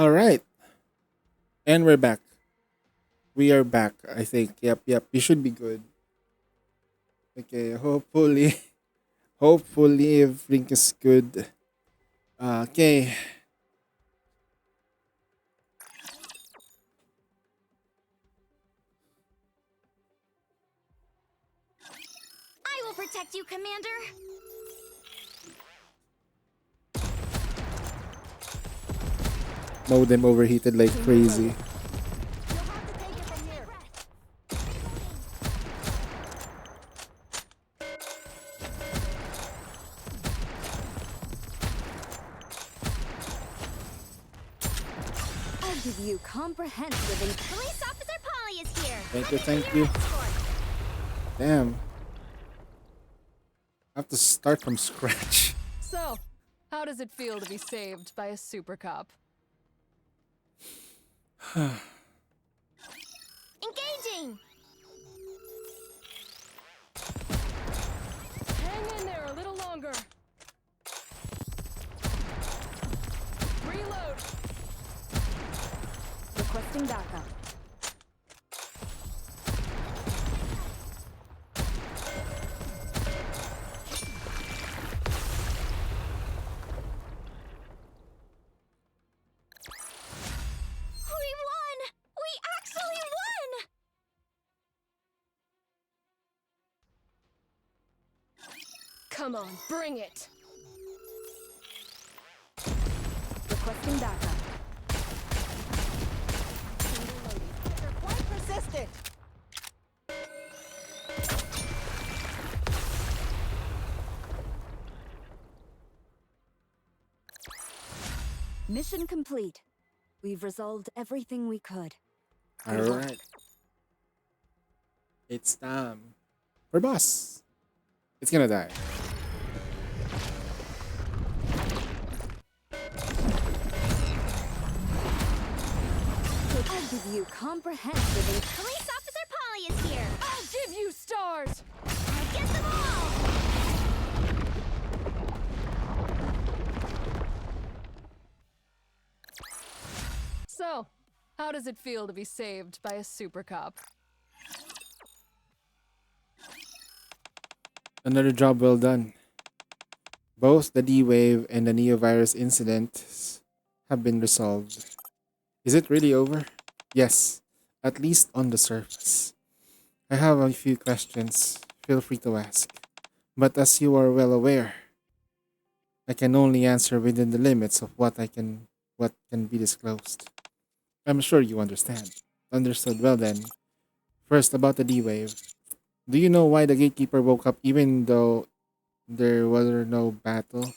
All right, and we're back. We are back. I think. Yep, yep. We should be good. Okay. Hopefully, hopefully everything is good. Okay. I will protect you, Commander. Modem overheated like crazy. You'll have to take it from here. I'll give you comprehensive and police officer Polly is here. Thank Let you. me be Thank your you. escort. Damn. I have to start from scratch. So, how does it feel to be saved by a super cop? Engaging. Hang in there a little longer. Reload. Requesting backup. We won! We actually won! Come on, bring it. Requesting backup. They're quite persistent. Mission complete. We've resolved everything we could. All right. It's time for boss. It's gonna die. I'll give you comprehensive and police officer Polly is here. I'll give you stars. I'll get them all. So, how does it feel to be saved by a super cop? Another job well done. Both the D Wave and the Neovirus incidents have been resolved. Is it really over? Yes, at least on the surface. I have a few questions. Feel free to ask. But as you are well aware, I can only answer within the limits of what can be disclosed. I'm sure you understand. Understood. Well then, first about the D Wave. Do you know why the gatekeeper woke up even though there was no battle?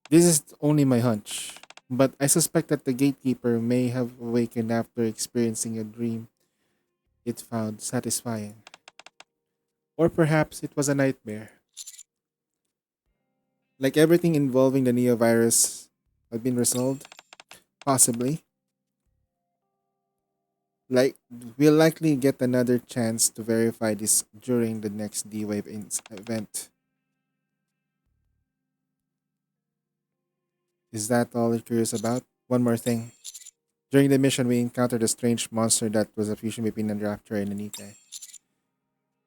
This is only my hunch, but I suspect that the gatekeeper may have awakened after experiencing a dream it found satisfying. Or perhaps it was a nightmare. Like everything involving the neovirus had been resolved? Possibly. Like, we'll likely get another chance to verify this during the next D-Wave event. Is that all you're curious about? One more thing. During the mission, we encountered a strange monster that was a fusion between a raptor and a Nikke.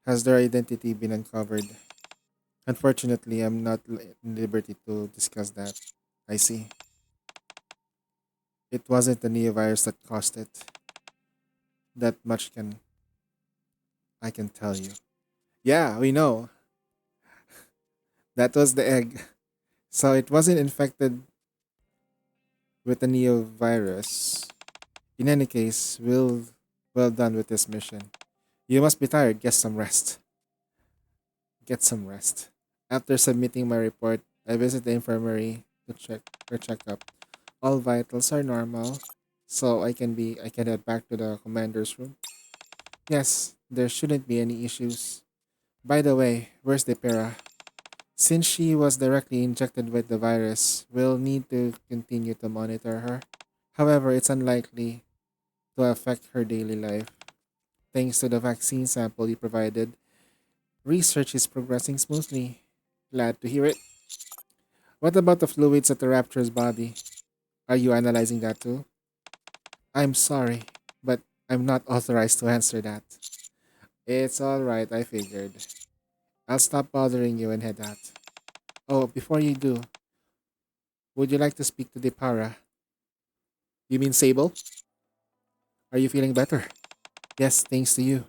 Has their identity been uncovered? Unfortunately, I'm not in liberty to discuss that. I see. It wasn't the neovirus that caused it. That much I can tell you. Yeah, we know. That was the egg. So it wasn't infected with the neovirus. In any case, well done with this mission. You must be tired. Get some rest. Get some rest. After submitting my report, I visit the infirmary to check for checkup. All vitals are normal, so I can head back to the commander's room. Yes, there shouldn't be any issues. By the way, where's the para? Since she was directly injected with the virus, we'll need to continue to monitor her. However, it's unlikely to affect her daily life. Thanks to the vaccine sample you provided, research is progressing smoothly. Glad to hear it. What about the fluids at the Rapture's body? Are you analyzing that too? I'm sorry, but I'm not authorized to answer that. It's alright, I figured. I'll stop bothering you and head out. Oh, before you do, would you like to speak to Depara? You mean Sable? Are you feeling better? Yes, thanks to you.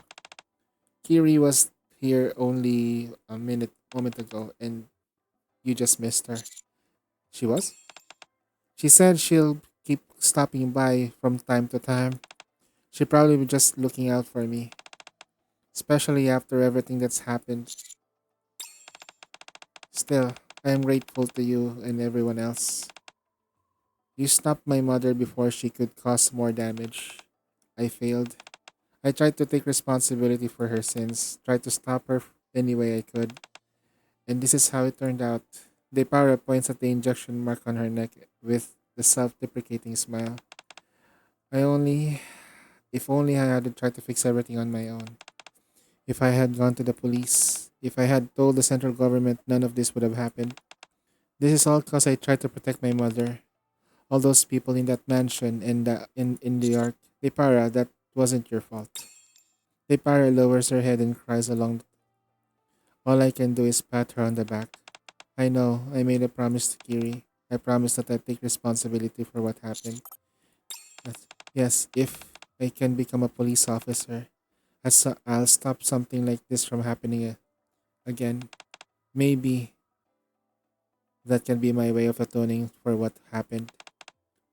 Kiri was here only a moment ago, and you just missed her. She was? She said she'll keep stopping by from time to time. She probably was just looking out for me, especially after everything that's happened. Still, I am grateful to you and everyone else. You stopped my mother before she could cause more damage. I failed. I tried to take responsibility for her sins, tried to stop her any way I could, and this is how it turned out. Depara points at the injection mark on her neck with the self-deprecating smile. I only, if only I had tried to fix everything on my own. If I had gone to the police, if I had told the central government, none of this would have happened. This is all because I tried to protect my mother. All those people in that mansion and in New York. Depara, that wasn't your fault. Depara lowers her head and cries along. All I can do is pat her on the back. I know, I made a promise to Kiri. I promised that I'd take responsibility for what happened. Yes, yes, if I can become a police officer, I'll stop something like this from happening again. Maybe that can be my way of atoning for what happened.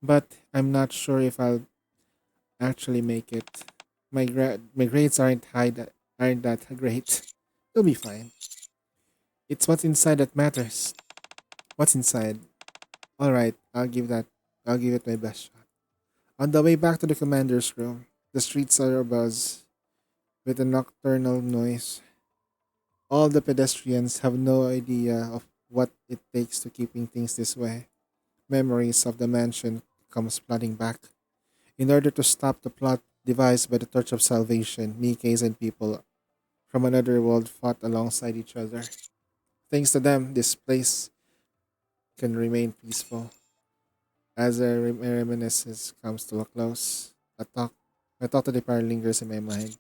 But I'm not sure if I'll actually make it. My grades aren't that great. You'll be fine. It's what's inside that matters. What's inside? All right, I'll give it my best shot. On the way back to the commander's room, the streets are abuzz with a nocturnal noise. All the pedestrians have no idea of what it takes to keeping things this way. Memories of the mansion come flooding back. In order to stop the plot devised by the Torch of Salvation, Nikke's and people from another world fought alongside each other. Thanks to them, this place can remain peaceful. As the reminiscence comes to a close, a thought of the power lingers in my mind.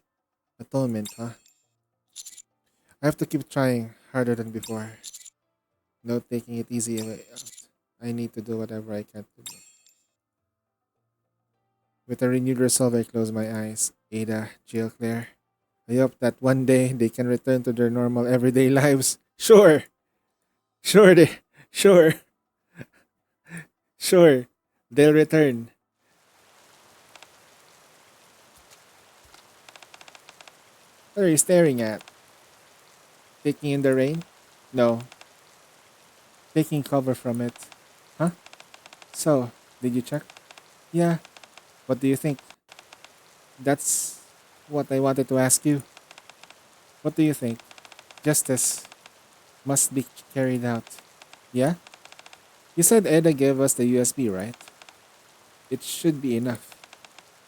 Atonement, huh? I have to keep trying harder than before. No taking it easy way out. I need to do whatever I can to do. With a renewed resolve, I close my eyes. Ada, Jill, Claire. I hope that one day they can return to their normal everyday lives. Sure, sure, sure, sure, they'll return. What are you staring at? Taking in the rain? No, taking cover from it. Huh? So, did you check? Yeah. What do you think? That's what I wanted to ask you. What do you think? Justice must be carried out. Yeah? You said Eda gave us the USB, right? It should be enough.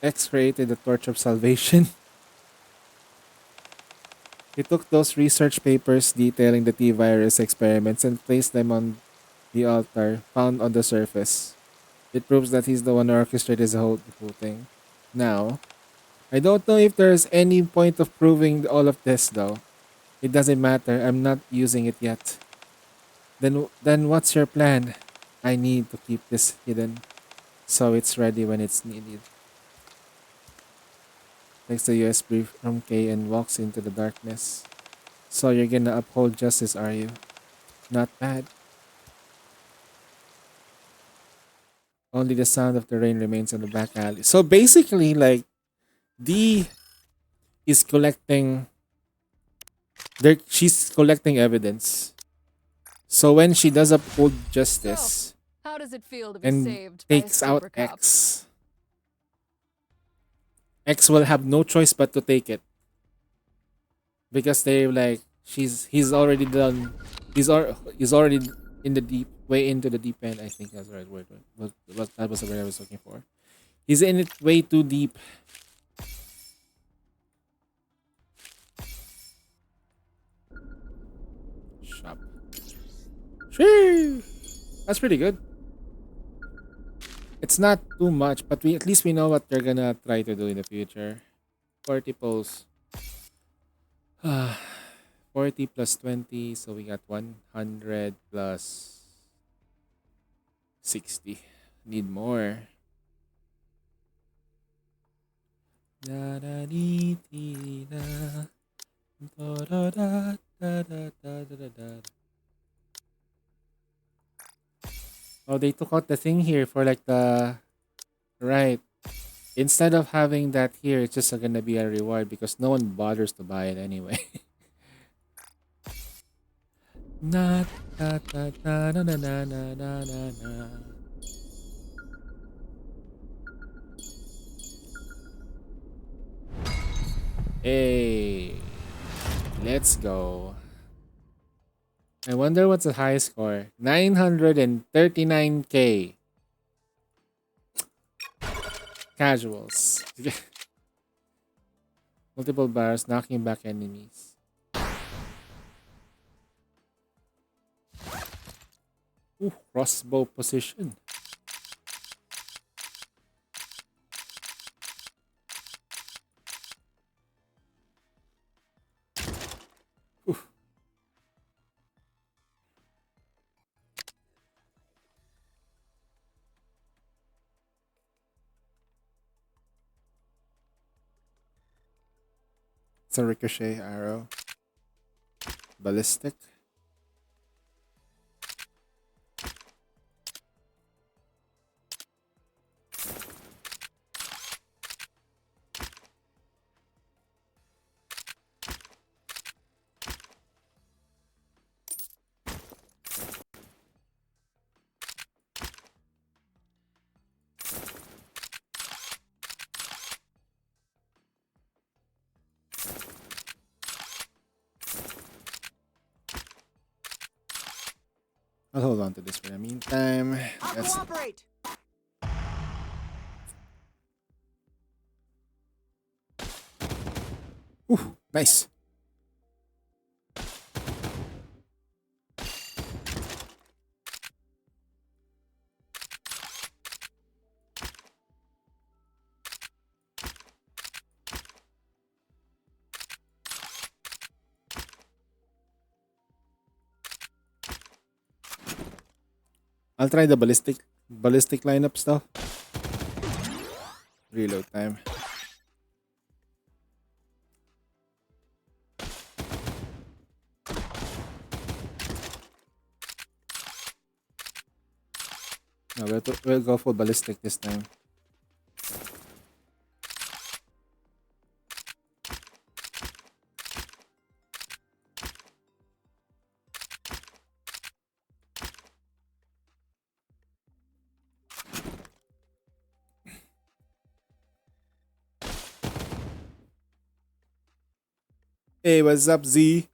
X created the Torch of Salvation. He took those research papers detailing the T virus experiments and placed them on the altar found on the surface. It proves that he's the one who orchestrated the whole thing. Now, I don't know if there's any point of proving all of this though. It doesn't matter. I'm not using it yet. Then what's your plan? I need to keep this hidden so it's ready when it's needed. Takes the USB from K and walks into the darkness. So you're gonna uphold justice, are you? Not bad. Only the sound of the rain remains in the back alley. So basically, like, D is collecting. She's collecting evidence. So when she does uphold justice How does it feel to be and saved by a takes out super cop? X will have no choice but to take it because they're like he's already done. He's already in the deep way into the deep end. I think that's the right word. That was the word I was looking for. He's in it way too deep. Shop. Shoo! That's pretty good. It's not too much, but we at least we know what they're gonna try to do in the future. 40 pulls. 40 plus 20, so we got 100 plus 60. Need more. Da da dee dee da. Da da da da da da da da. Oh, they took out the thing here for like the right. Instead of having that here, it's just gonna be a reward because no one bothers to buy it anyway. Na da da da na na na na na na na. Hey, let's go. I wonder what's the high score. 939k. Casuals. Multiple bars knocking back enemies. Ooh, crossbow position. Ooh. It's a ricochet arrow. Ballistic. I'll hold on to this for the meantime. Let's Cooperate. Ooh, nice. I'll try the ballistic lineups though. Reload time. No, we'll go for ballistic this time. Hey, what's up, Z?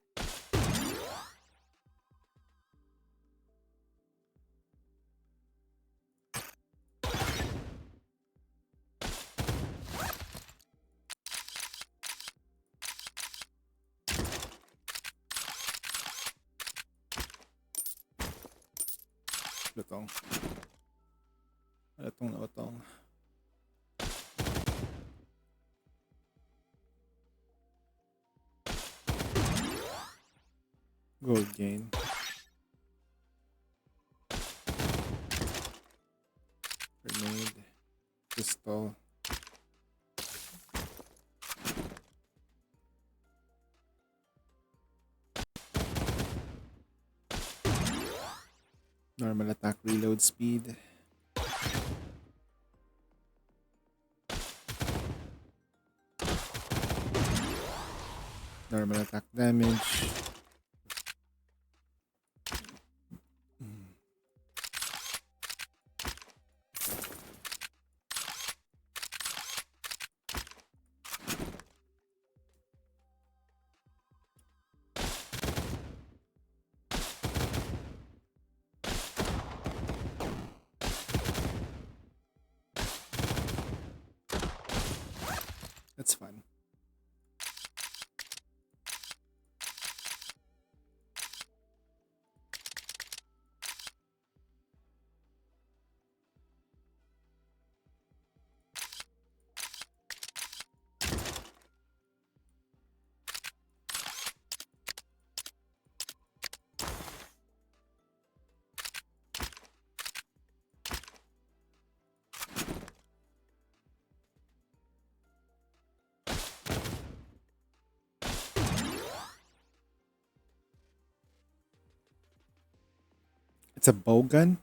Lutong. Lutong na lutong. Gold gain. Grenade. Pistol. Normal attack reload speed. Normal attack damage. That's fun. It's a bow gun?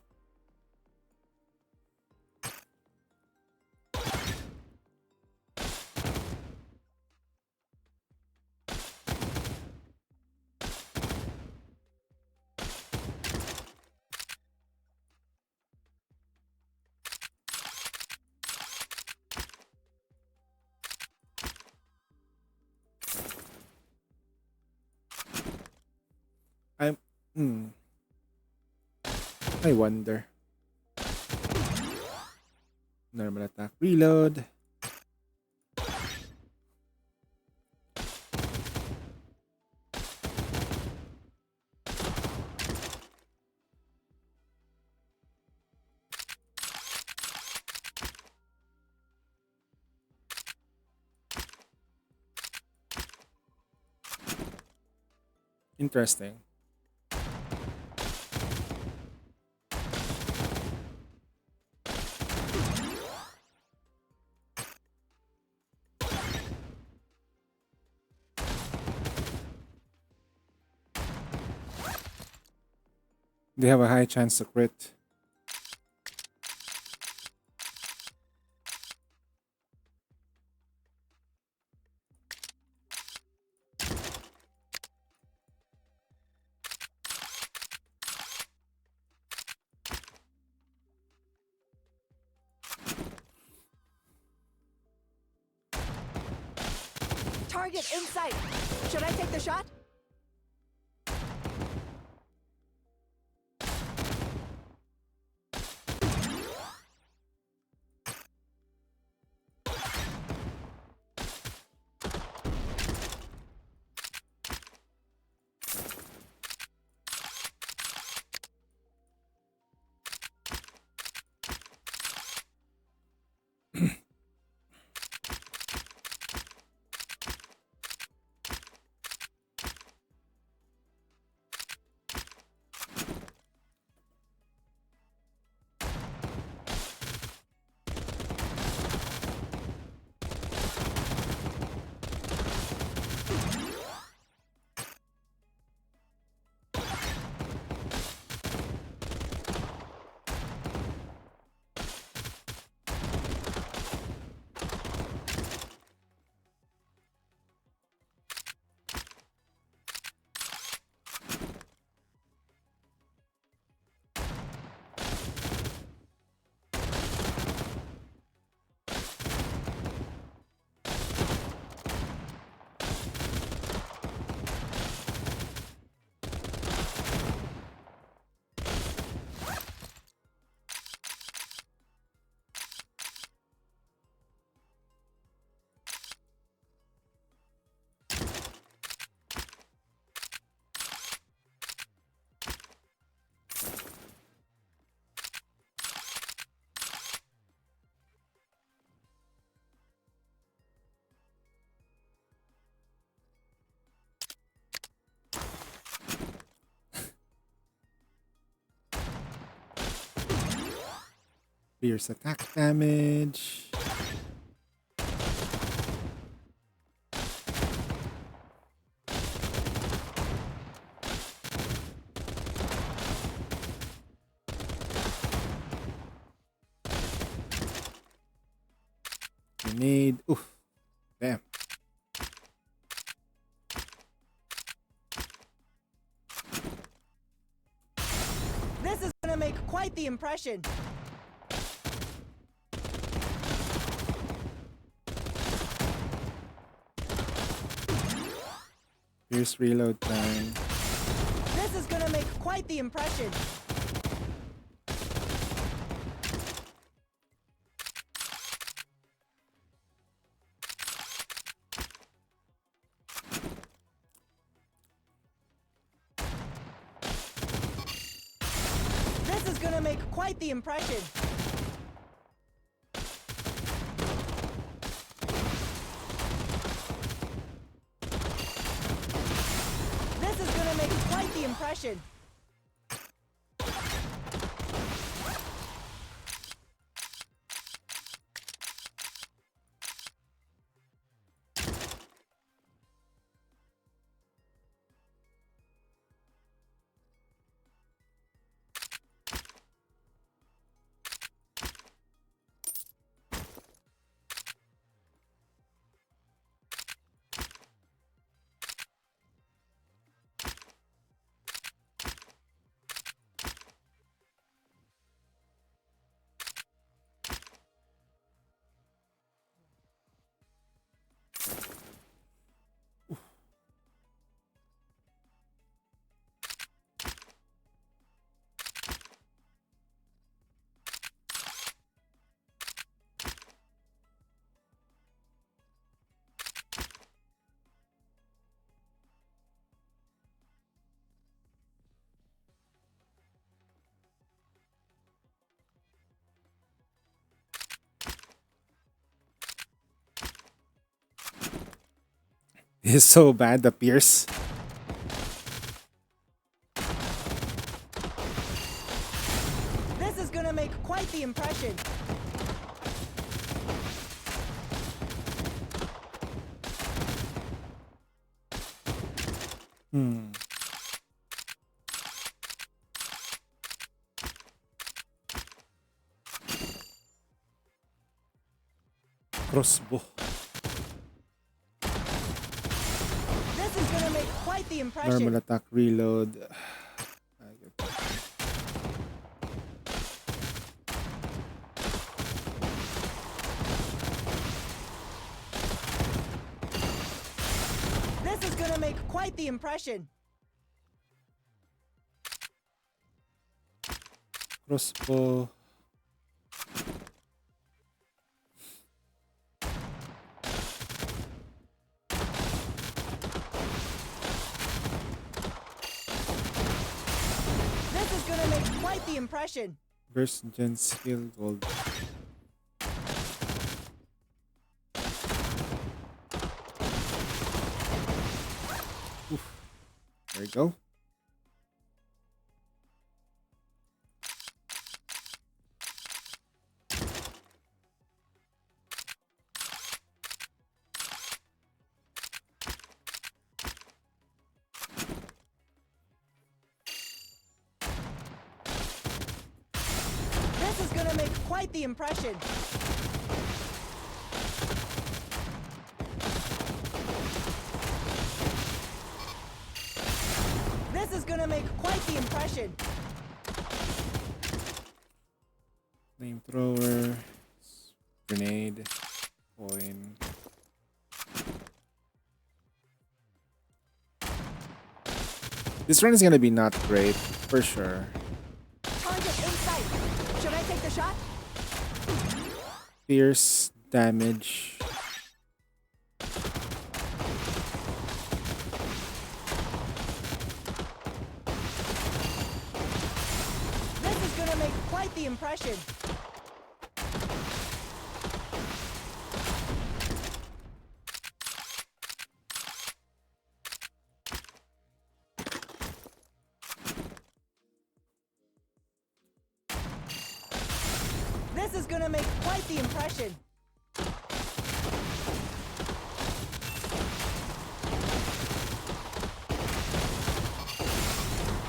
I'm hmm. I wonder. Normal attack. Reload. Interesting. They have a high chance to crit. Target in sight. Should I take the shot? Fierce attack damage. Grenade. Oof. Damn. This is gonna make quite the impression. Fierce reload time. This is gonna make quite the impression. This is gonna make quite the impression. This is gonna make quite the impression. is so bad, the Pierce. This is gonna make quite the impression. Crossbow. This is gonna make quite the impression. Normal attack reload. This is gonna make quite the impression. Crossbow. This is gonna make quite the impression. Burst gen skill gold. Oof. There we go. This is gonna make quite the impression. This is gonna make quite the impression. Flamethrower. Grenade. Coin. This run is gonna be not great, for sure. Target in sight. Should I take the shot? Pierce damage. This is gonna make quite the impression. This is gonna make quite the impression.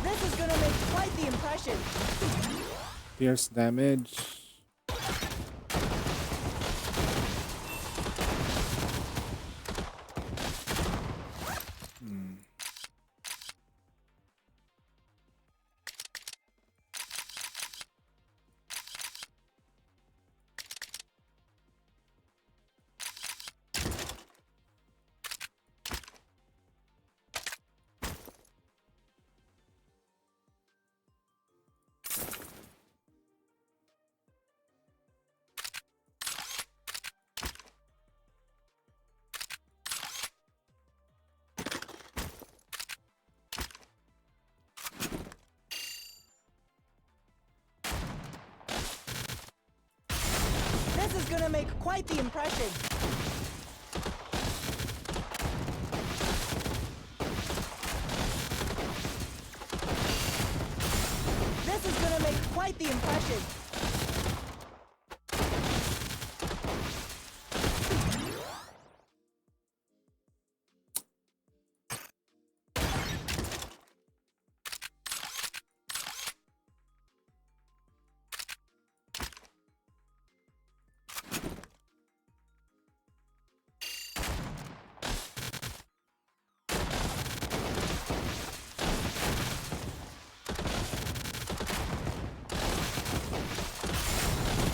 This is gonna make quite the impression. Pierce damage. This is gonna make quite the impression. This is gonna make quite the impression.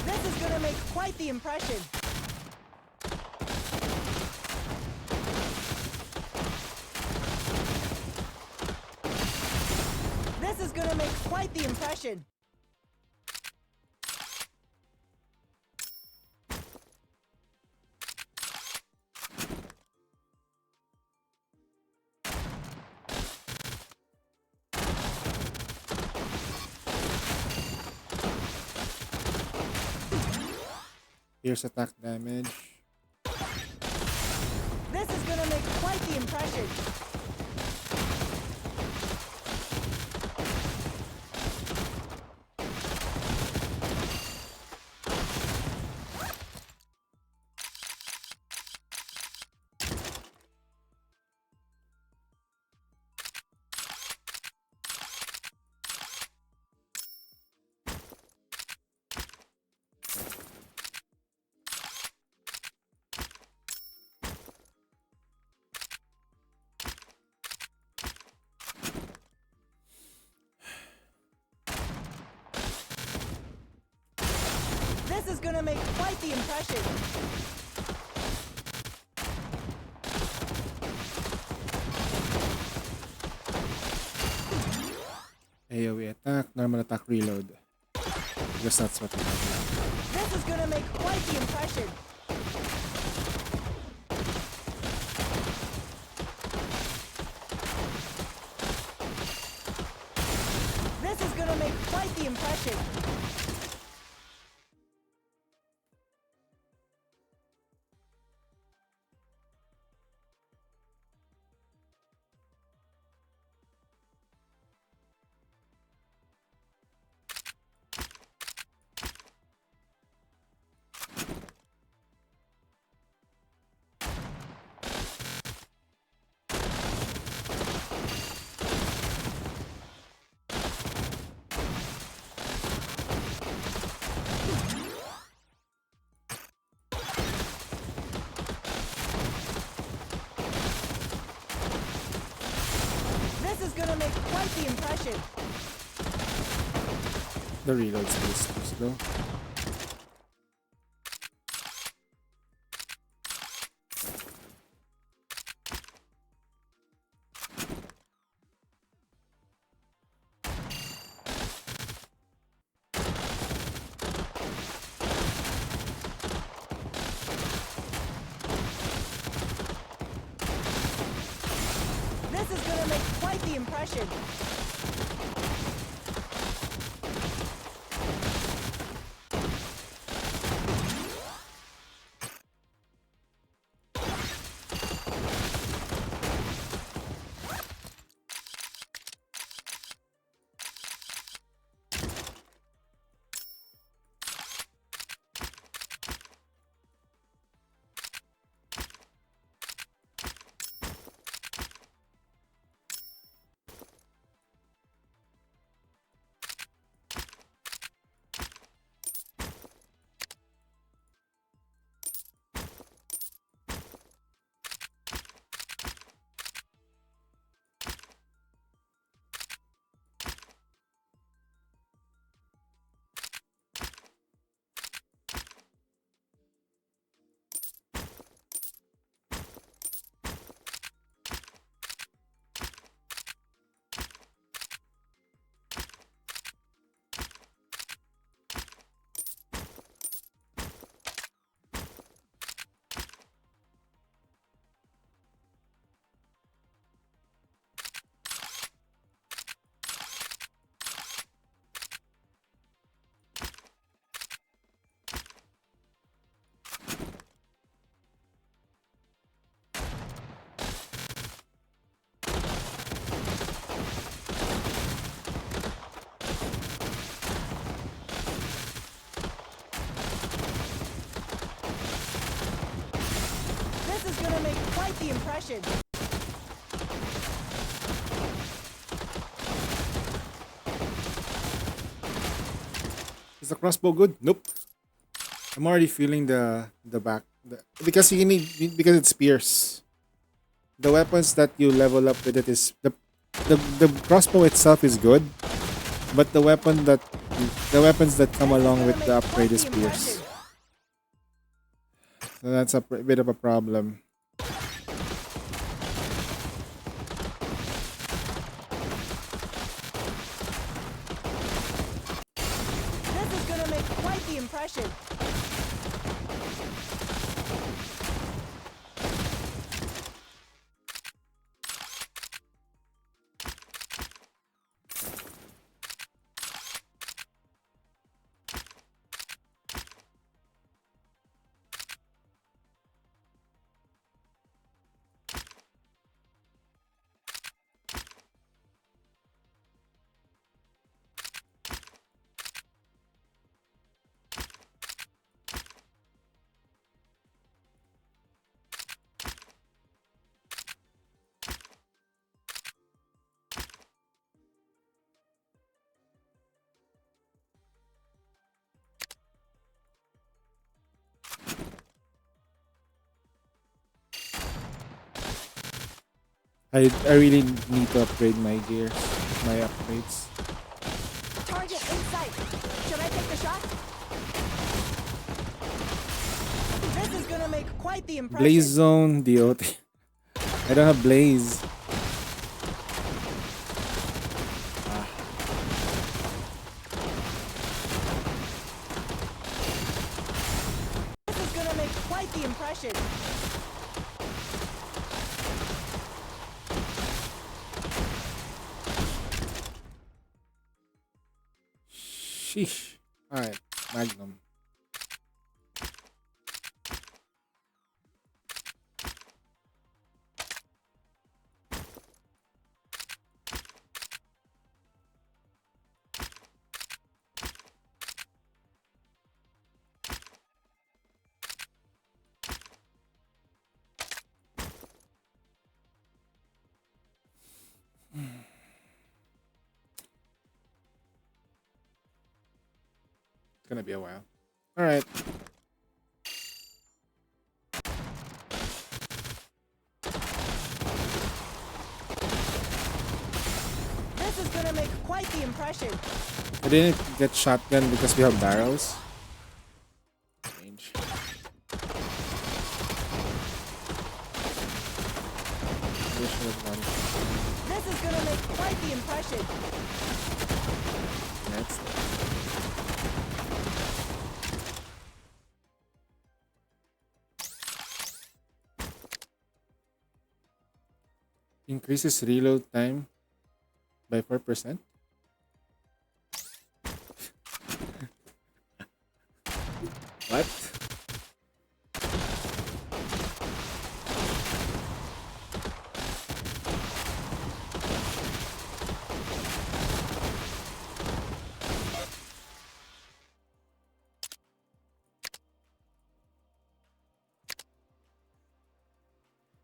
This is gonna make quite the impression. This is gonna make quite the impression. Pierce attack damage. This is gonna make quite quite the impression. This is gonna make quite the impression. AoE attack, normal attack, reload. I guess that's what we have. This is gonna make quite the impression. This is gonna make quite the impression. This is gonna make quite the impression. The reload is too slow. This is gonna make quite the impression. This is gonna make quite the impression. Is the crossbow good? Nope. I'm already feeling the back because you need because it's pierce. The weapons that you level up with it is the crossbow itself is good, but the weapons that come along with the upgrade is pierce. So that's a bit of a problem. This is gonna make quite the impression. I really need to upgrade my gear, my upgrades. Target in sight. Should I take the shot? This is gonna make quite the impression. Blaze zone, DOT. I don't have blaze. This is gonna make quite the impression. Sheesh. Alright, Magnum. It's gonna be a while. Alright. This is gonna make quite the impression. I didn't get shotgun because we have barrels. Strange. This is gonna make quite the impression. That's increases reload time by 4%. What?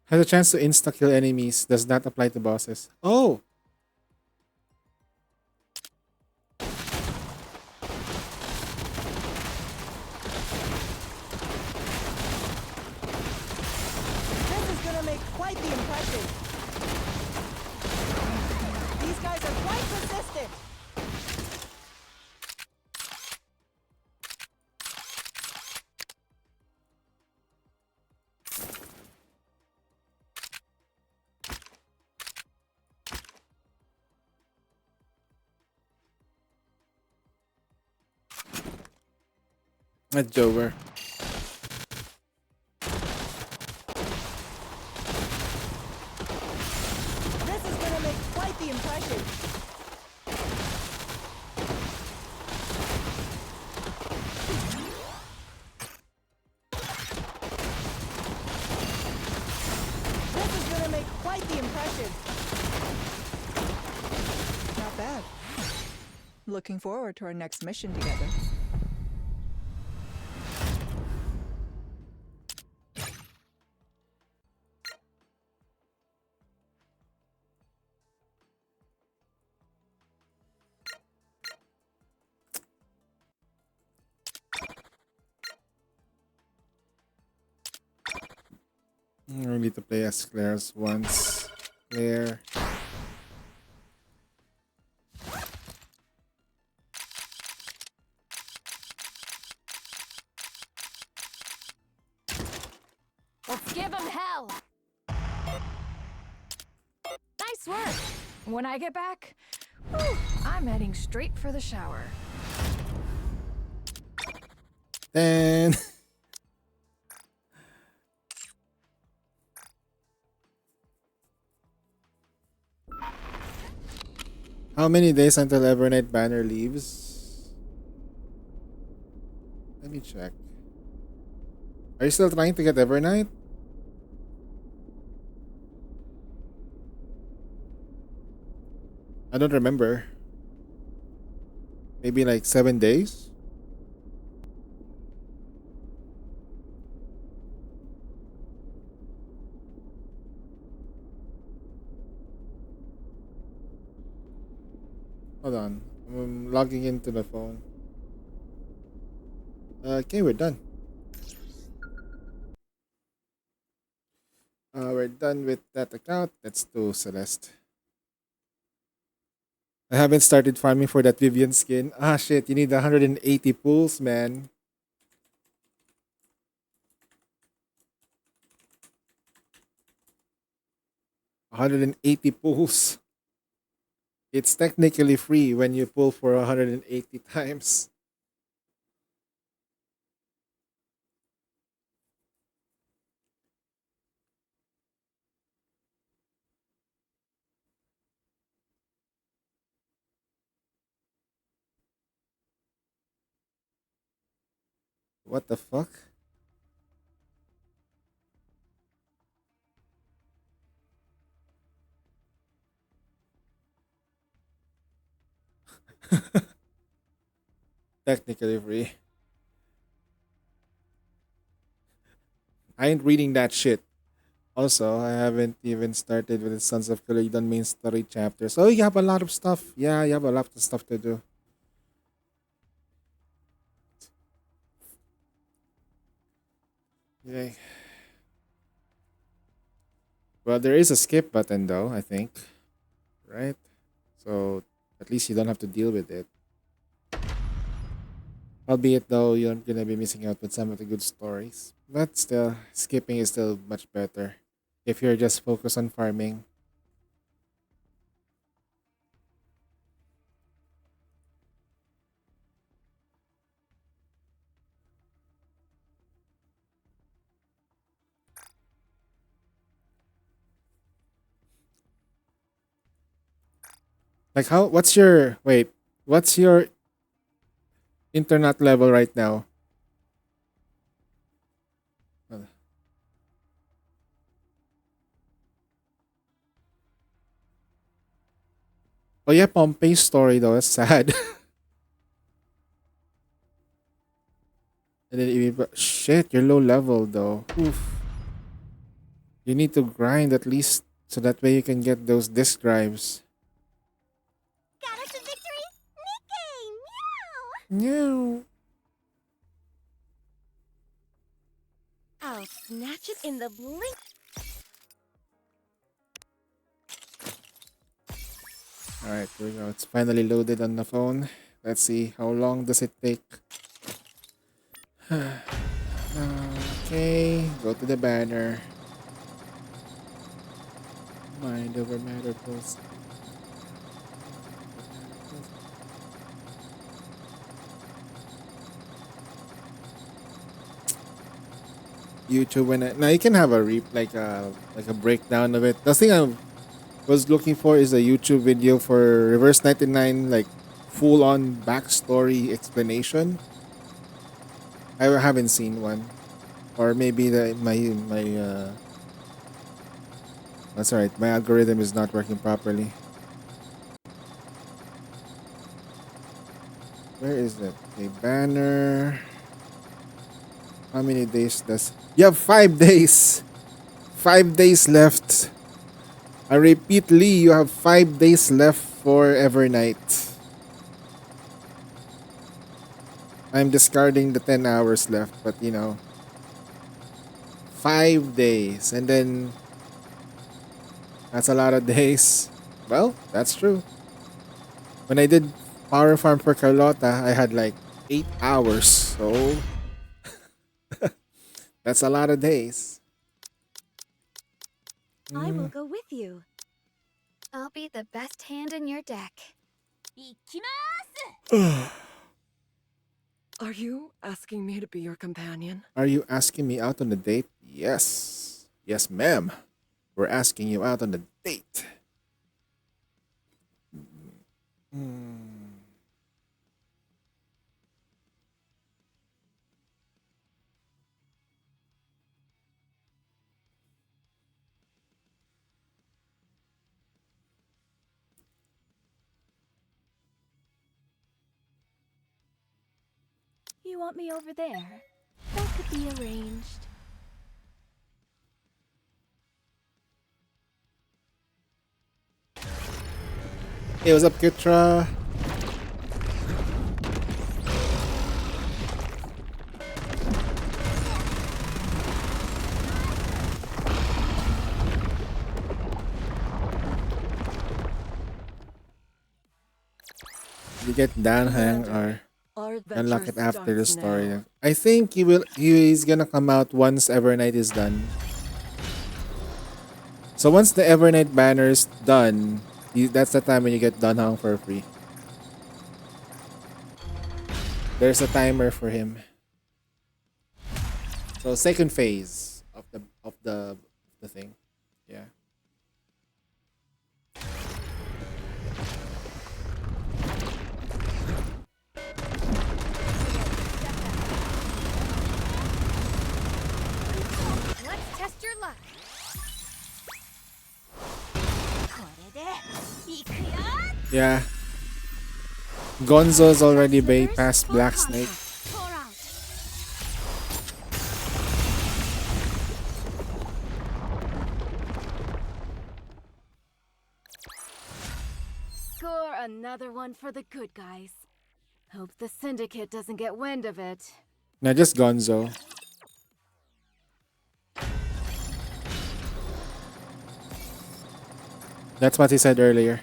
Has a chance to insta-kill enemies. Does not apply to bosses. Oh! This is gonna make quite the impression. These guys are quite persistent. That's Jover. This is gonna make quite the impression. This is gonna make quite the impression. Not bad. Looking forward to our next mission together. I need to play as Claire's once. Claire. Let's give him hell. Nice work. When I get back, whew, I'm heading straight for the shower. And how many days until Evernight banner leaves? Let me check. Are you still trying to get Evernight? I don't remember. Maybe like 7 days? Hold on. I'm logging into the phone. Okay, we're done. We're done with that account. Let's do Celeste. I haven't started farming for that Vivian skin. Ah, shit. You need 180 pools, man. 180 pulls. It's technically free when you pull for 180 times. What the fuck? Technically free. I ain't reading that shit. Also, I haven't even started with the Sons of Caledon main story chapters. Oh, you have a lot of stuff. Yeah, you have a lot of stuff to do. Yeah. Well, there is a skip button though, I think. Right? So at least you don't have to deal with it. Albeit though, you're gonna be missing out with some of the good stories. But still, skipping is still much better. If you're just focused on farming. Like how what's your internet level right now? Oh yeah, Pompey's story though, that's sad. And then even shit, you're low level though. Oof. You need to grind at least so that way you can get those disk drives. Got us a victory? Nikke! Meow! No. I'll snatch it in the blink. Alright, here we go. It's finally loaded on the phone. Let's see how long does it take. Okay, go to the banner. Mind over matter post. YouTube when now you can have a like a breakdown of it. The thing I was looking for is a YouTube video for Reverse 99 like full on backstory explanation. I haven't seen one. Or maybe that's alright, my algorithm is not working properly. Where is it? A banner. How many days does you have 5 days? 5 days left. I repeat, Lee, you have 5 days left for Evernight. I'm discarding the 10 hours left, but 5 days. And then that's a lot of days. Well, that's true. When I did Power Farm for Carlota, I had like 8 hours. So that's a lot of days. I will go with you. I'll be the best hand in your deck. Ikimasu! Are you asking me to be your companion? Are you asking me out on a date? Yes. Yes, ma'am. We're asking you out on a date. You want me over there? That could be arranged. Hey, what's up, Kitra? You get Danhang or Our unlock adventure it after the starts story. now. I think he's gonna come out once Evernight is done. So once the Evernight banner is done, that's the time when you get Danhang for free. There's a timer for him. So second phase of the thing. Yeah. Let's test your luck. Yeah. Gonzo's already way Slippers, past full Black contact. Snake. Pour out. Score another one for the good guys. Hope the syndicate doesn't get wind of it. Not just Gonzo. That's what he said earlier.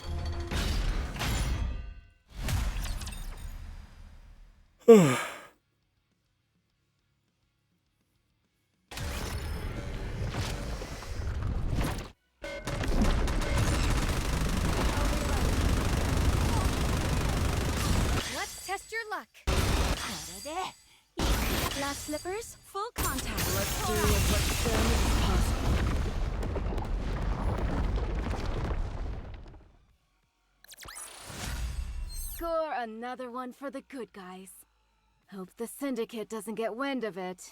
Let's test your luck. Last slippers, full contact. Let's do as much damage as possible. Score another one for the good guys. Hope the syndicate doesn't get wind of it.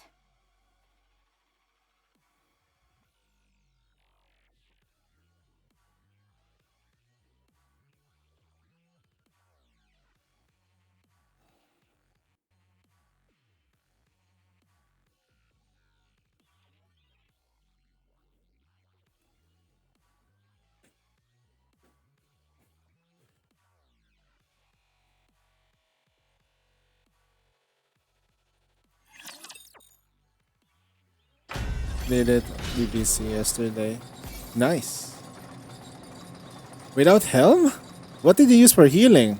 Did it BBC yesterday. Nice. Without helm? What did you use for healing?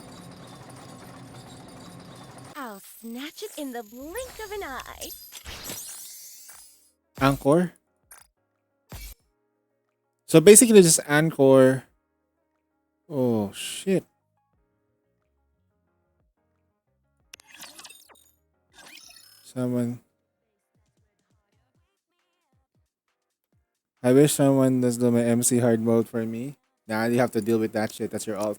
I'll snatch it in the blink of an eye. Anchor? So basically just Anchor. Oh shit. Someone. I wish someone does do my MC hard mode for me. Nah, you have to deal with that shit. That's your alt.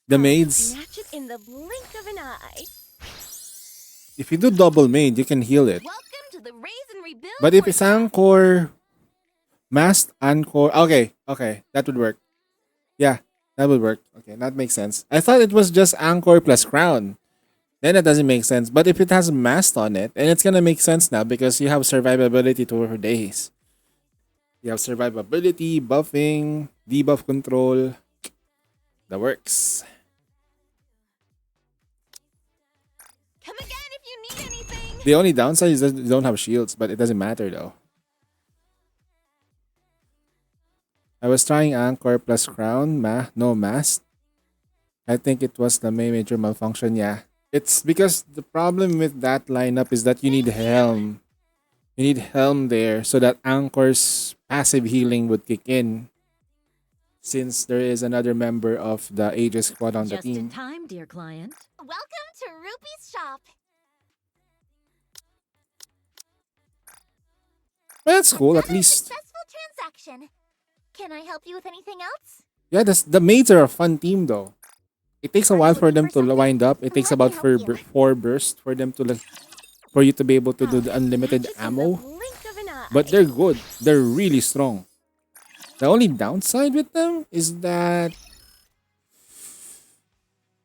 The maids. Snatch it in the blink of an eye. If you do double maid, you can heal it. Welcome to the Raise and Rebuild. But if it's workshop. Anchor, Masked Anchor. Okay, that would work. Yeah, that would work. Okay, that makes sense. I thought it was just Anchor plus Crown. Then it doesn't make sense. But if it has Masked on it, and it's gonna make sense now because you have survivability for days. You have survivability, buffing, debuff control. That works. Come again if you need anything. The only downside is that you don't have shields, but it doesn't matter though. I was trying Anchor plus Crown, no Masked. I think it was the main major malfunction, yeah. It's because the problem with that lineup is that you need Helm. You need Helm there so that Anchor's passive healing would kick in. Since there is another member of the Aegis squad on the Just in team. time, dear client. Welcome to Rupee's shop. That's cool, at Another least. successful transaction. Can I help you with anything else? Yeah, the maids are a fun team though. It takes a while for them to wind up. It takes about four bursts for them to for you to be able to do the unlimited Snatch it in the ammo. blink of an eye. But they're good. They're really strong. The only downside with them is that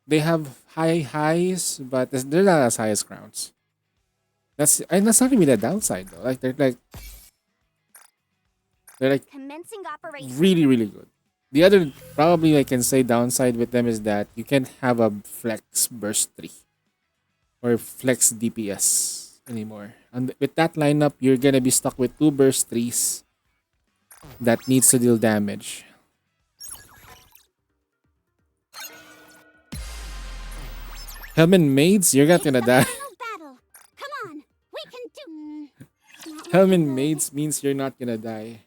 they have high highs, but they're not as high as crowns. That's not really the downside though. Like they're Commencing operation. really really good. The other probably I can say downside with them is that you can't have a flex burst 3 or flex DPS anymore. And with that lineup, you're gonna be stuck with 2 burst 3s that needs to deal damage. Helmet maids, you're not gonna die. Battle. Come on, we can do. Helmet maids means you're not gonna die.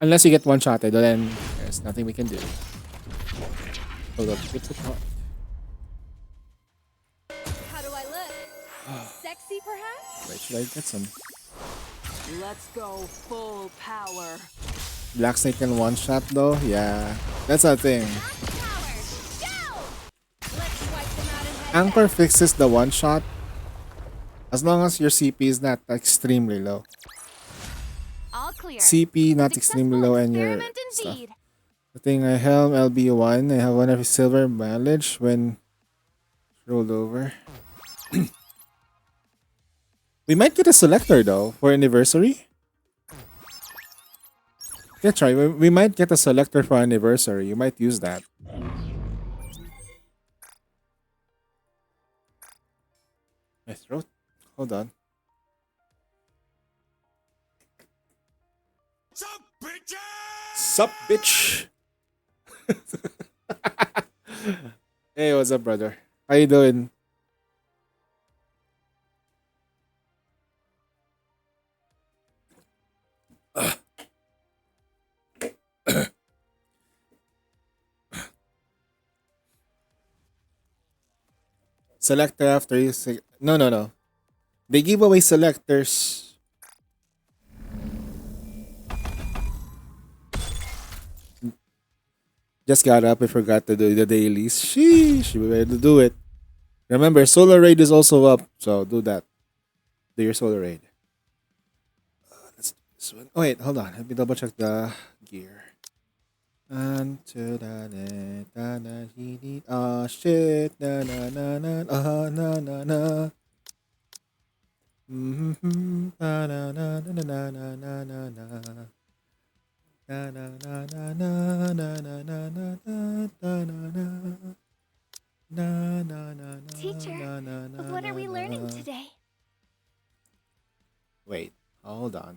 Unless you get one-shotted, then there's nothing we can do. Hold up, what's it called? How do I look? Sexy, perhaps? Wait, should I get some? Let's go full power. Black Snake can one-shot though? Yeah, that's a thing. Anchor fixes the one-shot as long as your CP is not extremely low. All clear. CP not extremely low and your stuff. The thing I helm LB1, I have one of his silver mileage when rolled over. We might get a selector though for anniversary. Yeah, try. We might get a selector for anniversary. You might use that. My throat. Hold on. Sup, bitch? Hey, what's up, brother? How you doing? Selector after you say no. They give away selectors. Just got up and forgot to do the dailies. Sheesh, we better do it. Remember, Solar Raid is also up, so do that. Do your Solar Raid. Let's do this one. Oh wait, hold on. Let me double check the gear. Oh shit, na na na na na na na na. Na na na na na na na na na. Na na na na na na na na na na na na na. Teacher, what are we learning today? Wait, hold on.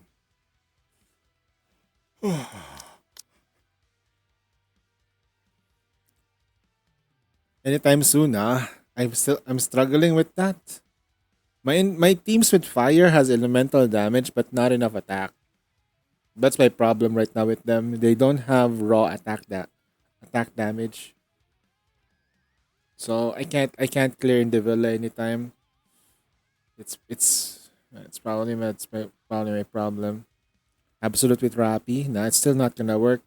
Anytime soon, I'm struggling with that. My teams with fire has elemental damage but not enough attack. That's my problem right now with them. They don't have raw attack damage. So I can't clear in the villa anytime. It's probably my problem. Absolute with Rappi. Nah, it's still not gonna work.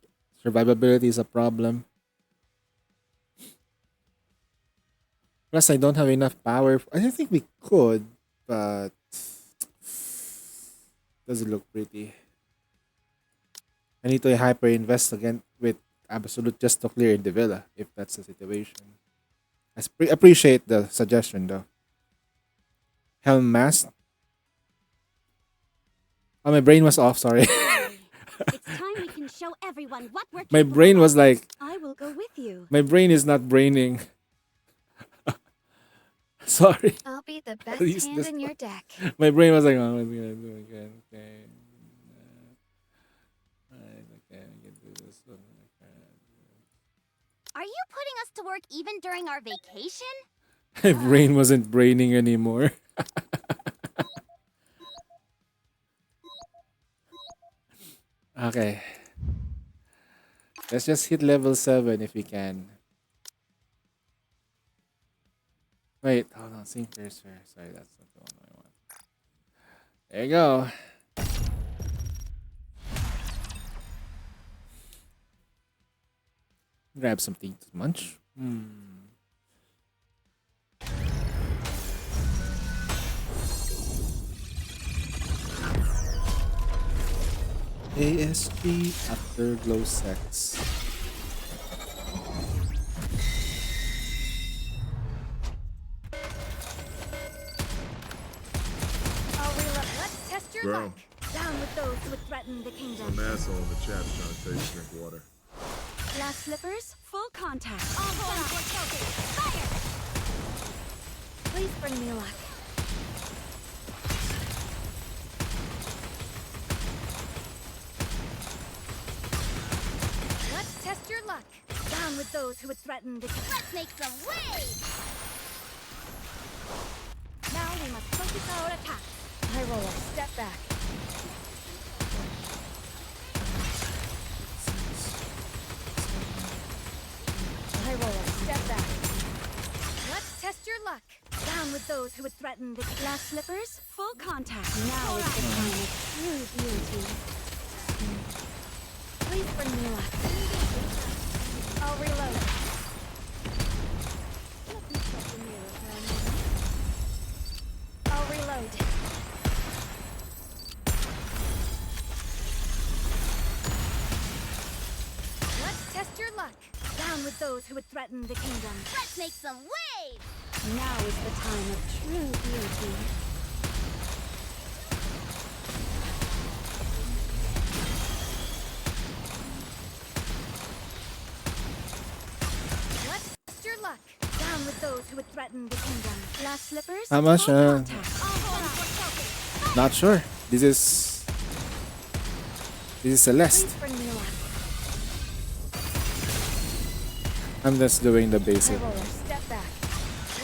Survivability is a problem. Plus, I don't have enough power. I don't think we could, but doesn't look pretty. I need to hyper invest again with Absolute just to clear the villa, if that's the situation. Appreciate the suggestion though. Helm mask. Oh, my brain was off. Sorry. It's time we can show everyone what we're My capable brain was of. like, I will go with you. my brain is not braining. Sorry. I'll be the best Please, hand this in your deck. My brain was like, oh, what's gonna do again? Okay. Okay, I can do this one. Are you putting us to work even during our vacation? My brain wasn't braining anymore. Okay. Let's just hit level 7 if we can. Wait, hold on. Sync cursor. Sorry, that's not the one I want. There you go. Grab something to munch. ASG Afterglow Sex. Let's test your Bro. luck. Down with those who threaten the kingdom. Some asshole in the chat's trying to tell you to drink water. Glass slippers, full contact. All horns were tilted. Fire! Please bring me luck. Let's test your luck. Down with those who would threaten the kingdom. Let's make some waves! Now we must focus our attack. High roller, step back. High roller, step back. Let's test your luck. Down with those who would threaten the glass slippers. Full contact. Now is the time of true beauty. Please bring me luck. I'll reload. Let me check the mirror for a moment. I'll reload. Let's test your luck. Down with those who would threaten the kingdom. Let's make some waves! Now is the time of true beauty. Let's test your luck. Down with those who would threaten the kingdom. Glass slippers. How much? Full contact. Fire. Not sure. This is Celeste. Please bring me luck. I'm just doing the basic. High roller, step back.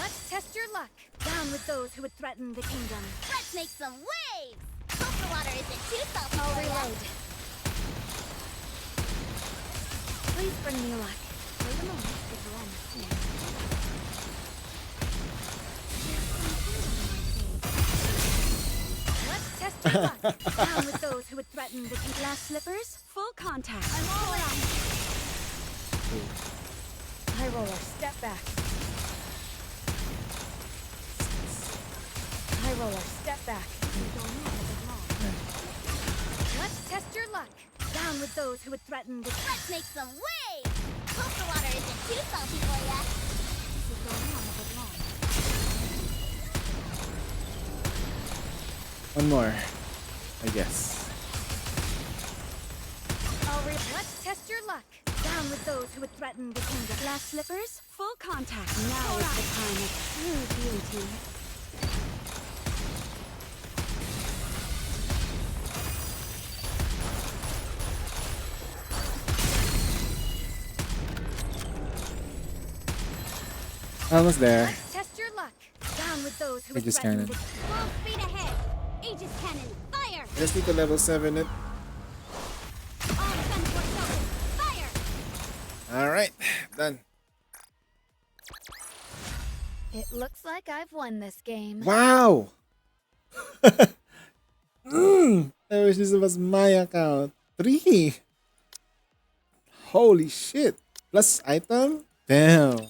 Let's test your luck. Down with those who would threaten the kingdom. Let's make some waves! Hope the water isn't too salty. I'll reload. Please bring me luck. Wait a moment, if you're almost here. Let's test your luck. Down with those who would threaten the glass slippers. Full contact. I'm all in. High roller, step back. High roller, step back. Let's test your luck. Down with those who would threaten the. Let's make some waves! Hope the water isn't too salty for ya. This is going on a bit long. One more, I guess. Let's test your luck. Down with those who would threaten the kingdom. Glass slippers, full contact. Now is the time of true beauty. Almost there. Let's test your luck. Down with those who would Aegis threaten cannon. the. Full speed ahead. Aegis cannon, fire! Just need to level 7 it. All guns were loaded. Fire! Alright, done. It looks like I've won this game. Wow! I wish this was my account. 3! Holy shit! Plus item? Damn.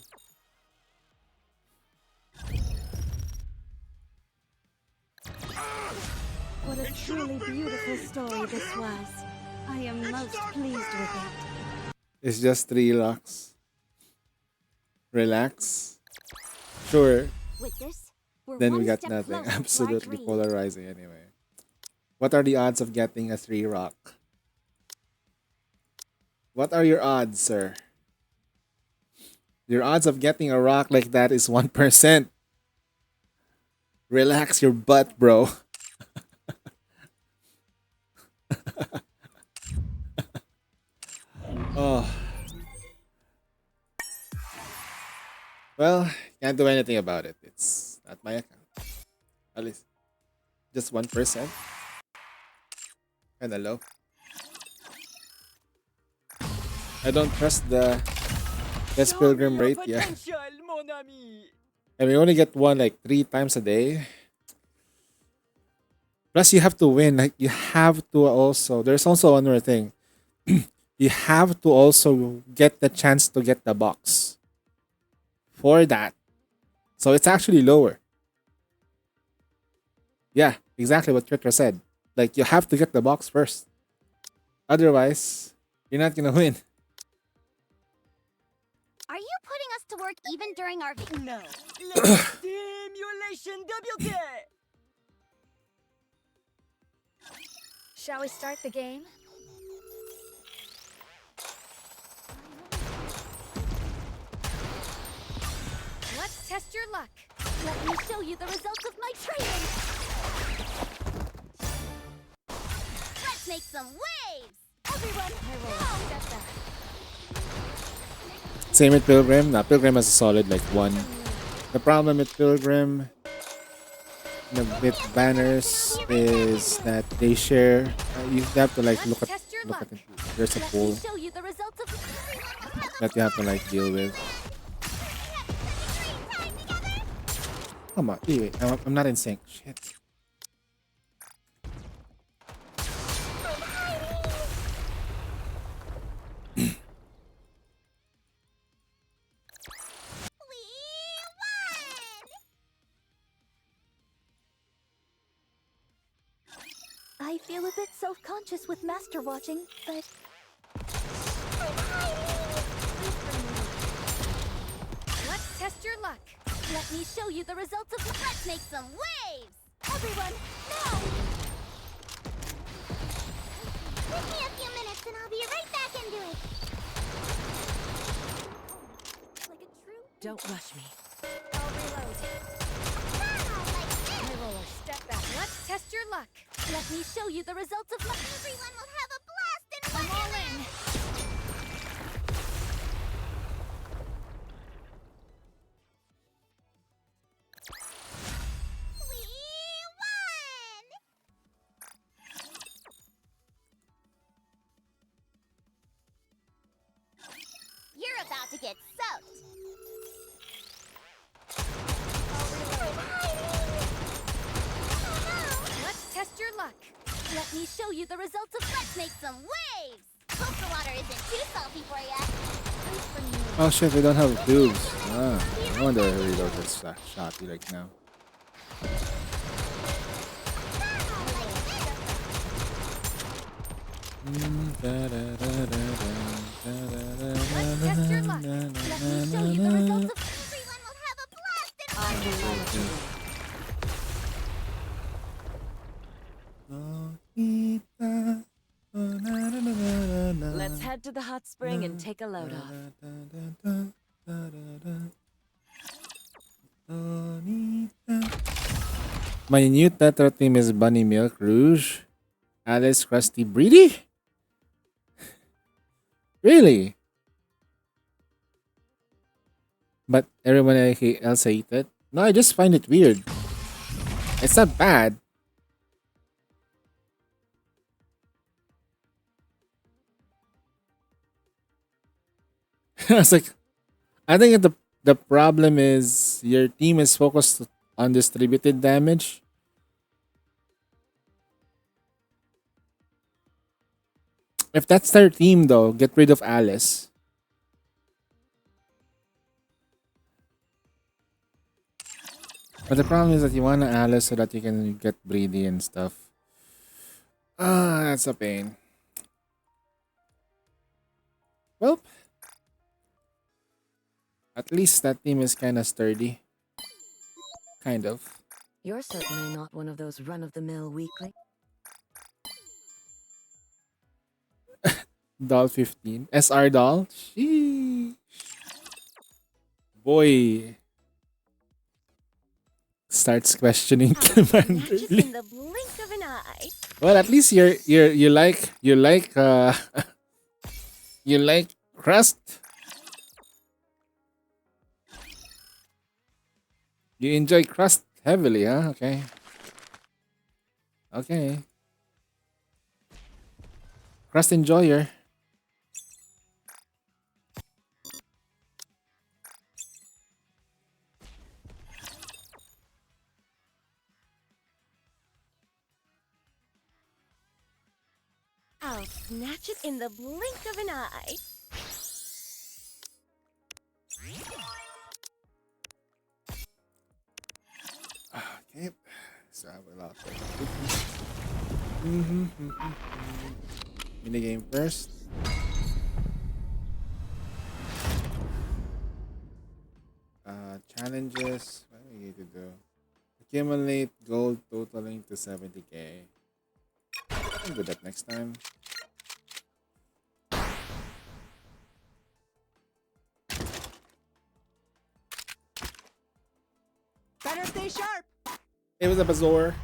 What a truly beautiful story this was. I am most pleased with it. It's just 3 locks. Relax. Sure. With this, we're Then we one got step nothing. closer to our Absolutely dream. polarizing anyway. What are the odds of getting a 3 rock? What are your odds, sir? Your odds of getting a rock like that is 1%. Relax your butt, bro. Oh. Well, can't do anything about it. It's not my account. At least just 1%. Kinda low. I don't trust the best pilgrim rate, yeah. And we only get one like 3 times a day. Plus you have to win. Like you have to also there's also another thing. You have to also get the chance to get the box for that. So it's actually lower. Yeah, exactly what Tritra said. Like you have to get the box first. Otherwise, you're not gonna win. Are you putting us to work even during our No. Stimulation WK. Shall we start the game? Let's test your luck. Let me show you the results of my training. Let's make some waves. Everyone, High roller, now. step back. Same with Pilgrim. Nah, Pilgrim has a solid like 1. The problem with Pilgrim, with banners, is that they share. You have to like Let's test your look luck. at it. There's a Let me pool show you the results of that you have to like deal with. Come on, wait, I'm not in sync. Shit. I feel a bit self-conscious with master watching, but let's test your luck. Let me show you the results of. Let's make some waves! Everyone, now! Give me a few minutes and I'll be right back into it. Like a true. Don't rush me. I'll reload. My roller, step back. Let's test your luck. Let me show you the results of. Everyone will have a blast in I'm all in. You're about to get soaked. Let's test your luck. Let me show you the results of. Let's make some waves. Hope the water isn't too salty for ya. Oh shit, we don't have tubes. Ah, no wonder I reload this shot like now. Let's test your luck. Let me show you the results of. Everyone will have a blast in. Let's head to the hot spring and take a load off. My new Tetra team is Bunny Milk, Rouge, Alice, Krusty, Breedy? Really? But everyone else hate it? No, I just find it weird. It's not bad. I was like, I think the problem is your team is focused on distributed damage. If that's their team, though, get rid of Alice. But the problem is that you want Alice so that you can get Breedy and stuff. Ah, that's a pain. Well, at least that team is kind of sturdy. Kind of. You're certainly not one of those run-of-the-mill weakling. Doll 15. SR doll? Sheesh. Boy. Starts questioning Commander Just Lee. in the blink of an eye. Well, at least you like you like crust. You enjoy crust heavily, huh? Okay. Okay. Crust enjoyer. I'll snatch it in the blink of an eye. Okay. So I will out. Minigame first. Challenges. What do we need to do? Accumulate gold totaling to 70k. I'll do that next time. Better stay sharp. It was a bazaar.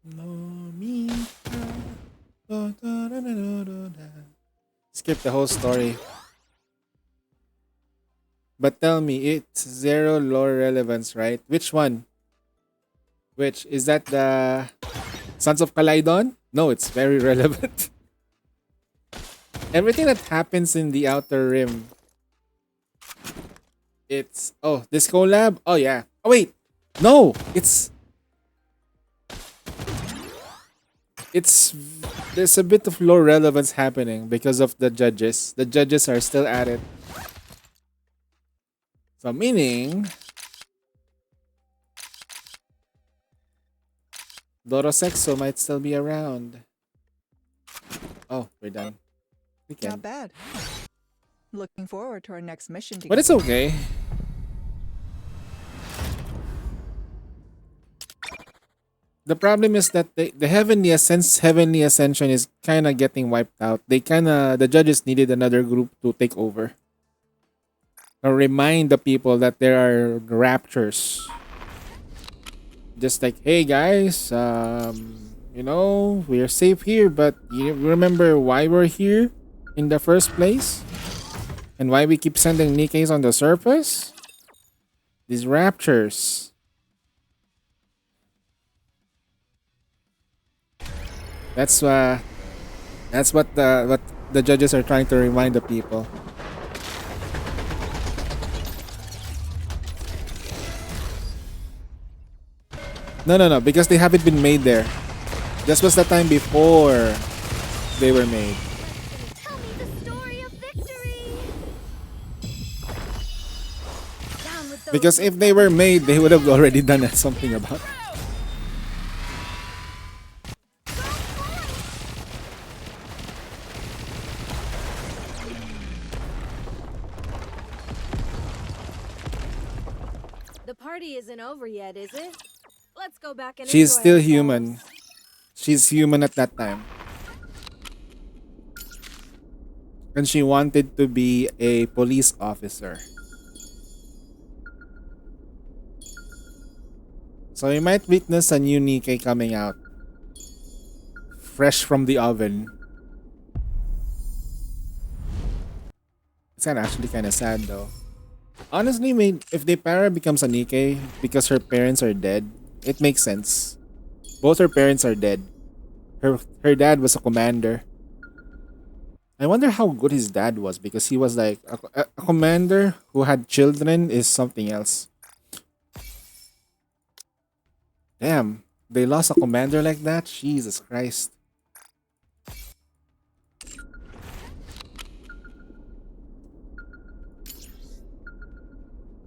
No Mika. Skip the whole story. But tell me, it's zero lore relevance, right? Which one? Which? Is that the Sons of Kalydon? No, it's very relevant. Everything that happens in the Outer Rim. It's... Oh, this collab? Oh, yeah. Oh, wait. No! It's... There's a bit of lore relevance happening because of the judges. The judges are still at it. So meaning... Dorosexo might still be around. Oh, we're done. We can. Not bad. Looking forward to our next mission together. But it's okay. The problem is that the heavenly ascension is kind of getting wiped out. The judges needed another group to take over. Now remind the people that there are raptures. Just like, hey guys, you know, we're safe here, but you remember why we're here in the first place? And why we keep sending Nikkes on the surface? These raptures. That's what the judges are trying to remind the people. No, because they haven't been made there. This was the time before they were made. Tell me the story of victory. Down with those Because if they were made, they would have already done something about it. The party isn't over yet, is it? Let's go back and She's enjoy still ourselves. human. She's human at that time. And she wanted to be a police officer. So we might witness a new Nikke coming out. Fresh from the oven. It's actually kind of sad though. Honestly, if the para becomes a Nikke because her parents are dead, it makes sense. Both her parents are dead. Her dad was a commander. I wonder how good his dad was because he was like a commander who had children is something else. Damn, they lost a commander like that? Jesus Christ.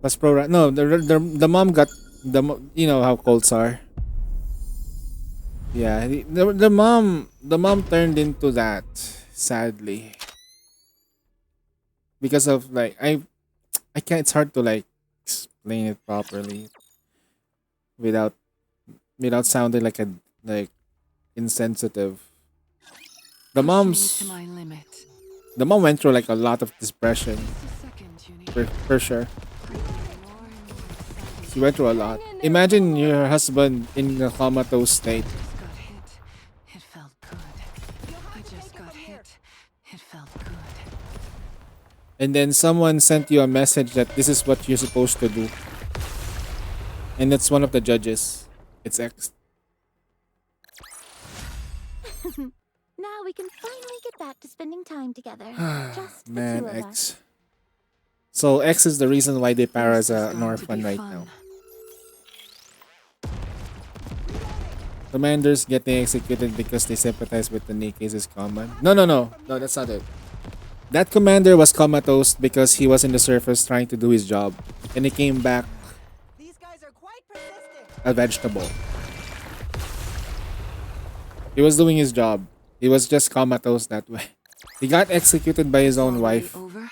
Was no, the mom got you know how cults are. Yeah, the mom turned into that sadly because of like I can't. It's hard to like explain it properly without sounding like a like insensitive. The mom's To my limit. the mom went through like a lot of depression Just a second, Junie. for sure. More and more exciting. She went through a lot. Imagine your husband in a comatose state. Just got hit. It felt good. I just got hit. It felt good. And then someone sent you a message that this is what you're supposed to do. And it's one of the judges. It's X. Now we can finally get back to spending time together. Just the Man, two of us. X. So X is the reason why they para as This is an going to orphan be right fun. now. Commanders getting executed because they sympathize with the Nikkes is common. No, that's not it. That commander was comatose because he was in the surface trying to do his job. And he came back These guys are quite persistent. a vegetable. He was doing his job. He was just comatose that way. He got executed by his own Already wife. Over?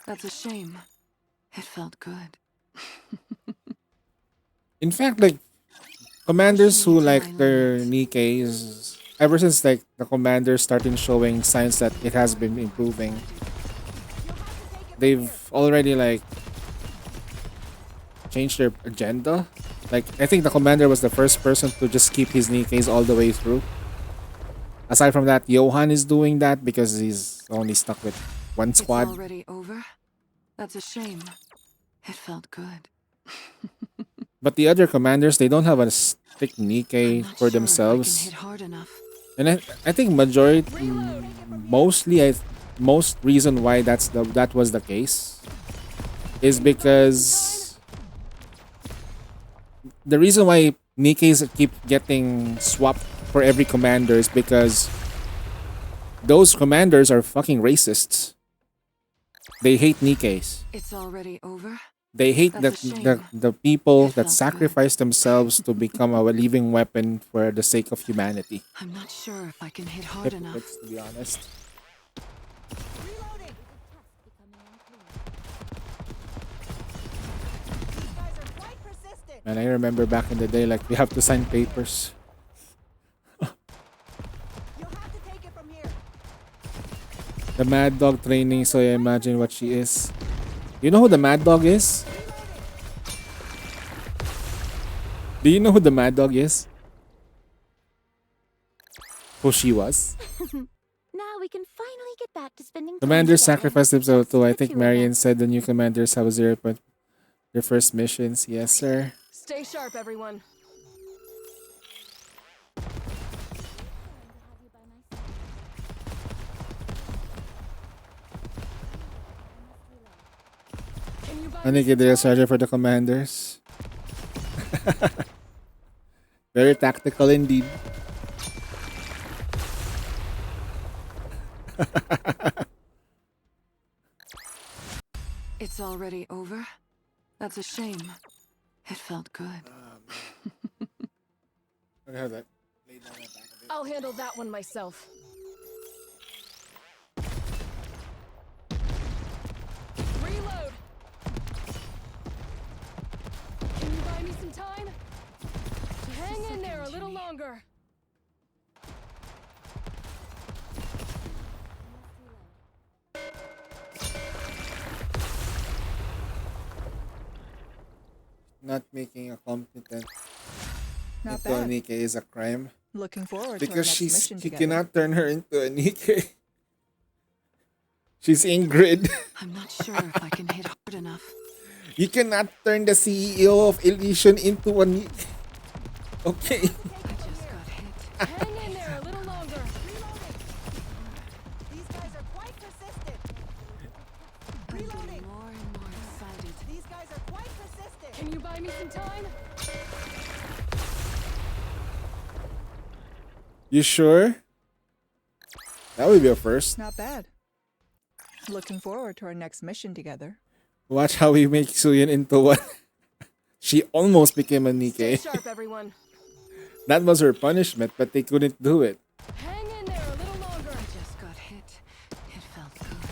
That's a shame. It felt good. In fact, like commanders who like their Nikkes, ever since like the commanders started showing signs that it has been improving, they've already like changed their agenda Like, I think the commander was the first person to just keep his Nikkes all the way through. Aside from that, Johan is doing that because he's only stuck with one squad. It's already over? That's a shame. It felt good. But the other commanders, they don't have a stick I'm Nikke not for sure themselves. if I can hit hard enough. And I think most reason why that was the case is because the reason why Nikkes keep getting swapped for every commander is because those commanders are fucking racists. They hate Nikkes. It's already over? They hate That's a the people It that felt sacrifice themselves to become a living weapon for the sake of humanity. I'm not sure if I can hit hard enough. Hypocrites, to be honest. And I remember back in the day, like, we have to sign papers. The Mad Dog training, so I imagine what she is. You know who the Mad Dog is? Do you know who the Mad Dog is? Who she was? Now we can finally get back to spending time Commanders together. sacrificed themselves too. I Just the think two of Marion us. said the new commanders have a 0 point. Their first missions. Yes, sir. Stay sharp, everyone. Can you buy I me think it some is time? charger for the commanders. Very tactical indeed. It's already over? That's a shame. It felt good. I have that. I'll handle that one myself. Reload. Can you buy me some time? Hang in there a little longer. Not making a competent Not into a bad. Nikke is a crime. Looking forward to our Because next mission you together. cannot turn her into a Nikke. She's Ingrid. I'm not sure if I can hit hard enough. You cannot turn the CEO of Elysian into a Nikke. Okay. I just got hit. Hang in there a little longer. These guys are quite persistent. I'm getting more and more excited. These guys are quite persistent. Can you buy me some time? You sure? That would be a first. Not bad. Looking forward to our next mission together. Watch how we make Suyin into one. She almost became a Stay Nikke. sharp, everyone. That was her punishment, but they couldn't do it. Hang in there a little longer. I just got hit. It felt good.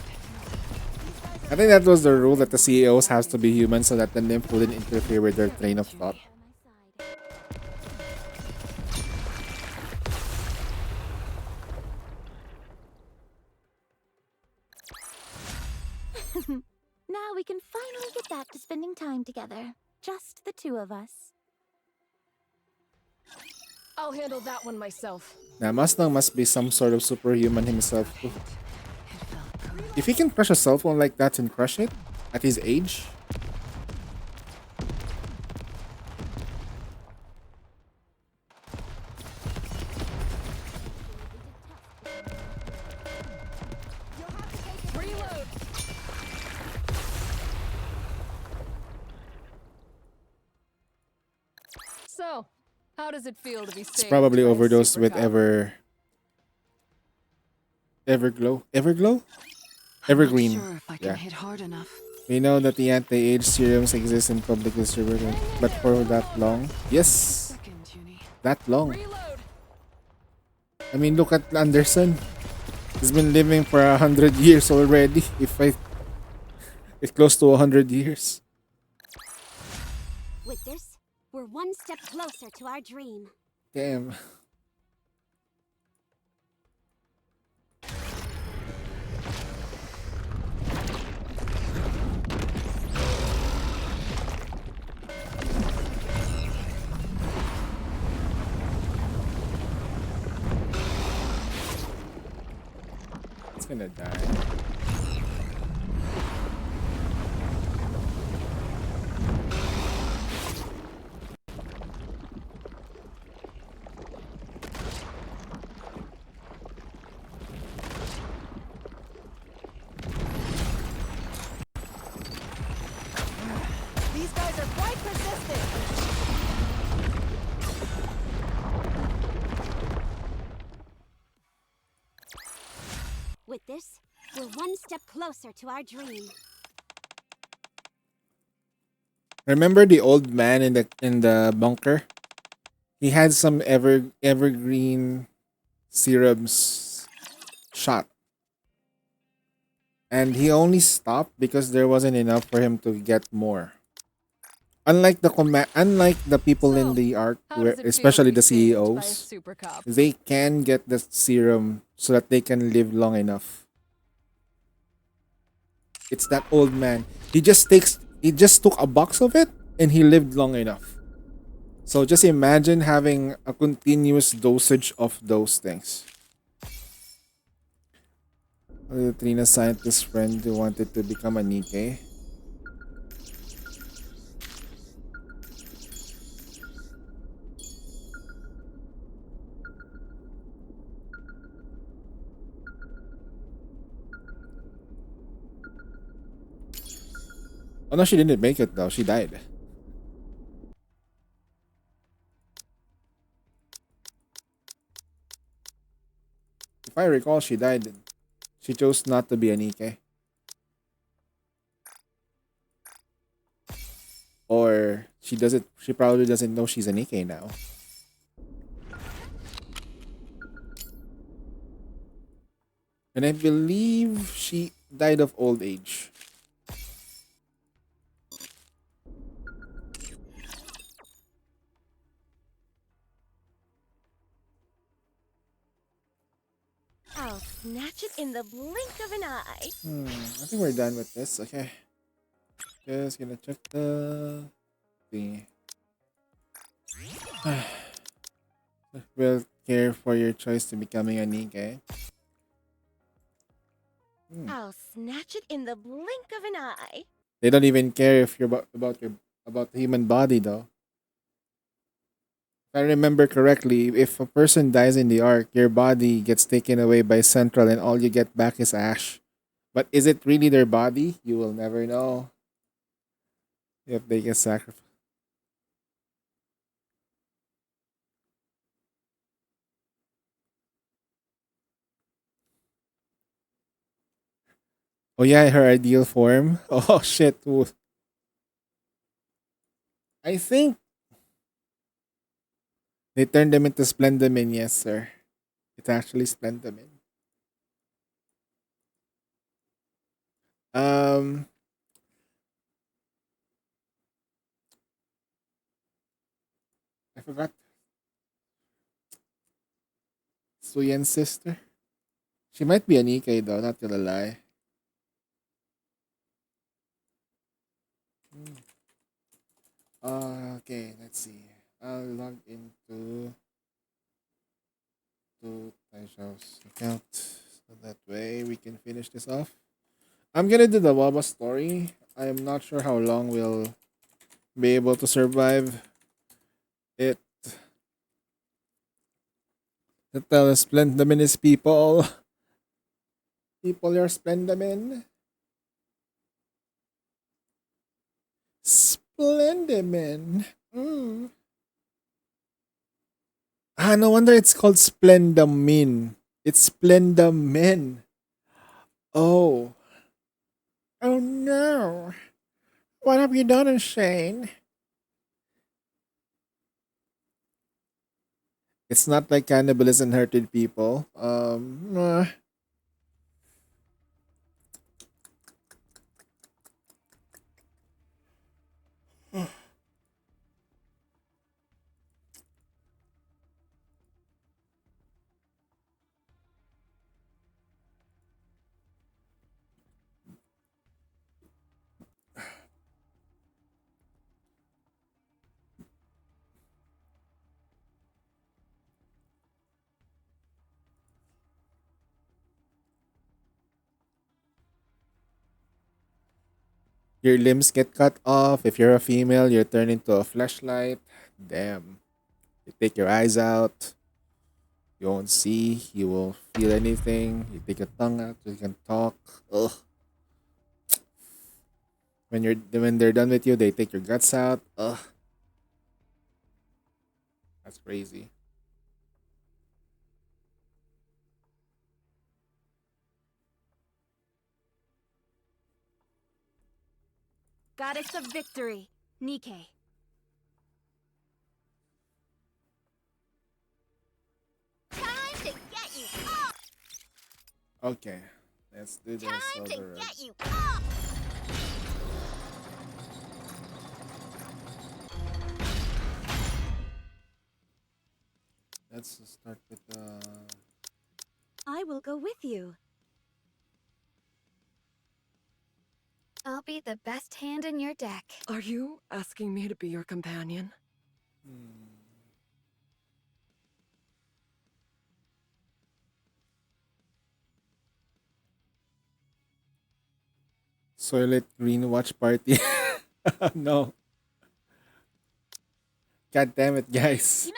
I think that was the rule that the CEOs has to be human so that the nymph wouldn't interfere with their train of thought. Now we can finally get back to spending time together. Just the two of us. I'll handle that one myself. Now, Mustang must be some sort of superhuman himself too. It felt good. If he can crush a cell phone like that and crush it at his age, Reload. So, how does it feel to be it's saved probably by a overdosed with superpower? Everglow. Everglow? I'm Evergreen. not sure if I can Yeah. hit hard enough. We know that the anti-age serums exist in public distribution, but for that long? Yes, Second, Junie. that long. Reload. I mean, look at Anderson. He's been living for 100 years already. It's close to 100 years. With this, we're one step closer to our dream. Damn. gonna die. These guys are quite persistent. With this, we're one step closer to our dream. Remember the old man in the bunker? He had some evergreen serums shot, and he only stopped because there wasn't enough for him to get more. Unlike the people in So, the arc, how where does it feel to especially be the saved by a CEOs, super cop? they can get the serum so that they can live long enough. It's that old man. He just took a box of it and he lived long enough. So just imagine having a continuous dosage of those things. Trina's scientist friend who wanted to become a Nikke. Oh no, she didn't make it though. She died. If I recall, she died. She chose not to be a Nikke. Or she probably doesn't know she's a Nikke now. And I believe she died of old age. I'll snatch it in the blink of an eye. I think we're done with this. Okay. Just gonna check the thingy. Will care for your choice to becoming a Nikke. I'll snatch it in the blink of an eye. They don't even care if you're about the human body though. If I remember correctly, if a person dies in the ark, your body gets taken away by Central and all you get back is ash. But is it really their body? You will never know if they get sacrificed. Oh yeah, her ideal form. Oh shit. Ooh. I think they turned them into Splendamin, yes, sir. It's actually Splendamin. Um, I forgot Suyen's sister. She might be a Nikkei though, not gonna lie. Okay, let's see. I'll log into Taishao's account so that way we can finish this off. I'm gonna do the WUWA story. I am not sure how long we'll be able to survive it. The tell Splendamin is people. People are Splendamin. Splendamin. Ah, no wonder it's called Splendamin. It's Splendamin. Oh. Oh no. What have you done, Shane? It's not like cannibalism hurted people. Your limbs get cut off. If you're a female, you're turned into a flashlight. Damn. You take your eyes out. You won't see. You won't feel anything. You take your tongue out. You can talk. Ugh. When they're done with you, they take your guts out. Ugh. That's crazy. Goddess of victory, Nikke. Time to get you up! Okay. Let's do this. Time to Over. get you up! Let's start with I will go with you. I'll be the best hand in your deck. Are you asking me to be your companion? Soylent Green Watch Party. No. God damn it, guys.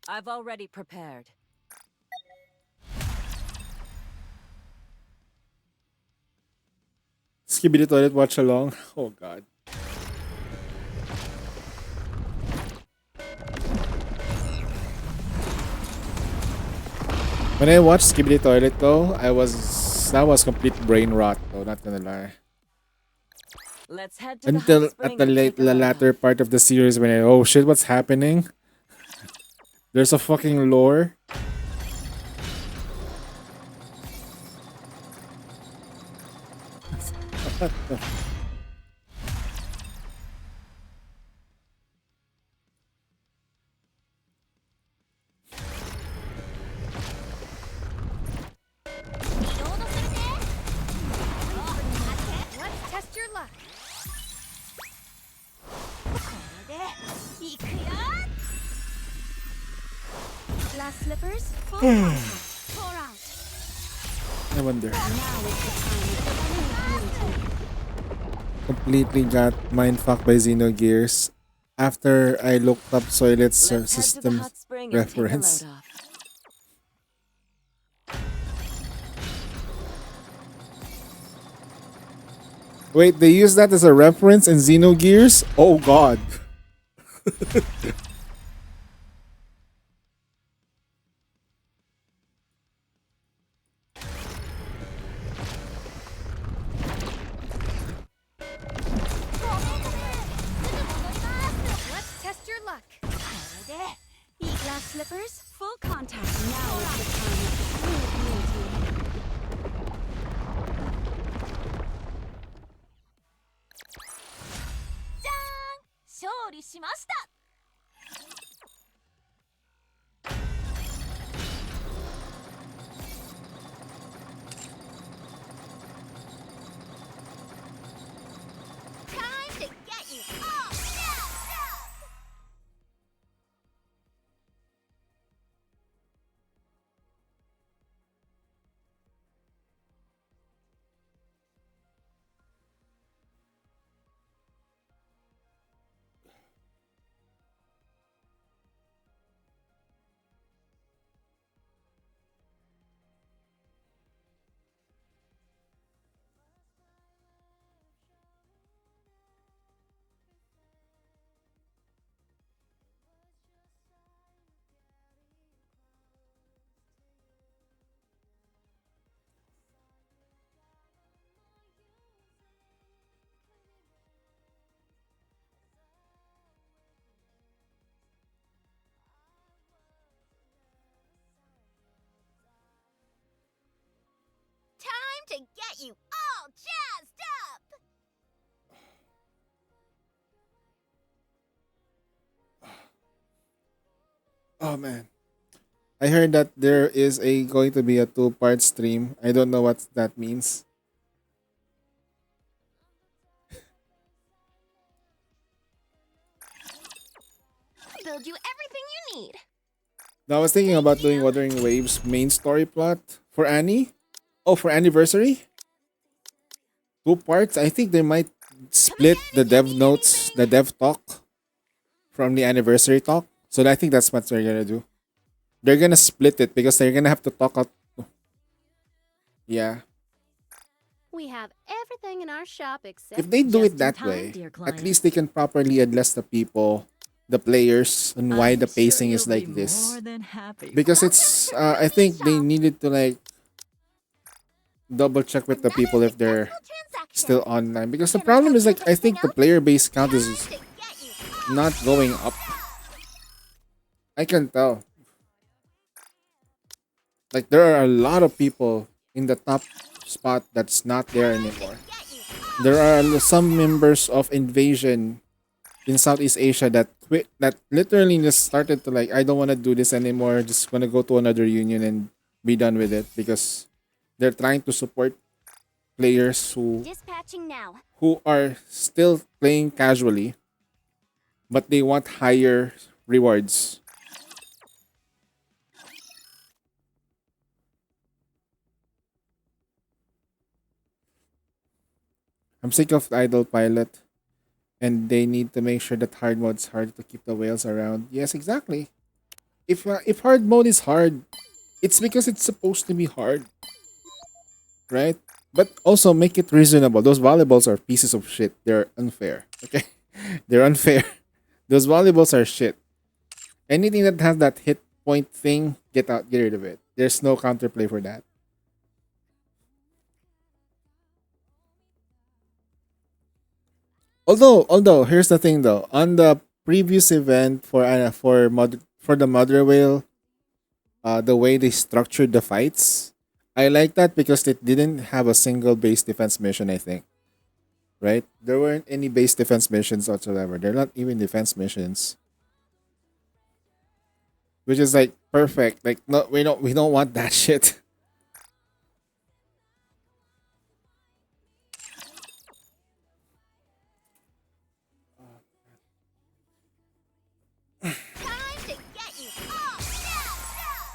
I've already prepared. Skibidi Toilet Watch Along. Oh god. When I watched Skibidi Toilet though, that was complete brain rot though, not gonna lie. Let's head to Until the hot at spring the and late take a the load latter off. part of the series when oh shit, what's happening? There's a fucking lore. What the Let's test your luck. Glass slippers, full contact. Pour out. I wonder. Now is the time of Completely got mindfucked by Xenogears after I looked up Soilet's Let's head to the system hot spring and take a reference. load off. Wait, they use that as a reference in Xenogears? Oh god. Let's test your luck. Glass slippers, full contact. Now is the time of true beauty. Dang! 勝利しました! Time to get you all jazzed up! Time to get you all jazzed up! Oh man. I heard that there is a going to be a two-part stream. I don't know what that means. Build you everything you need. Now I was thinking about doing Wuthering Waves main story plot for Annie. Oh, for anniversary? Two parts? I think they might split the dev notes, the dev talk from the anniversary talk. So I think that's what they're gonna do. They're gonna split it because they're gonna have to talk out. Yeah. We have everything in our shop except If they do just it that in time, way, dear at client. least they can properly address the people, the players, and why the I'm sure pacing is you'll like be this. More than happy. Because it's, I think they needed to like double check with the people if they're still online. Because the problem is like, I think the player base count is not going up. I can tell. Like there are a lot of people in the top spot that's not there anymore. There are some members of Invasion in Southeast Asia that quit, that literally just started to like, I don't want to do this anymore. Just want to go to another union and be done with it because they're trying to support players Dispatching now. who are still playing casually, but they want higher rewards. I'm sick of idle pilot, and they need to make sure that hard mode's hard to keep the whales around. Yes, exactly. If hard mode is hard, it's because it's supposed to be hard, right? But also make it reasonable. Those volleyballs are pieces of shit. They're unfair. Okay, they're unfair. Those volleyballs are shit. Anything that has that hit point thing, get out, get rid of it. There's no counterplay for that. Although here's the thing though, on the previous event for the mother whale, the way they structured the fights, I like that because it didn't have a single base defense mission. I think, right? There weren't any base defense missions whatsoever. They're not even defense missions, which is like perfect. Like no, we don't want that shit. Time to get you all jazzed up.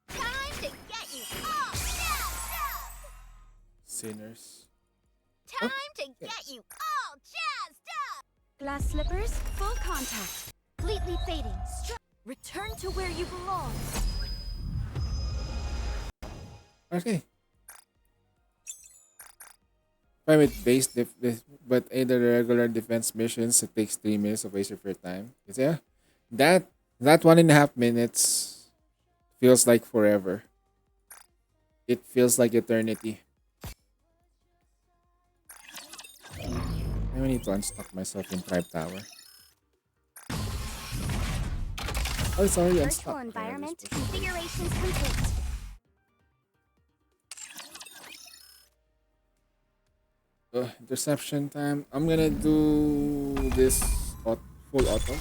Time to get you all jazzed up. Sinners. Time to get you all jazzed up. Glass slippers, full contact. Completely fading. Return to where you belong. Okay. Fine with but either regular defense missions, it takes 3 minutes of waste of your time. Yeah, that 1.5 minutes feels like forever. It feels like eternity. I need to unstuck myself in Tribe Tower. Oh, sorry, Virtual unstuck. environment configurations complete. Interception time. I'm gonna do this full auto.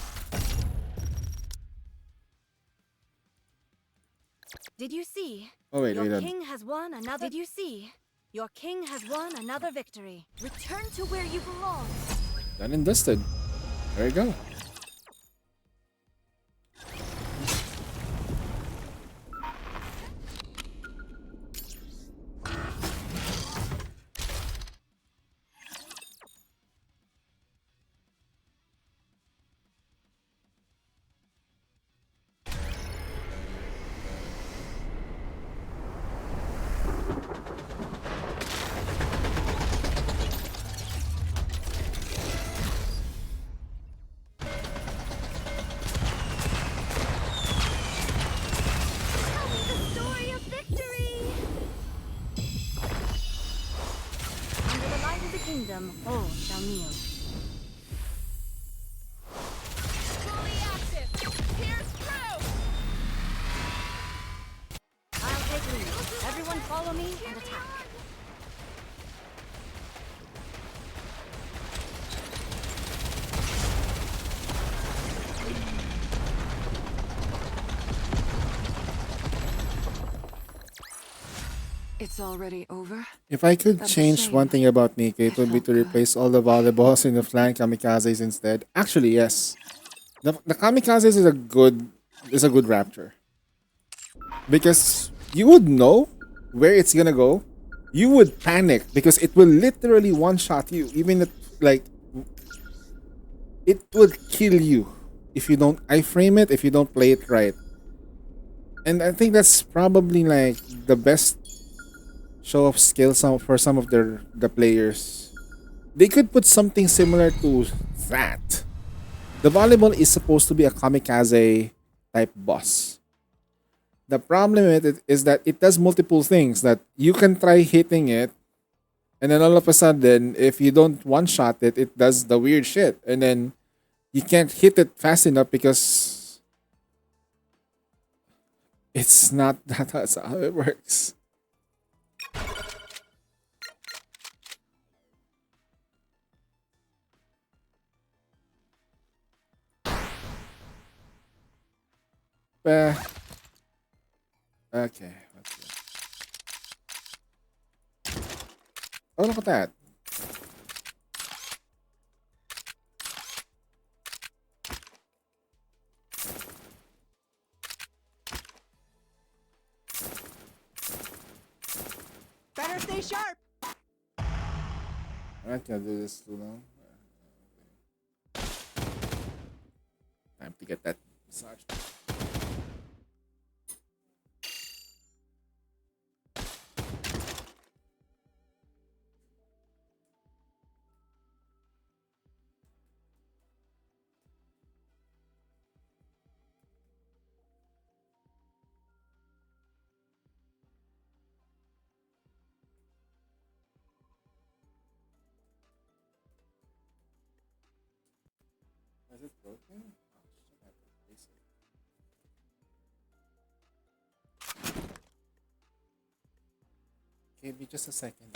Did you see? Oh wait, Your wait. king has won another. Did you see? Your king has won another victory. Return to where you belong. Done and dusted. There you go. Tell me the story of victory. Under the light of the kingdom, all shall kneel. attack. It's already over? If I could That's a change one shame. thing about Nikke, it It would be felt to good. replace all the volleyballs in the flank kamikazes instead. Actually, yes. The kamikazes is a good raptor. Because you would know where it's gonna go. You would panic because it will literally one shot you. Even if like it would kill you if you don't iframe it, if you don't play it right. And I think that's probably like the best show of skill for some of the players. They could put something similar to that. The volleyball is supposed to be a kamikaze type boss. The problem with it is that it does multiple things that you can try hitting it, and then all of a sudden, if you don't one shot it, it does the weird shit. And then you can't hit it fast enough because it's not that's how it works. Uh, okay. Let's see. Oh, look at that. Better stay sharp. I'm not gonna do this too long. Time to get that massage. Is it broken? Oh, shit, I have to replace it. Give me just a second.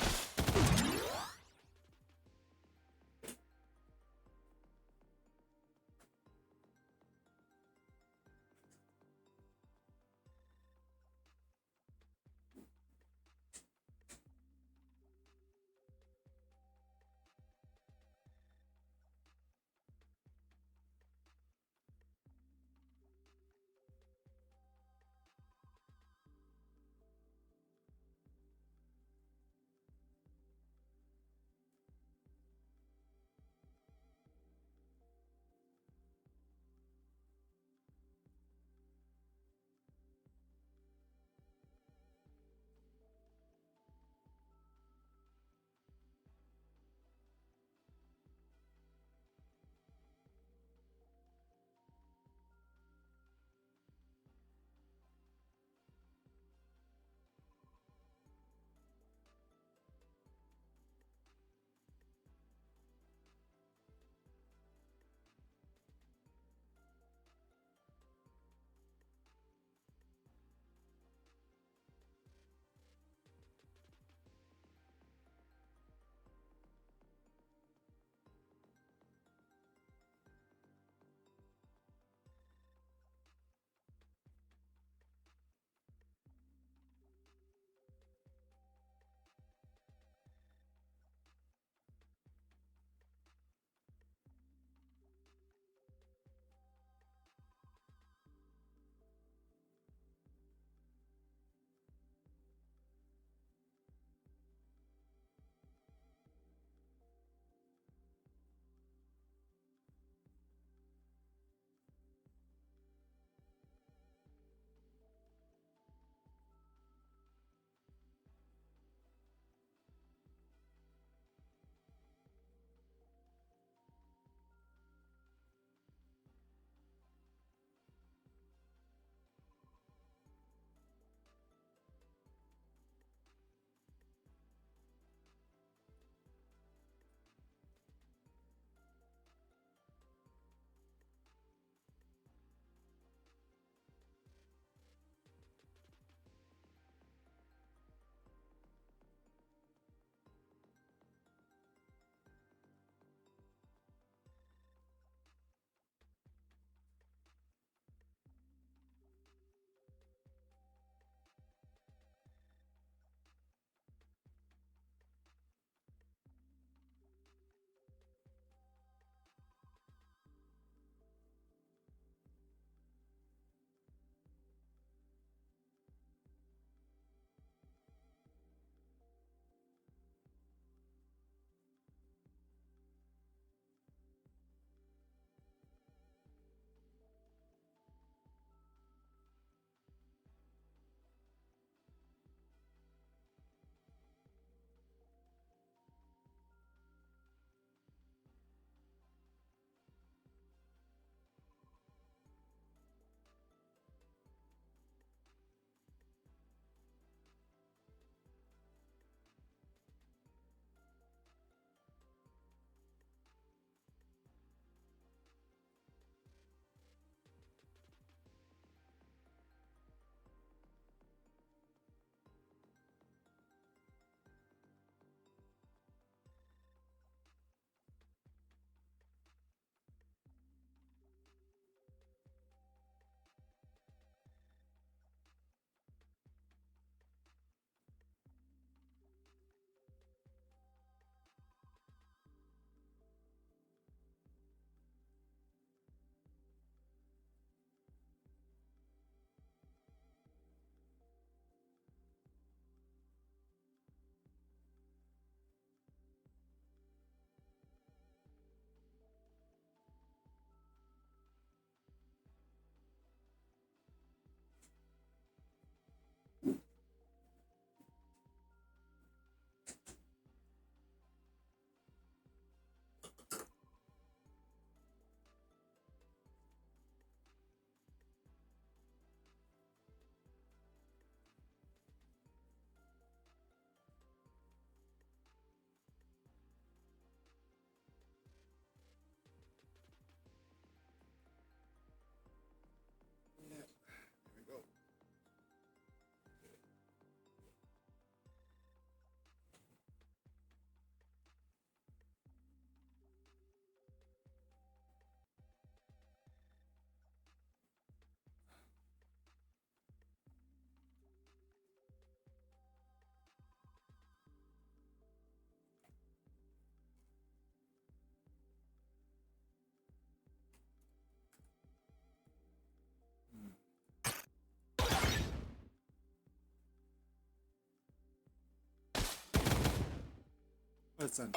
Listen.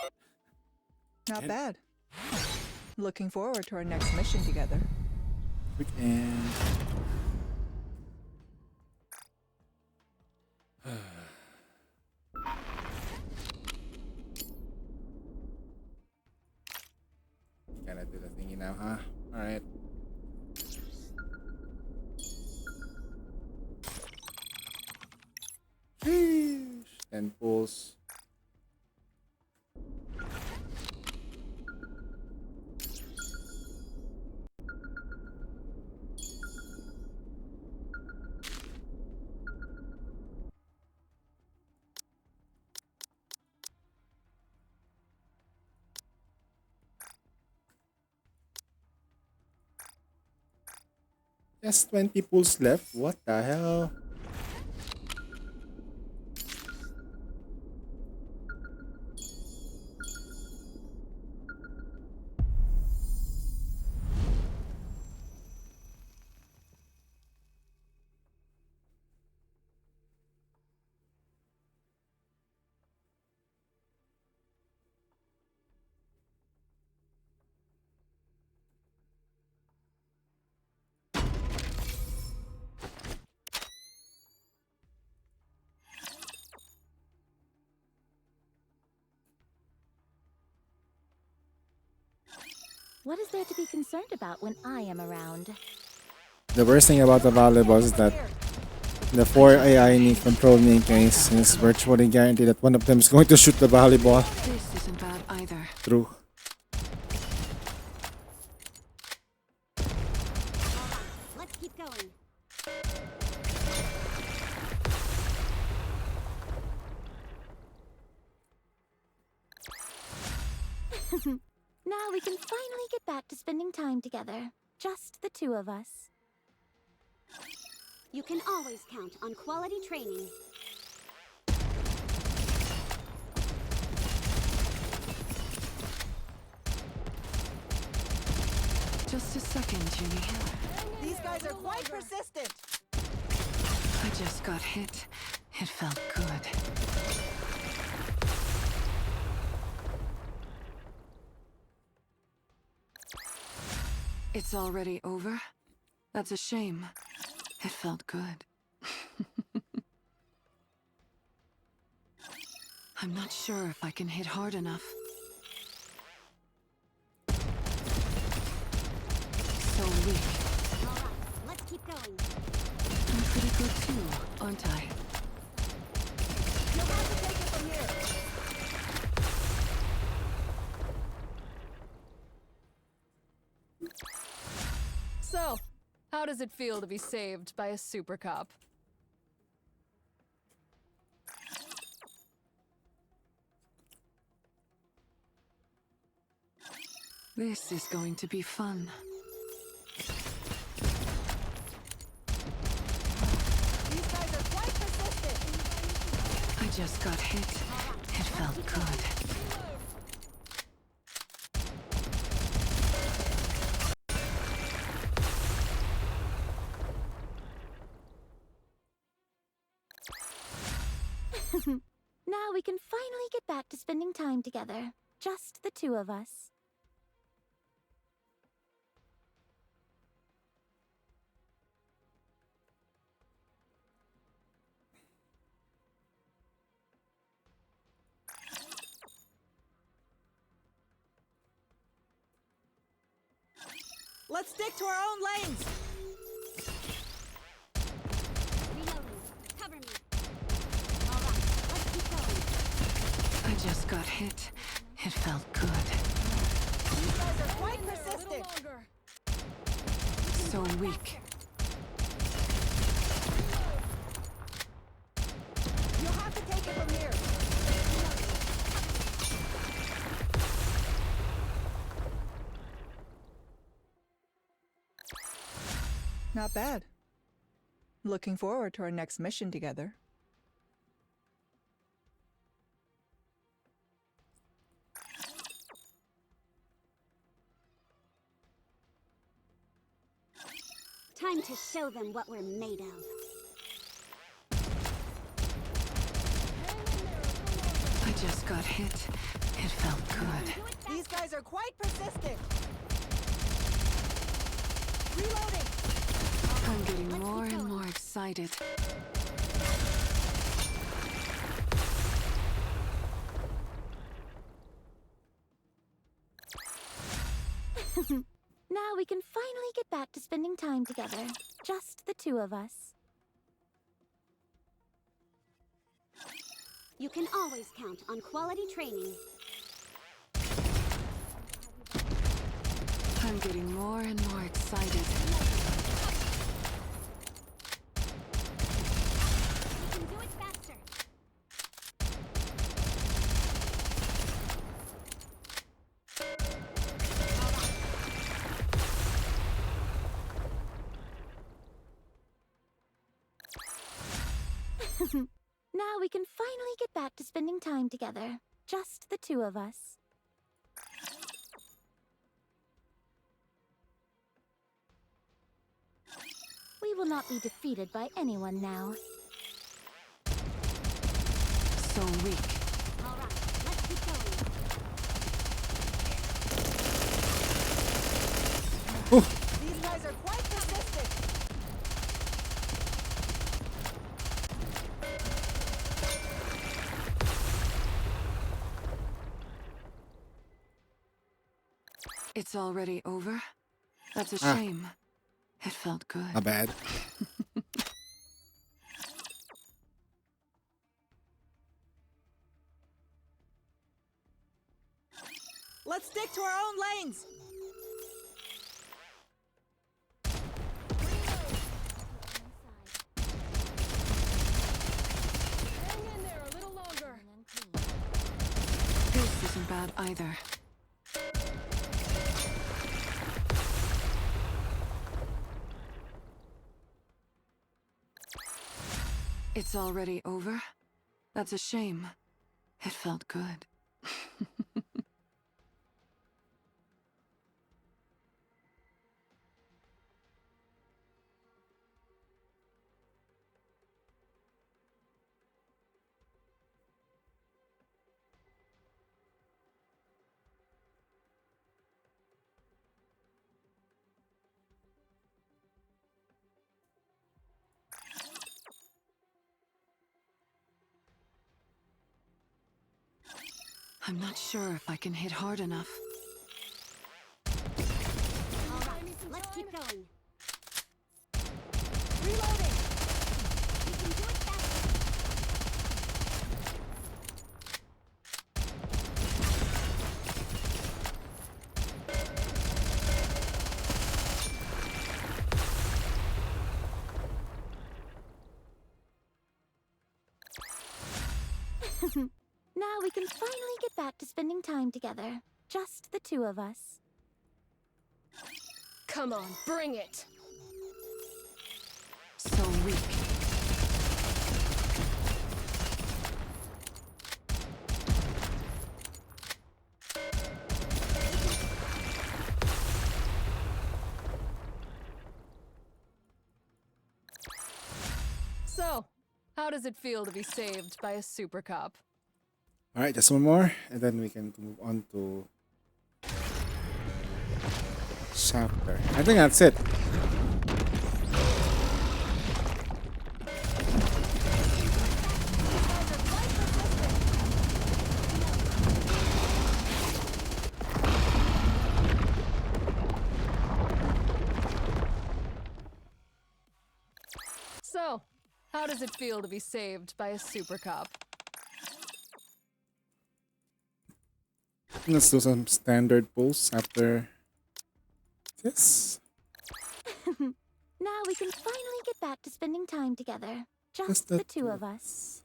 Not And- bad. Looking forward to our next mission together. Weekend. Gotta do the thingy now, huh? Alright. Sheesh. 10 pulls. Just 20 pulls left. What the hell? What is there to be concerned about when I am around? The worst thing about the volleyball is that the 4 AI need control Nikke is virtually guaranteed that one of them is going to shoot the volleyball This isn't bad either. through. Let's keep going. Now we can finally get back to spending time together. Just the two of us. You can always count on quality training. Just a second, Junie. These guys are quite persistent. I just got hit. It felt good. It's already over? That's a shame. It felt good. I'm not sure if I can hit hard enough. So weak. Alright, let's keep going. I'm pretty good too, aren't I? You'll have to take it from here. So, how does it feel to be saved by a super cop? This is going to be fun. These guys are quite persistent. I just got hit. It felt good. Now we can finally get back to spending time together. Just the two of us. Let's stick to our own lanes. Reloading. Cover me. Alright, let's keep going. I just got hit. It felt good. These guys are quite persistent. So weak. You'll have to take it from here. Not bad. Looking forward to our next mission together. Time to show them what we're made of. I just got hit. It felt good. These guys are quite persistent. Reloading. I'm getting more and more excited. Now we can finally get back to spending time together. Just the two of us. You can always count on quality training. I'm getting more and more excited. You can do it faster. Now we can finally get back to spending time together. Just the two of us. We will not be defeated by anyone now. So weak. All right, let's keep going. These guys are quite persistent. It's already over? That's a Ah. shame. It felt good. Not bad. Let's stick to our own lanes. Hang in there a little longer. This isn't bad either. It's already over? That's a shame. It felt good. I'm not sure if I can hit hard enough. All right, let's keep going. Reloading. You can do it faster. Now we can finally get back to spending time together. Just the two of us. Come on, bring it. So weak. So, how does it feel to be saved by a super cop? All right, just one more, and then we can move on to chapter. I think that's it. So, how does it feel to be saved by a super cop? Let's do some standard pulls after this. Now we can finally get back to spending time together. Just Just the two of us.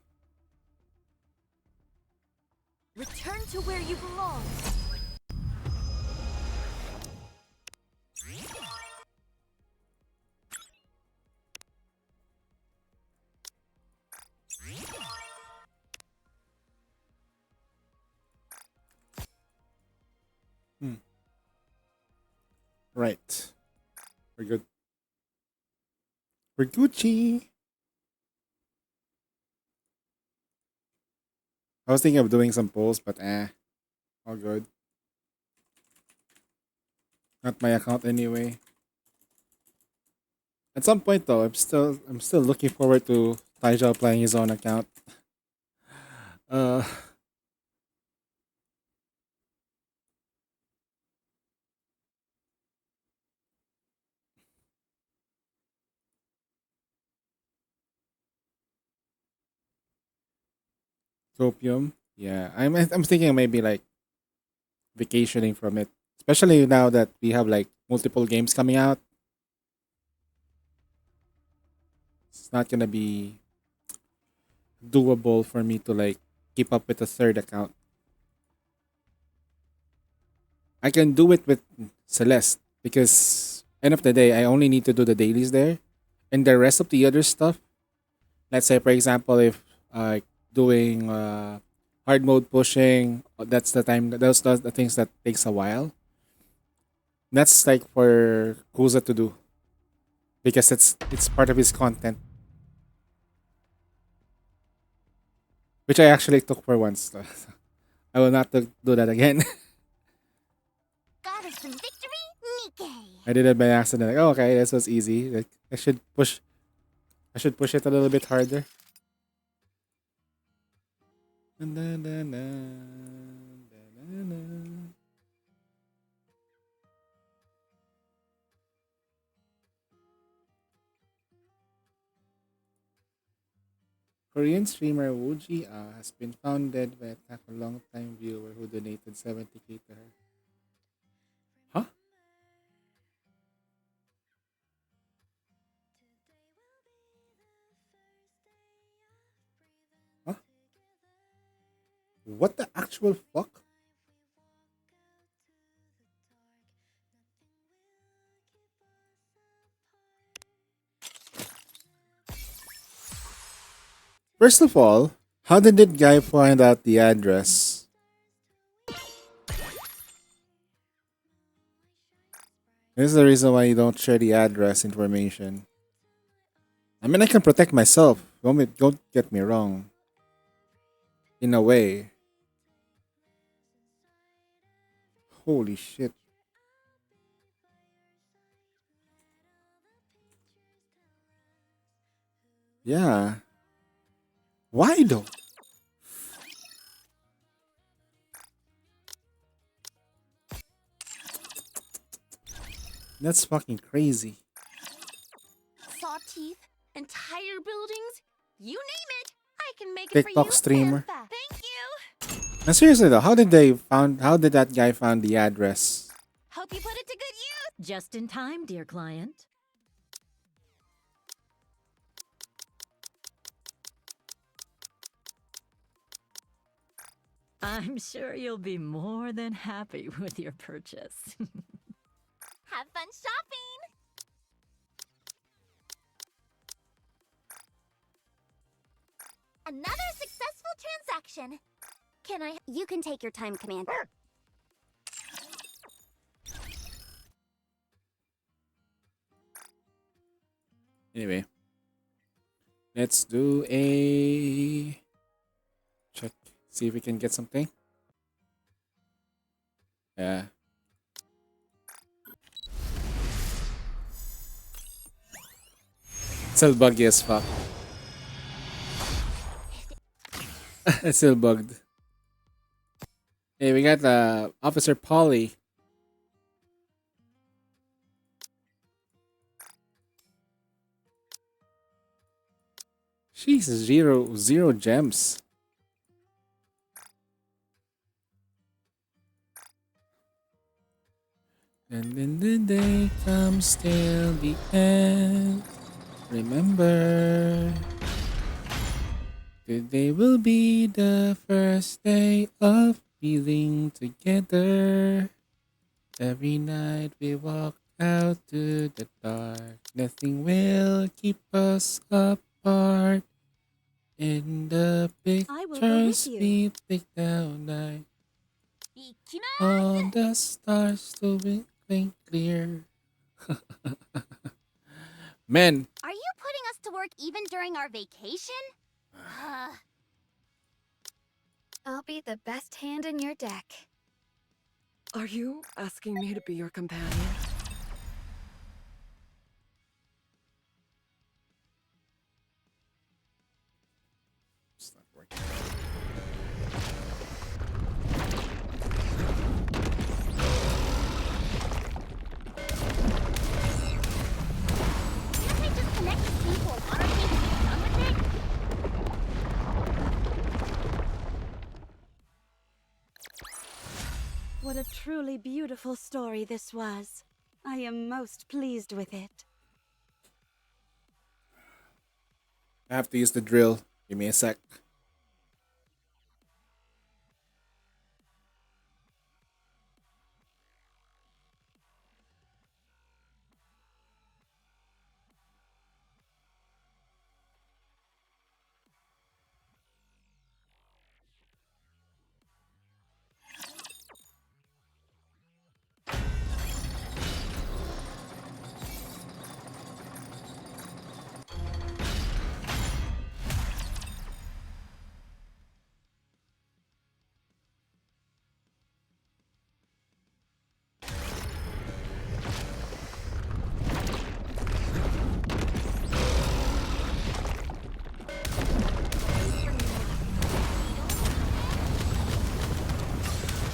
Return to where you belong. Right. We're good. We're Gucci. I was thinking of doing some polls, but all good. Not my account anyway. At some point though, I'm still looking forward to Taijao playing his own account. Uh Copium. Yeah. I'm thinking maybe like vacationing from it. Especially now that we have like multiple games coming out. It's not gonna be doable for me to like keep up with a third account. I can do it with Celeste because end of the day I only need to do the dailies there. And the rest of the other stuff, let's say for example if doing hard mode pushing, that's the time those the things that takes a while. That's like for Kuza to do because it's part of his content, which I actually took for once. I will not do that again. Got us some victory, Nikke. I did it by accident. Like, oh, okay, this was easy. Like, I should push it a little bit harder. Korean streamer Wooji has been found dead by attack a long-time viewer who donated 70K to her. Huh? Huh? What the actual fuck? First of all, how did that guy find out the address? This is the reason why you don't share the address information. I mean, I can protect myself. Don't get me wrong. In a way. Holy shit. Yeah. Why though? That's fucking crazy. Saw teeth, entire buildings, you name it. I can make it for TikTok you. streamer. Sampa. Thank you. Now seriously though, how did that guy found the address? Hope you put it to good use. Just in time, dear client. I'm sure you'll be more than happy with your purchase. Have fun shopping. Another successful transaction. You can take your time, Commander. Anyway. Let's do a check. See if we can get something. Yeah. Still buggy as fuck. It's still bugged. Hey, we got Officer Polly. She's zero gems. And then the day comes till the end. Remember, today will be the first day of being together. Every night we walk out to the dark. Nothing will keep us apart. In the I will go with pictures you. we pick down night. All the stars to be clear. Men, Are you putting us to work even during our vacation? I'll be the best hand in your deck. Are you asking me to be your companion? It's not working. Can't I just connect the thing to a water tank and be done with it? What a truly beautiful story this was. I am most pleased with it. I have to use the drill. Give me a sec.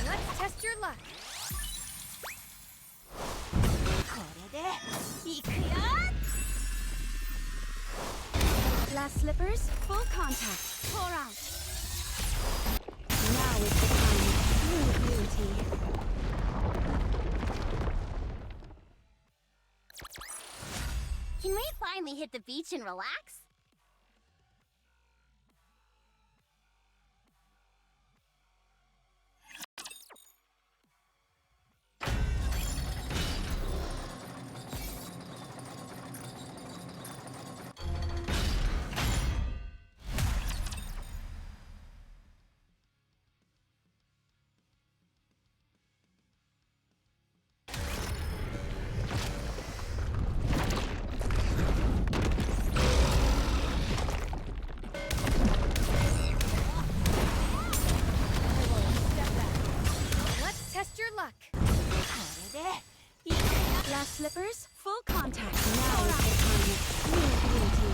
Let's test your luck. これで行くよ。 Glass slippers, full contact. Pour out. Now is the time of true beauty. Can we finally hit the beach and relax? Let's test your luck. これで行くよ。 Glass slippers, full contact. Now is the time of true beauty.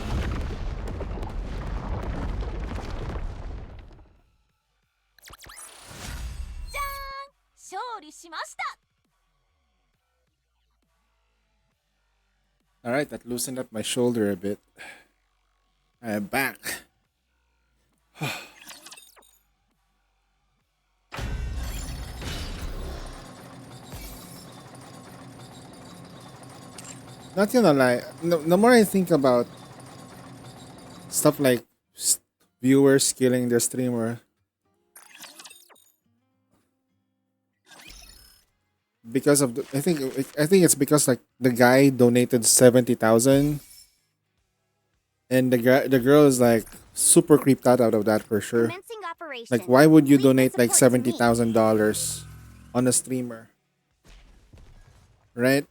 Dang! 勝利しました。 Alright, that loosened up my shoulder a bit. I am back. Not gonna lie, the more I think about stuff like viewers killing their streamer, because of I think it's because like the guy donated 70,000, and the girl is like super creeped out of that for sure. Commencing operation. Like, why would you Leave the donate like support to me. $70,000 on a streamer? Right?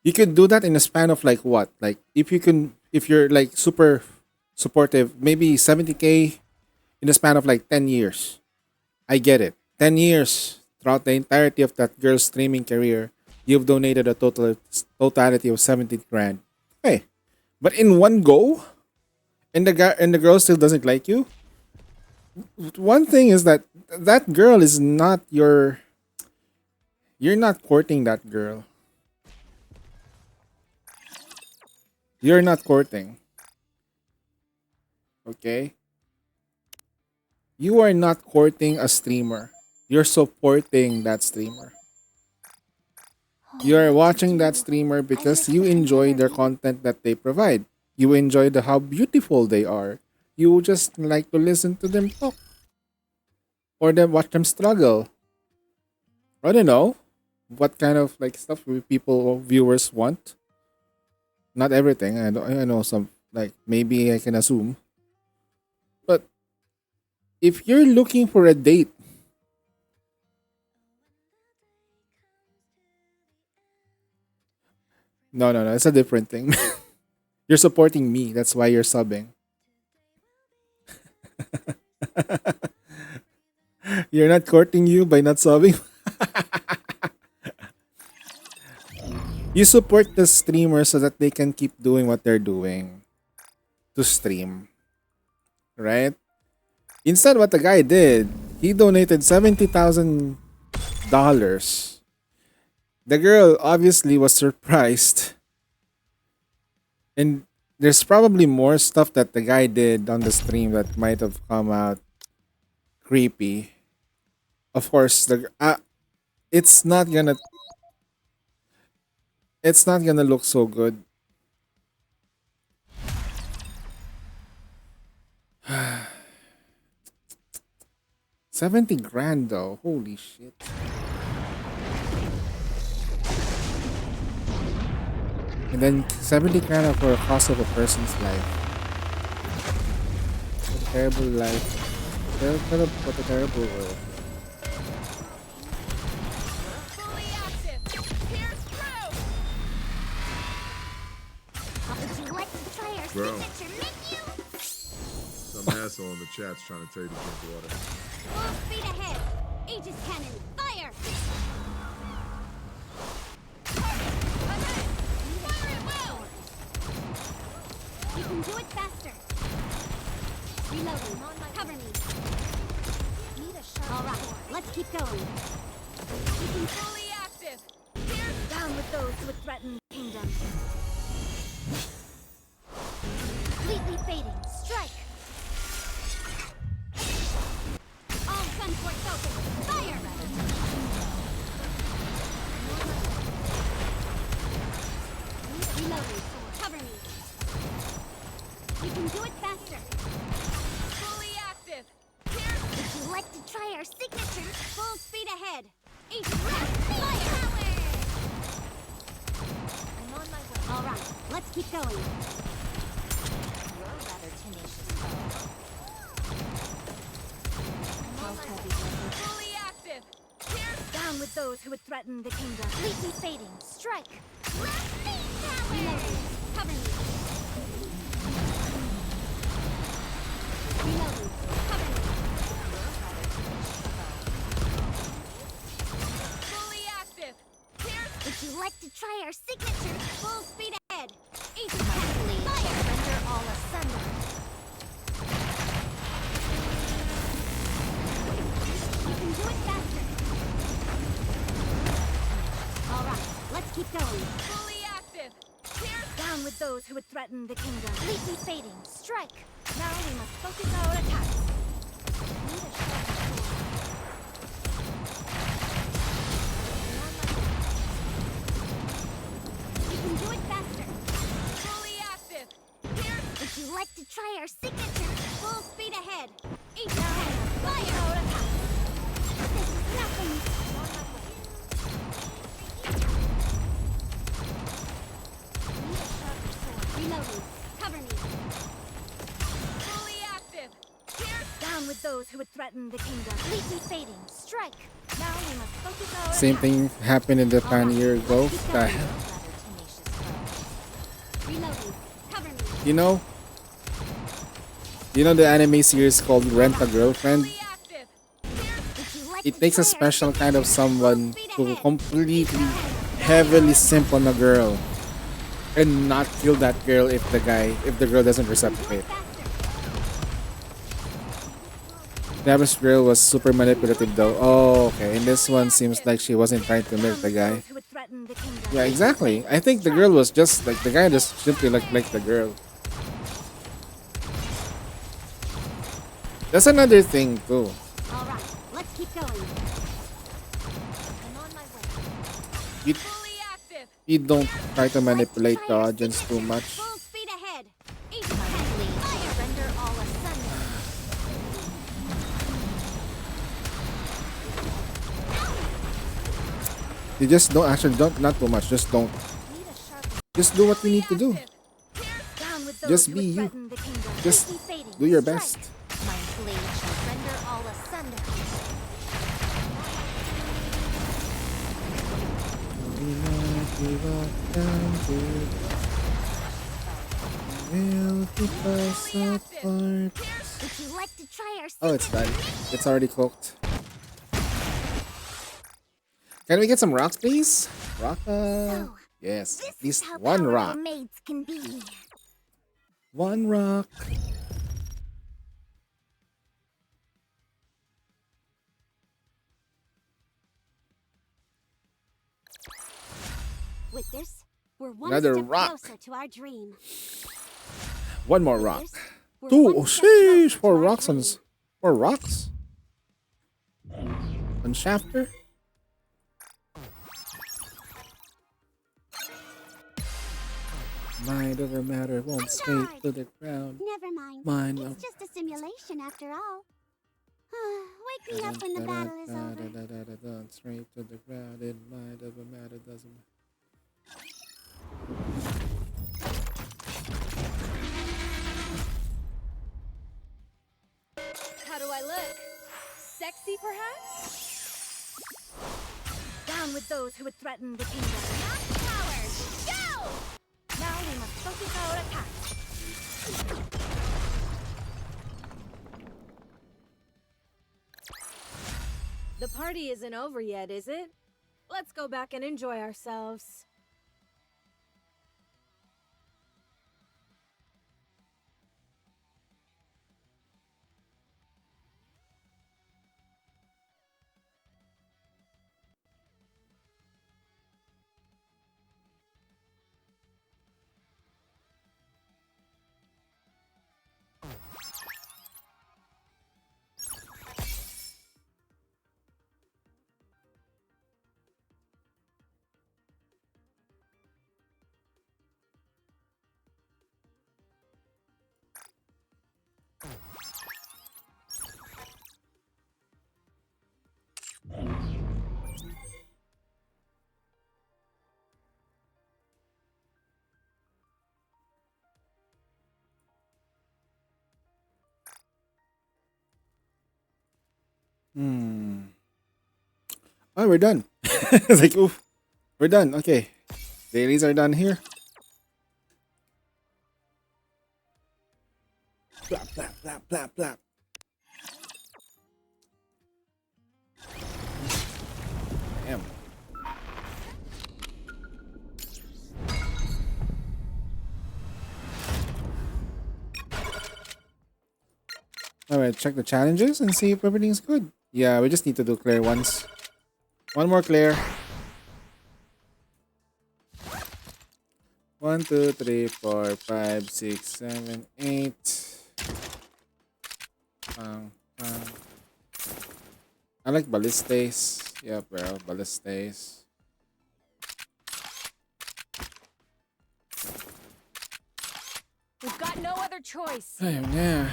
You could do that in a span of like what? Like, if you're like super supportive, maybe 70K in a span of like 10 years. I get it. 10 years throughout the entirety of that girl's streaming career, you've donated a totality of 70 grand. Hey, but in one go, and the girl still doesn't like you. One thing is that that girl is not your. You're not courting that girl. You're not courting. Okay? You are not courting a streamer. You're supporting that streamer. You're watching that streamer because you enjoy their content that they provide. You enjoy how beautiful they are. You just like to listen to them talk. Or then watch them struggle. I don't know what kind of like stuff people viewers want. Not everything. I know some, like, maybe I can assume. But if you're looking for a date, no, it's a different thing. You're supporting me. That's why you're subbing. You're not courting you by not subbing. You support the streamer so that they can keep doing what they're doing to stream, right? Instead, what the guy did, he donated $70,000. The girl obviously was surprised, and there's probably more stuff that the guy did on the stream that might have come out creepy. Of course, it's not gonna look so good. $70,000 though, holy shit. And then $70,000 for the cost of a person's life. What a terrible life. What a terrible world. Fully active. Here's through. Would you like to try our Bro. signature menu? Some asshole in the chat's trying to tell you to drink water. Full speed ahead. Aegis cannon, fire! Fire it well! You can do it faster. Reloading. Cover me. Need a sharp. All right, let's keep going. You can fully active. Down with those who would threaten the kingdom. Completely fading. Strike. All gun ports open. Fire! Reloading. Cover me. You can do it faster. Fully active. Would you like to try our signature? Full speed ahead. Fire! I'm on my way. All right, let's keep going. You're rather tenacious. Fully active. Down with those who would threaten the kingdom. Completely fading. Strike. Reloading. Cover me. Reloading. Cover me. Fully active. Would you like to try our signature? Full speed ahead. Aegis cannon. Fire. Render all asunder. You can do it faster. All right, let's keep going. Fully active. Down with those who would threaten the kingdom. Completely fading. Strike. Now we must focus our attacks. Need a sharp sword. You can do it faster. Fully active. Would you like to try our signature? Full speed ahead. Aegis cannon. Fire! Our attacks. This is nothing. Need a sharper sword. Reloading. Cover me. Fully active. Down with those who would threaten the kingdom. Completely fading. Strike. Now we must focus our Same thing happened in Japan a year ago. Reloading. Cover me. You know the anime series called Rent a Girlfriend? Fully active. Would you like It to takes a try our special kind of signature? someone Full speed to ahead. completely heavily simp on a girl and not kill that girl if the girl doesn't reciprocate. The average girl was super manipulative though. Oh, okay. And this one seems like she wasn't trying to milk the guy. Who would threaten the kingdom. Yeah, exactly. I think the girl was just like the guy just simply like the girl. That's another thing too. All right, let's keep going. I'm on my way. You, Fully active. you don't try to manipulate the audience too much. Full speed ahead. Aegis cannon. Fire. Render all asunder. You just don't not too much. Just don't. Need a sharp. Just do what you need to do. Down with those Just who be would you. threaten the kingdom. Just Quickly fading. do your Strike. best. My blade shall render all asunder. Will keep us apart. Would you like to try our Oh, it's done. It's already cooked. Can we get some rocks, please? Rock. So, Yes, this at least is how one powerful rock. maids can be. One rock. With this, we're one Another step rock. closer to our dream. One more With rock. this, we're Two. one Oh, step sheesh. closer to Four our rocks on. dream. Four rocks. On shafter. Mind over matter won't straight to the ground. Never mind. Mind It's just a simulation after all. Wake me up when the battle is over. Straight to the ground. In mind over matter doesn't. How do I look? Sexy, perhaps? Down with those who would threaten the kingdom. Not cowards! Go! Now we must focus our attack. The party isn't over yet, is it? Let's go back and enjoy ourselves. Oh, we're done. It's like, oof. We're done. Okay. Dailies are done here. Blap, blap, blap, blap, blap. Damn. Alright, check the challenges and see if everything's good. Yeah, we just need to do clear ones. One more clear. 1, 2, 3, 4, 5, 6, 7, 8. I like ballistas. Yeah, bro, ballistas. We've got no other choice. Yeah.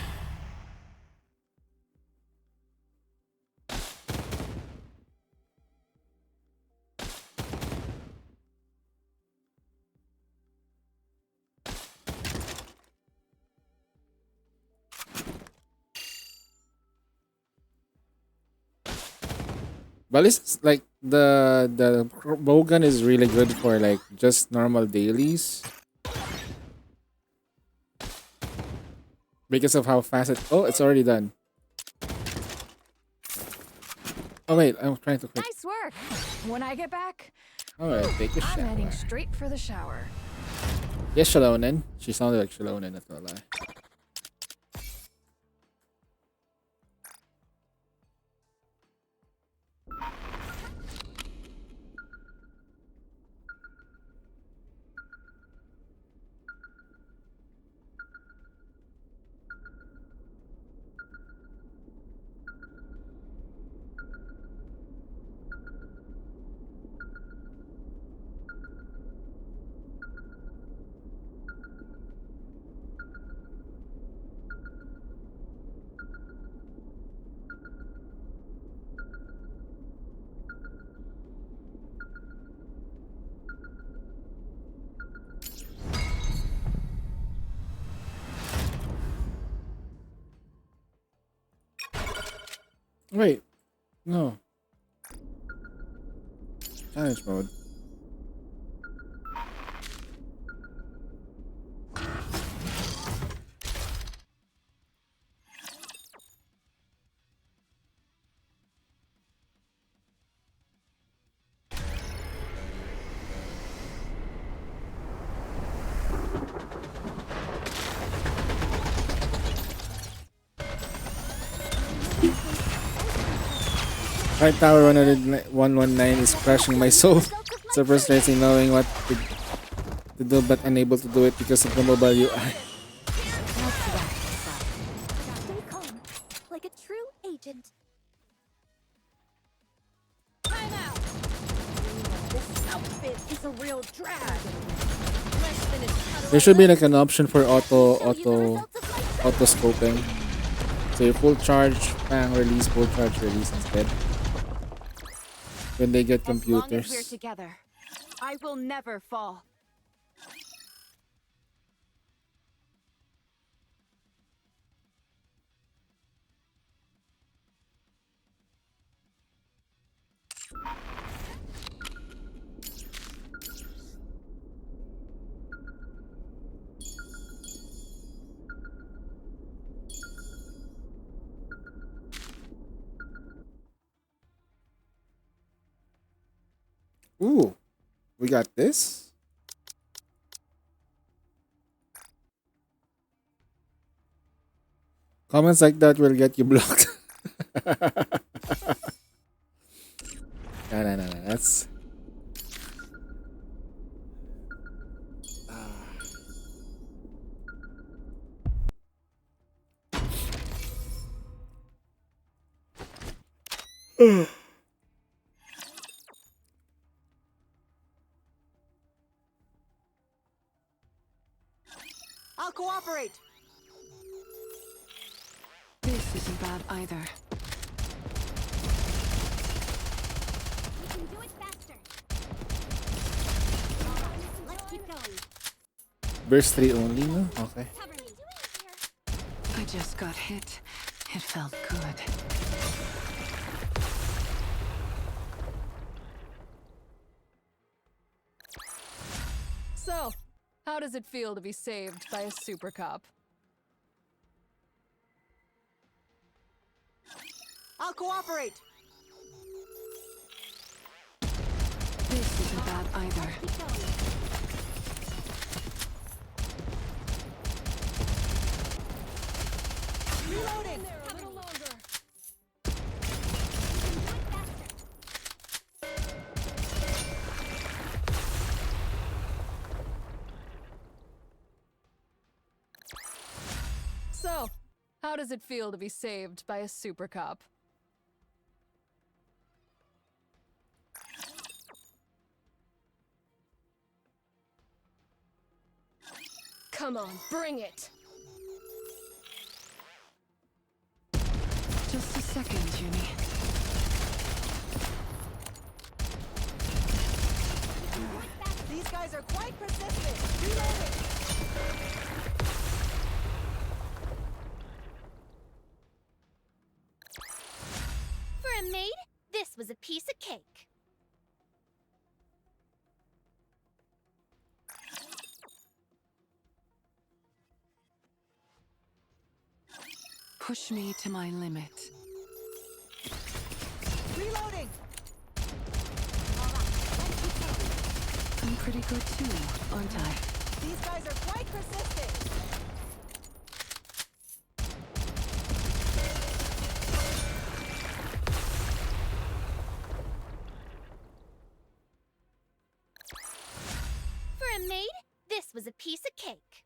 Ballistas, like the bowgun is really good for like just normal dailies. Because of how fast it. Oh, it's already done. Oh wait, I'm trying to quit. Nice work. When I get back, Alright, take a I'm heading shower. straight for the shower. Yes, Shalonen. She sounded like Shalonen, that's not a lie. Wait, no. Challenge mode. Right Tower 119 is crushing my soul. So frustrating knowing what to do but unable to do it because of the mobile UI. Stay calm, like a true agent. Time out. This outfit is a real drag. Less than its There should be like an option for auto scoping. So you full charge, bang, release, full charge, release instead. When they get As long as we're computers. together, I will never fall. Ooh, we got this. Comments like that will get you blocked. No. That's. I'll cooperate. This isn't bad either. We can do it faster. Let's keep going. Burst 3 only, no? Okay. Cover me. I just got hit. It felt good. So, how does it feel to be saved by a super cop? I'll cooperate. This isn't bad either. Keep going. Reloading. A little longer. So, how does it feel to be saved by a super cop? Come on, bring it! Just a second, Junie. These guys are quite persistent. Reloading. For a maid, this was a piece of cake. Push me to my limit. Reloading. I'm pretty good too, aren't I? These guys are quite persistent. For a maid, this was a piece of cake.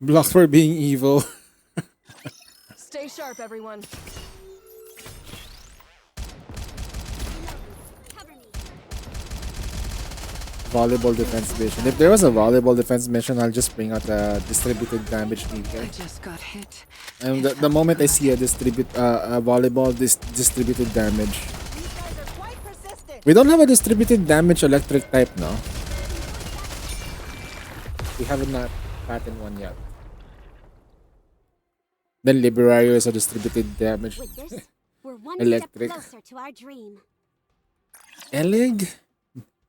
Blocked for being evil. Stay sharp, everyone. Cover me. Volleyball defense mission. If there was a volleyball defense mission, I'll just bring out a distributed damage I Nikke. just got hit. And It the felt moment I good. see a volleyball distributed damage. These guys are quite persistent. We don't have a distributed damage electric type now. We haven't not gotten one yet. Then Liberario is a distributed damage. With this, we're one Electric. step closer to our dream. Elig?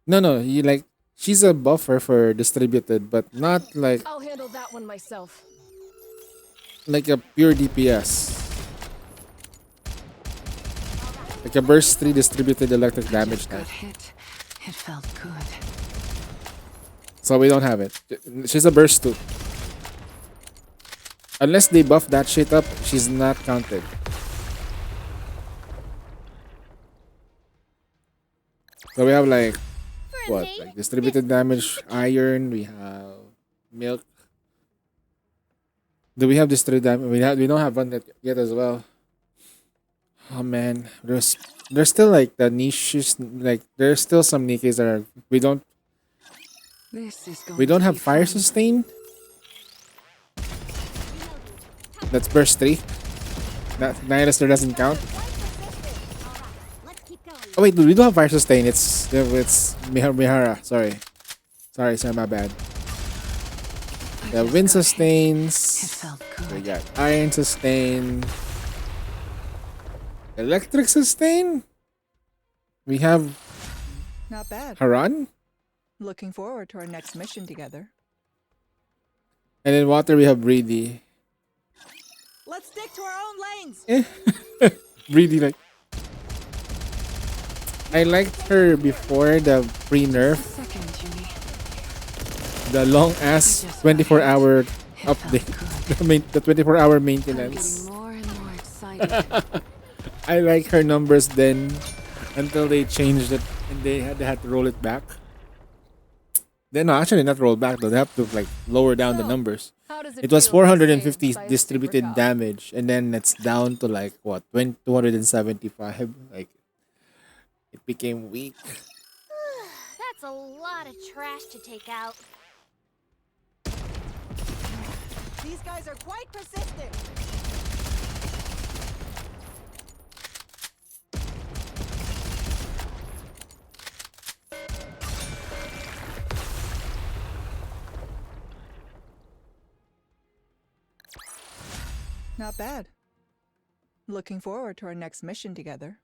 No, you like she's a buffer for distributed, but not like I'll handle that one myself. a pure DPS. Like a burst 3 distributed electric I damage just type. got hit. It felt good. So we don't have it. She's a burst 2. Unless they buff that shit up, she's not counted. So we have like what? Friendly. Like distributed damage, iron, we have milk. Do we have distributed damage? We don't have one yet as well. Oh man. There's still like the niches, like there's still some Nikkes that are This is going we don't to have be fire fun. sustain. That's burst 3. That Nihilister doesn't count. Let's keep going. Oh wait, dude, we do have fire sustain. It's Mihara. Sorry, my bad. I The just wind got hit. It sustains. felt We good. got iron sustain. Electric sustain. We have Not bad. Haran, Looking forward to our next mission together. and in water we have Breedy. Let's stick to our own lanes. Breedy, like I liked her before the pre-nerf, Second, Jimmy. the long ass 24-hour update, the 24-hour I'm maintenance. getting more and more excited. I like her numbers then until they changed it and they had to roll it back. Then no, actually not roll back though. They have to like lower down the So, numbers. How does It was feel to be 450 saved by a distributed super cop? damage, and then it's down to like what 275. Like it became weak. That's a lot of trash to take out. These guys are quite persistent. Not bad. Looking forward to our next mission together.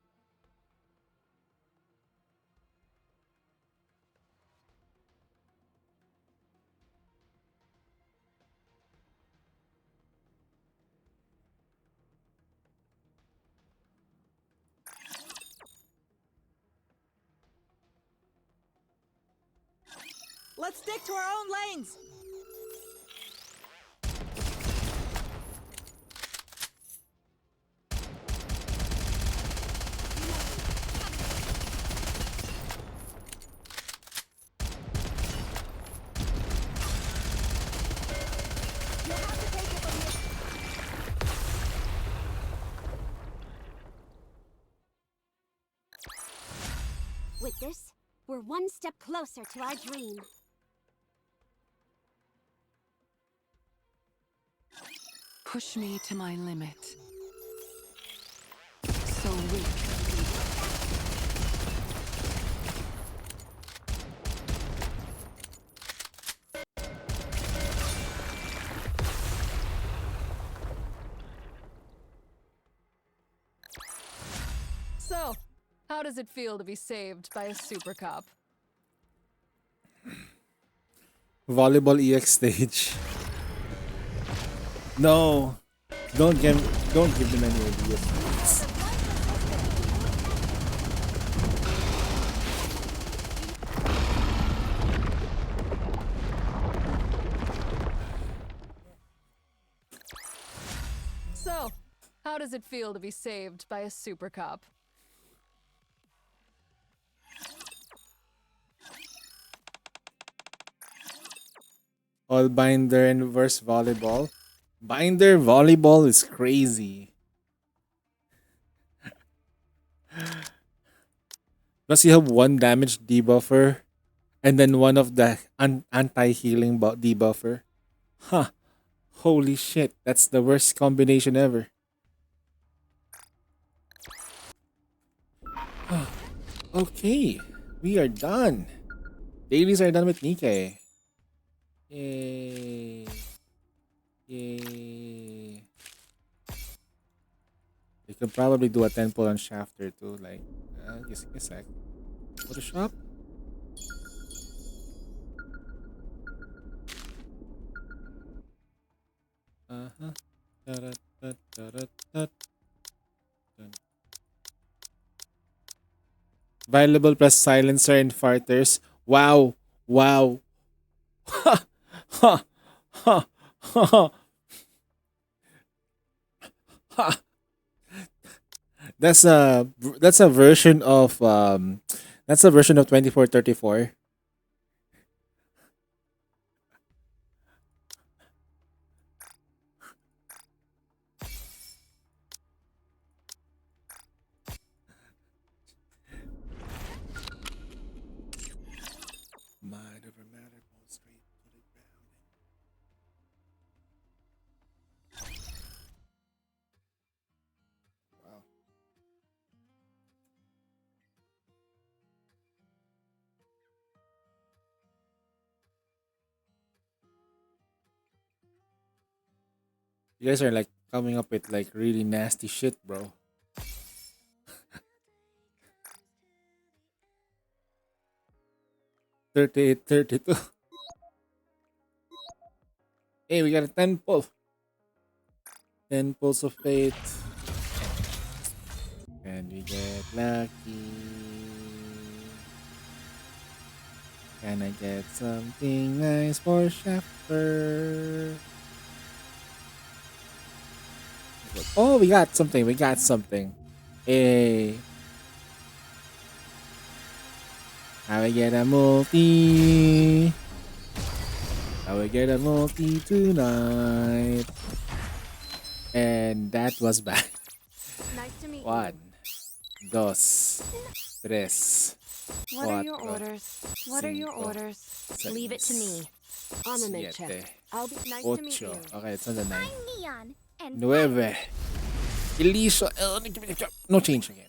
Let's stick to our own lanes. With this, we're one step closer to our dream. Push me to my limit. So weak. So, how does it feel to be saved by a super cop? Volleyball EX stage. No, don't give them any ideas. So, how does it feel to be saved by a super cop? All binder and reverse volleyball. Binder volleyball is crazy. Plus you have one damage debuffer and then one of the anti-healing debuffer. Huh. Holy shit. That's the worst combination ever. Okay. We are done. Dailies are done with Nikke. Yay. Yay. You could probably do a 10 pull on Shafter too, like just a sec. Photoshop. Uh-huh. Da-da-da-da-da-da. Dun. Valuable plus silencer and farters. Wow. Wow. Ha ha ha ha ha. That's a version of 2434. Mind over matter, go straight to the ground. Wow. You guys are like coming up with like really nasty shit, bro. 38, 32. Hey, we got a 10 pull. 10 pulls of fate. And we get lucky. Can I get something nice for Shafter? Oh, we got something. We got something. Hey. How I get a multi? How I get a multi tonight? And that was bad. Nice to meet you. One, dos, tres, What are your cuatro, orders? What are your cinco, orders? Leave it to me. On the mid siete, check. I'll be nice to meet ocho. you. Okay, it's on the nine. I'm Neon. And Nueve. Elisa. No change again.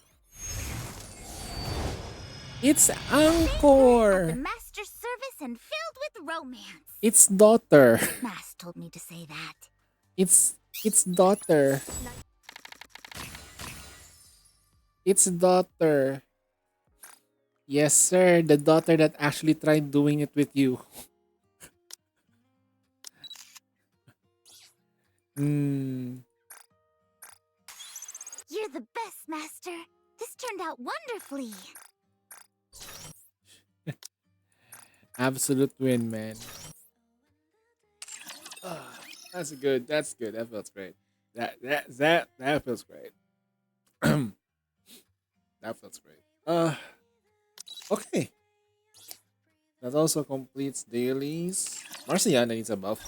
It's the Angkor. master service and filled with romance. It's daughter. Mas told me to say that. It's daughter. It's daughter. Yes, sir. The daughter that actually tried doing it with you. Hmm. You're the best, Master. This turned out wonderfully. Absolute win, man. That's good. That's good. That feels great. That feels great. That feels great. Okay. That also completes dailies. Marciana needs a buff.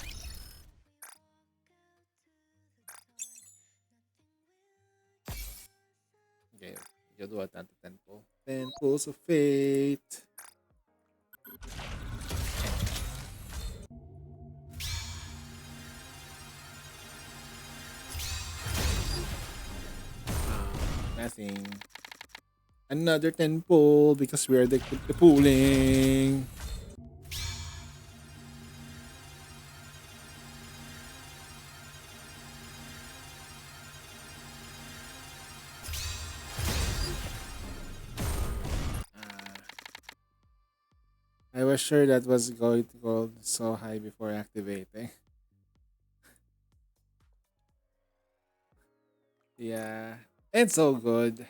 Okay, you do a 10 to 10 pull. 10 pulls of fate. Nothing. Another 10 pull because we are addicted to pulling. I was sure that was going to go so high before activating. Yeah, it's all good.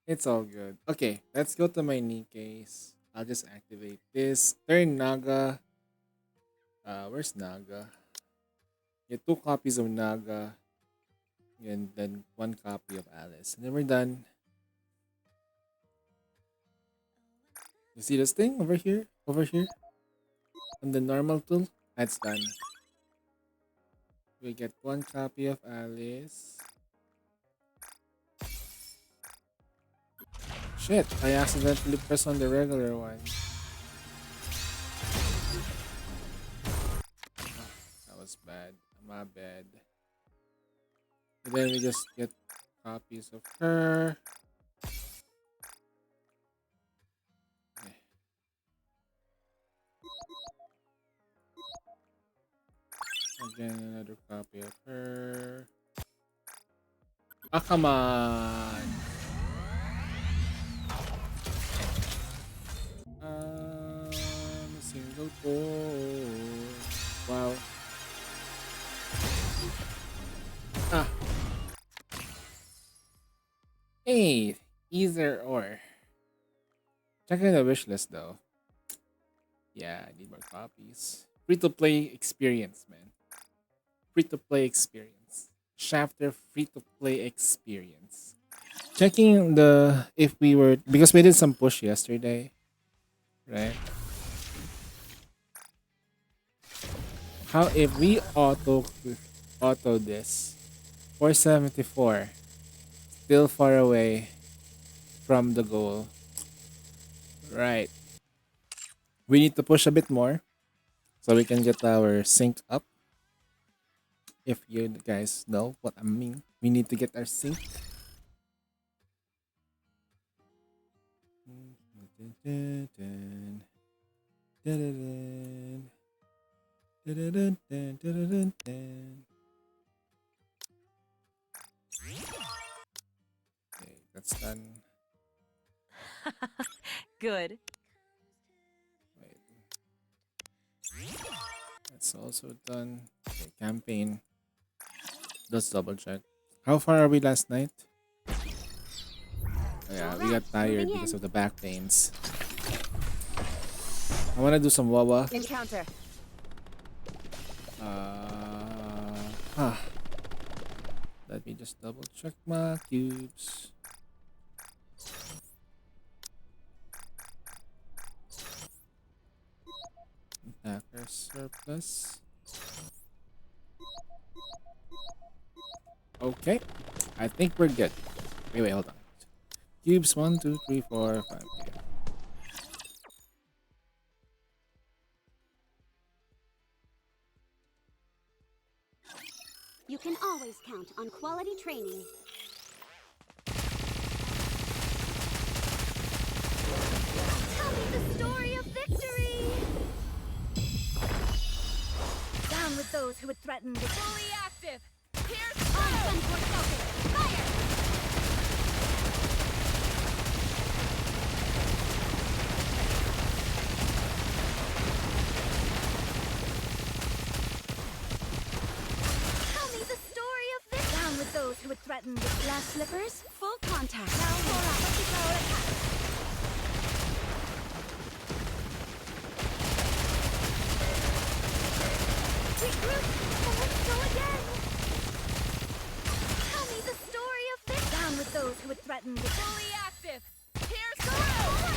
It's all good. Okay, let's go to my Nikke's. I'll just activate this. Turn Naga. Where's Naga? Get 2 copies of Naga. And then 1 copy of Alice. And then we're done. You see this thing over here? Over here? On the normal tool? That's done. We get 1 copy of Alice. Shit, I accidentally pressed on the regular one. That was bad. My bad. And then we just get copies of her. Okay. Again, another copy of her. Ah, come on! A single pull. Wow. Ah. Hey, either or. Checking the wish list though. Yeah, I need more copies. Free to play experience, man. Free to play experience. Shafter free to play experience. Checking the if we were because we did some push yesterday, right? How if we auto this 474 still far away from the goal. Right. We need to push a bit more so we can get our sync up. If you guys know what I mean, we need to get our sync. Okay, that's done. Good. Wait, that's also done. Okay, campaign. Let's double check. How far are we last night? Oh, yeah, we got tired because of the back pains. I want to do some WUWA. Encounter. Huh. Let me just double check my cubes. Attacker surplus. Okay. I think we're good. Wait, hold on. Cubes 1, 2, 3, 4, 5. Okay. You can always count on quality training. Tell me the story of victory! Down with those who would threaten the Fully active! Pierce on through! Sunport focus! Fire! Tell me the story of victory! Down with those who would threaten the glass slippers! Full contact! Now roll out! Let's go attack! Regroup! And let's go again! Tell me the story of victory! Down with those who would threaten the Fully active! Pierce through!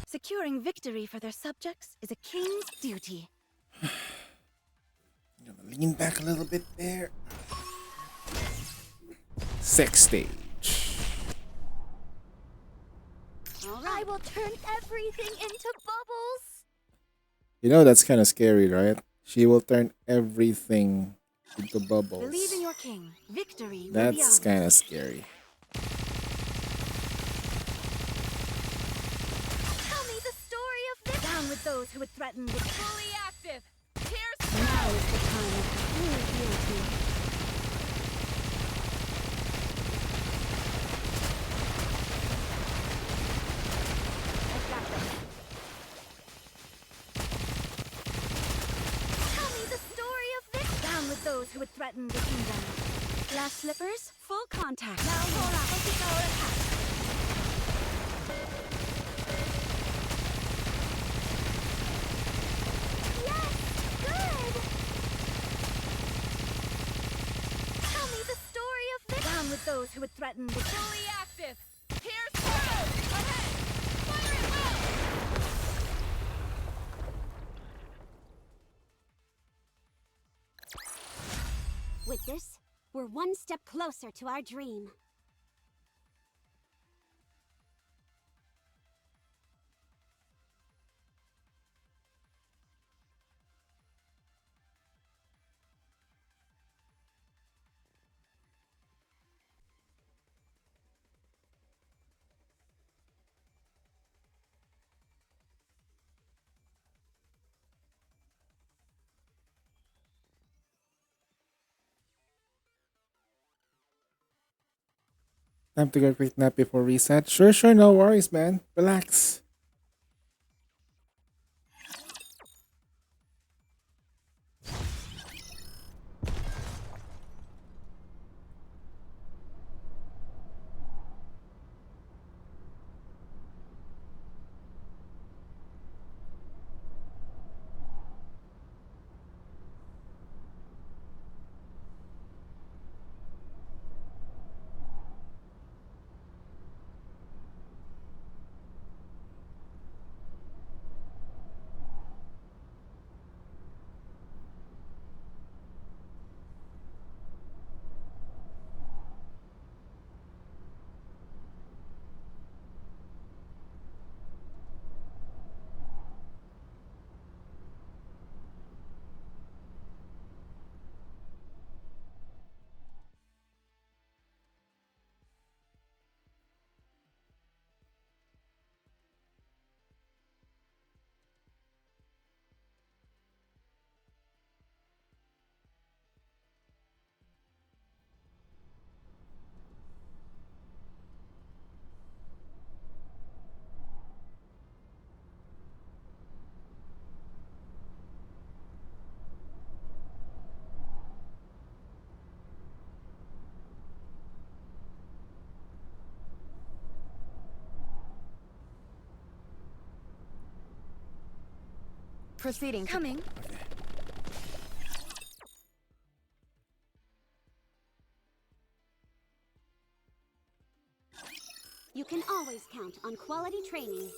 Securing victory for their subjects is a king's duty. I'm gonna lean back a little bit there. Sex stage. I will turn everything into bubbles! You know that's kind of scary, right? She will turn everything into bubbles. Believe in your king. Victory will be That's ours. kind of scary. Tell me the story of victory! Down with those who would threaten the Fully active! Pierce Now through! is the time of true beauty. I've got this. Tell me the story of victory! Down with those who would threaten the kingdom. Glass slippers, full contact. Now roll out. Let's go attack. Yes! Good! Tell me the story of victory! Down with those who would threaten the Fully active! Pierce through! Ahead! Fire at will! With this, we're one step closer to our dream. Time to get a quick nap before reset. Sure, no worries, man. Relax. Proceeding. Coming. You can always count on quality training.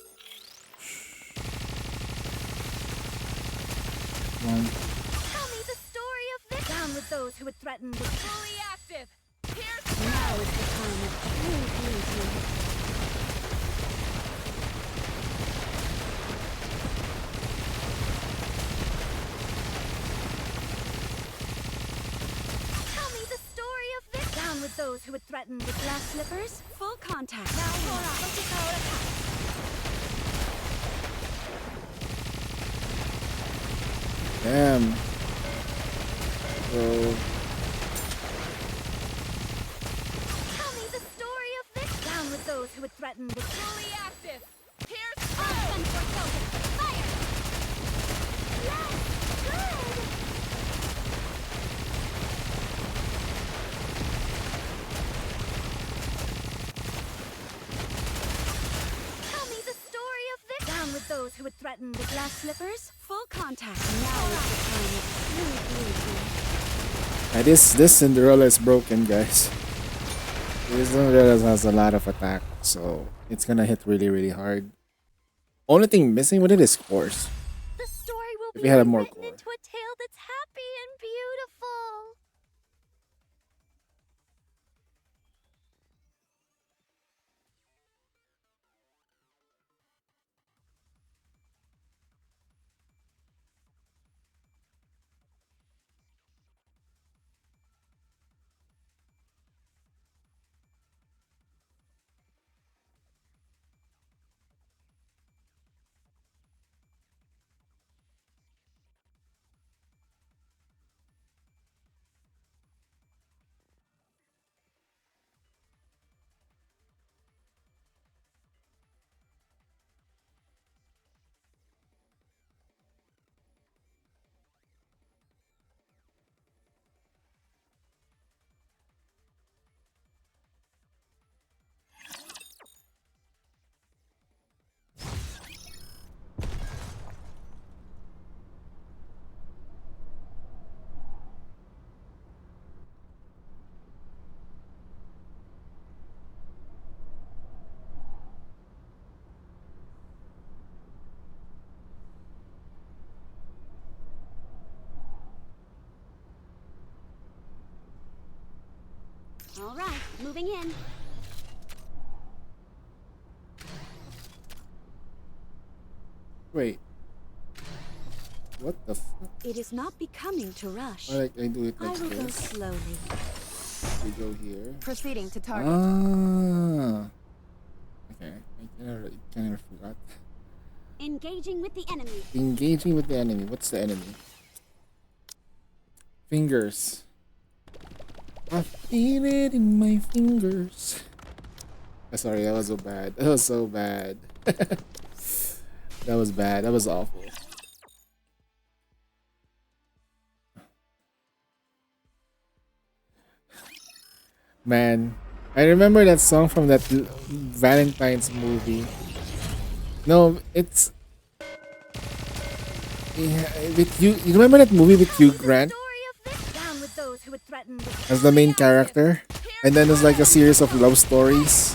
One. Tell me the story of this. Down with those who would threaten the fully active. Here's Now is the time of true beauty. Tell me the story of this. Down with those who would threaten the glass slippers. Full contact. Now, Hora, focus our attack. Damn. So Tell me the story of this. Down with those who would threaten the fully active. Here's on for focus. Fire! Yes! Good! Tell me the story of this. Down with those who would threaten the glass slippers. Full contact. Now is the time of true beauty. this Cinderella is broken, guys. This Cinderella has a lot of attack, so it's gonna hit really hard. Only thing missing with it is cores. The story will If be we had a more written core. into a tale that's happy and beautiful. All right, moving in. Wait. What the fuck? It is not becoming to rush. Alright, I do it I like will go this. slowly. We go here. Proceeding to target. Ah. Okay, I kind of forgot. Engaging with the enemy. Engaging with the enemy. What's the enemy? Fingers. I feel it in my fingers. Sorry, that was so bad. That was so bad. That was bad. That was awful. Man, I remember that song from that Valentine's movie. No, it's yeah, with you. You remember that movie with Hugh Grant as the main character, and then there's like a series of love stories.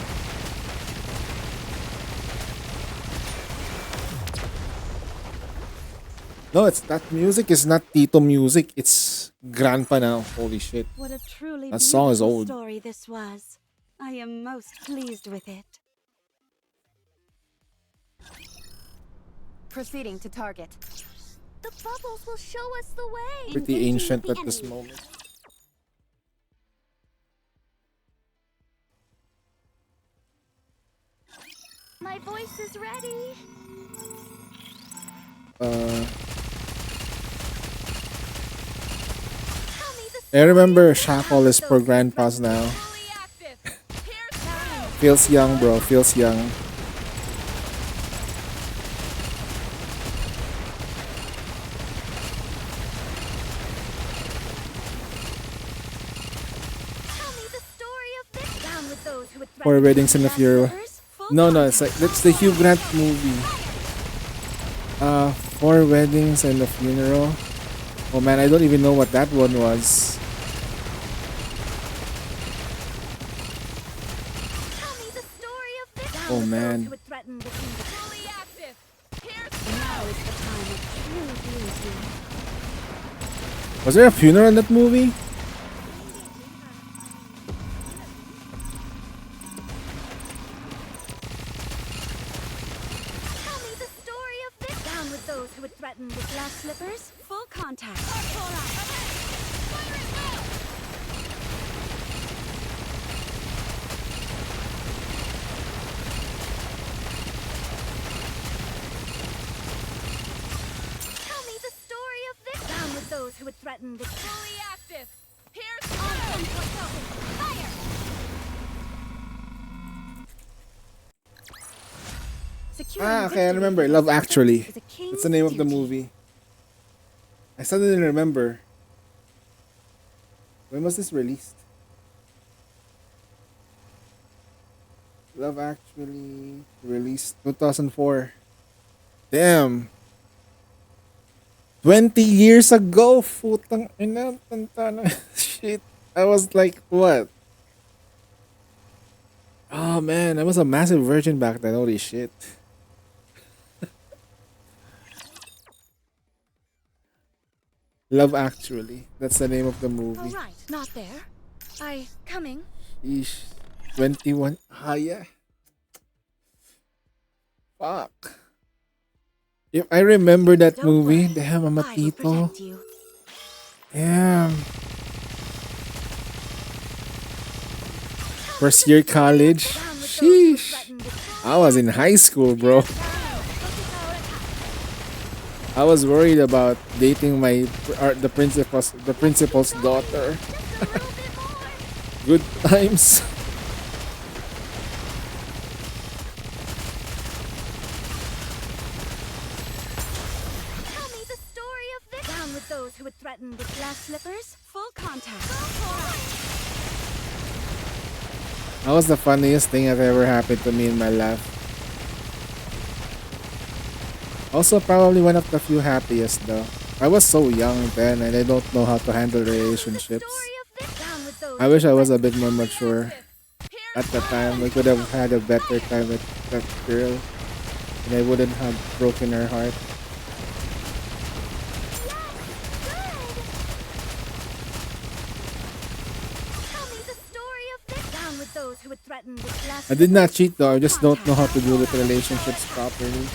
No, it's that music is not Tito music. It's Grandpa now. Holy shit! What a truly That song is beautiful old. story this was. I am most pleased with it. Proceeding to target. The bubbles will show us the way. Pretty Engaging ancient with at the this enemy. moment. My voice is ready. I remember Shackle is for grandpas now. Feels young, bro. Feels young. For Weddings in the Fury. No, it's like that's the Hugh Grant movie. 4 weddings and a funeral. Oh man, I don't even know what that one was. Tell me the story of this. Down Oh with those man. who would threaten the kingdom. Fully active. Now is the time of true beauty. Was there a funeral in that movie? Tell me the story of this. Down with those who would threaten the glass slippers. Full contact. Fire it well. Tell me the story of this. Down with those who would threaten the fully active. Here's fire. Securing Okay, I victory remember. for Love the Actually. is a king's That's the name of the duty. movie. I suddenly remember. When was this released? Love Actually released 2004. Damn. 20 years ago. Putang ina, tantana. Shit. I was like, what? Oh man, I was a massive virgin back then. Holy shit. Love Actually. That's the name of the All movie. right, not there. Coming. Ish. 21. Ah, yeah. Fuck. If I remember that Don't movie, worry. damn, I'm a I will tito. protect you. Damn. First year college. Down with those who Sheesh. threaten the I was in high school, bro. I was worried about dating the principal's daughter. Good times. Tell me the story of this. Down with those who would threaten the glass slippers. Full contact. That was the funniest thing that ever happened to me in my life. Also, probably one of the few happiest though. I was so young then and I don't know how to handle relationships. Down with those I wish I was a bit more mature. At the time, I could have had a better time with that girl and I wouldn't have broken her heart. Tell me the story of this. Down with those who would threaten the glass I did not cheat though, I just don't know how to deal with relationships properly.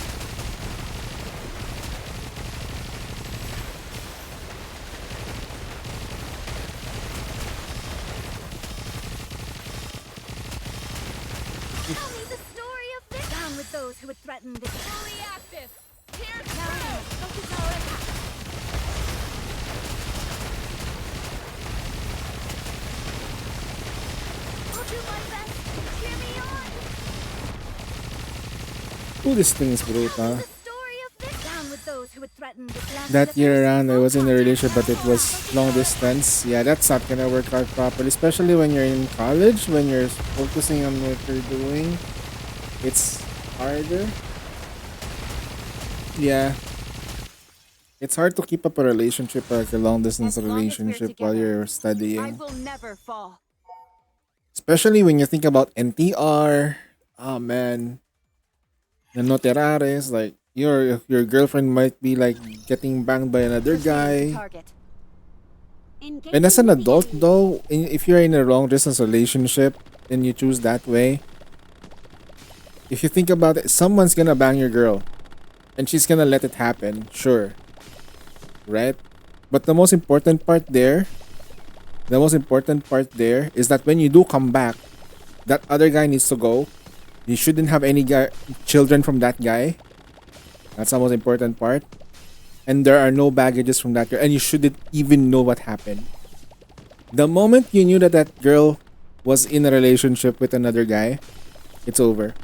Tell me the story of this. Down with those who would threaten the fully active. Here's I'll do my best. Cheer me on. Oh, this thing is brutal. The story of this. Down with those who would threaten the glass That year slippers. around, I was in a relationship, but it was long distance. Yeah, that's not gonna work out properly, especially when you're in college, when you're focusing on what you're doing. It's harder. Yeah. It's hard to keep up a relationship, like a long distance As long as we're relationship, while together, you're I studying. will never fall. Especially when you think about NTR. Oh man. The noterares, like your girlfriend might be like getting banged by another guy. Target. And as an adult though, if you're in a long distance relationship and you choose that way, if you think about it, someone's gonna bang your girl. And she's gonna let it happen, sure. Right? But the most important part there is that when you do come back, that other guy needs to go. You shouldn't have any children from that guy. That's the most important part. And there are no baggages from that girl. And you shouldn't even know what happened. The moment you knew that that girl was in a relationship with another guy, it's over.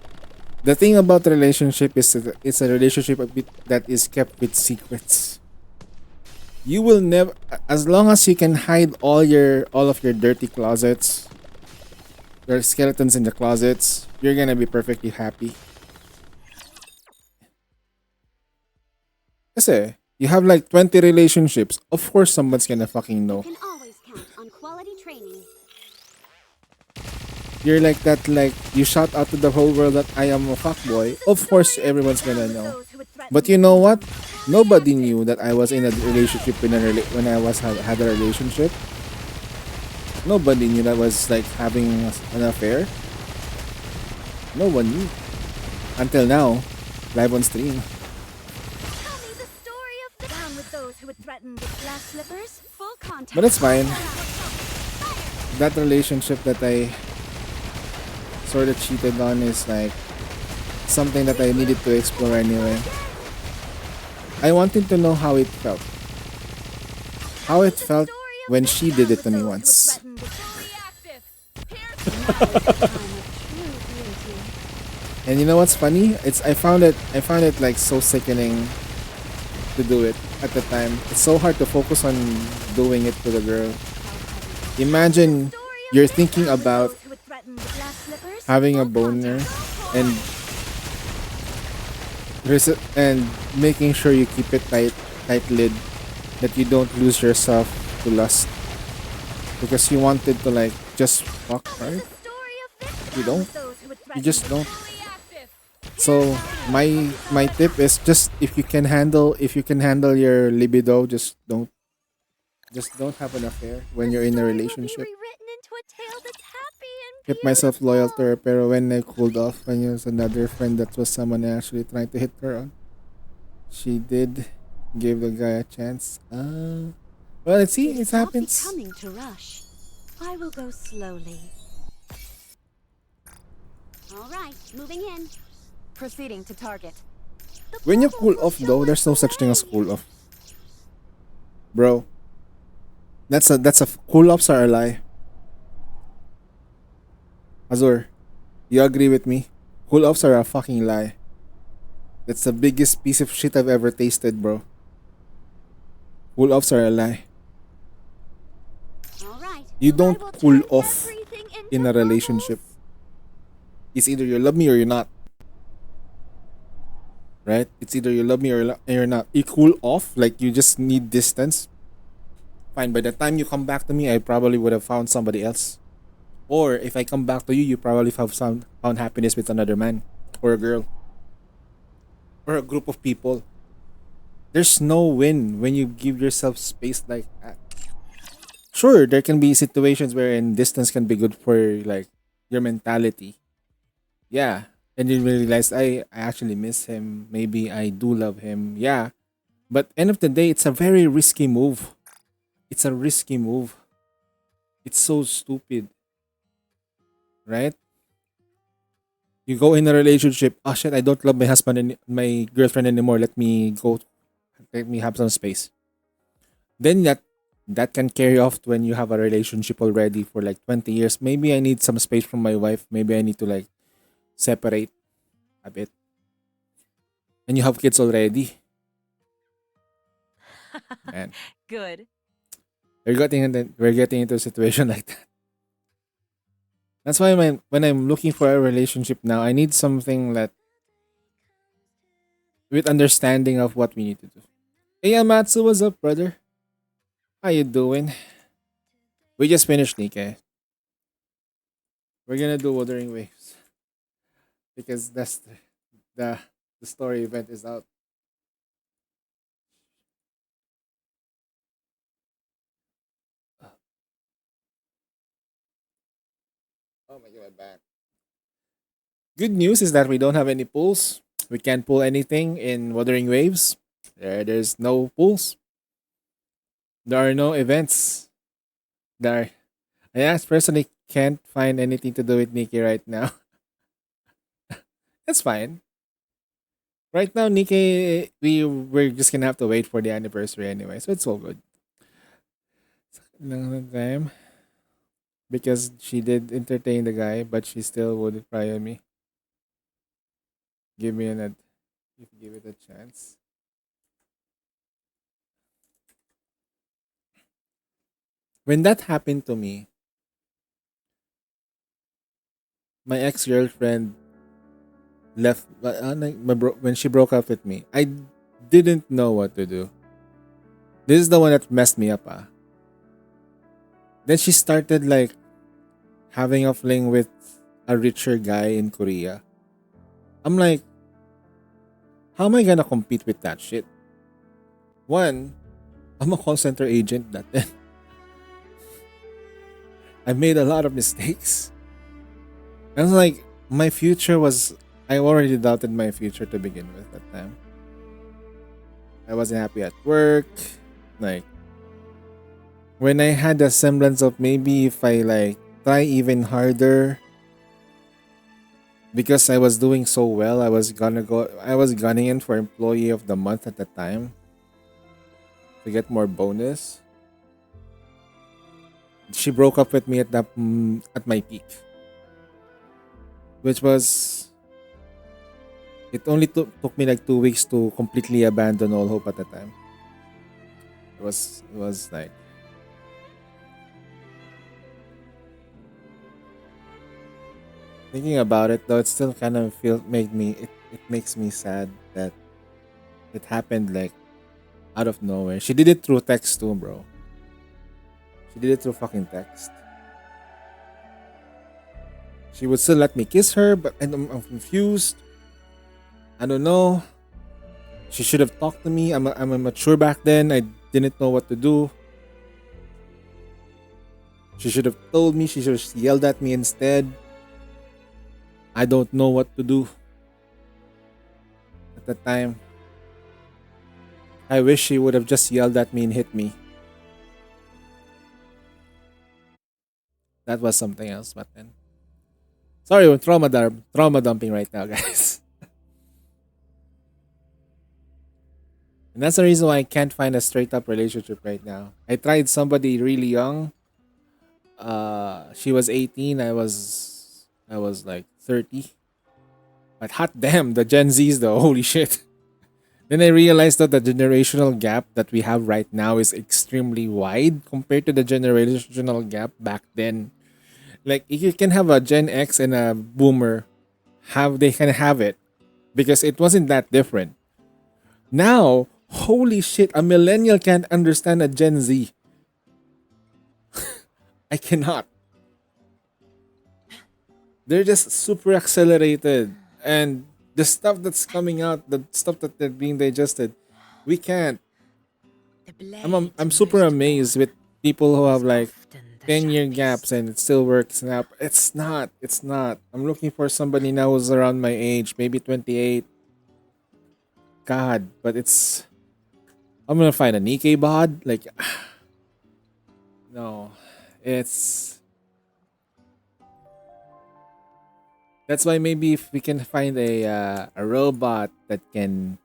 The thing about the relationship is that it's a relationship that is kept with secrets. You will never, as long as you can hide all of your dirty closets, your skeletons in the closets, you're gonna be perfectly happy. Kasi, you have like 20 relationships. Of course, someone's gonna fucking know. Can always count on quality training. You're like that, like, you shout out to the whole world that I am a fuckboy. Of course, everyone's gonna know. But you know what? Nobody knew that I was in a relationship when I was had a relationship. Nobody knew that I was like having an affair. No one knew. Until now, live on stream. Tell me the story of the down with those who would threaten the glass slippers. Full contact. But it's fine. That relationship that I sort of cheated on is like something that I needed to explore anyway. I wanted to know how it felt. How it felt when she did it to me once. And you know what's funny? I found it like so sickening to do it at the time. It's so hard to focus on doing it to the girl. Imagine you're thinking about having a boner and and making sure you keep it tight lid, that you don't lose yourself to lust because you wanted to like just fuck, right? You don't. You just don't. So my tip is, just if you can handle your libido, just don't have an affair when you're in a relationship. Kept myself loyal to her, pero when I cooled off, when there was another friend that was someone actually trying to hit her on, she did give the guy a chance. Well, let's see, it happens. Coming to rush. I will go slowly. All right, moving in. Proceeding to target. When you cool off though, there's no such thing as cool off. Bro. That's a cool offs are a lie. Azur, you agree with me? Cool offs are a fucking lie. That's the biggest piece of shit I've ever tasted, bro. Cool offs are a lie. All right. You don't cool off in a relationship. It's either you love me or you're not. Right? It's either you love me or you're not. You cool off, like you just need distance. Fine, by the time you come back to me, I probably would have found somebody else. Or if I come back to you, you probably have found happiness with another man or a girl or a group of people. There's no win when you give yourself space like that. Sure, there can be situations wherein distance can be good for like your mentality. Yeah. And you realize I actually miss him. Maybe I do love him. Yeah. But end of the day, it's a very risky move. It's a risky move. It's so stupid. Right? You go in a relationship. Oh shit, I don't love my husband and my girlfriend anymore. Let me go. Let me have some space. Then that can carry off to when you have a relationship already for like 20 years. Maybe I need some space from my wife. Maybe I need to like separate a bit. And you have kids already. Man, Good. we're getting into a situation like that. That's why when I'm looking for a relationship now, I need something that with understanding of what we need to do. Hey Amatsu, what's up, brother? How you doing? We just finished Nikke. We're gonna do Wuthering Waves because that's the the story event is out. Oh my god, my back. Good news is that we don't have any pulls. We can't pull anything in Wuthering Waves. There's no pulls. There are no events. There, I personally can't find anything to do with Nikke right now. That's fine. Right now, Nikke, we're just gonna have to wait for the anniversary anyway, so it's all good. Lang time because she did entertain the guy, but she still wouldn't pry on me. Give me an give it a chance. When that happened to me, my ex girlfriend left like, when she broke up with me. I didn't know what to do. This is the one that messed me up. Then she started like having a fling with a richer guy in Korea. I'm like, how am I gonna compete with that shit? One, I'm a call center agent that then. I made a lot of mistakes. I was like, my future was. I already doubted my future to begin with that time. I wasn't happy at work. Like, when I had a semblance of maybe if I like try even harder, because I was doing so well, I was gunning in for employee of the month at the time to get more bonus. She broke up with me at my peak, which was it only took me like 2 weeks to completely abandon all hope at the time. It was like thinking about it though, it still kind of it makes me sad that it happened like out of nowhere. She did it through text too, bro. She did it through fucking text. She would still let me kiss her, but I'm confused. I don't know. She should have talked to me. I'm immature back then. I didn't know what to do. She should have told me. She should have yelled at me instead. I don't know what to do at the time. I wish she would have just yelled at me and hit me. That was something else, but then. Sorry, I'm trauma dumping right now, guys. And that's the reason why I can't find a straight up relationship right now. I tried somebody really young. She was 18. I was like 30. But hot damn, the Gen Zs though, holy shit. Then I realized that the generational gap that we have right now is extremely wide compared to the generational gap back then. Like if you can have a Gen X and a boomer, they can have it because it wasn't that different. Now, holy shit, a millennial can't understand a Gen Z. I cannot. They're just super accelerated. And the stuff that's coming out, the stuff that they're being digested, we can't. I'm super amazed with people who have like 10-year gaps and it still works now. It's not. I'm looking for somebody now who's around my age, maybe 28. God, but I'm gonna find a Nikke bod. Like, no, that's why maybe if we can find a robot that can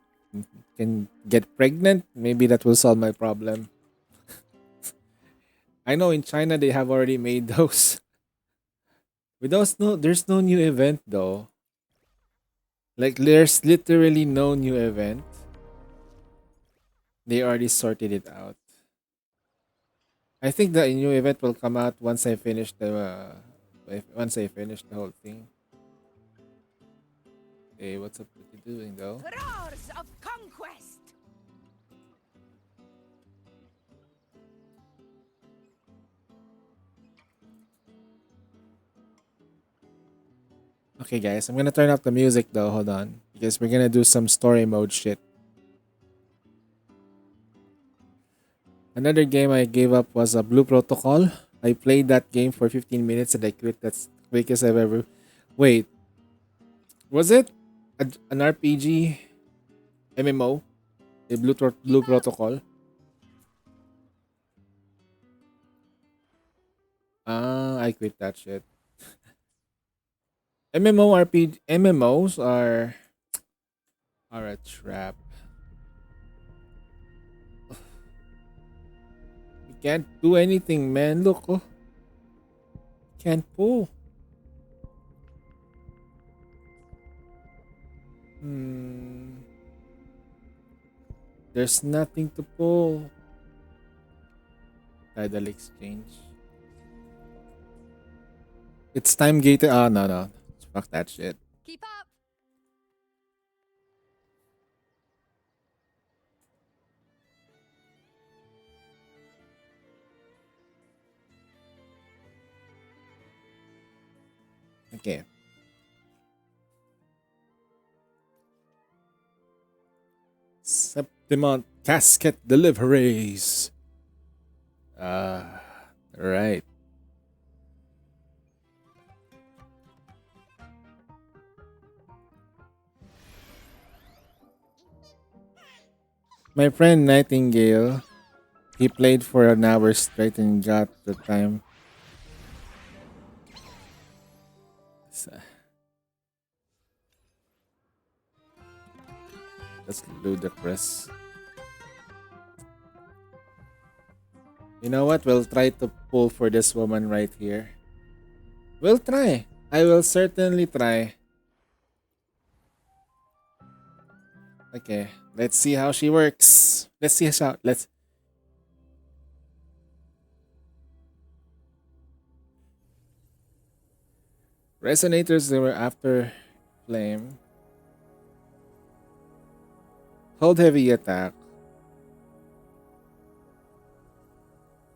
get pregnant, maybe that will solve my problem. I know in China they have already made those. There's no new event though. Like there's literally no new event. They already sorted it out. I think the new event will come out once I finish the whole thing. Hey, what's up? What you doing though? Roars of conquest. Okay, guys, I'm gonna turn off the music though. Hold on, because we're gonna do some story mode shit. Another game I gave up was a Blue Protocol. I played that game for 15 minutes and I quit. That's the quickest I've ever. Wait, was it an RPG MMO? A Blue Protocol? I quit that shit. MMOs are a trap. You can't do anything, man. Look, oh. Can't pull. There's nothing to pull. Tidal exchange. It's time gated. Oh, no. Fuck that shit. Keep up. Okay. Septimont casket deliveries. Right. My friend Nightingale, he played for an hour straight and got the time. That's ludicrous. You know what? We'll try to pull for this woman right here. We'll try. I will certainly try. Okay, let's see how she works. Let's see how. Let's. Resonators, they were after flame. Hold heavy attack.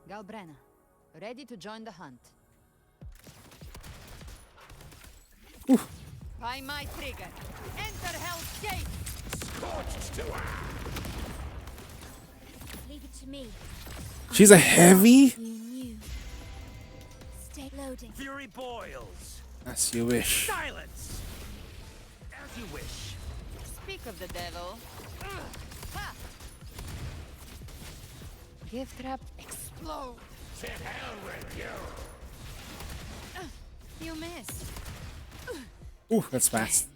Galbrenna, ready to join the hunt. By my trigger, enter Hell's Gate! Leave it to me. She's a heavy? You knew. Stay loading. Fury boils. As you wish. Silence. As you wish. Speak of the devil. Ha! Gift trap explode. To hell with you. You missed. Ooh, that's fast.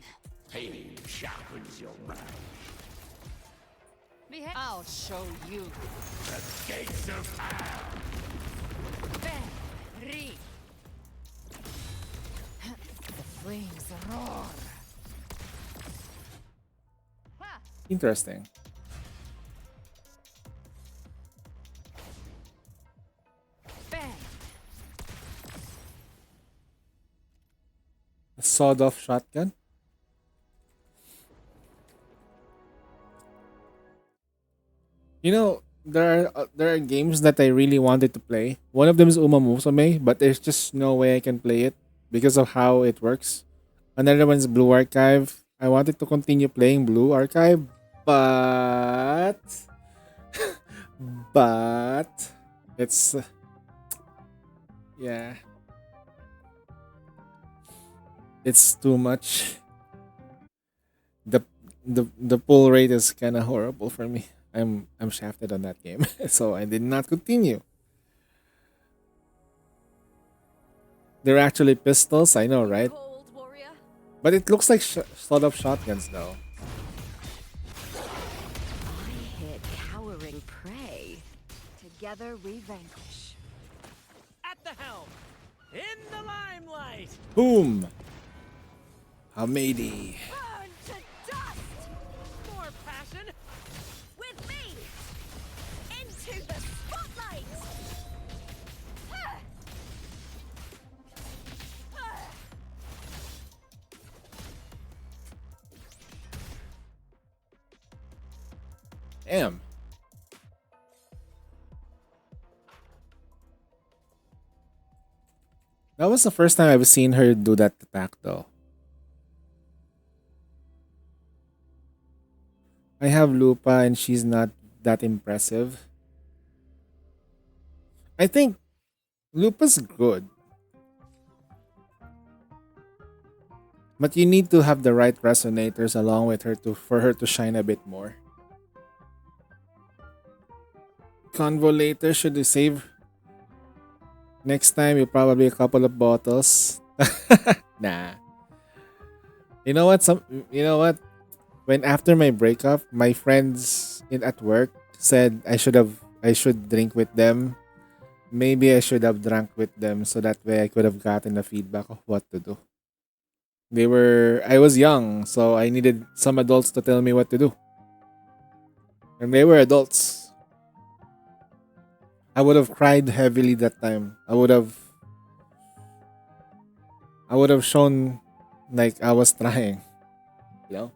Pain sharpens your mind. I'll show you. The gates of hell. Very. The flames roar. Ha! Interesting. Bang. A sawed-off shotgun. You know, there are games that I really wanted to play. One of them is Uma Musume, but there's just no way I can play it because of how it works. Another one is Blue Archive. I wanted to continue playing Blue Archive, but but it's yeah, it's too much. The pull rate is kind of horrible for me. I'm shafted on that game, so I did not continue. They're actually pistols, I know, right? Cold warrior. But it looks like sort of shotguns, though. I hit cowering prey. Together we vanquish. At the helm. In the limelight. Boom! Hamidi. Burn to dust! More passion. With me! Into the spotlight! Damn. That was the first time I've seen her do that attack, though. I have Lupa and she's not that impressive. I think Lupa's good. But you need to have the right resonators along with her for her to shine a bit more. Convolator, should you save? Next time, you probably a couple of bottles. Nah. You know what? You know what? When after my breakup, my friends at work said I should drink with them. Maybe I should have drank with them so that way I could have gotten the feedback of what to do. I was young, so I needed some adults to tell me what to do. And they were adults. I would have cried heavily that time. I would have shown like I was trying. You know?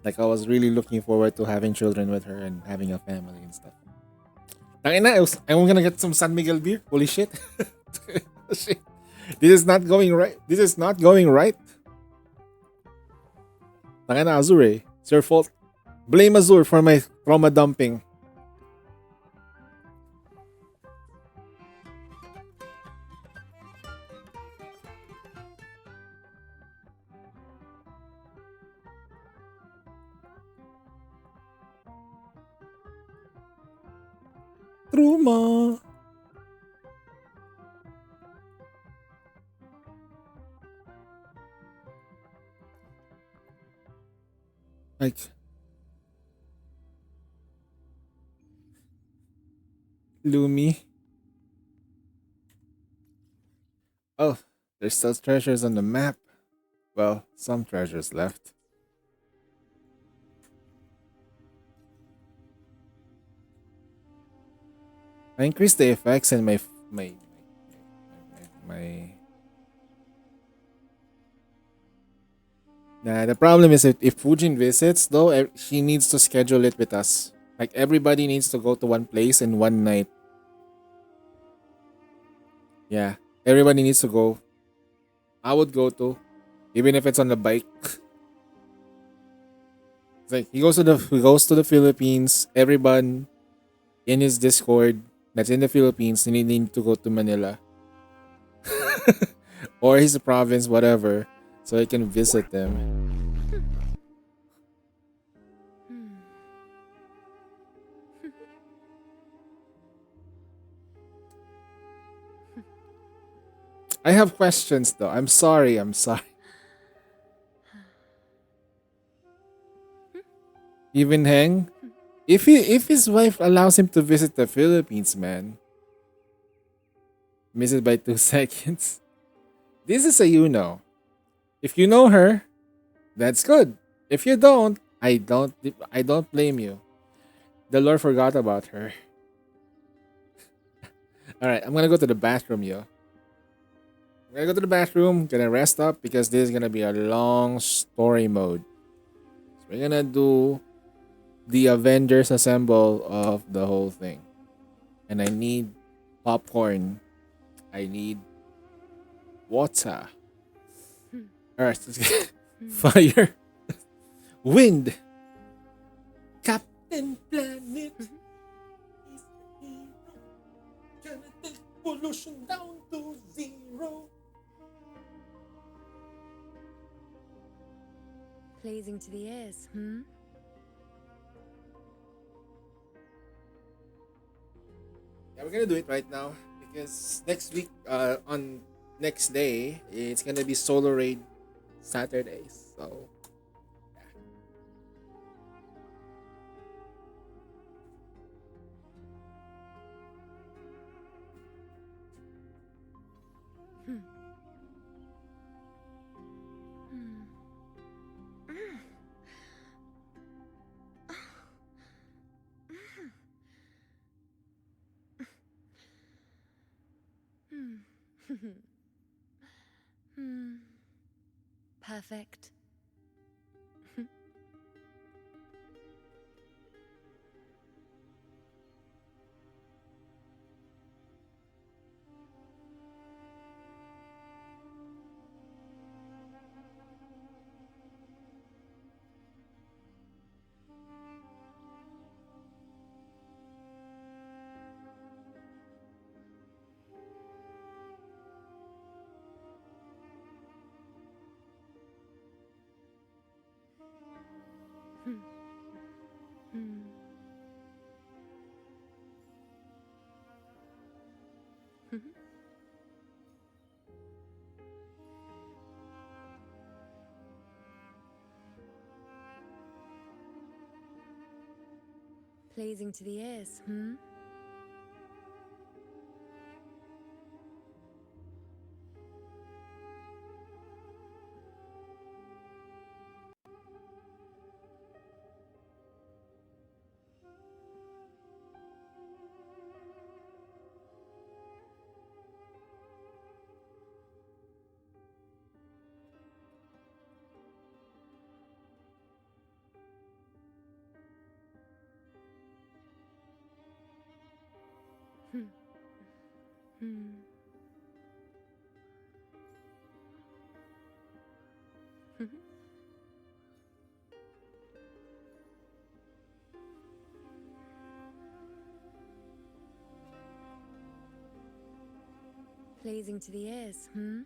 Like I was really looking forward to having children with her and having a family and stuff. I'm gonna get some San Miguel beer. Holy shit. Shit. This is not going right. This is not going right. Tanga na, Azur eh. It's your fault. Blame Azur for my trauma dumping. Trauma. Like, Lumi. Oh, there's still treasures on the map. Well, some treasures left. I increased the effects and my. Nah, the problem is if Fujin visits, though, she needs to schedule it with us. Like, everybody needs to go to one place in one night. Yeah, everybody needs to go. I would go to, even if it's on the bike. It's like he goes to the Philippines. Everyone in his Discord that's in the Philippines, they need to go to Manila or his province, whatever, so he can visit them. I have questions though. I'm sorry. Even Heng, if his wife allows him to visit the Philippines, man, miss it by 2 seconds. This is a you know. If you know her, that's good. If you don't, I don't blame you. The Lord forgot about her. All right, I'm gonna go to the bathroom, yo. I'm gonna go to the bathroom, gonna rest up because this is gonna be a long story mode. So we're gonna do the Avengers assemble of the whole thing. And I need popcorn. I need water. Earth. Fire. Wind. Captain Planet. Is the hero. Gonna take pollution down to zero. Pleasing to the ears, hmm? Yeah, we're gonna do it right now because next week, on next day, it's gonna be solo raid Saturdays. So Perfect. Pleasing to the ears, hmm? Pleasing to the ears, hmm?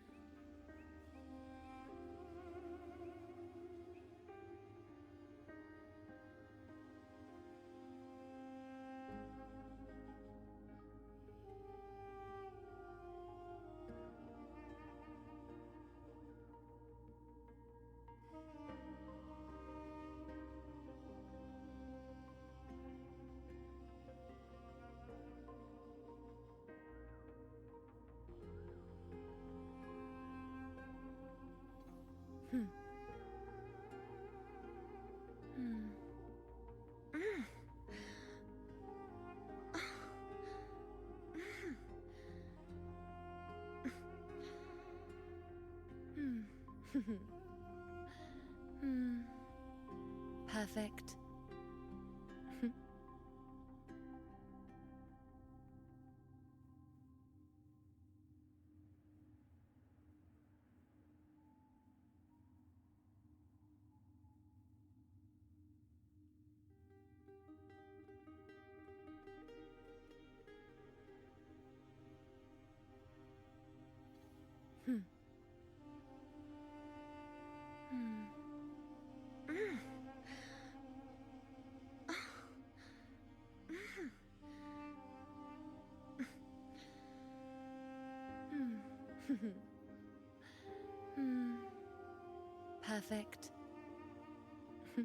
Hmm. Hmm. Hmm. Hmm. Perfect. Hmm. Hmm. Hmm. Hmm. Perfect. Hmm.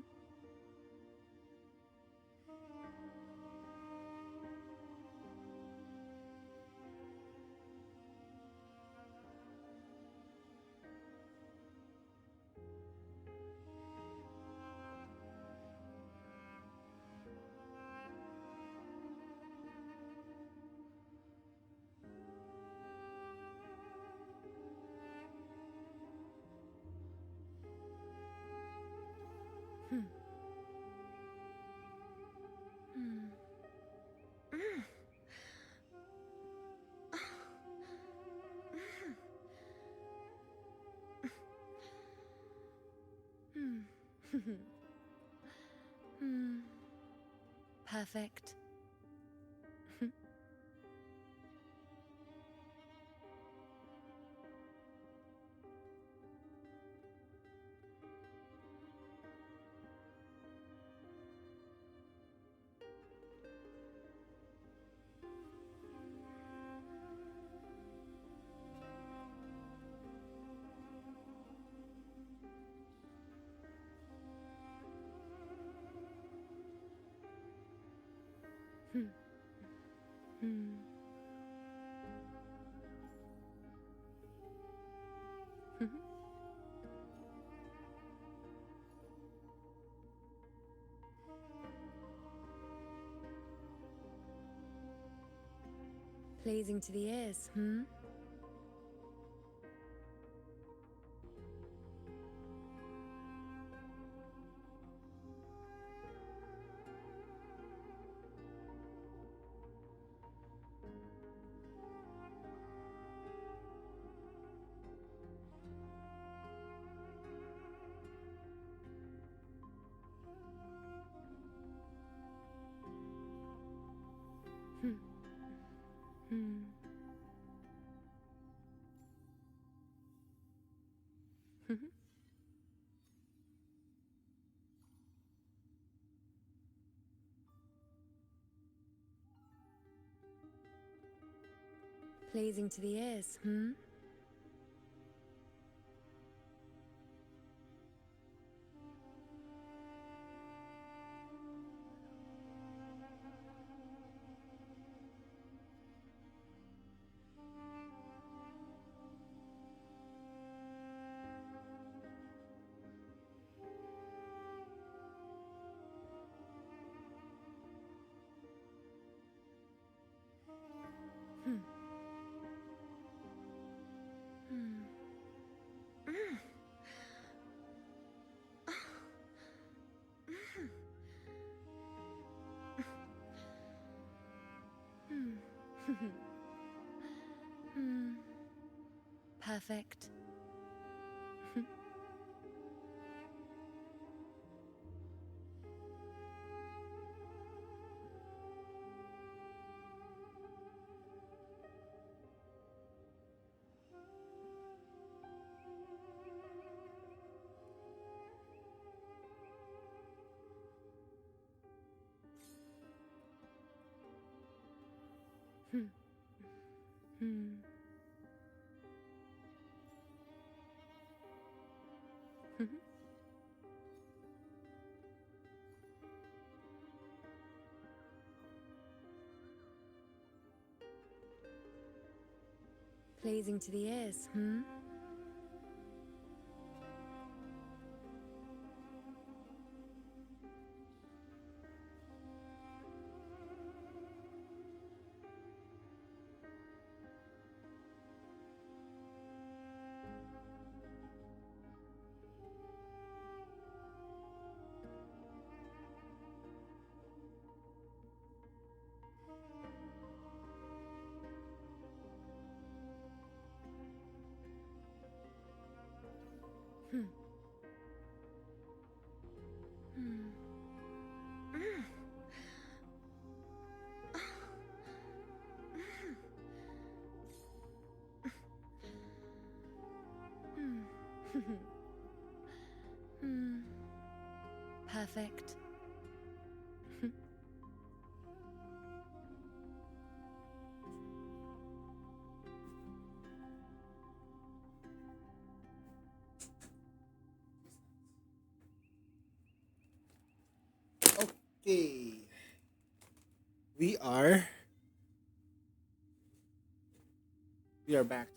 Hmm. Hmm. Hmm. Perfect. Hmm. Hmm. Pleasing to the ears, hmm? Hmm. Hmm. Pleasing to the ears, hmm? Hmm. Hmm. Hmm. Hmm. Perfect. Pleasing to the ears, hmm? Perfect. Okay. We are back.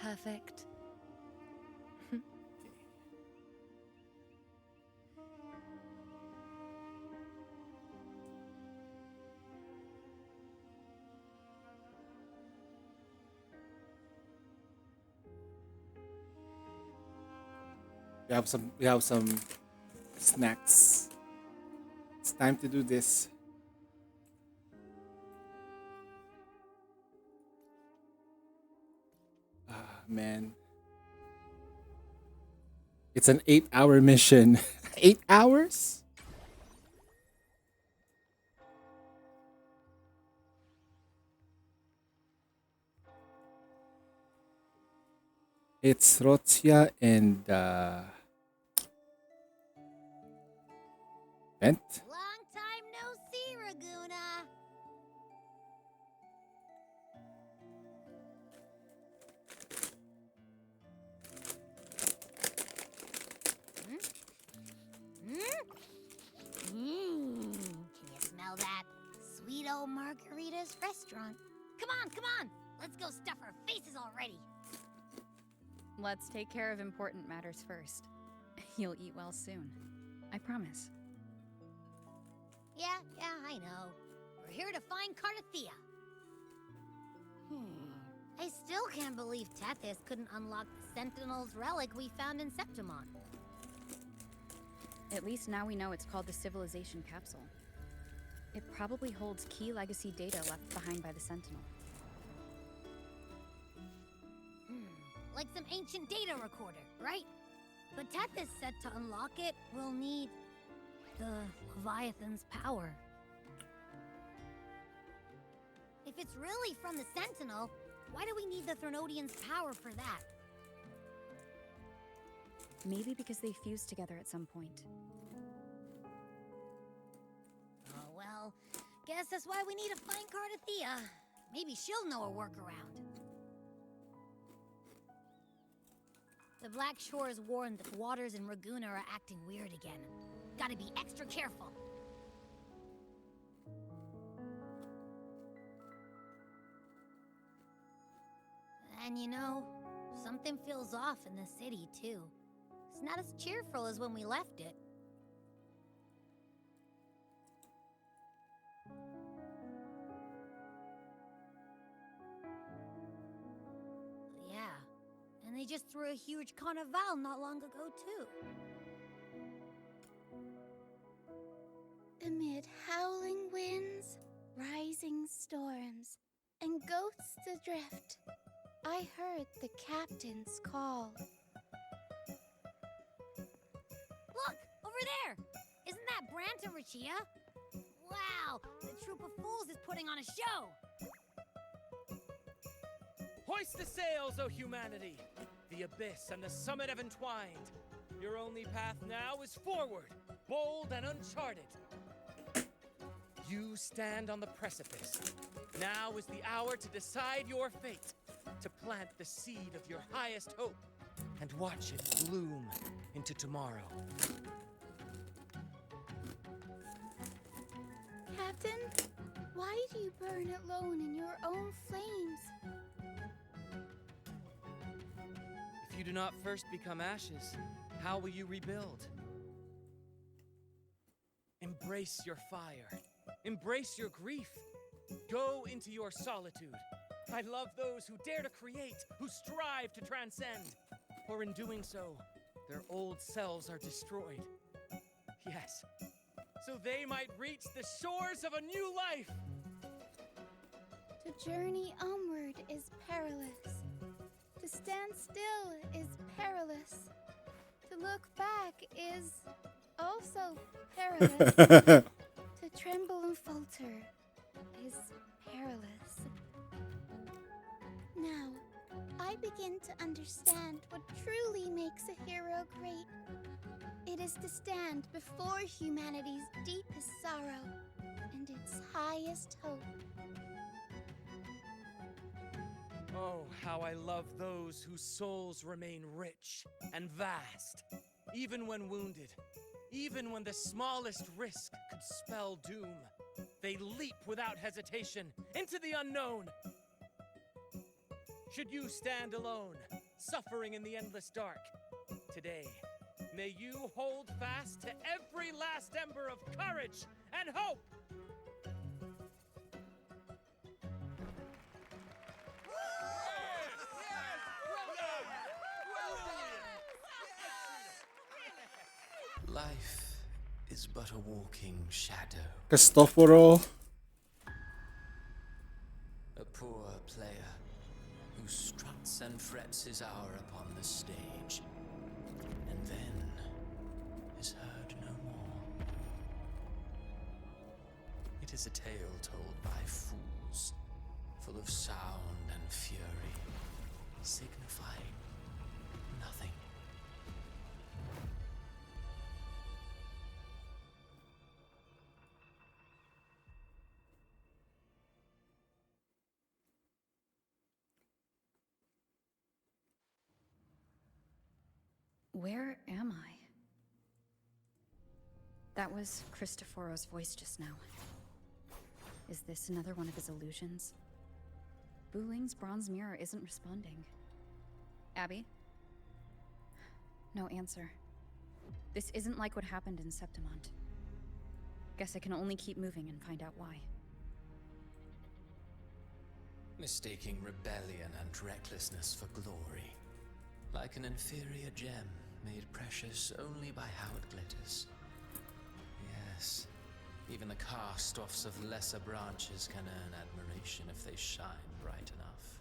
Perfect. We have some snacks. It's time to do this. Ah, man. It's an 8-hour mission. 8 hours? It's Rotzia and Vent. Long time no see, Raguna. Can you smell that? Sweet old Margarita's restaurant. Come on. Let's go stuff our faces already. Let's take care of important matters first. You'll eat well soon. I promise. Yeah, I know. We're here to find Cardathea. I still can't believe Tethys couldn't unlock the Sentinel's relic we found in Septimon. At least now we know it's called the Civilization Capsule. It probably holds key legacy data left behind by the Sentinel. Like some ancient data recorder, right? But Tethys said to unlock it, we'll need the Leviathan's power. If it's really from the Sentinel, why do we need the Threnodian's power for that? Maybe because they fused together at some point. Oh, well, guess that's why we need to find Cardathea. Maybe she'll know a workaround. The Black Shore has warned that the waters in Raguna are acting weird again. Gotta be extra careful. And you know, something feels off in the city, too. It's not as cheerful as when we left it. Yeah, and they just threw a huge carnival not long ago, too. Amid howling winds, rising storms, and ghosts adrift, I heard the captain's call. there! Isn't that Brant and Rachia? Wow, the troop of fools is putting on a show! Hoist the sails, O humanity! The abyss and the summit have entwined. Your only path now is forward, bold and uncharted. You stand on the precipice. Now is the hour to decide your fate, to plant the seed of your highest hope, and watch it bloom into tomorrow. Captain, why do you burn alone in your own flames? If you do not first become ashes, how will you rebuild? Embrace your fire. Embrace your grief. Go into your solitude. I love those who dare to create, who strive to transcend. For in doing so, their old selves are destroyed. Yes, so they might reach the shores of a new life. To journey onward is perilous. To stand still is perilous. To look back is also perilous. To tremble and falter is perilous. Now, I begin to understand what truly makes a hero great. It is to stand before humanity's deepest sorrow and its highest hope. Oh, how I love those whose souls remain rich and vast, even when wounded, even when the smallest risk could spell doom. They leap without hesitation into the unknown. Should you stand alone, suffering in the endless dark, today, may you hold fast to every last ember of courage and hope! Life is but a walking shadow. Cristoforo. A poor player who struts and frets his hour upon the stage, and then is heard no more. It is a tale told by fools, full of sound and fury, signifying nothing. Where am I? That was Cristoforo's voice just now. Is this another one of his illusions? Buling's bronze mirror isn't responding. Abby? No answer. This isn't like what happened in Septimont. Guess I can only keep moving and find out why. Mistaking rebellion and recklessness for glory. Like an inferior gem, made precious only by how it glitters. Yes, even the cast-offs of lesser branches can earn admiration if they shine bright enough.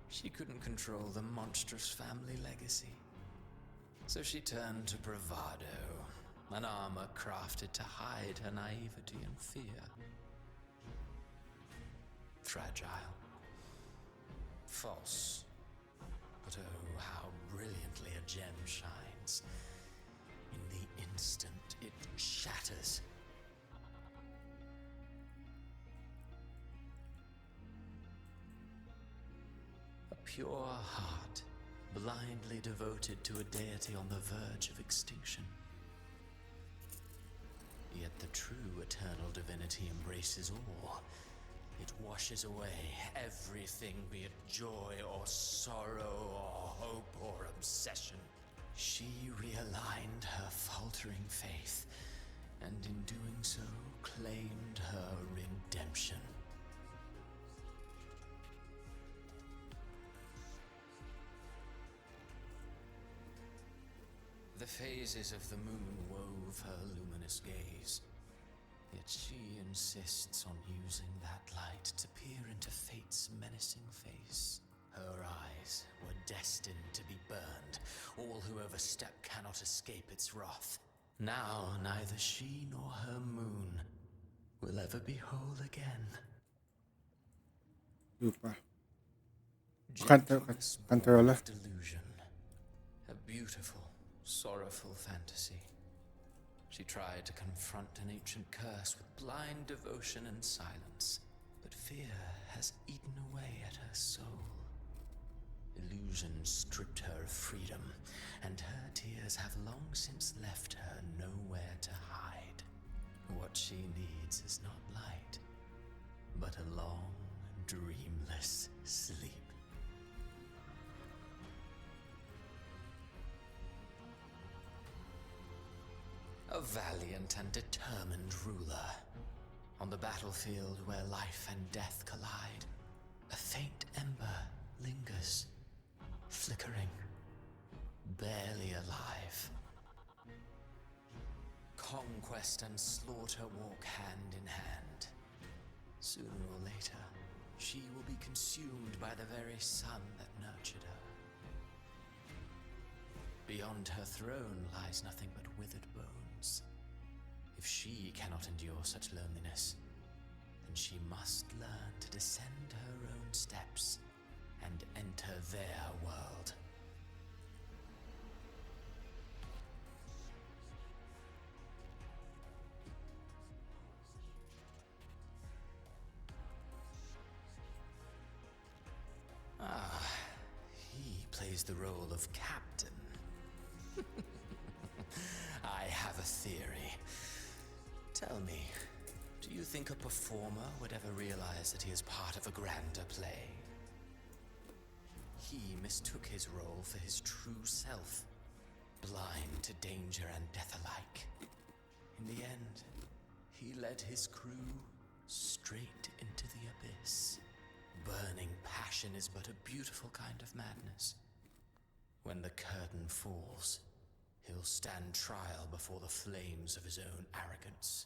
She couldn't control the monstrous family legacy, so she turned to bravado, an armor crafted to hide her naivety and fear. Fragile. False. But oh, how brilliantly a gem shines. In the instant it shatters. A pure heart, blindly devoted to a deity on the verge of extinction. Yet the true eternal divinity embraces all. It washes away everything, be it joy or sorrow or hope or obsession. She realigned her faltering faith, and in doing so, claimed her redemption. The phases of the moon wove her luminous gaze. Yet she insists on using that light to peer into fate's menacing face. Her eyes were destined to be burned, all who overstep cannot escape its wrath. Now neither she nor her moon will ever be whole again. Lupa. Gentleness born Cantarola. of delusion, a beautiful, sorrowful fantasy. She tried to confront an ancient curse with blind devotion and silence, but fear has eaten away at her soul. Illusion stripped her of freedom, and her tears have long since left her nowhere to hide. What she needs is not light, but a long, dreamless sleep. A valiant and determined ruler. On the battlefield where life and death collide, a faint ember lingers, flickering, barely alive. Conquest and slaughter walk hand in hand. Sooner or later, she will be consumed by the very sun that nurtured her. Beyond her throne lies nothing but withered bones. If she cannot endure such loneliness, then she must learn to descend her own steps and enter their world. He plays the role of captain. I have a theory. Tell me, do you think a performer would ever realize that he is part of a grander play? He mistook his role for his true self, blind to danger and death alike. In the end, he led his crew straight into the abyss. Burning passion is but a beautiful kind of madness. When the curtain falls, he'll stand trial before the flames of his own arrogance.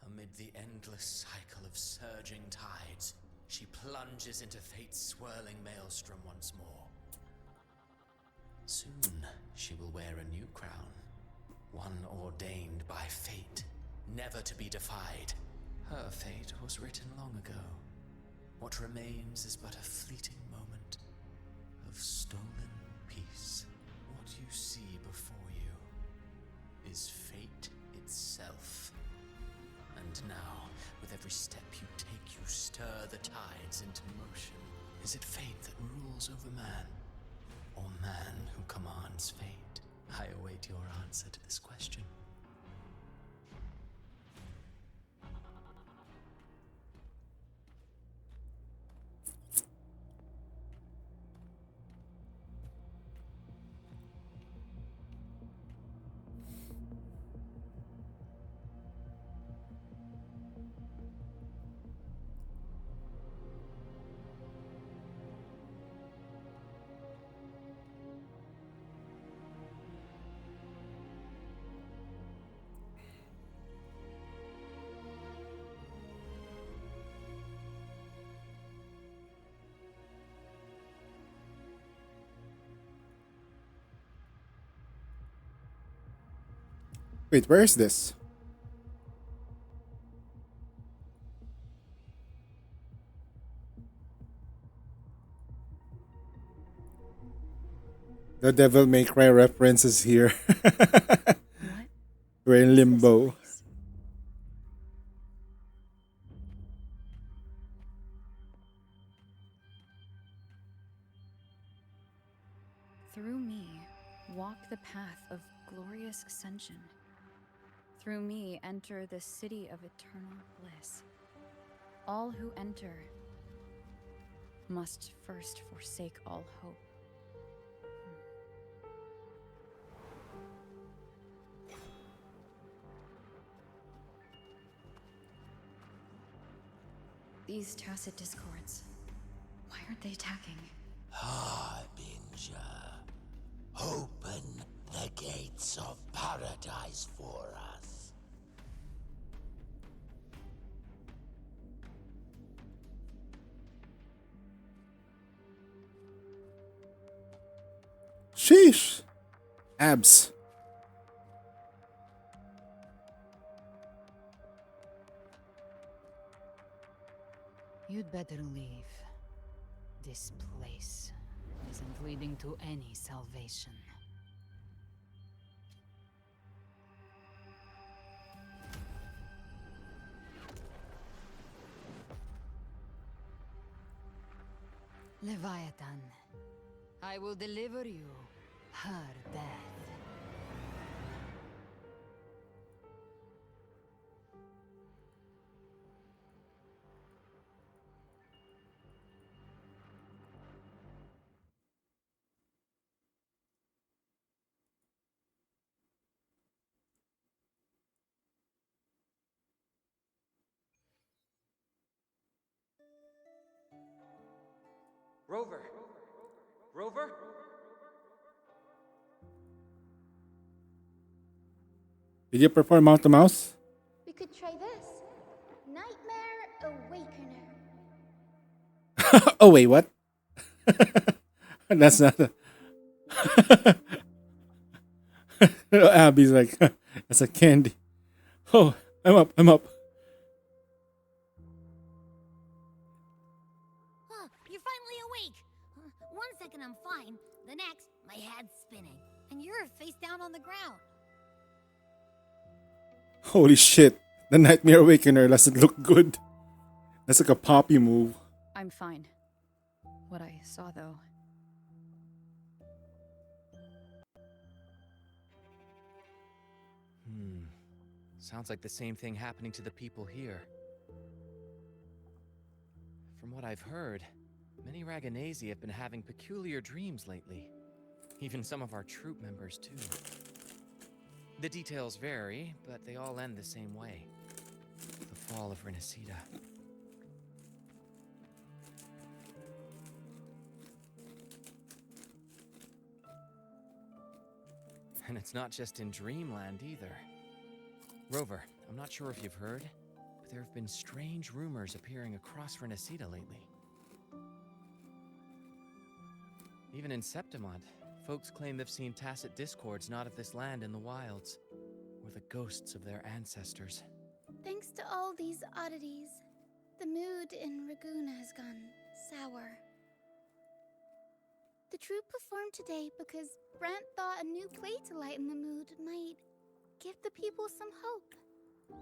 Amid the endless cycle of surging tides, she plunges into fate's swirling maelstrom once more. Soon, she will wear a new crown, one ordained by fate, never to be defied. Her fate was written long ago. What remains is but a fleeting moment of stolen peace. What you see before you is fate itself. And now, with every step you take, you stir the tides into motion. Is it fate that rules over man, or man who commands fate? I await your answer to this question. Wait, where is this? The Devil May Cry references here. We're in limbo. Through me, walk the path of glorious ascension. Through me, enter the city of eternal bliss. All who enter must first forsake all hope. These tacit discords, why aren't they attacking? Harbinger, open the gates of paradise for us. Sheesh. Abs. You'd better leave. This place isn't leading to any salvation. Leviathan, I will deliver you her death. Rover! Rover? Did you perform Mount to Mouse? We could try this. Nightmare Awakener. Oh wait, what? That's not. Abby's like, that's a candy. Oh, I'm up. I'm up. Huh, you're finally awake. One second I'm fine. The next, my head's spinning. And you're face down on the ground. Holy shit. The Nightmare Awakener doesn't look good. That's like a poppy move. I'm fine. What I saw, though. Sounds like the same thing happening to the people here. From what I've heard, many Raganesi have been having peculiar dreams lately. Even some of our troop members, too. The details vary, but they all end the same way. The fall of Renacida. And it's not just in Dreamland either. Rover, I'm not sure if you've heard, but there have been strange rumors appearing across Renacida lately. Even in Septimont, folks claim they've seen tacit discords not of this land in the wilds, or the ghosts of their ancestors. Thanks to all these oddities, the mood in Raguna has gone sour. The troupe performed today because Brant thought a new play to lighten the mood might give the people some hope.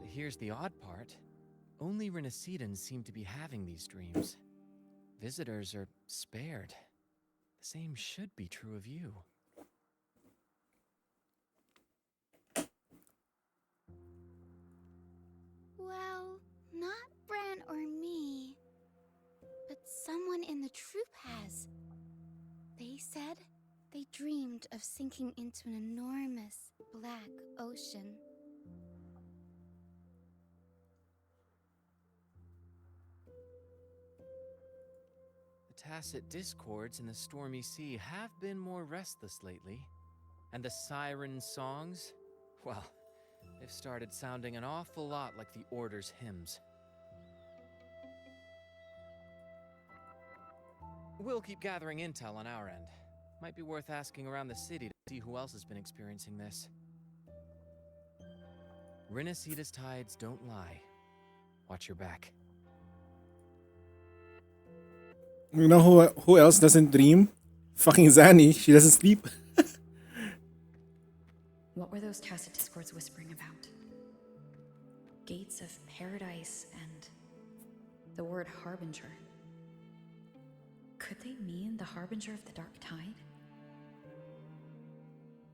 Here's the odd part. Only Renacidans seem to be having these dreams. Visitors are spared. The same should be true of you. Well, not Brant or me, but someone in the troupe has. They said they dreamed of sinking into an enormous black ocean. The tacit discords in the stormy sea have been more restless lately. And the siren songs? Well, they've started sounding an awful lot like the Order's hymns. We'll keep gathering intel on our end. Might be worth asking around the city to see who else has been experiencing this. Renacida's tides don't lie. Watch your back. You know who else doesn't dream? Fucking Zanny. She doesn't sleep. What were those tacit discords whispering about? Gates of paradise and the word harbinger. Could they mean the harbinger of the dark tide?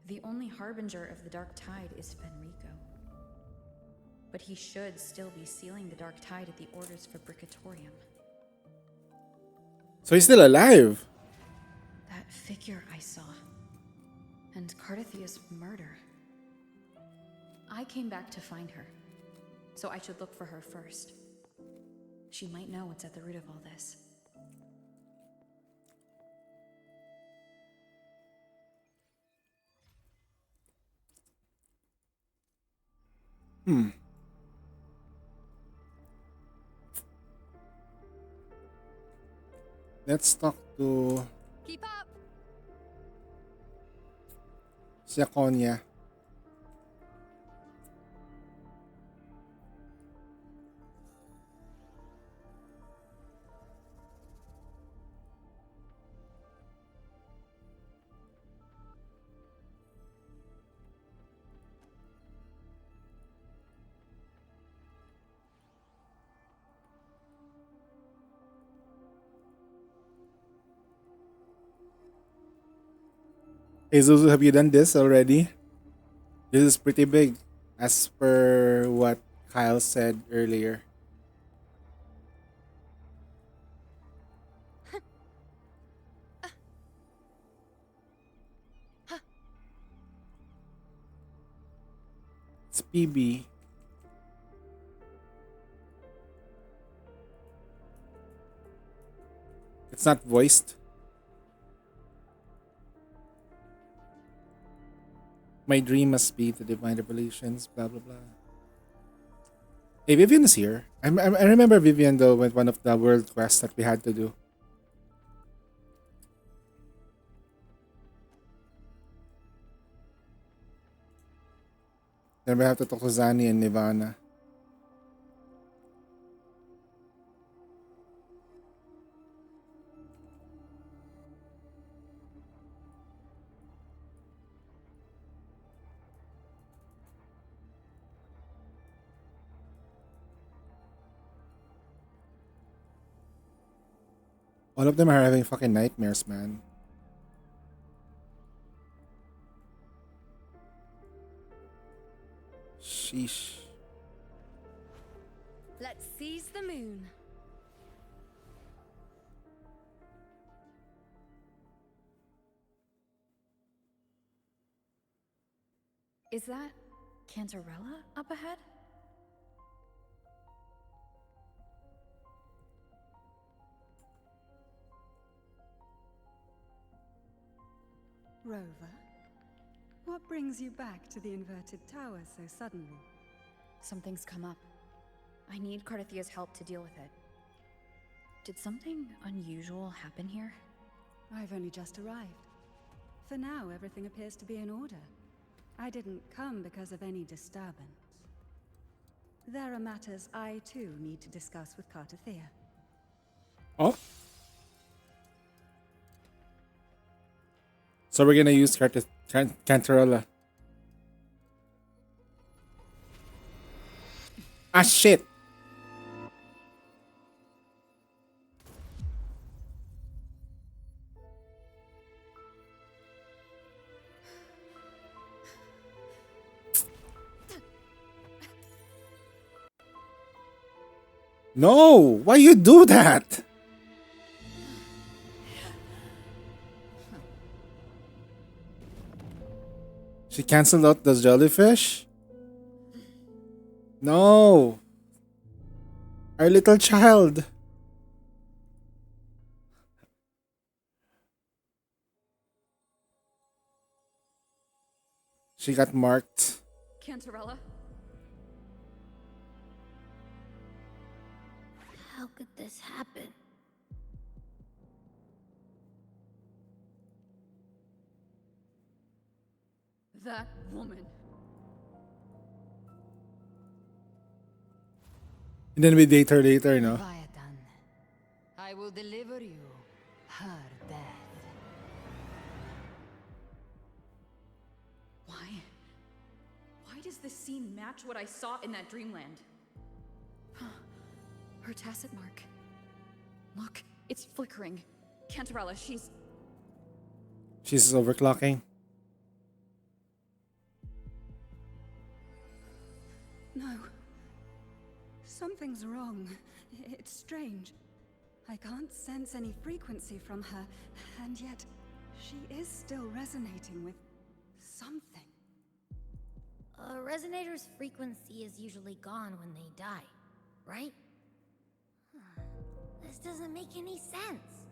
The only harbinger of the dark tide is Fenrico. But he should still be sealing the dark tide at the Order's Fabricatorium. So he's still alive. That figure I saw. And Cardathia's murder. I came back to find her. So I should look for her first. She might know what's at the root of all this. Let's talk to... Keep up. Si Akonia. Hey Zuzu, have you done this already? This is pretty big, as per what Kyle said earlier. It's PB. It's not voiced. My dream must be the divine revelations, blah blah blah. Hey, Vivian is here. I remember Vivian though with one of the world quests that we had to do. Then we have to talk to Zani and Nirvana. All of them are having fucking nightmares, man. Sheesh. Let's seize the moon. Is that Cantarella up ahead? Rover, what brings you back to the inverted tower so suddenly? Something's come up. I need Cardathia's help to deal with it. Did something unusual happen here? I've only just arrived. For now, everything appears to be in order. I didn't come because of any disturbance. There are matters I too need to discuss with Cardathia. Oh? So we're gonna use Cantarella. Ah shit! No! Why you do that? She canceled out the jellyfish? No! Our little child! She got marked. Cantarella? How could this happen? That woman. And then we date her later, no? Leviathan, I will deliver you her death. Why does this scene match what I saw in that dreamland? Her tacit mark. Look, it's flickering. Cantarella, she's overclocking. No. Something's wrong. It's strange. I can't sense any frequency from her, and yet she is still resonating with something. A resonator's frequency is usually gone when they die, right? This doesn't make any sense.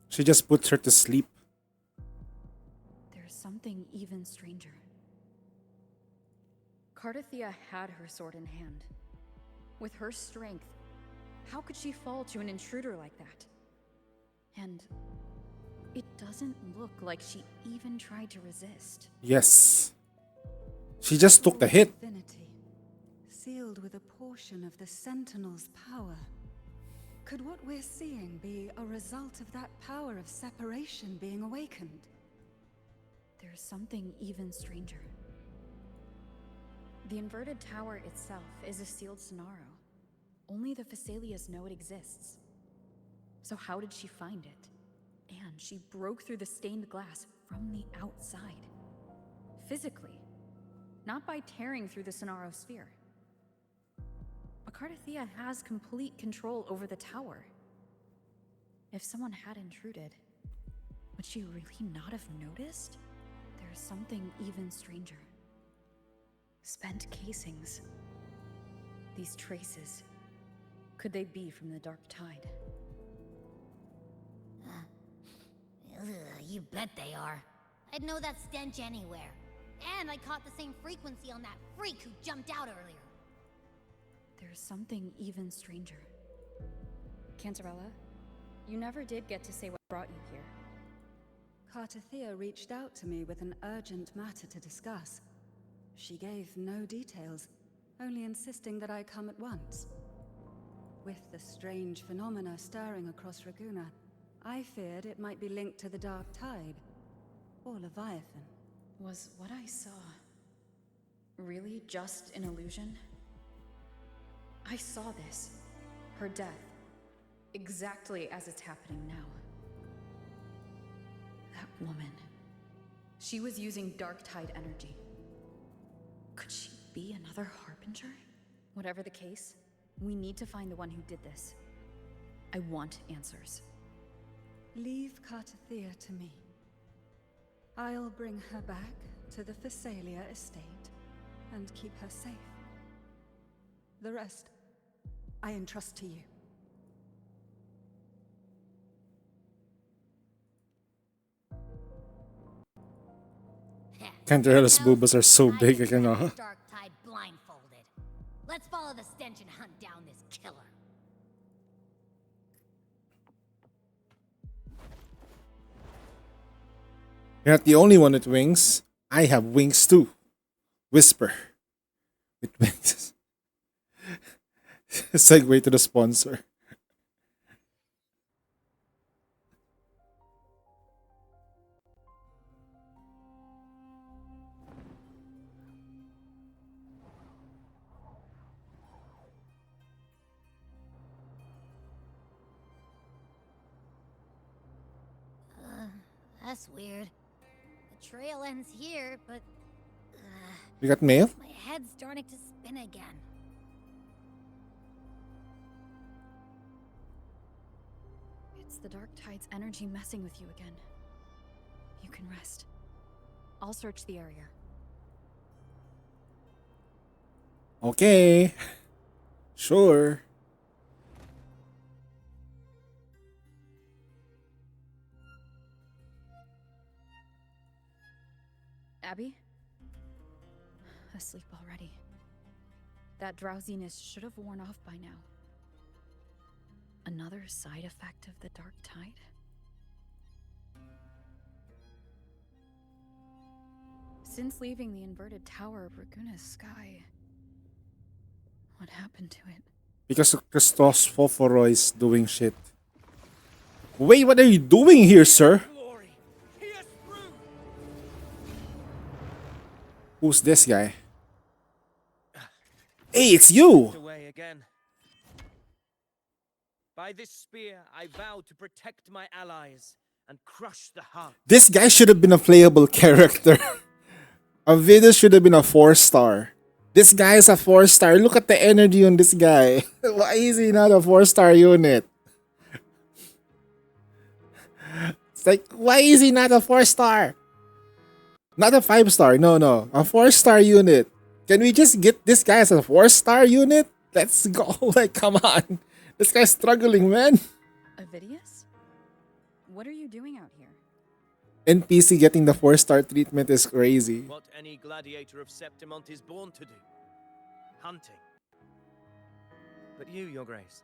She just puts her to sleep. There's something even stranger. Cardathia had her sword in hand. With her strength, how could she fall to an intruder like that? And It doesn't look like she even tried to resist. Yes. She just took the hit. Divinity, sealed with a portion of the Sentinel's power. Could what we're seeing be a result of that power of separation being awakened? There's something even stranger. The inverted tower itself is a sealed sonaro. Only the Phasalias know it exists. So how did she find it? And she broke through the stained glass from the outside. Physically. Not by tearing through the sonaro sphere. Akardathea has complete control over the tower. If someone had intruded, would she really not have noticed? There's something even stranger. Spent casings. These traces. Could they be from the Dark Tide? You bet they are. I'd know that stench anywhere. And I caught the same frequency on that freak who jumped out earlier. There's something even stranger. Cantarella, you never did get to say what brought you here. Kartathea reached out to me with an urgent matter to discuss. She gave no details, only insisting that I come at once. With the strange phenomena stirring across Raguna, I feared it might be linked to the Dark Tide, or Leviathan. Was what I saw really just an illusion? I saw this, her death, exactly as it's happening now. That woman, she was using Dark Tide energy. Could she be another Harbinger? Whatever the case, we need to find the one who did this. I want answers. Leave Kartathea to me. I'll bring her back to the Phasalia estate and keep her safe. The rest, I entrust to you. Cantarella's boobas are so big, I cannot. Dark Tide blindfolded. Let's follow the stench and hunt down this killer. You're not the only one with wings. I have wings too. Whisper. With wings. Segue to the sponsor. That's weird. The trail ends here, but You got mail? my head's starting to spin again. It's the Dark Tide's energy messing with you again. You can rest. I'll search the area. Okay. Sure. Abby? Asleep already. That drowsiness should have worn off by now. Another side effect of the Dark Tide? Since leaving the inverted tower of Raguna's sky, what happened to it? Because Christos Foforoy's doing shit. Wait, what are you doing here, sir? Who's this guy? Hey, it's you! Away again. By this spear, I vow to protect my allies and crush the heart. This guy should have been a playable character. Avidas should have been a 4-star. This guy is a 4-star. Look at the energy on this guy. Why is he not a 4-star unit? It's like, why is he not a 4-star? Not a 5-star. No. A 4-star unit. Can we just get this guy as a 4-star unit? Let's go. Like, come on. This guy's struggling, man. Avidius? What are you doing out here? NPC getting the 4-star treatment is crazy. What any gladiator of Septimont is born to do. Hunting. But you, Your Grace,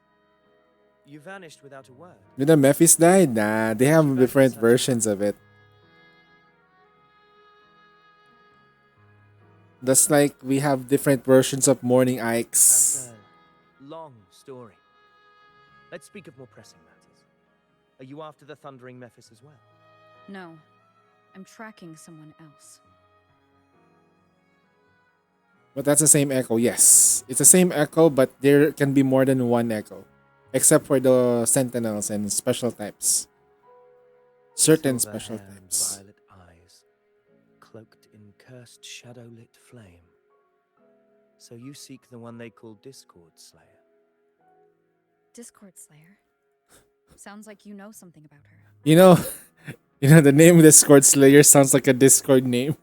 You vanished without a word. Did the Mephis died? Nah, they have Back different inside. versions of it. That's like we have different versions of Morning Ikes. That's a long story. Let's speak of more pressing matters. Are you after the Thundering Mephis as well? No, I'm tracking someone else. But that's the same echo, yes. It's the same echo, but there can be more than one echo. Except for the sentinels and special types. Certain Silver special hair and types. violet eyes, cloaked in cursed shadow-lit flame. So you seek the one they call Discord Slayer. Discord Slayer? Sounds like you know something about her. You know, the name Discord Slayer sounds like a Discord name.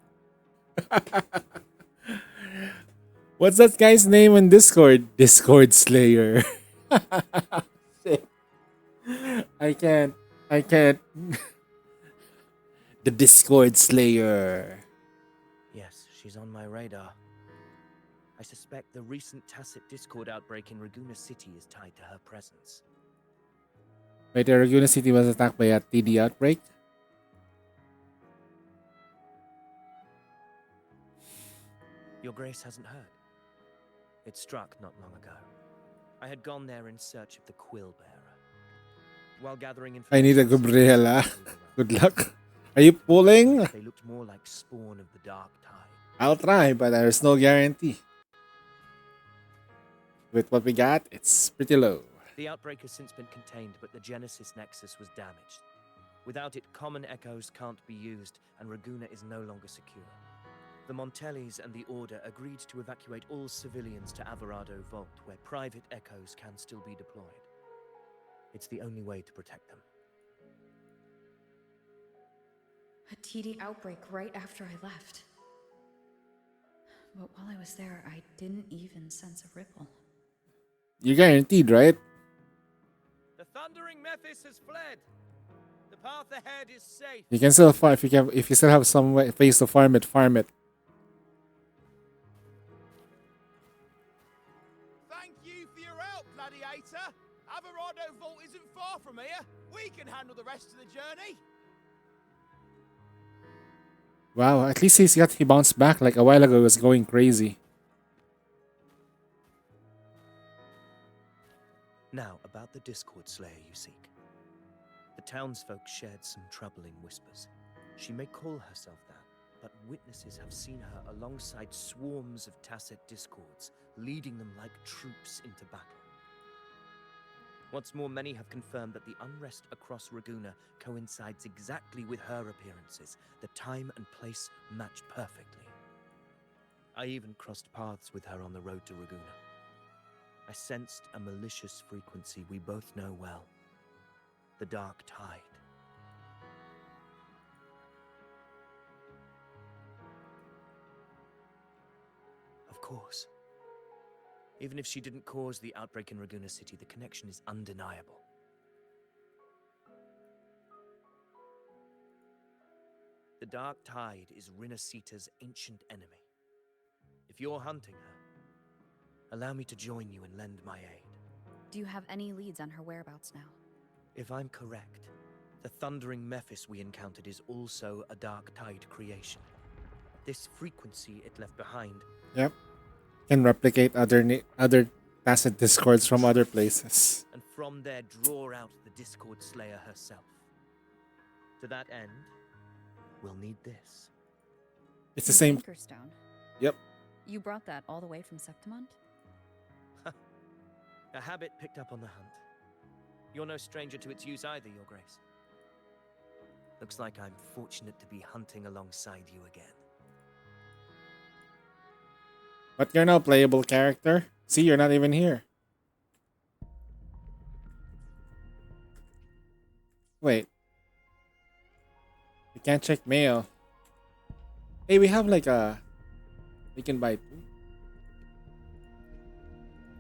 What's that guy's name on Discord? Discord Slayer. Shit. I can't. The Discord Slayer. Yes, she's on my radar. I suspect the recent tacit Discord outbreak in Raguna City is tied to her presence. Wait, the Laguna City was attacked by a TD outbreak? Your Grace hasn't heard. It struck not long ago. I had gone there in search of the Quill Bearer. While gathering information, I need a Gabriela. Good luck. Are you pulling? They looked more like spawn of the Dark Tide. I'll try, but there's no guarantee. With what we got, it's pretty low. The outbreak has since been contained, but the Genesis Nexus was damaged. Without it, common echoes can't be used, and Raguna is no longer secure. The Montellis and the Order agreed to evacuate all civilians to Alvarado Vault, where private echoes can still be deployed. It's the only way to protect them. A TD outbreak right after I left. But while I was there, I didn't even sense a ripple. You're guaranteed, right? The Thundering Mephis has fled. The path ahead is safe. You can still farm if you still have some place to farm it, farm it. Thank you for your help, Gladiator. Alvarado Vault isn't far from here. We can handle the rest of the journey. Wow, at least he bounced back. Like a while ago, he was going crazy. Now, about the Discord Slayer you seek. The townsfolk shared some troubling whispers. She may call herself that, but witnesses have seen her alongside swarms of tacit discords, leading them like troops into battle. What's more, many have confirmed that the unrest across Raguna coincides exactly with her appearances. The time and place match perfectly. I even crossed paths with her on the road to Raguna. I sensed a malicious frequency we both know well. The Dark Tide. Of course. Even if she didn't cause the outbreak in Raguna City, the connection is undeniable. The Dark Tide is Rinasita's ancient enemy. If you're hunting her, allow me to join you and lend my aid. Do you have any leads on her whereabouts now? If I'm correct, the Thundering Mephis we encountered is also a Dark Tide creation. This frequency it left behind. Yep. Can replicate other tacit discords from other places. And from there draw out the Discord Slayer herself. To that end, we'll need this. It's the same. Anchorstone. Yep. You brought that all the way from Septimont? A habit picked up on the hunt. You're no stranger to its use either, Your Grace. Looks like I'm fortunate to be hunting alongside you again. But you're now a playable character. See, you're not even here. Wait. We can't check mail. Hey, we have like a... We can buy two.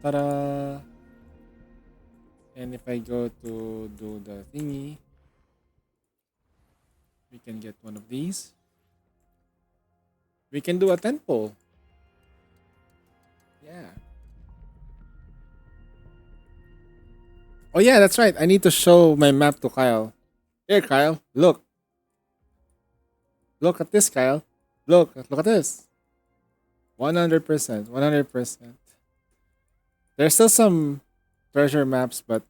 Ta-da! And if I go to do the thingy, we can get one of these. We can do a 10 pole. Yeah. Oh yeah, that's right. I need to show my map to Kyle. Here, Kyle. Look. Look at this, Kyle. Look at this. 100%. 100%. There's still some treasure maps, but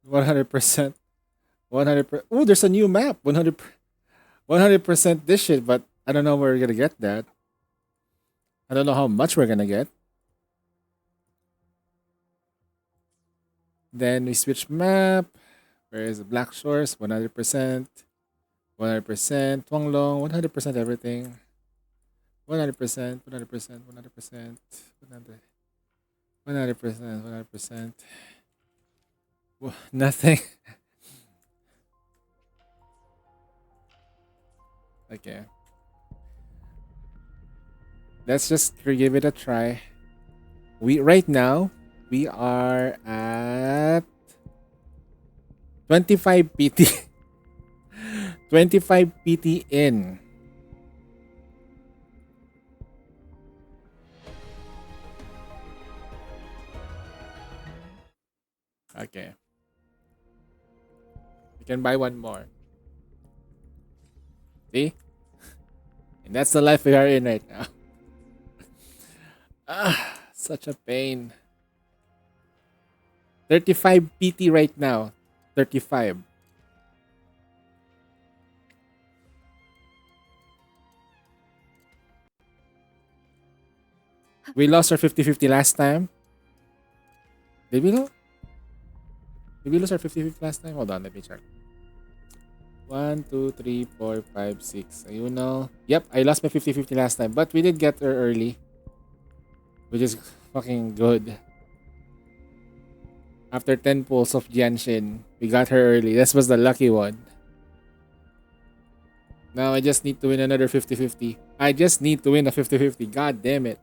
100%. 100%. Oh, there's a new map. 100% this shit, but I don't know where we're gonna get that. I don't know how much we're gonna get. Then we switch map. Where is the Black Shores? 100%. 100%. Tuanglong. 100% everything. 100%. 100%. 100%. 100%. 100%. Nothing. Okay. Let's just give it a try. Right now we are at 25 PT. 25 PT in. Okay. You can buy one more. See? And that's the life we are in right now. Such a pain. 35 PT right now. 35. We lost our 50-50 last time. Did we lose? Did we lose our 50-50 last time? Hold on, let me check. 1, 2, 3, 4, 5, 6. You know. Yep, I lost my 50-50 last time. But we did get her early. Which is fucking good. After 10 pulls of Jianshin, we got her early. This was the lucky one. Now I just need to win another 50-50. I just need to win a 50-50. God damn it.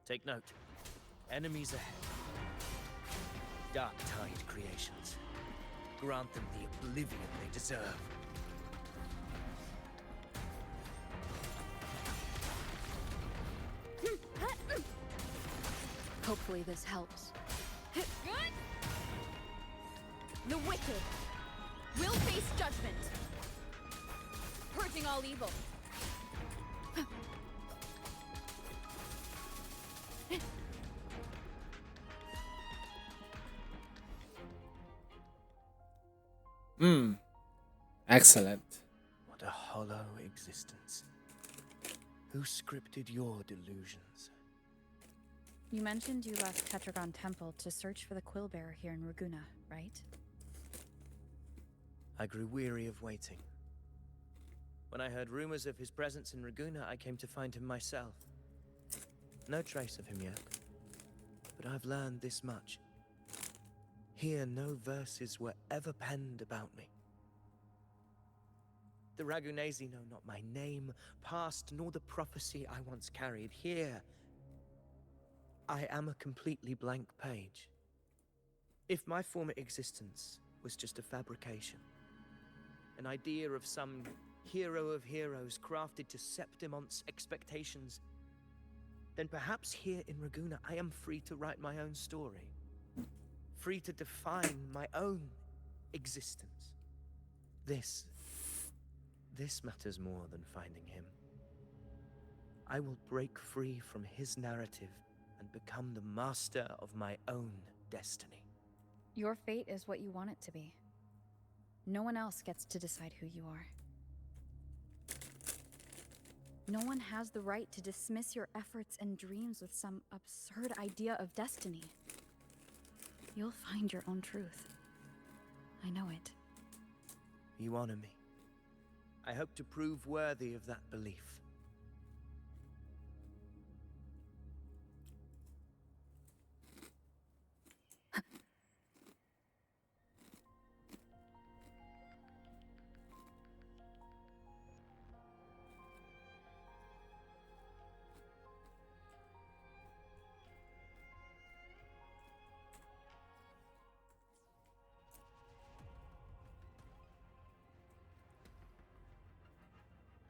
Take note. Enemies ahead. Dark Tide creations. Grant them the oblivion they deserve. Hopefully this helps. The wicked will face judgment. Purging all evil. Excellent. What a hollow existence. Who scripted your delusions? You mentioned you left Tetragon Temple to search for the Quill Bearer here in Raguna, right? I grew weary of waiting. When I heard rumors of his presence in Raguna, I came to find him myself. No trace of him yet, but I've learned this much. Here, no verses were ever penned about me. The Ragunesi know not my name, past, nor the prophecy I once carried. Here, I am a completely blank page. If my former existence was just a fabrication, an idea of some hero of heroes crafted to Septimon's expectations, then perhaps here in Raguna I am free to write my own story. Free to define my own existence. This matters more than finding him. I will break free from his narrative and become the master of my own destiny. Your fate is what you want it to be. No one else gets to decide who you are. No one has the right to dismiss your efforts and dreams with some absurd idea of destiny. You'll find your own truth. I know it. You honor me. I hope to prove worthy of that belief.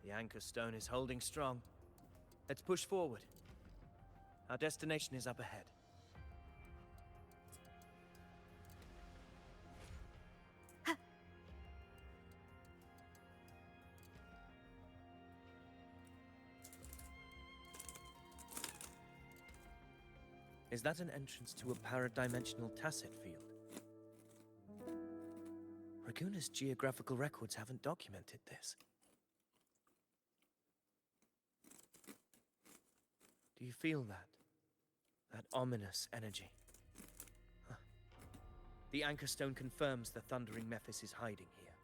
The anchor stone is holding strong. Let's push forward. Our destination is up ahead. Is that an entrance to a paradimensional tacit field? Raguna's geographical records haven't documented this. Do you feel that? That ominous energy? Huh. The anchor stone confirms the thundering Mephis is hiding here.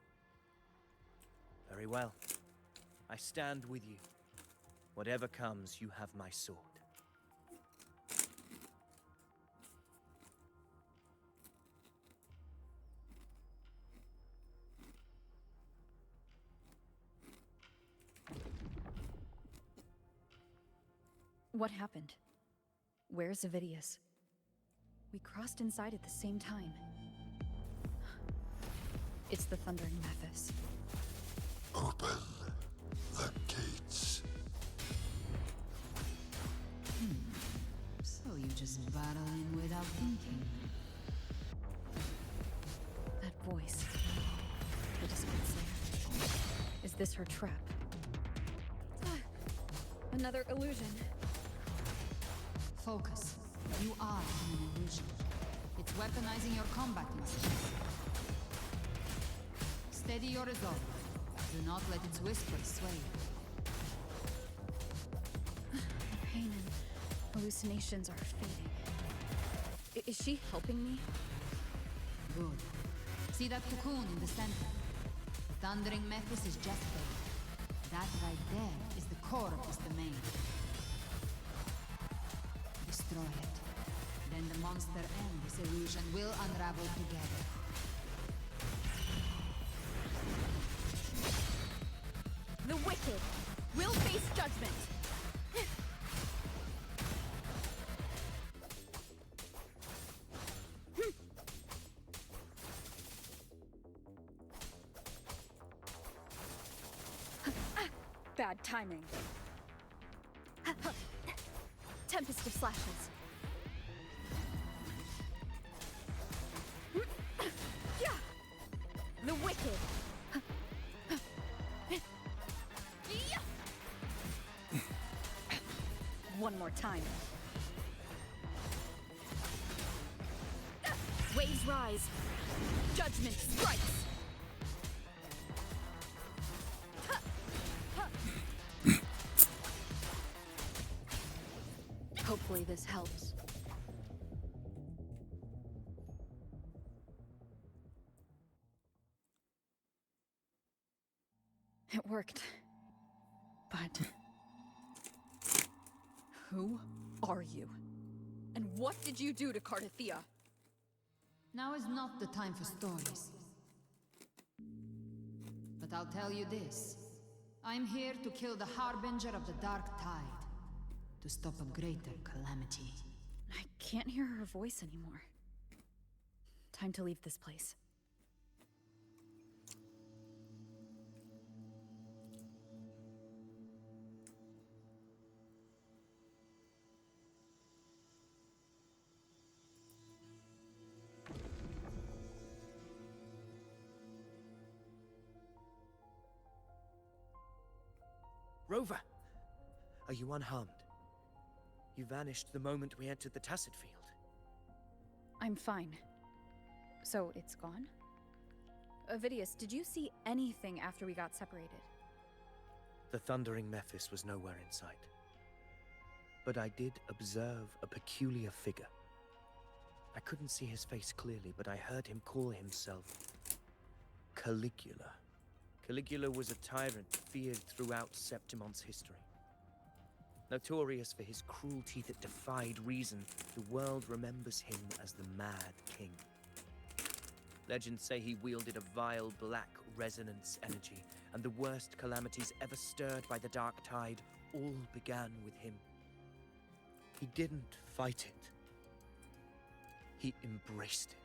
Very well. I stand with you. Whatever comes, you have my sword. What happened? Where's Avidius? We crossed inside at the same time. It's the Thundering Mephis. Open the gates. So you just barrel in without thinking. That voice. The Discipline Slayer. Is this her trap? Another illusion. Focus. You are in an illusion. It's weaponizing your combat instincts. Steady your resolve. Do not let its whispers sway you. The pain and hallucinations are fading. Is she helping me? Good. See that cocoon in the center? The Thundering Mephis is just there. That right there is the core of this domain. Destroy it. Then the monster and this illusion will unravel together. The wicked will face judgment. Bad timing. Tempest of slashes. Yeah. The wicked. One more time. Waves rise. Judgment strikes. Hopefully this helps. It worked. But... Who are you? And what did you do to Cardathia? Now is not the time for stories. But I'll tell you this. I'm here to kill the Harbinger of the Dark Tide. To stop a greater calamity. I can't hear her voice anymore. Time to leave this place. Rover! Are you unharmed? You vanished the moment we entered the Tacit Field. I'm fine. So it's gone? Avidius, did you see anything after we got separated? The Thundering Mephis was nowhere in sight. But I did observe a peculiar figure. I couldn't see his face clearly, but I heard him call himself Caligula. Caligula was a tyrant feared throughout Septimon's history. Notorious for his cruelty that defied reason, the world remembers him as the Mad King. Legends say he wielded a vile black resonance energy, and the worst calamities ever stirred by the Dark Tide all began with him. He didn't fight it. He embraced it,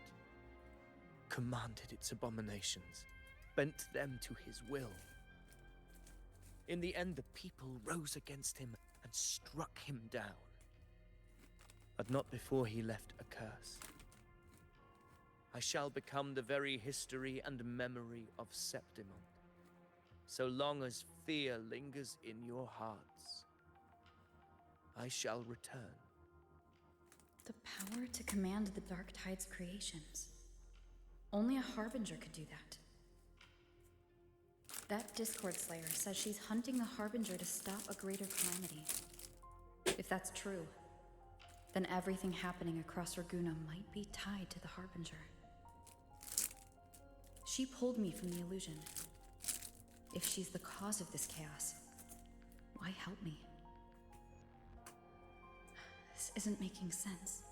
commanded its abominations, bent them to his will. In the end, the people rose against him and struck him down. But not before he left a curse. I shall become the very history and memory of Septimon. So long as fear lingers in your hearts, I shall return. The power to command the Dark Tide's creations. Only a Harbinger could do that. That Discord Slayer says she's hunting the Harbinger to stop a greater calamity. If that's true, then everything happening across Raguna might be tied to the Harbinger. She pulled me from the illusion. If she's the cause of this chaos, why help me? This isn't making sense.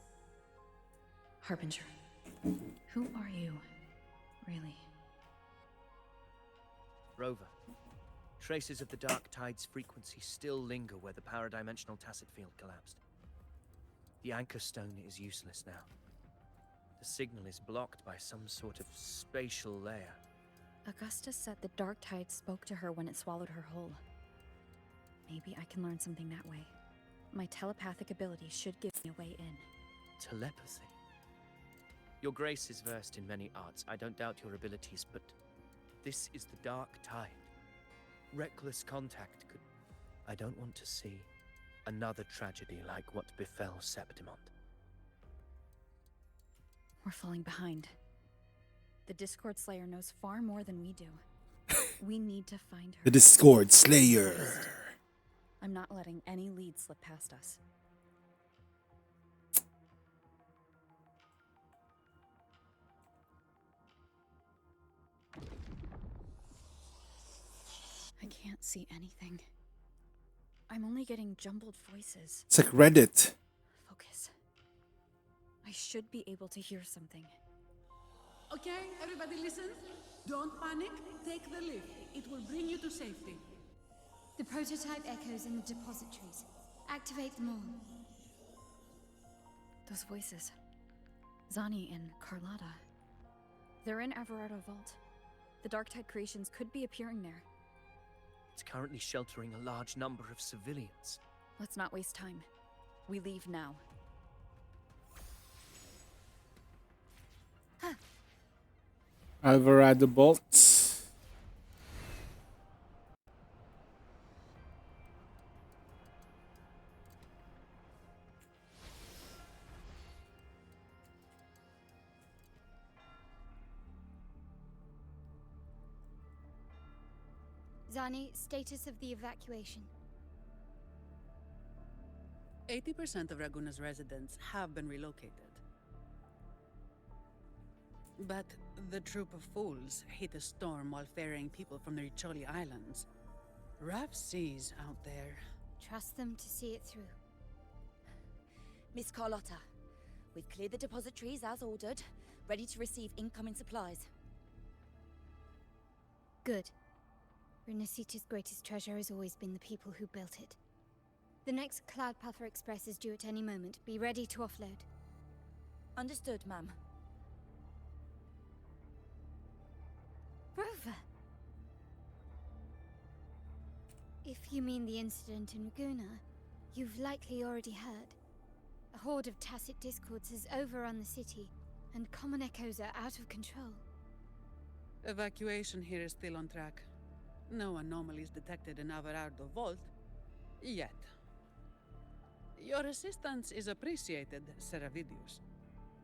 Harbinger, who are you, really? Rover, traces of the Dark Tide's frequency still linger where the paradimensional tacit field collapsed. The anchor stone is useless now. The signal is blocked by some sort of spatial layer. Augusta said the Dark Tide spoke to her when it swallowed her whole. Maybe I can learn something that way. My telepathic ability should give me a way in. Telepathy? Your Grace is versed in many arts. I don't doubt your abilities, but this is the Dark Tide. Reckless contact could... I don't want to see another tragedy like what befell Septimon. We're falling behind. The Discord Slayer knows far more than we do. We need to find her. The Discord Slayer. I'm not letting any lead slip past us. I can't see anything. I'm only getting jumbled voices. It's like Reddit. Focus. I should be able to hear something. Okay, everybody listen. Don't panic. Take the lift. It will bring you to safety. The prototype echoes in the depositories. Activate them all. Those voices. Zani and Carlotta. They're in Everardo Vault. The Dark Tide creations could be appearing there. It's currently sheltering a large number of civilians. Let's not waste time. We leave now. Alvarado bolts. Zani, status of the evacuation. 80% of Raguna's residents have been relocated. But the troop of fools hit a storm while ferrying people from the Riccioli Islands. Rough seas out there. Trust them to see it through. Miss Carlotta, we've cleared the depositories as ordered, ready to receive incoming supplies. Good. Renacita's greatest treasure has always been the people who built it. The next Cloudpather Express is due at any moment. Be ready to offload. Understood, ma'am. Rover! If you mean the incident in Raguna, you've likely already heard. A horde of tacit discords has overrun the city, and common echoes are out of control. Evacuation here is still on track. No anomalies detected in Everardo Vault. Yet. Your assistance is appreciated, Seravidius.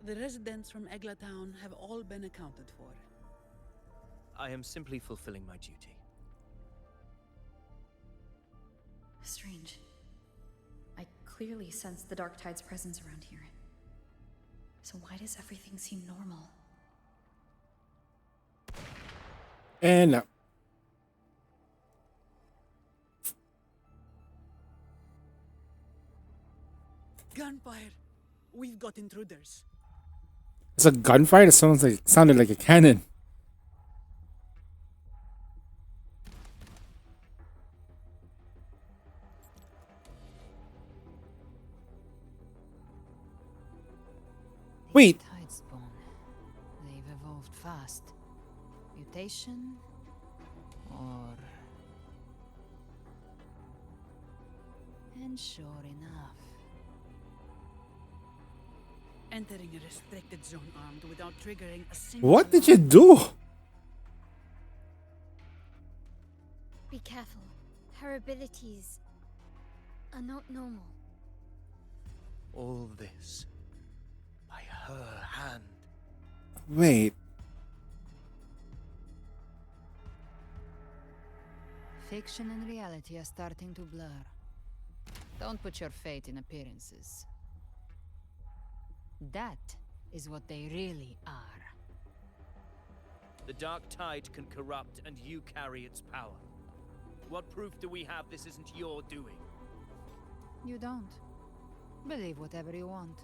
The residents from Eglatown have all been accounted for. I am simply fulfilling my duty. Strange. I clearly sense the Dark Tide's presence around here. So why does everything seem normal? And Gunfire! We've got intruders. it's a gunfire. It sounded like a cannon. Wait. Tidespawn. They've evolved fast. Mutation? Or... And sure enough. Entering a restricted zone armed without triggering a single What did alarm. you do? Be careful. Her abilities are not normal. All this by her hand. Wait. Fiction and reality are starting to blur. Don't put your faith in appearances. That is what they really are. The dark tide can corrupt, and you carry its power. What proof do we have this isn't your doing? You don't. Believe whatever you want.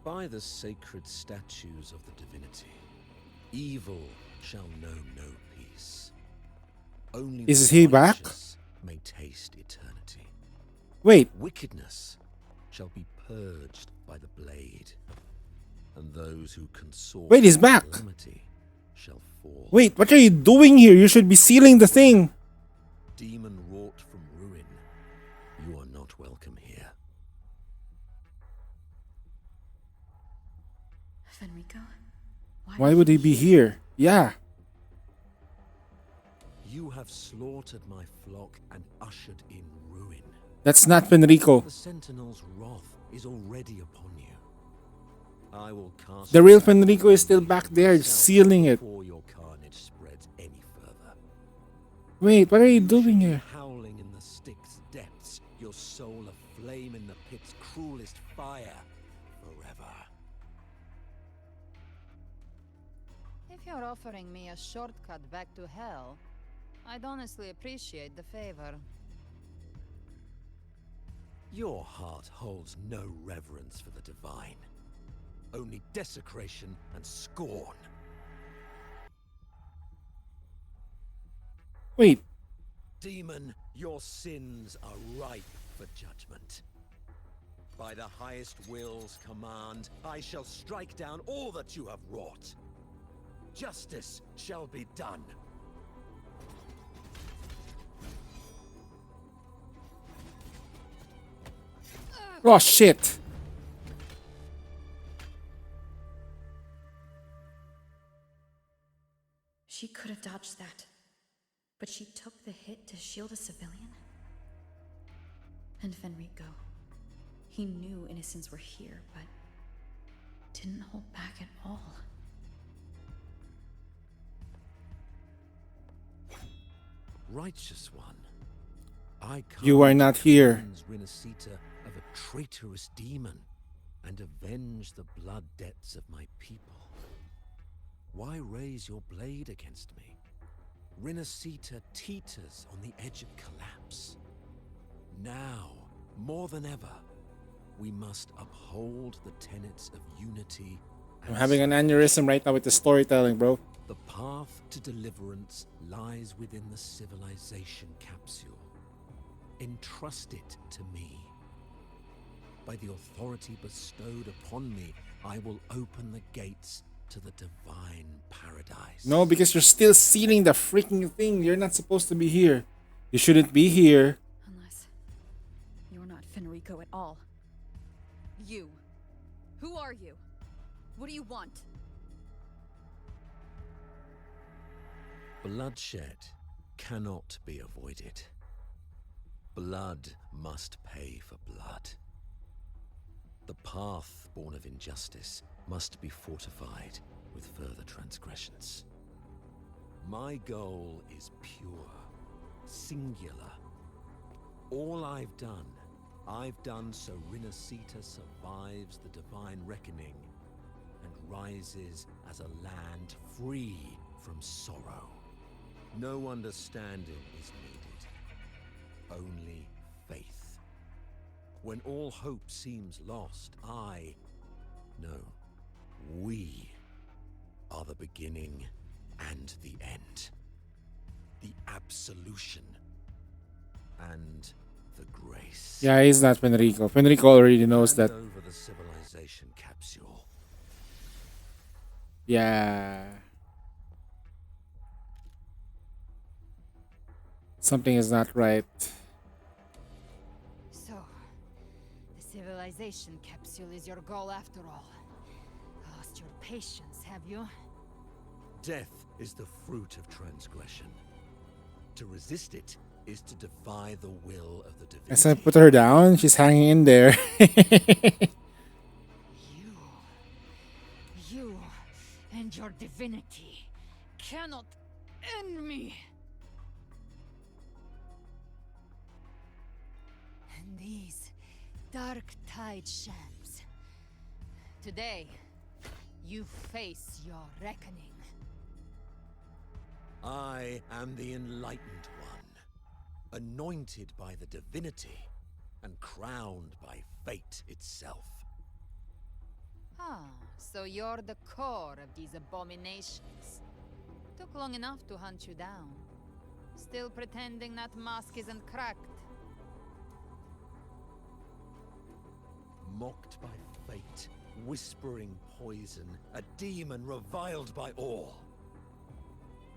By the sacred statues of the divinity, evil shall know no peace. Only Is the he back? righteous may taste eternity. Wait. Wickedness shall be purged by the blade, and those who consort Wait, he's back. calamity shall fall. Wait, what are you doing here? You should be sealing the thing. Demon wrought from ruin, you are not welcome here. Fenrico? Why would he be here? Yeah. You have slaughtered my flock and ushered in ruin. That's not Fenrico. The Sentinel's wrath is already upon you. I will cast The real Fenrico is still back there, sealing it. before your carnage spreads any further. Wait, what are you doing here? Howling in the Styx depths, your soul aflame in the pit's cruelest fire forever. If you're offering me a shortcut back to hell, I'd honestly appreciate the favor. Your heart holds no reverence for the divine. Only desecration and scorn. Wait. Demon, your sins are ripe for judgment. By the highest will's command, I shall strike down all that you have wrought. Justice shall be done. Oh shit. She could have dodged that, but she took the hit to shield a civilian. And Fenrico, he knew innocents were here, but didn't hold back at all. Righteous one, I You are not here. Rinascita of a traitorous demon and avenge the blood debts of my people. Why raise your blade against me? Rinascita teeters on the edge of collapse. Now, more than ever, we must uphold the tenets of unity. I'm having an aneurysm right now with the storytelling, bro. The path to deliverance lies within the civilization capsule. Entrust it to me. By the authority bestowed upon me, I will open the gates to the divine paradise. No, because you're still sealing the freaking thing. You're not supposed to be here. You shouldn't be here. Unless you're not Fenrico at all. You. Who are you? What do you want? Bloodshed cannot be avoided. Blood must pay for blood. The path born of injustice must be fortified with further transgressions. My goal is pure, singular. All I've done so Rinascita survives the divine reckoning and rises as a land free from sorrow. No understanding is needed, only faith. When all hope seems lost, we are the beginning and the end. The absolution and the grace. Yeah, he's not Fenrico. Fenrico already knows that. Hand over the civilization capsule. Yeah. Something is not right. So, the civilization capsule is your goal after all. Lost your patience, have you? Death is the fruit of transgression. To resist it is to defy the will of the divinity. As I put her down, she's hanging in there. You and your divinity cannot end me. And these dark tide shams. Today, you face your reckoning. I am the enlightened one, anointed by the divinity and crowned by fate itself. Ah, so you're the core of these abominations. Took long enough to hunt you down. Still pretending that mask isn't cracked. Mocked by fate, whispering poison, a demon reviled by all.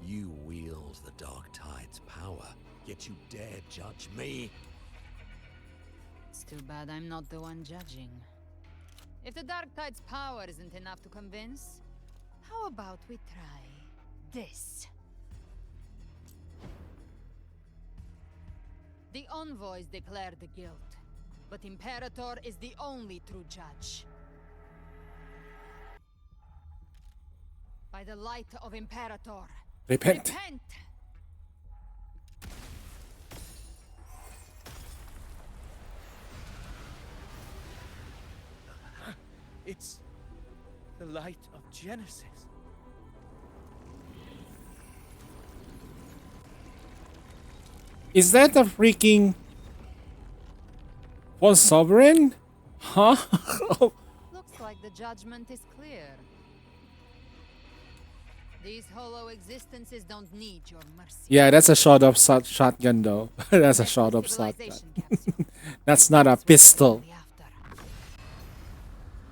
You wield the Dark Tide's power, yet you dare judge me? It's too bad I'm not the one judging. If the Dark Tide's power isn't enough to convince, how about we try this? The envoys declare the guilt, but Imperator is the only true judge. By the light of Imperator, Repent. repent! It's the light of Genesis. Is that a freaking false sovereign? Huh? Looks like the judgment is clear. These hollow existences don't need your mercy. Yeah, that's a shotgun though. That's a shotgun shotgun. That's not a pistol.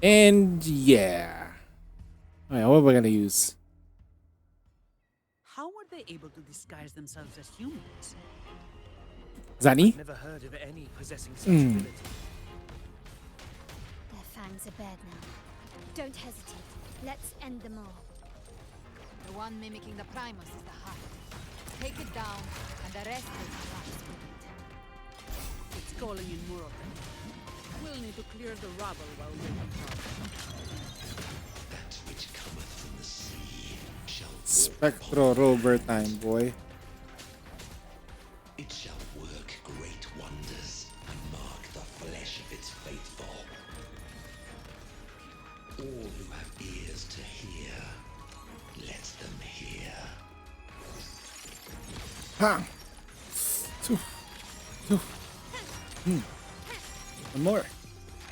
And yeah. Alright, what are we gonna use? How were they able to disguise themselves as humans? Zani? Never heard of any possessing such Hmm. ability. Their fangs are bared now. Don't hesitate. Let's end them all. The one mimicking the Primus is the heart. Take it down, and the rest will collapse with it. It's calling in more of them. We'll need to clear the rubble while waiting for That which cometh from the sea shall Spectro rover time, boy. It shall work great wonders and mark the flesh of its faithful. All who have ears to hear, let them hear. Ha! One more.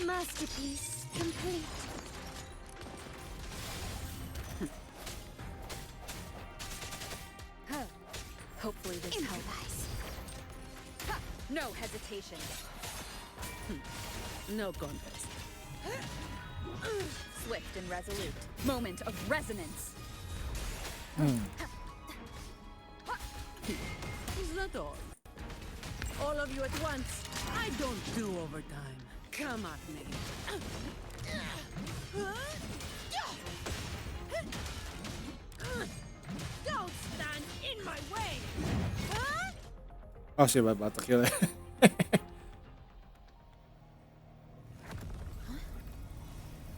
Masterpiece complete. Hopefully this helps. No hesitation. no contest. Swift and resolute. Moment of resonance. Is that all? All of you at once? I don't do overtime. Come at me. Don't stand in my way! Oh shit, I'm about to kill it.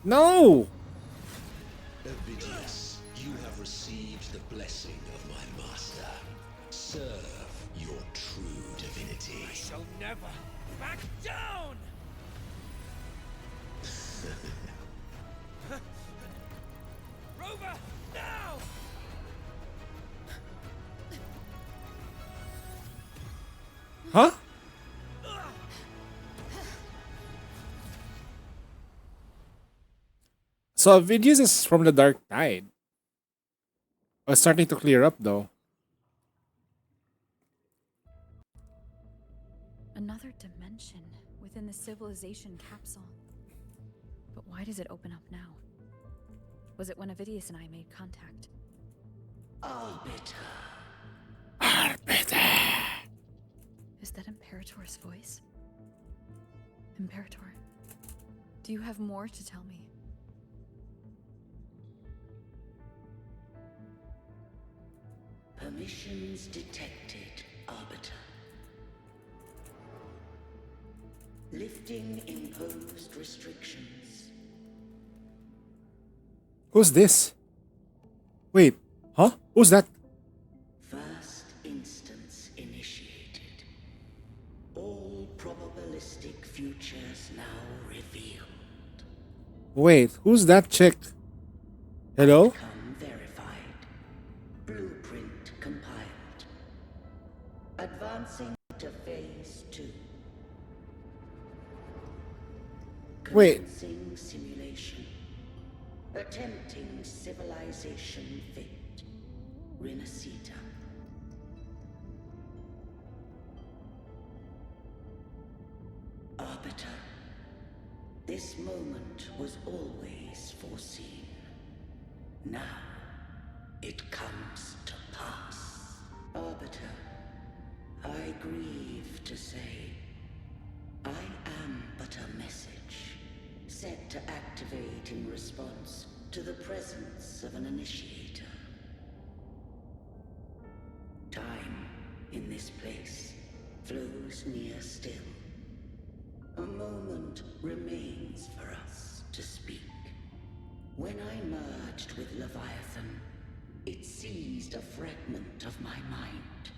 No! Ovidius, you have received the blessing of my master. Serve your true divinity. I shall never back down! Rover, now! Huh? So Vidius is from the Dark Tide. Oh, it's starting to clear up though. Another dimension within the civilization capsule. But why does it open up now? Was it when Avidius and I made contact? Arbiter. Is that Imperator's voice? Imperator, do you have more to tell me? Permissions detected, Arbiter. Lifting imposed restrictions. Who's this? Wait, huh? Who's that? First instance initiated. All probabilistic futures now revealed. Wait, who's that chick? Hello? Outcome verified. Blueprint compiled. Advancing to phase 2. Wait. Commencing simulation. Attempting civilization fit. Renacita. Arbiter. This moment was always foreseen. Now, it comes to pass. Arbiter, I grieve to say, I am but a message, set to activate in response to the presence of an initiator. Time, in this place, flows near still. A moment remains for us to speak. When I merged with Leviathan, it seized a fragment of my mind,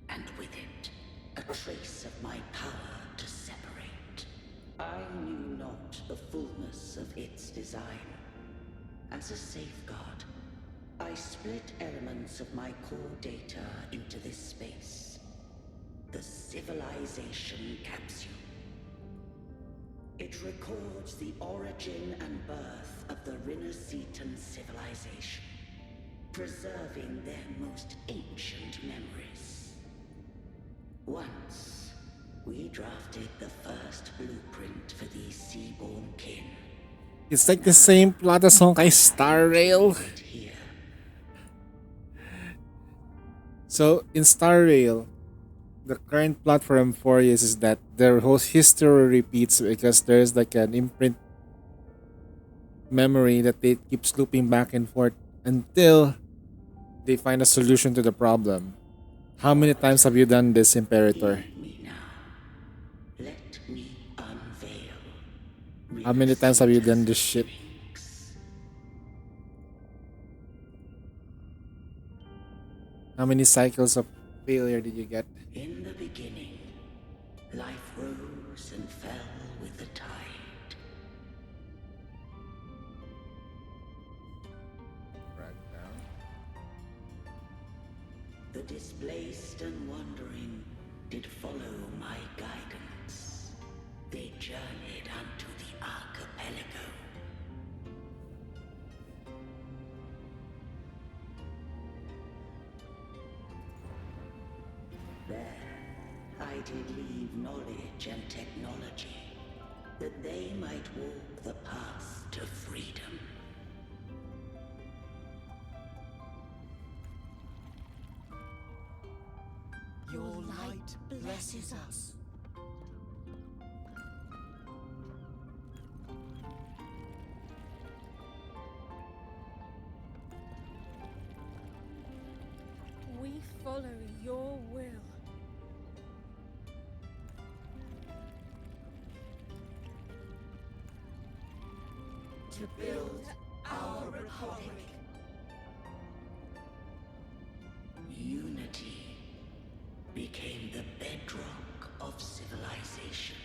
and with it, a trace of my power to separate. I knew not the fullness of its design. As a safeguard, I split elements of my core data into this space. The civilization capsule. It records the origin and birth of the Renacetan civilization, preserving their most ancient memories. Once, we drafted the first blueprint for these seaborn kin. It's like the same plot as Honkai Star Rail. So in Star Rail, the current plot for Emphorius is that their whole history repeats because there's like an imprint memory that they keep looping back and forth until they find a solution to the problem. How many times have you done this, Imperator? Let me unveil. How many times have you done this shit? How many cycles of failure did you get? In the beginning, life rose and fell with the tide. Right down. The displaced and wandering did follow my guidance. They journeyed unto the archipelago. There, I did leave knowledge and technology, that they might walk the path to freedom. Your light blesses us. We follow your will. To build our republic. Unity became the bedrock of civilization.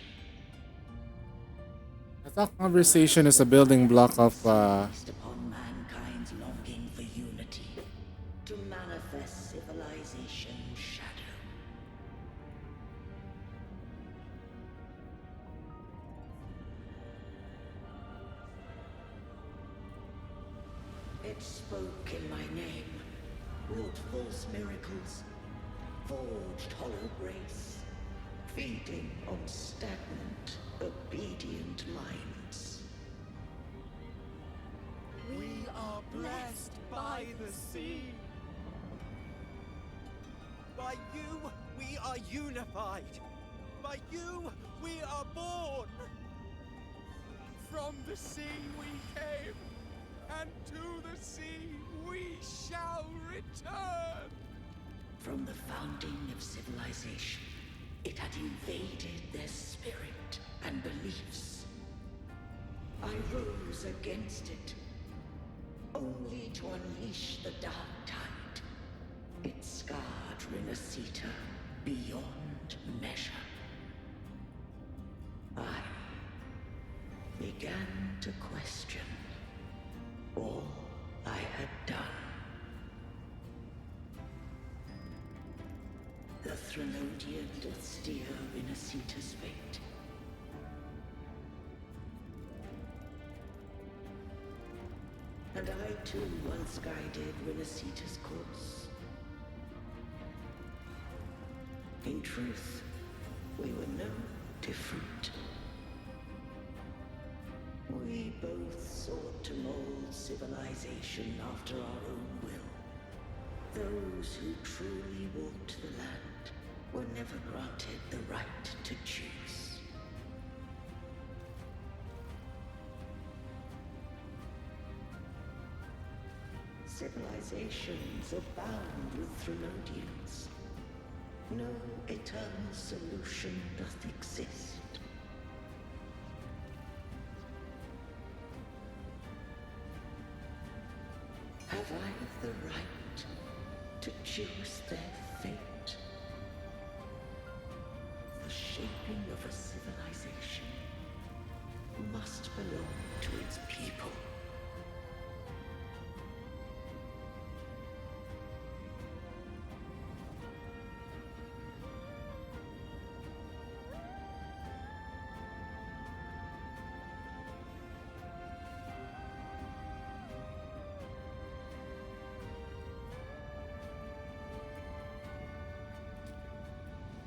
I thought conversation is a building block of Based upon mankind's longing for unity, to manifest civilization's shadow. It spoke in my name, wrought false miracles, forged hollow grace, feeding on stagnant, obedient minds. We are blessed by the sea. By you, we are unified. By you, we are born. From the sea we came, and to the sea we shall return. From the founding of civilization, it had invaded their spirit and beliefs. I rose against it, only to unleash the dark tide. It scarred Renacita beyond measure. I began to question all I had done. The Threnodian doth steer Renacita's fate. And I too once guided Renacita's course. In truth, we were no different. We both sought to mold civilization after our own will. Those who truly walked the land were never granted the right to choose. Civilizations abound with Threnodians. No eternal solution doth exist. Have I the right to choose their fate? The shaping of a civilization must belong to its people.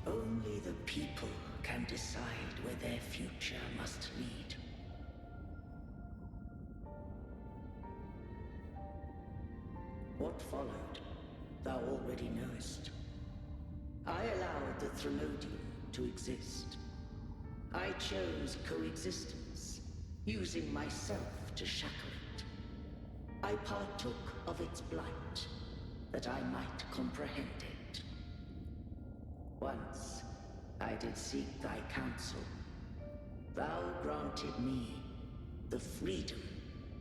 Only the people can decide where their future must lead. What followed, thou already knowest. I allowed the Threnodian to exist. I chose coexistence, using myself to shackle it. I partook of its blight, that I might comprehend it. Once, I did seek thy counsel. Thou granted me the freedom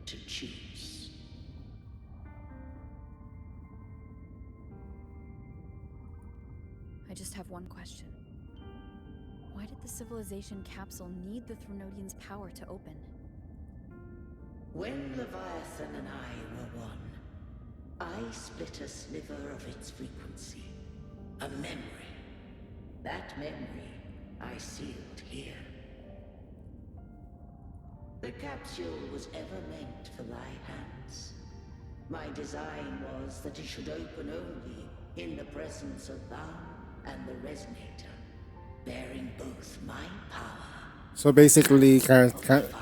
to choose. I just have one question. Why did the civilization capsule need the Threnodian's power to open? When Leviathan and I were one, I split a sliver of its frequency. A memory. That memory I sealed here. The capsule was ever meant for thy hands. My design was that it should open only in the presence of thou and the resonator, bearing both my power. So basically, Cartathea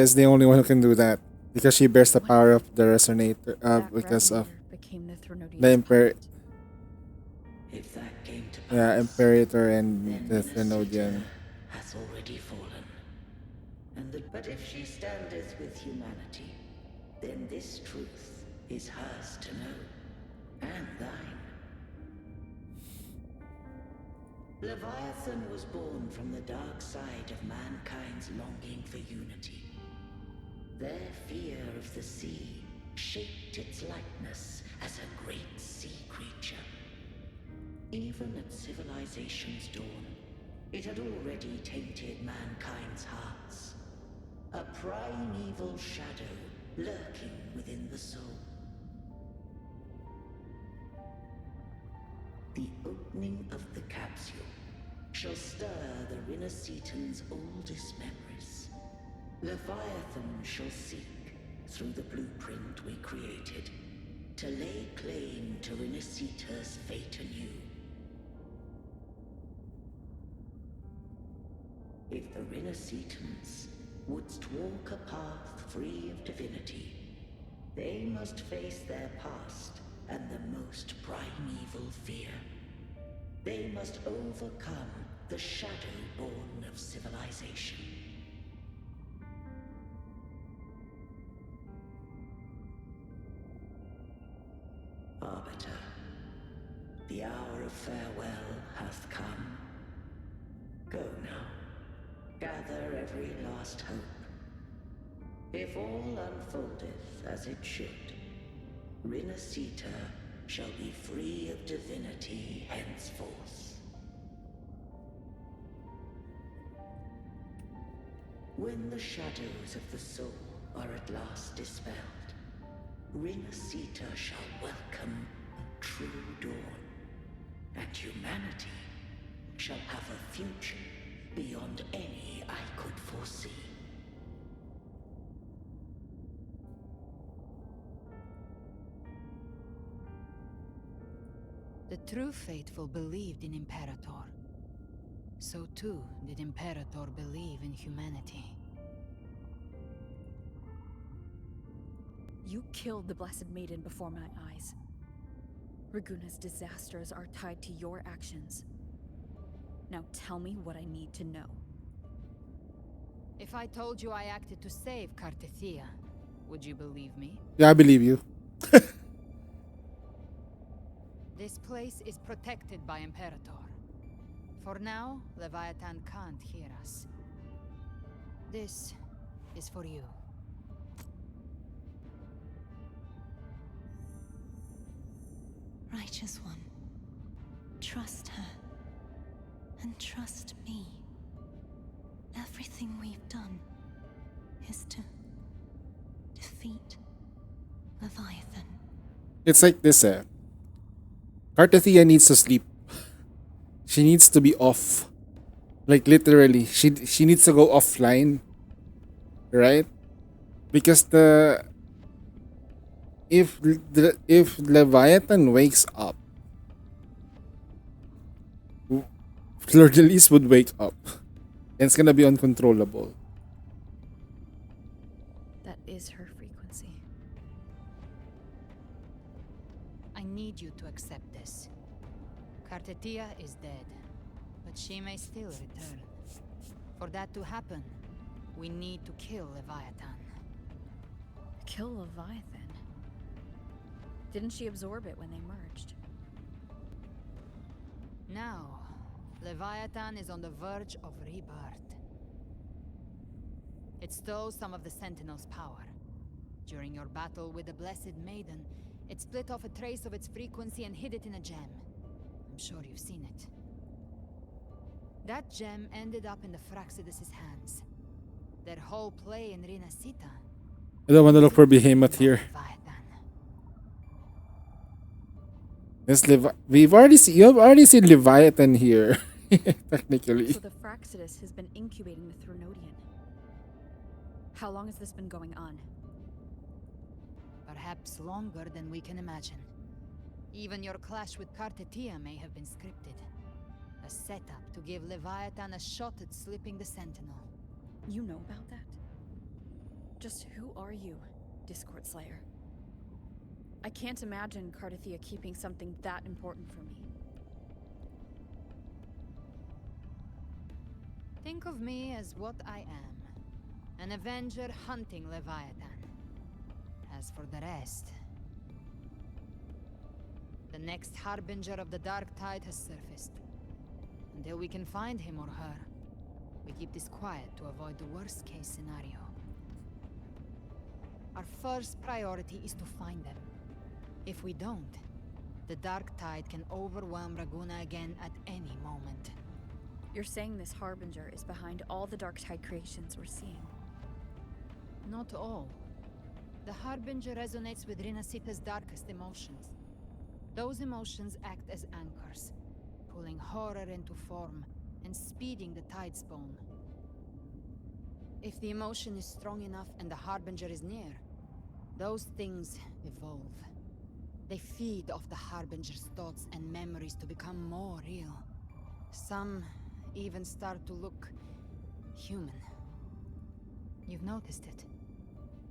is the only one who can do that because she bears the power of the resonator. Because of became the the If that came to yeah, pass, Imperator and then the Renacita Threnodian. hath already fallen. But if she standeth with humanity, then this truth is hers to know, and thine. Leviathan was born from the dark side of mankind's longing for unity. Their fear of the sea shaped its likeness as a great sea creature. Even at civilization's dawn, it had already tainted mankind's hearts. A primeval shadow lurking within the soul. The opening of the capsule shall stir the Renacitan's oldest memories. Leviathan shall seek, through the blueprint we created, to lay claim to Renacita's fate anew. If the Renacitans wouldst walk a path free of divinity, they must face their past and the most primeval fear. They must overcome the shadow born of civilization. Arbiter, the hour of farewell hath come. Go now, gather every last hope. If all unfoldeth as it should, Rinasita shall be free of divinity henceforth. When the shadows of the soul are at last dispelled, Rinasita shall welcome a true dawn, and humanity shall have a future beyond any I could foresee. The true faithful believed in Imperator. So too did Imperator believe in humanity. You killed the Blessed Maiden before my eyes. Raguna's disasters are tied to your actions. Now tell me what I need to know. If I told you I acted to save Cartethia, would you believe me? Yeah, I believe you. This place is protected by Imperator. For now, Leviathan can't hear us. This is for you. Righteous One, trust her. And trust me. Everything we've done is to defeat Leviathan. It's like this, Cartethia needs to sleep. She needs to be off. Like literally. She needs to go offline. Right? Because if Leviathan wakes up, Fleur de Lis would wake up. And it's gonna be uncontrollable. That is her frequency. I need you to accept this. Cartethia is dead, but she may still return. For that to happen, we need to kill Leviathan. Kill Leviathan? Didn't she absorb it when they merged? Now, Leviathan is on the verge of rebirth. It stole some of the Sentinel's power. During your battle with the Blessed Maiden, it split off a trace of its frequency and hid it in a gem. I'm sure you've seen it. That gem ended up in the Fraxidus' hands. Their whole play in Rinasita. I don't want to look for Behemoth here. You've already seen Leviathan here. Technically. So the Fraxidus has been incubating the Thronodian. How long has this been going on? Perhaps longer than we can imagine. Even your clash with Cartethia may have been scripted. A setup to give Leviathan a shot at slipping the Sentinel. You know about that? Just who are you, Discord Slayer? I can't imagine Cartethia keeping something that important from me. Think of me as what I am. An Avenger hunting Leviathan. As for the rest... The next Harbinger of the Dark Tide has surfaced. Until we can find him or her, we keep this quiet to avoid the worst case scenario. Our first priority is to find them. If we don't, the Dark Tide can overwhelm Raguna again at any moment. You're saying this Harbinger is behind all the Dark Tide creations we're seeing? Not all. The Harbinger resonates with Rinasita's darkest emotions. Those emotions act as anchors, pulling horror into form and speeding the tide spawn. If the emotion is strong enough and the Harbinger is near, those things evolve. They feed off the Harbinger's thoughts and memories to become more real. Some even start to look human. You've noticed it.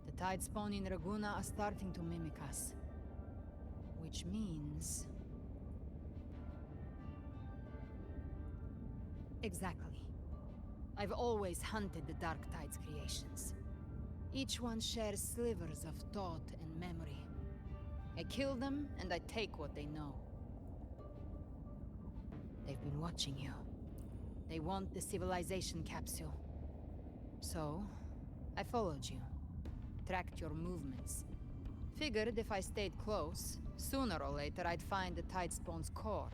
The tide spawn in Raguna are starting to mimic us. Which means... Exactly. I've always hunted the Dark Tide's creations. Each one shares slivers of thought and memory. I kill them, and I take what they know. They've been watching you. They want the civilization capsule. So, I followed you. Tracked your movements. Figured if I stayed close, sooner or later I'd find the Tidespawn's core.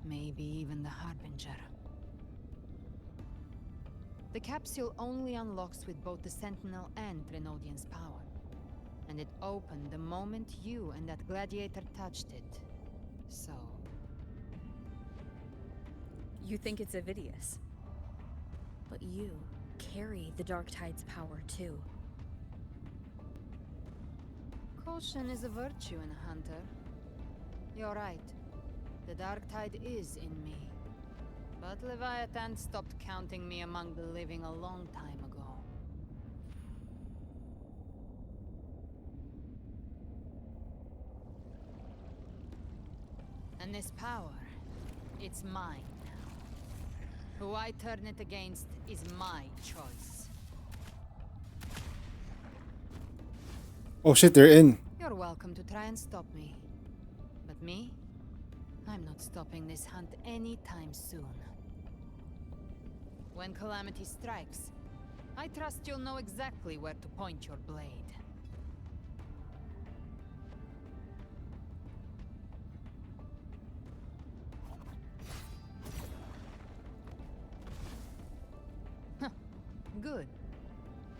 Maybe even the Harbinger. The capsule only unlocks with both the Sentinel and Trinodian's power. And it opened the moment you and that gladiator touched it. So... You think it's Avidius. But you carry the Dark Tide's power too. Caution is a virtue in a hunter. You're right. The Dark Tide is in me. But Leviathan stopped counting me among the living a long time ago. And this power, it's mine now. Who I turn it against is my choice. Oh shit, they're in. You're welcome to try and stop me. But me? I'm not stopping this hunt anytime soon. When calamity strikes, I trust you'll know exactly where to point your blade. Good.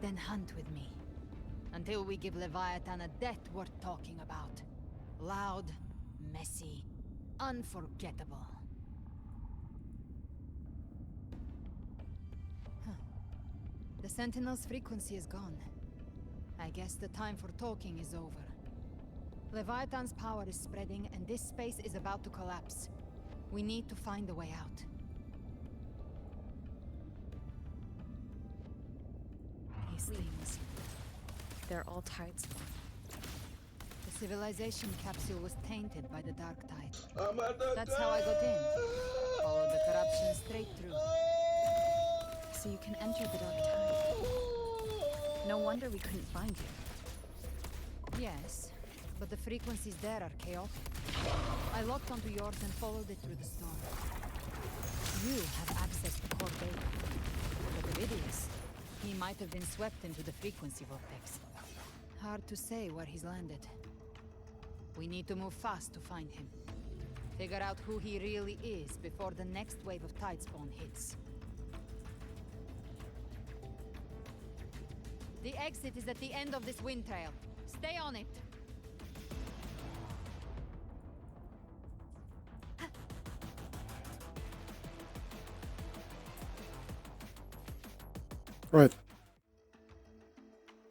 Then hunt with me. Until we give Leviathan a death worth talking about. Loud, messy, unforgettable. The Sentinel's frequency is gone. I guess the time for talking is over. Leviathan's power is spreading, and this space is about to collapse. We need to find a way out. These things. They're all Tidespawn. The civilization capsule was tainted by the Dark Tide. That's how I got in. Followed the corruption straight through. So you can enter the Dark Tide. No wonder we couldn't find you. Yes, but the frequencies there are chaotic. I locked onto yours and followed it through the storm. You have access to core data. But Avidius, he might have been swept into the frequency vortex. Hard to say where he's landed. We need to move fast to find him. Figure out who he really is before the next wave of Tidespawn hits. The exit is at the end of this wind trail. Stay on it. Right.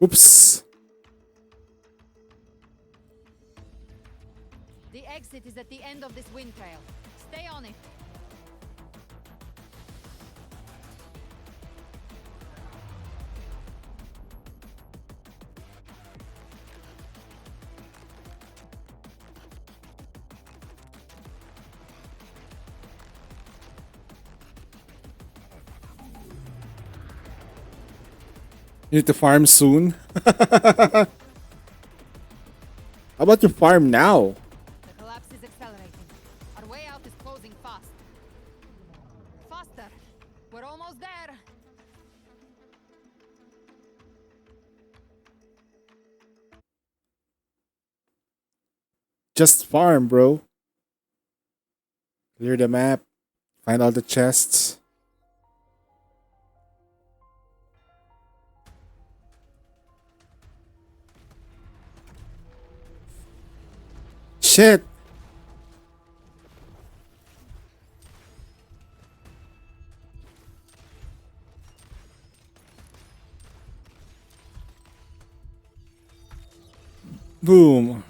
Oops. The exit is at the end of this wind trail. Stay on it. You need to farm soon. How about you farm now? The collapse is accelerating. Our way out is closing fast. Faster. We're almost there. Just farm, bro. Clear the map. Find all the chests. Shit. Boom.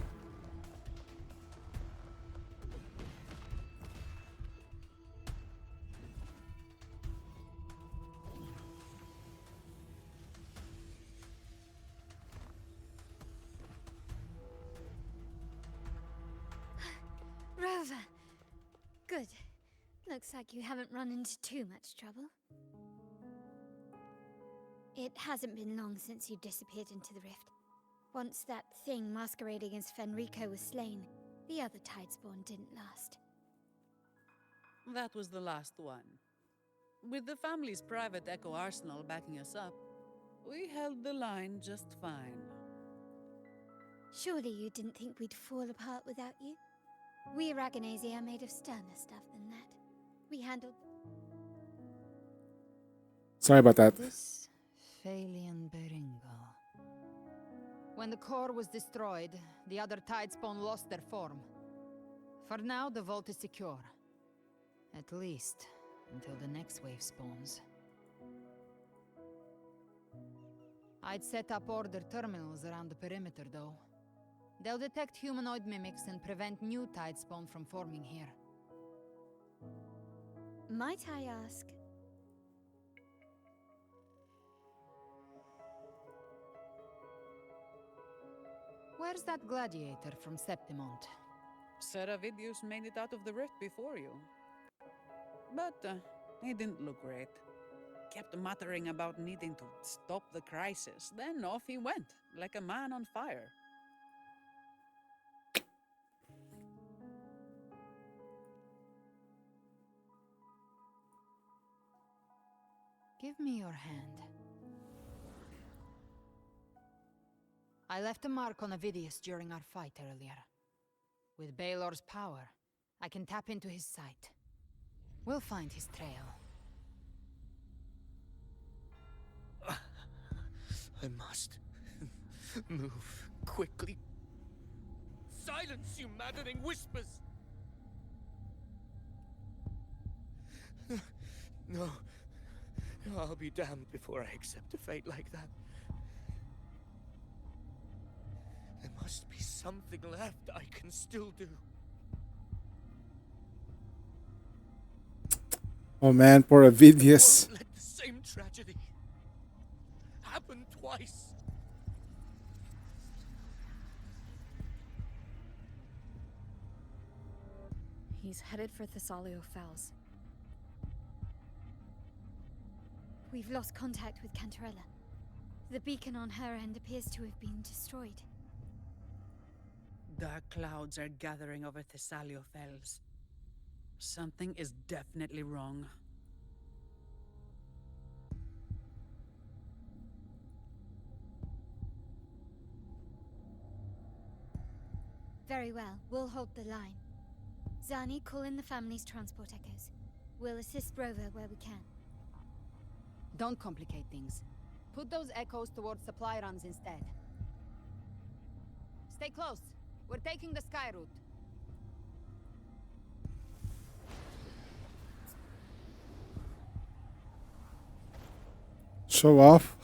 Looks like you haven't run into too much trouble. It hasn't been long since you disappeared into the rift. Once that thing masquerading as Fenrico was slain, the other Tidespawn didn't last. That was the last one. With the family's private Echo arsenal backing us up, we held the line just fine. Surely you didn't think we'd fall apart without you? We Raganesi are made of sterner stuff than that. We handled... Sorry about that. This Phalian Beringo. When the core was destroyed, the other Tidespawn lost their form. For now, the vault is secure. At least, until the next wave spawns. I'd set up order terminals around the perimeter, though. They'll detect humanoid mimics and prevent new Tidespawn from forming here. Might I ask? Where's that gladiator from Septimont? Seravidius made it out of the rift before you. But he didn't look great. Kept muttering about needing to stop the crisis. Then off he went, like a man on fire. Give me your hand. I left a mark on Avidius during our fight earlier. With Baelor's power, I can tap into his sight. We'll find his trail. I must move quickly. Silence, you maddening whispers! No. I'll be damned before I accept a fate like that. There must be something left I can still do. Oh man, poor Avidius. Won't let the same tragedy happen twice. He's headed for Thessalio Fells. We've lost contact with Cantarella. The beacon on her end appears to have been destroyed. Dark clouds are gathering over Thessalio Fells. Something is definitely wrong. Very well, we'll hold the line. Zani, call in the family's transport echoes. We'll assist Rover where we can. Don't complicate things. Put those echoes towards supply runs instead. Stay close. We're taking the sky route. Show off.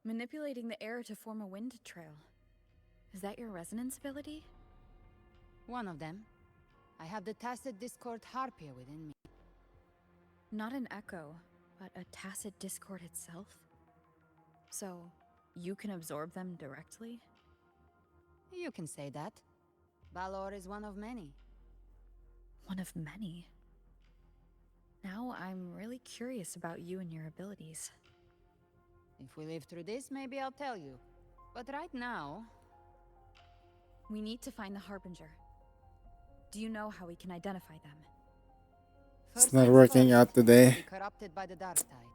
Manipulating the air to form a wind trail. Is that your resonance ability? One of them. I have the Tacit Discord Harpia within me. Not an echo, but a tacit discord itself? So, you can absorb them directly? You can say that. Balor is one of many. One of many? Now I'm really curious about you and your abilities. If we live through this, maybe I'll tell you. But right now... We need to find the Harbinger. Do you know how we can identify them? It's not working out today. Corrupted by the dark tide.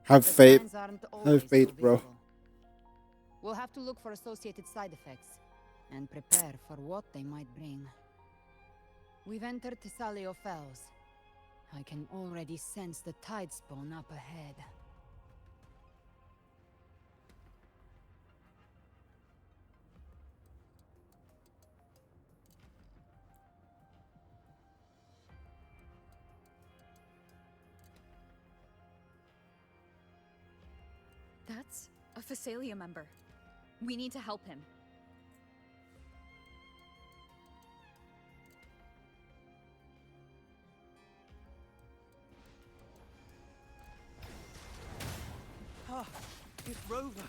Have The faith. signs aren't always Have faith, so bro. visible. We'll have to look for associated side effects and prepare for what they might bring. We've entered Thessalio Fells. I can already sense the Tidespawn up ahead. That's a Phasalia member. We need to help him. Rover!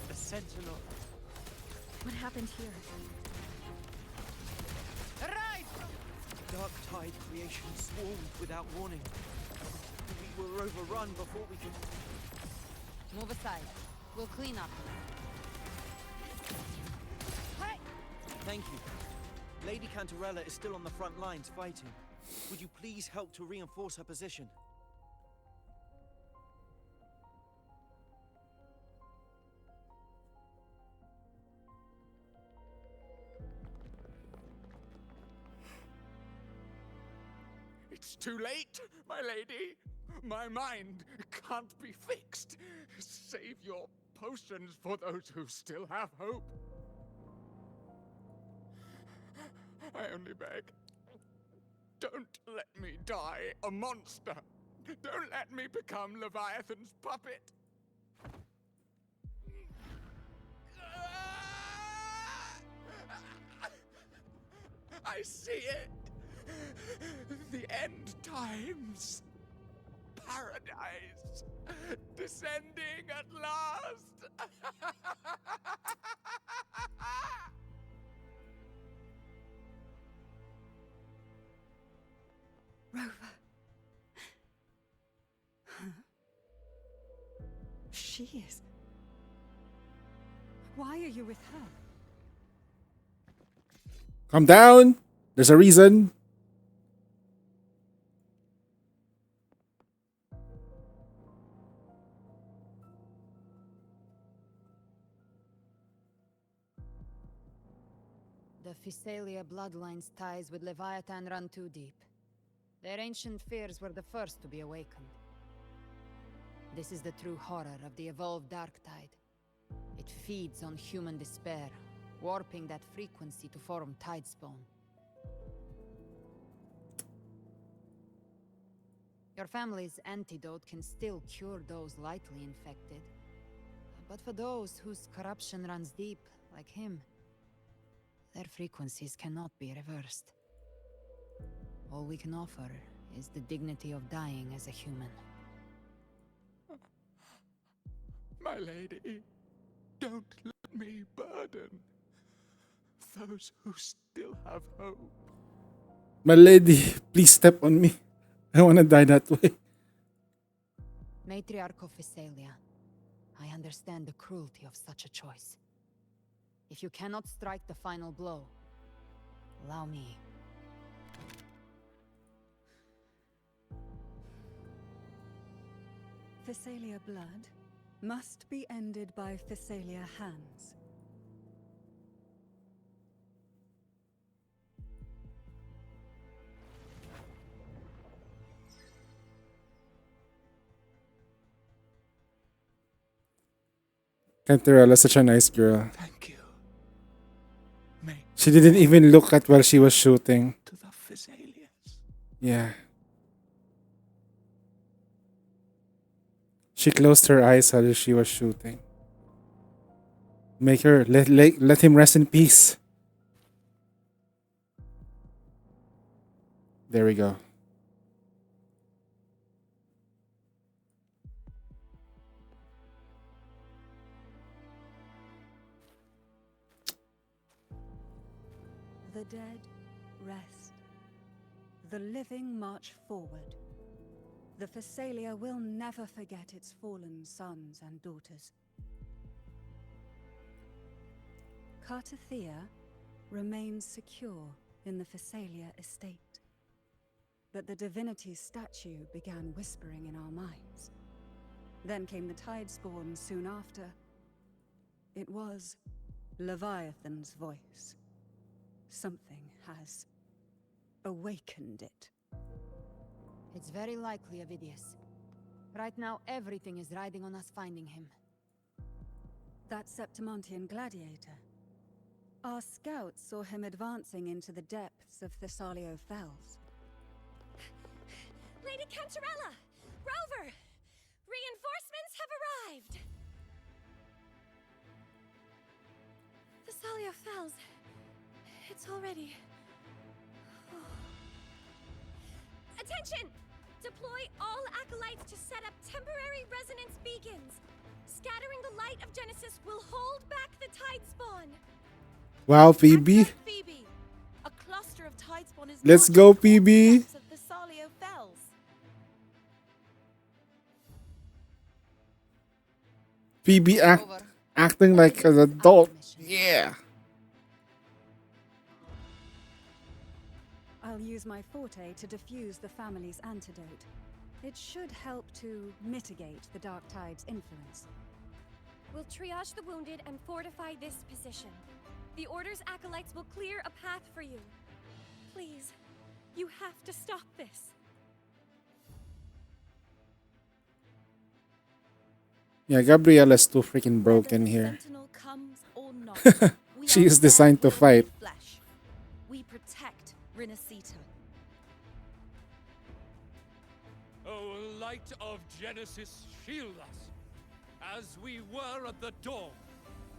The Sentinel. What happened here? Arise! Dark tide creation swarmed without warning. We were overrun before we could... Move aside. We'll clean up. Hey! Thank you. Lady Cantarella is still on the front lines fighting. Would you please help to reinforce her position? It's too late, my lady. My mind can't be fixed. Save your potions for those who still have hope. I only beg. Don't let me die a monster. Don't let me become Leviathan's puppet. I see it. The end times. Paradise. Descending at last. Rover. Huh? She is. Why are you with her? Calm down. There's a reason. The Physalia bloodline's ties with Leviathan run too deep. Their ancient fears were the first to be awakened. This is the true horror of the evolved Dark Tide. It feeds on human despair, warping that frequency to form Tidespawn. Your family's antidote can still cure those lightly infected. But for those whose corruption runs deep, like him, their frequencies cannot be reversed. All we can offer is the dignity of dying as a human. My lady, don't let me burden those who still have hope. My lady, please step on me. I want to die that way. Matriarch of Physalia, I understand the cruelty of such a choice. If you cannot strike the final blow, allow me. Physalia blood must be ended by Physalia hands. Cantarella's such a nice girl. Thank you. She didn't even look at while she was shooting. To the Physalians. Yeah. She closed her eyes while she was shooting. Make her let him rest in peace. There we go. The dead rest. The living march forward. The Physalia will never forget its fallen sons and daughters. Cartathea remains secure in the Physalia estate. But the divinity's statue began whispering in our minds. Then came the Tidespawn soon after. It was Leviathan's voice. Something has awakened it. It's very likely, Avidius. Right now, everything is riding on us finding him. That Septimontian gladiator. Our scouts saw him advancing into the depths of Thessalio Fells. Lady Cantarella! Rover! Reinforcements have arrived! Thessalio Fells. It's already... Attention! Deploy all acolytes to set up temporary resonance beacons. Scattering the light of Genesis will hold back the tide spawn. Wow, Phoebe. Phoebe, a cluster of tide spawn is Let's not go, just the Phoebe. depths of the Salio Fells. Phoebe acting like an adult. Yeah. I'll use my forte to defuse the family's antidote. It should help to mitigate the Dark Tide's influence. We'll triage the wounded and fortify this position. The Order's acolytes will clear a path for you. Please, you have to stop this. Yeah, Gabriella's too freaking broken here. Sentinel comes or not, we She are is designed to their fight. flesh. We protect Rinasita. Oh, light of Genesis, shield us. As we were at the dawn,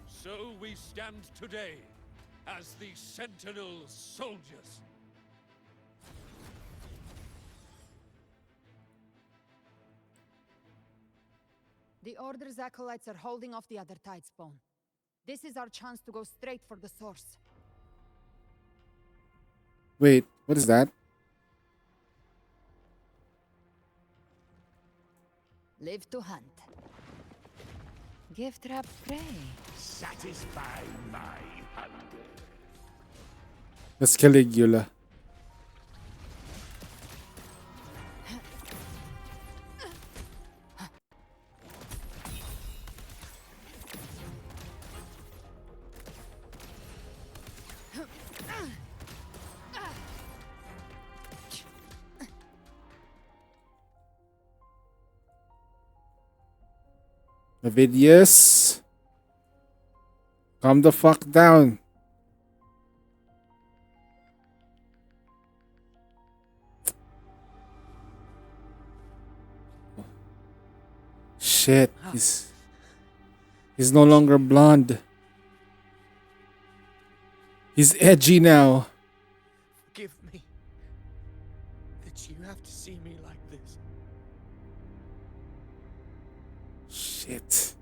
so we stand today as the Sentinel soldiers. The Order's acolytes are holding off the other tide spawn. This is our chance to go straight for the source. Wait, what is that? Live to hunt. Give trap prey. Satisfy my hunger. That's Caligula. Ovidius, calm the fuck down. Shit, he's no longer blonde. He's edgy now. Forgive me that you have to see me like this. Shit.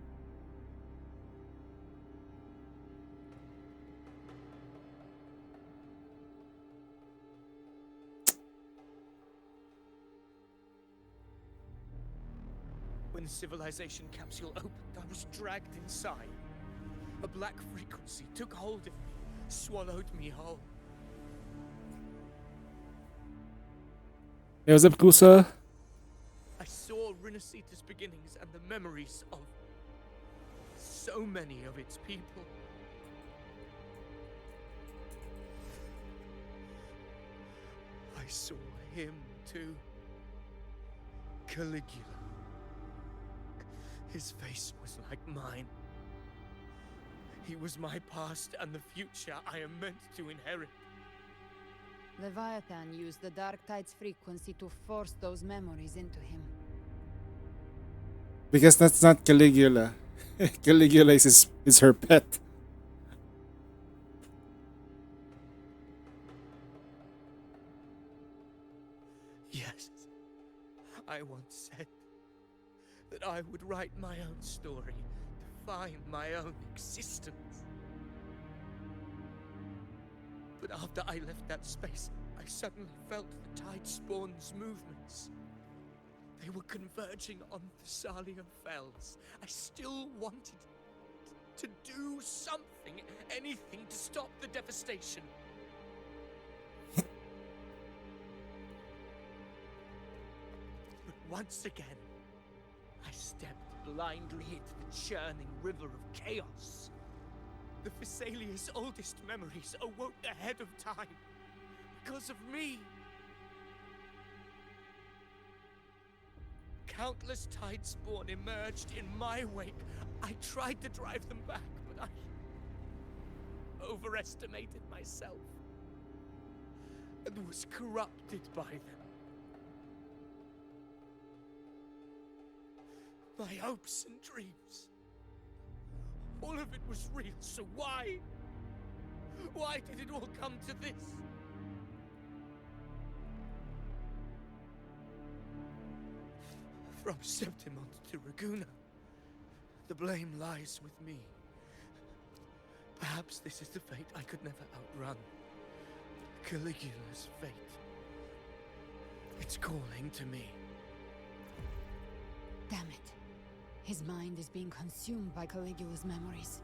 When the civilization capsule opened, I was dragged inside. A black frequency took hold of me, swallowed me whole. Hey, what's up, Kusa? I saw Rinasita's beginnings and the memories of so many of its people. I saw him too. Caligula. His face was like mine. He was my past and the future I am meant to inherit. Leviathan used the Dark Tide's frequency to force those memories into him. Because that's not Caligula. Caligula is her pet. Yes, I once said that I would write my own story, define my own existence. But after I left that space, I suddenly felt the Tide Spawn's movements. They were converging on the Salio Fells. I still wanted to do something, anything to stop the devastation. But once again, I stepped blindly into the churning river of chaos. The Thessalia's oldest memories awoke ahead of time because of me. Countless Tide Spawn emerged in my wake. I tried to drive them back, but I overestimated myself and was corrupted by them. My hopes and dreams, all of it was real, so why? Why did it all come to this? From Septimont to Raguna, The blame lies with me. Perhaps this is the fate I could never outrun. Caligula's fate. It's calling to me. Damn it. His mind is being consumed by Caligula's memories.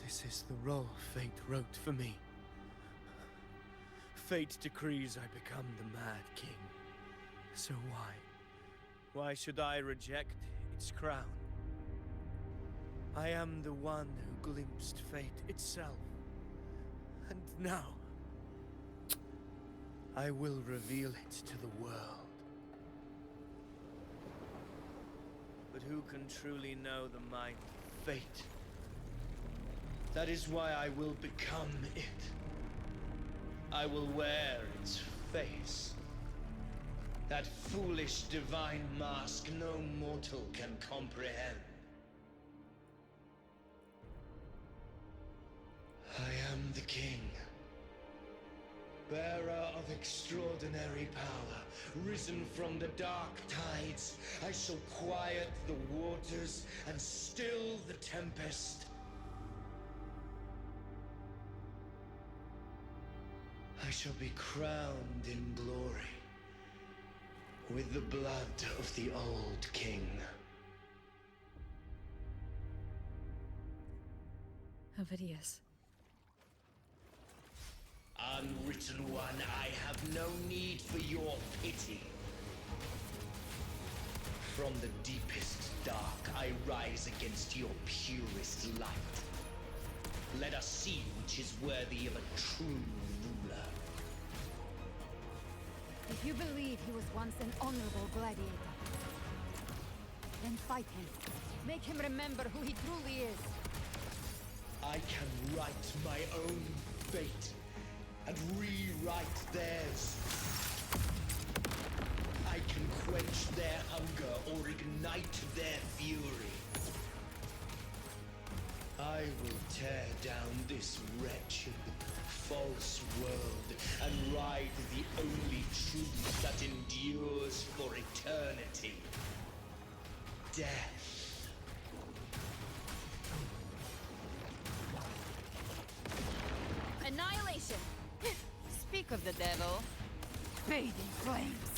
This is the role fate wrote for me. Fate decrees I become the Mad King. So why? Why should I reject its crown? I am the one who glimpsed fate itself. And now, I will reveal it to the world. But who can truly know the mind of fate? That is why I will become it. I will wear its face. That foolish divine mask no mortal can comprehend. I am the king. Bearer of extraordinary power, risen from the dark tides, I shall quiet the waters and still the tempest. I shall be crowned in glory with the blood of the old king. Ovidius. Unwritten one, I have no need for your pity. From the deepest dark, I rise against your purest light. Let us see which is worthy of a true ruler. If you believe he was once an honorable gladiator, then fight him. Make him remember who he truly is. I can write my own fate and rewrite theirs. I can quench their hunger or ignite their fury. I will tear down this wretched, false world and ride the only truth that endures for eternity. Death. Annihilation! Speak of the devil. Bathe in flames.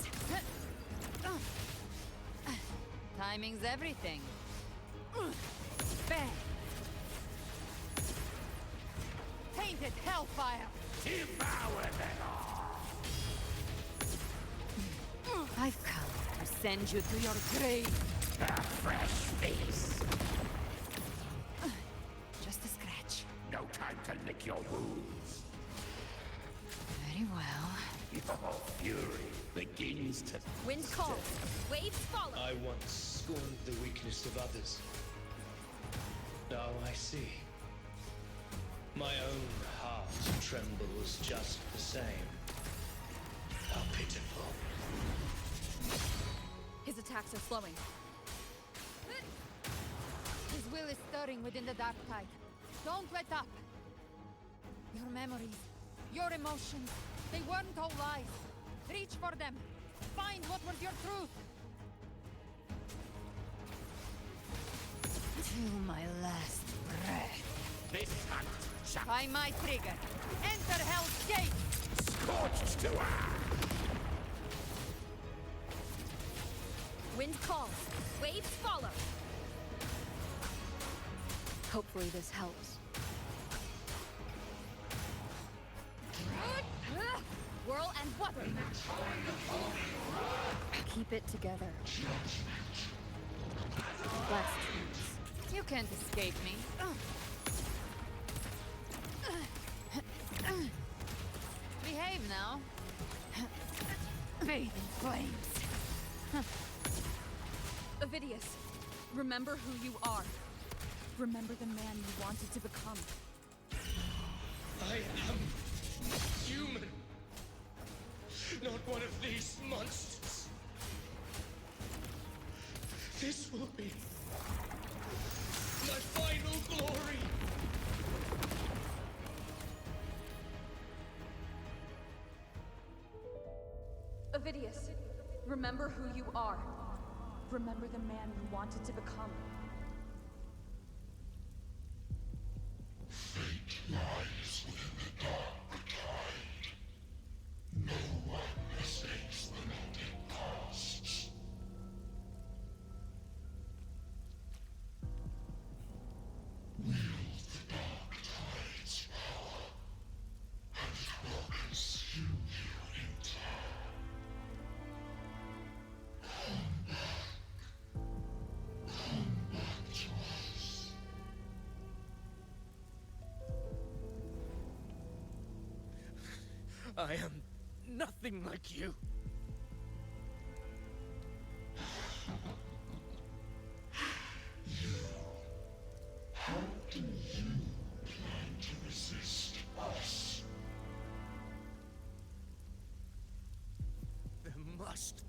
Timing's everything. Bang! Tainted hellfire! Devour them all! I've come to send you to your grave. A fresh face. Just a scratch. No time to lick your wounds. Very well. Your fury begins to... Wind calls. Waves follow. I once scorned the weakness of others. Now I see. My own heart trembles just the same. How pitiful. His attacks are slowing. His will is stirring within the dark tide. Don't let up. Your memories, your emotions, they weren't all lies. Reach for them. Find what was your truth. Till my last breath. This hunt shall... By my trigger. Enter Hell's Gate! Scorched to earth! Wind calls. Waves follow. Hopefully this helps. Whirl and weapon. Keep it together. Blast troops. You can't escape me. Behave now. Bathe in flames. Ovidius, remember who you are. Remember the man you wanted to become. I am human. Not one of these monsters. This will be my final glory. Ovidius, remember who you are. remember the man you wanted to become. Fate lies within the dark tide. No one escapes the net it casts. Wield the dark tide's power, and it will consume you in turn. Come back. Come back to us. I am nothing like you. How do you plan to resist us? There must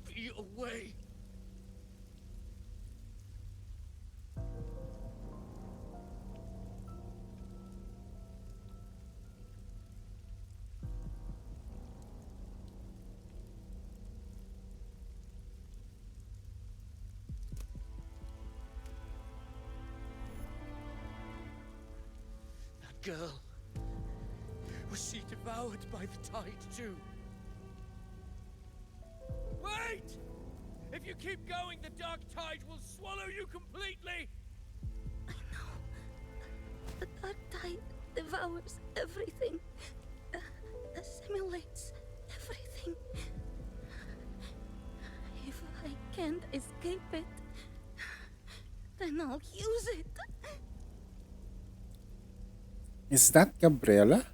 be a way. That girl. Was she devoured by the tide too? Wait! If you keep going, the dark tide will swallow you completely! The dark tide devours everything, assimilates everything. If I can't escape it, then I'll use it. Is that Gabriella?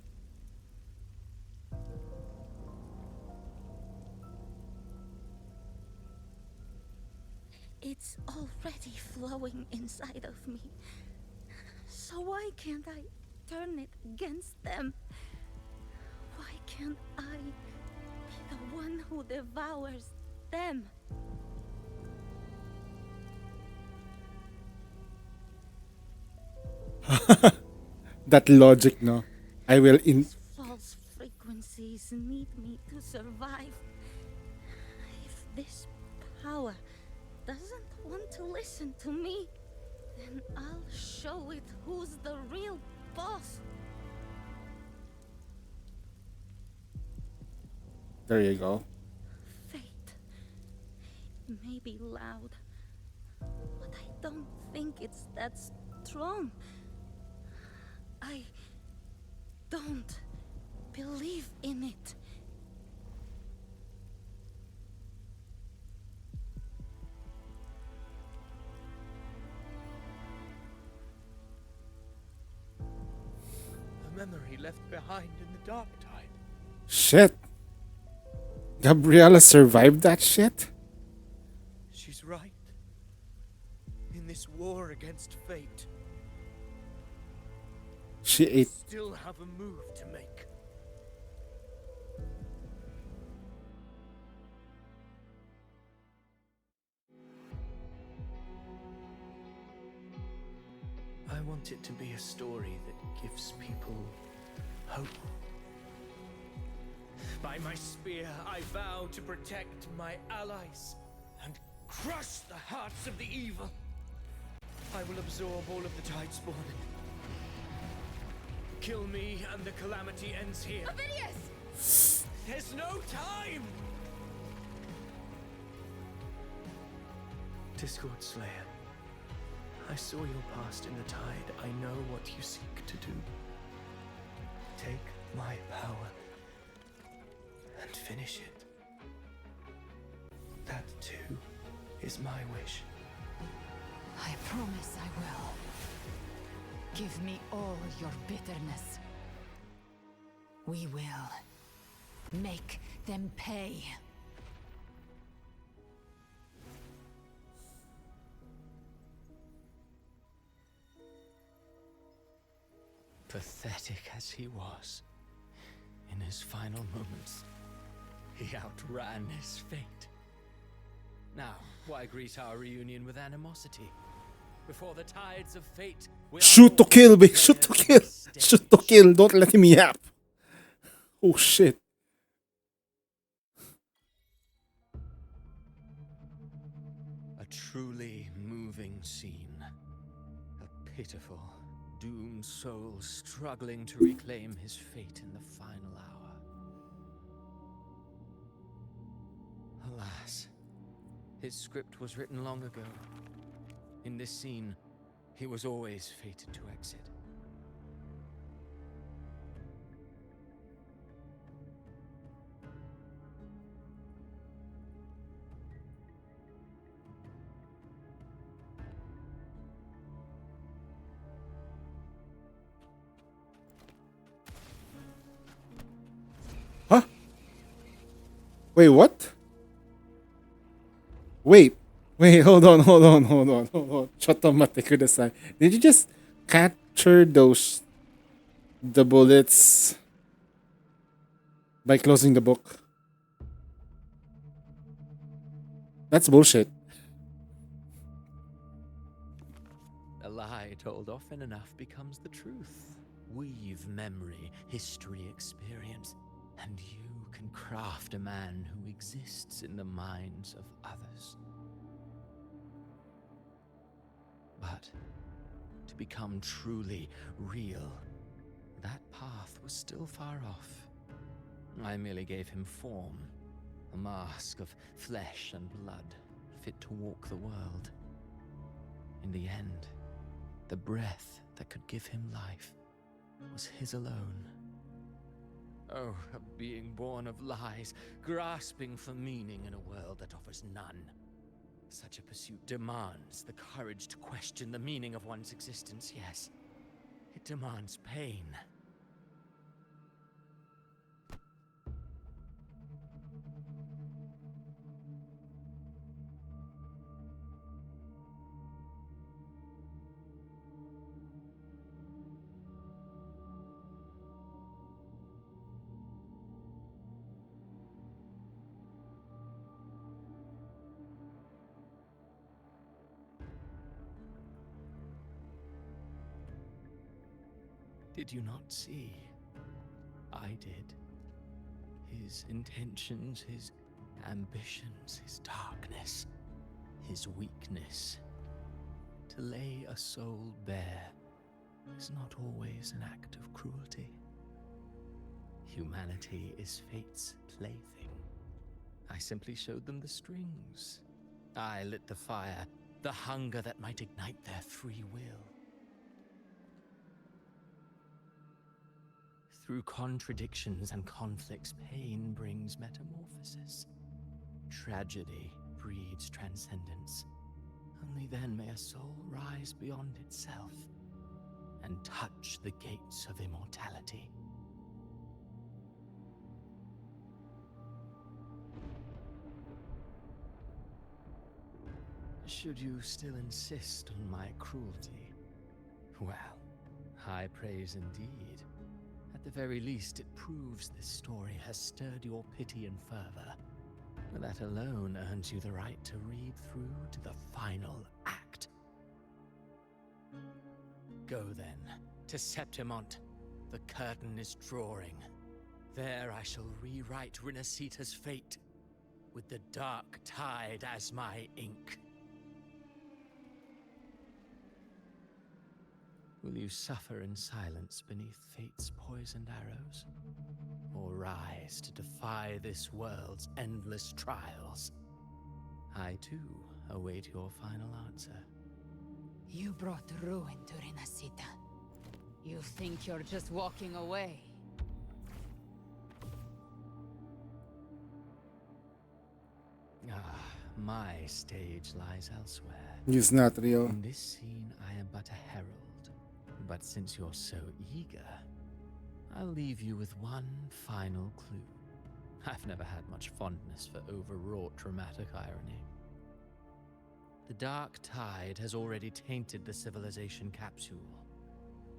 It's already flowing inside of me. So why can't I turn it against them? Why can't I be the one who devours them? That logic, no? I will in. False frequencies need me to survive. If this power doesn't want to listen to me, then I'll show it who's the real boss. There you go. Fate may be loud, but I don't think it's that strong. I don't believe in it. A memory left behind in the dark tide. Shit. Gabriella survived that shit? She's right. In this war against fate, She ate. still have a move to make. I want it to be a story that gives people hope. By my spear, I vow to protect my allies and crush the hearts of the evil. I will absorb all of the tide spawn. Kill me and the calamity ends here. Avidius! There's no time! Discord Slayer, I saw your past in the tide. I know what you seek to do. Take my power and finish it. That too is my wish. I promise I will. Give me all your bitterness. We will make them pay. Pathetic as he was, in his final moments, he outran his fate. Now, why greet our reunion with animosity? Before the tides of fate, Shoot to kill, babe. Shoot to kill. Shoot to kill. Don't let him yap. Oh shit. struggling to reclaim his fate in the final hour. Alas, his script was written long ago. In this scene, he was always fated to exit. Huh? Wait, what? Wait, hold on. Chotomate kudasai. Did you just capture the bullets by closing the book? That's bullshit. A lie told often enough becomes the truth. Weave memory, history, experience, and you can craft a man who exists in the minds of others. But to become truly real, that path was still far off. I merely gave him form, a mask of flesh and blood, fit to walk the world. In the end, the breath that could give him life was his alone. Oh, a being born of lies, grasping for meaning in a world that offers none. Such a pursuit demands the courage to question the meaning of one's existence, yes. It demands pain. Did you not see? I did. His intentions, his ambitions, his darkness, his weakness. To lay a soul bare is not always an act of cruelty. Humanity is fate's plaything. I simply showed them the strings. I lit the fire, the hunger that might ignite their free will. Through contradictions and conflicts, pain brings metamorphosis. Tragedy breeds transcendence. Only then may a soul rise beyond itself and touch the gates of immortality. Should you still insist on my cruelty? Well, high praise indeed. At the very least, it proves this story has stirred your pity and fervor. That alone earns you the right to read through to the final act. Go then, to Septimont. The curtain is drawing. There I shall rewrite Rinasita's fate, with the dark tide as my ink. Will you suffer in silence beneath fate's poisoned arrows? Or rise to defy this world's endless trials? I, too, await your final answer. You brought ruin to Rinasita. You think you're just walking away? My stage lies elsewhere. It's not real. In this scene, I am but a herald. But since you're so eager, I'll leave you with one final clue. I've never had much fondness for overwrought dramatic irony. The dark tide has already tainted the civilization capsule.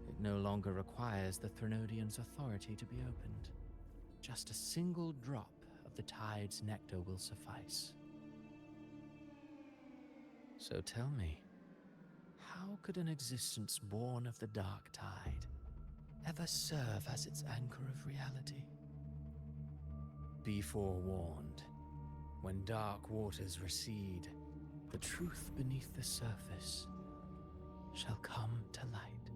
It no longer requires the Threnodians' authority to be opened. Just a single drop of the tide's nectar will suffice. So tell me, how could an existence born of the dark tide ever serve as its anchor of reality? Be forewarned, when dark waters recede, the truth beneath the surface shall come to light.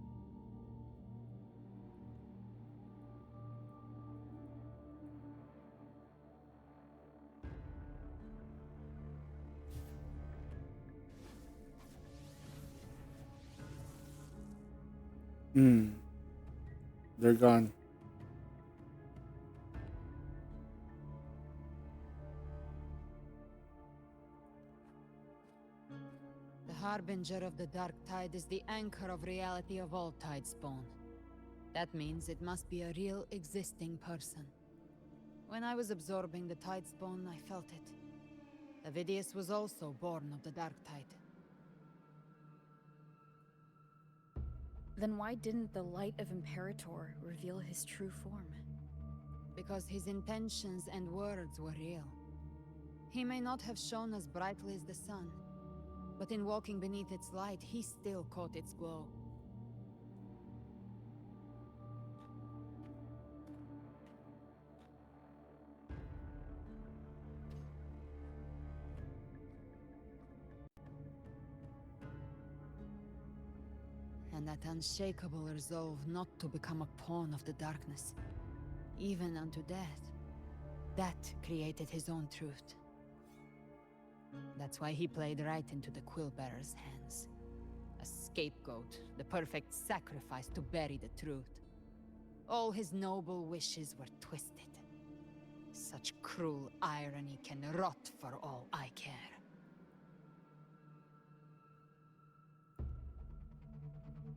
Hmm. They're gone. The Harbinger of the Dark Tide is the anchor of reality of all Tidespawn. That means it must be a real existing person. When I was absorbing the Tidespawn, I felt it. Avidius was also born of the Dark Tide. Then why didn't the light of Imperator reveal his true form? Because his intentions and words were real. He may not have shone as brightly as the sun, but in walking beneath its light, he still caught its glow. And that unshakable resolve not to become a pawn of the darkness, even unto death, that created his own truth. That's why he played right into the Quillbearer's hands. A scapegoat, the perfect sacrifice to bury the truth. All his noble wishes were twisted. Such cruel irony can rot for all I care.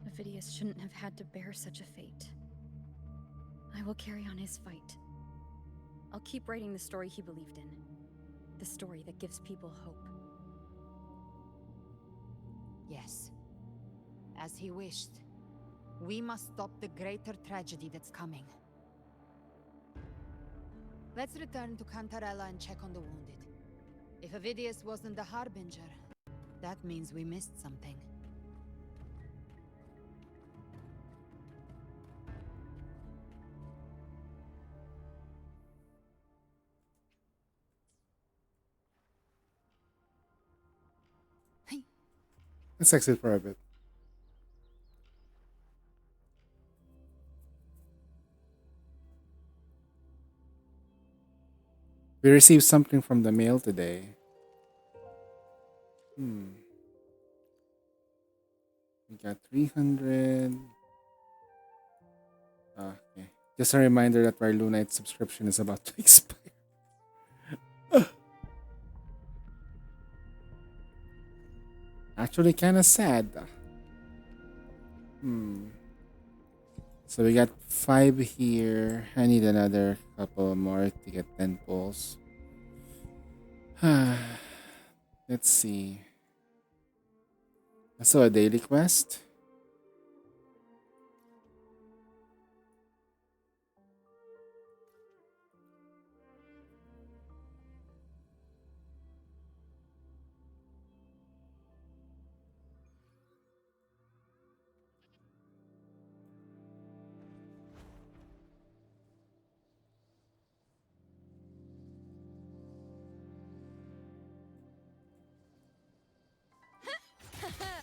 Avidius shouldn't have had to bear such a fate. I will carry on his fight. I'll keep writing the story he believed in. The story that gives people hope. Yes. As he wished. We must stop the greater tragedy that's coming. Let's return to Cantarella and check on the wounded. If Avidius wasn't the Harbinger, that means we missed something. Let's exit for a bit. We received something from the mail today. We got 300. Okay. Just a reminder that our Lunite subscription is about to expire. Actually, kind of sad. So we got 5 here. I need another couple more to get 10 pulls. Let's see. So a daily quest.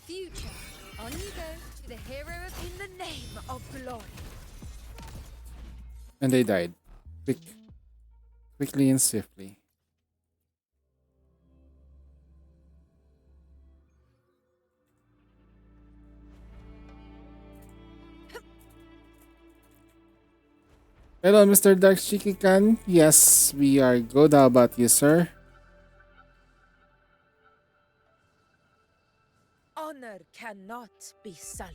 Future, on you go to the hero in the name of glory. And they died. Quickly and swiftly. Hello, Mr. Dark Shikikan. Yes, we are good. How about you, sir? Honor cannot be sullied.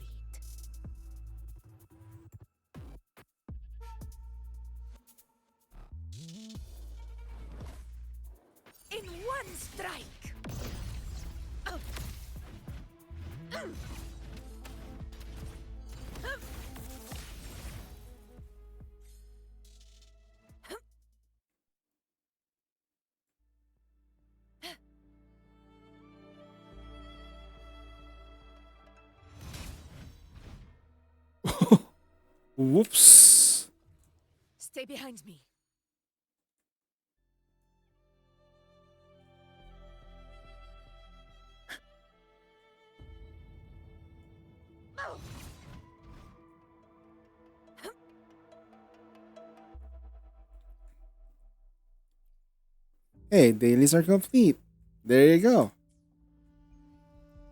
In one strike. Whoops. Stay behind me. Hey, dailies are complete. There you go.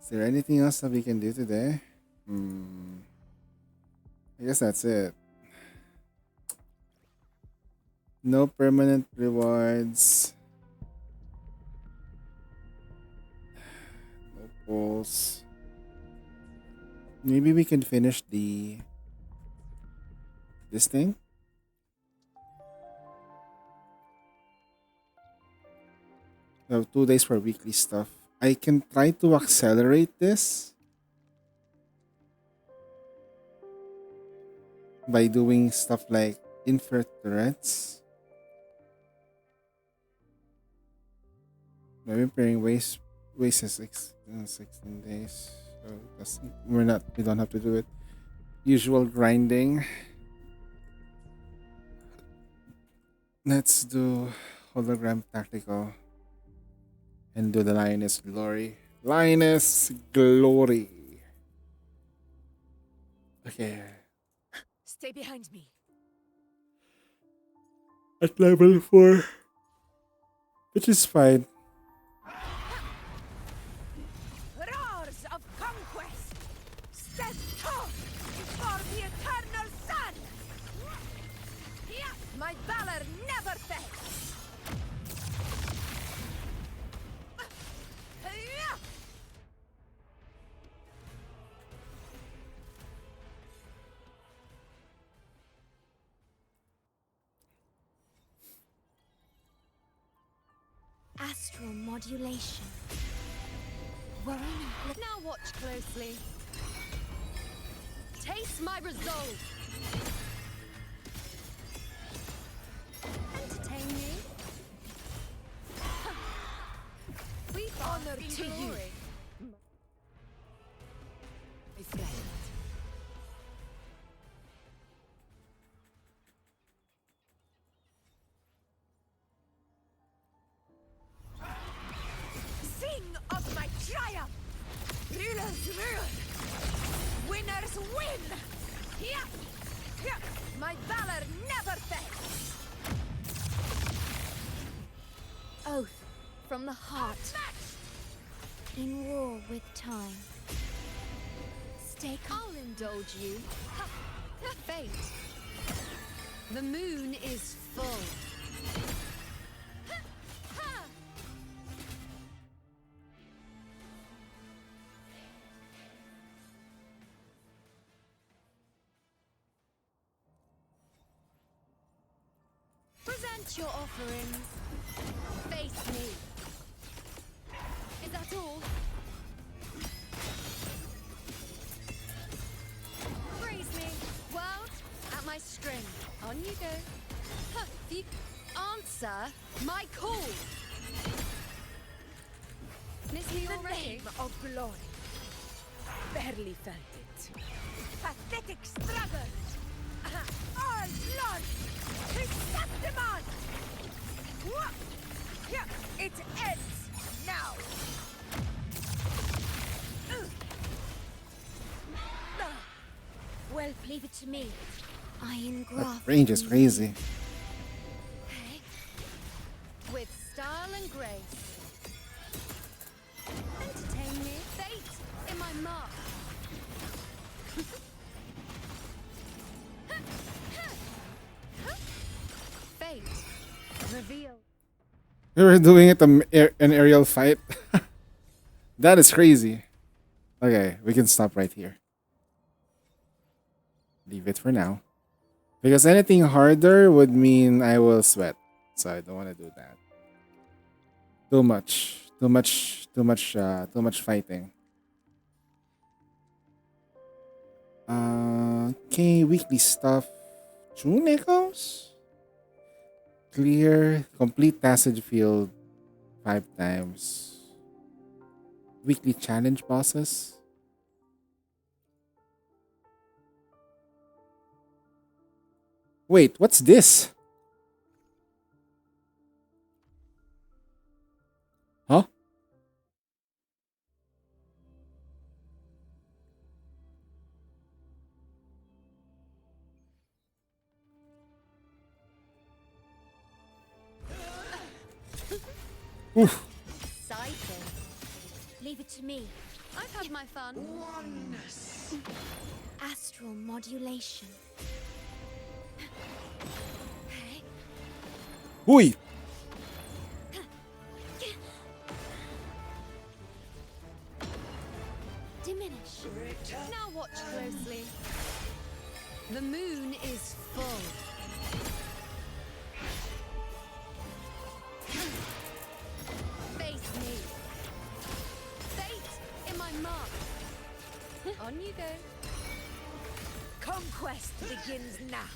Is there anything else that we can do today? I guess that's it. No permanent rewards. No pulls. Maybe we can finish this thing. We have 2 days for weekly stuff. I can try to accelerate this by doing stuff like infrared turrets. Maybe pairing waste is 16 days. So we don't have to do it. Usual grinding. Let's do hologram tactical and do the lioness glory. Lioness glory. Okay. Stay behind me. At level 4. Which is fine. Roars of conquest! Step forth before the eternal sun! My valor never fails! Astral modulation. Verona. Now watch closely. Taste my resolve. Entertain me. We honor to you. My friend. Sing of my triumph! Rulers rule! Winners win! Yeah. Yeah. My valor never fails! Oath from the heart. In war with time. Stay calm. I'll indulge you. Fate. The moon is full. Present your offerings. Face me. Is that all? Praise me. World, at my string. On you go. Huh, you answer my call. Miss me already? Name of glory. Barely felt it. Pathetic struggle. All blood. Chrysanthemum! It ends now! Well, leave it to me. Iron That graft. range is crazy. With style and grace. Entertain me. Fate in my mark. Fate. Reveal. We were doing it an aerial fight. That is crazy. Okay, we can stop right here. Leave it for now. Because anything harder would mean I will sweat. So I don't want to do that. Too much fighting. Okay, weekly stuff. June echoes? Clear, complete passage field 5 times. Weekly challenge bosses. Wait, what's this? Huh? Oof. Leave it to me. I've had my fun. Oneness. Astral modulation. Uy! Diminish. Now watch closely. The moon is full. Face me. Fate in my mark. On you go. Conquest begins now.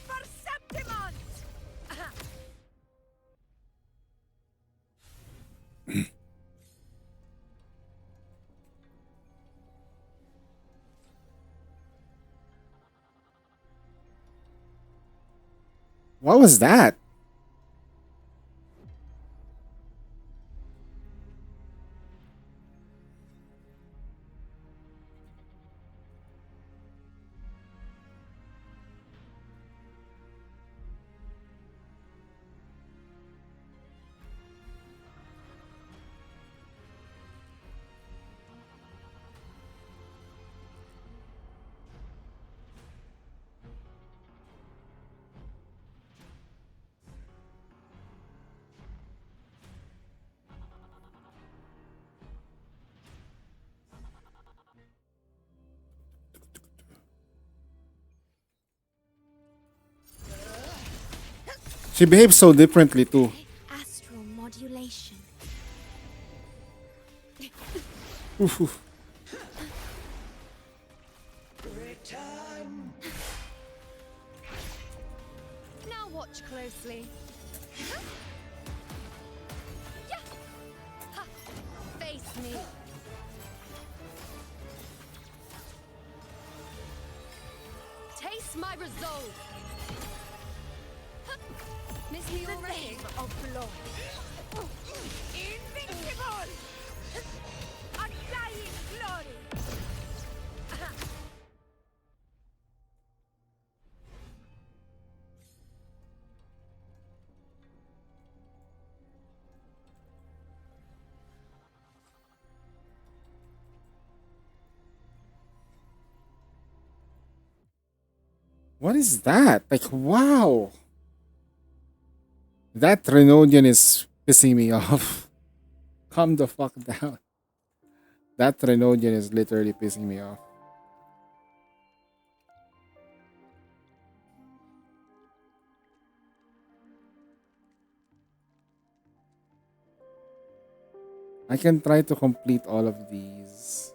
Perceptimons! What was that? She behaves so differently too. Astral modulation. Oof, oof. Now watch closely. Ha! Face me. Taste my resolve. Miss me already? Of blood. Invincible! Undying glory! What is that? Like, wow. That Renodian is pissing me off. Calm the fuck down. That Renodian is literally pissing me off. I can try to complete all of these.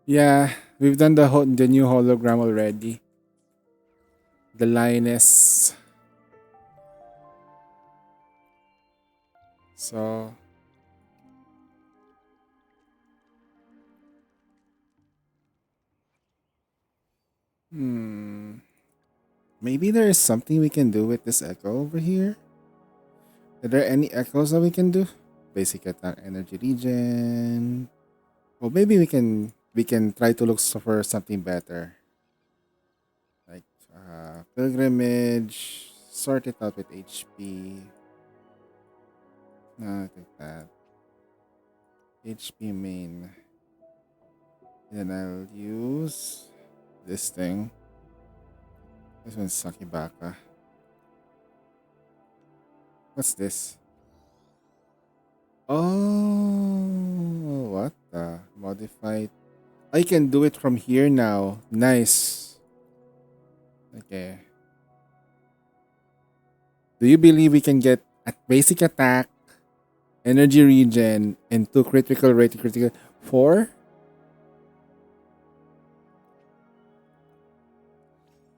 Yeah, we've done the new hologram already. The lioness. So maybe there is something we can do with this echo over here. Are there any echoes that we can do? Basic attack, energy regen. Or maybe we can try to look for something better. Like pilgrimage. Sort it out with HP. No, I think that. HP main. Then I'll use this thing. This one's Sakibaka. What's this? Oh, what the? Modified. I can do it from here now. Nice. Okay. Do you believe we can get a basic attack, energy regen, and 2 critical rate critical? 4?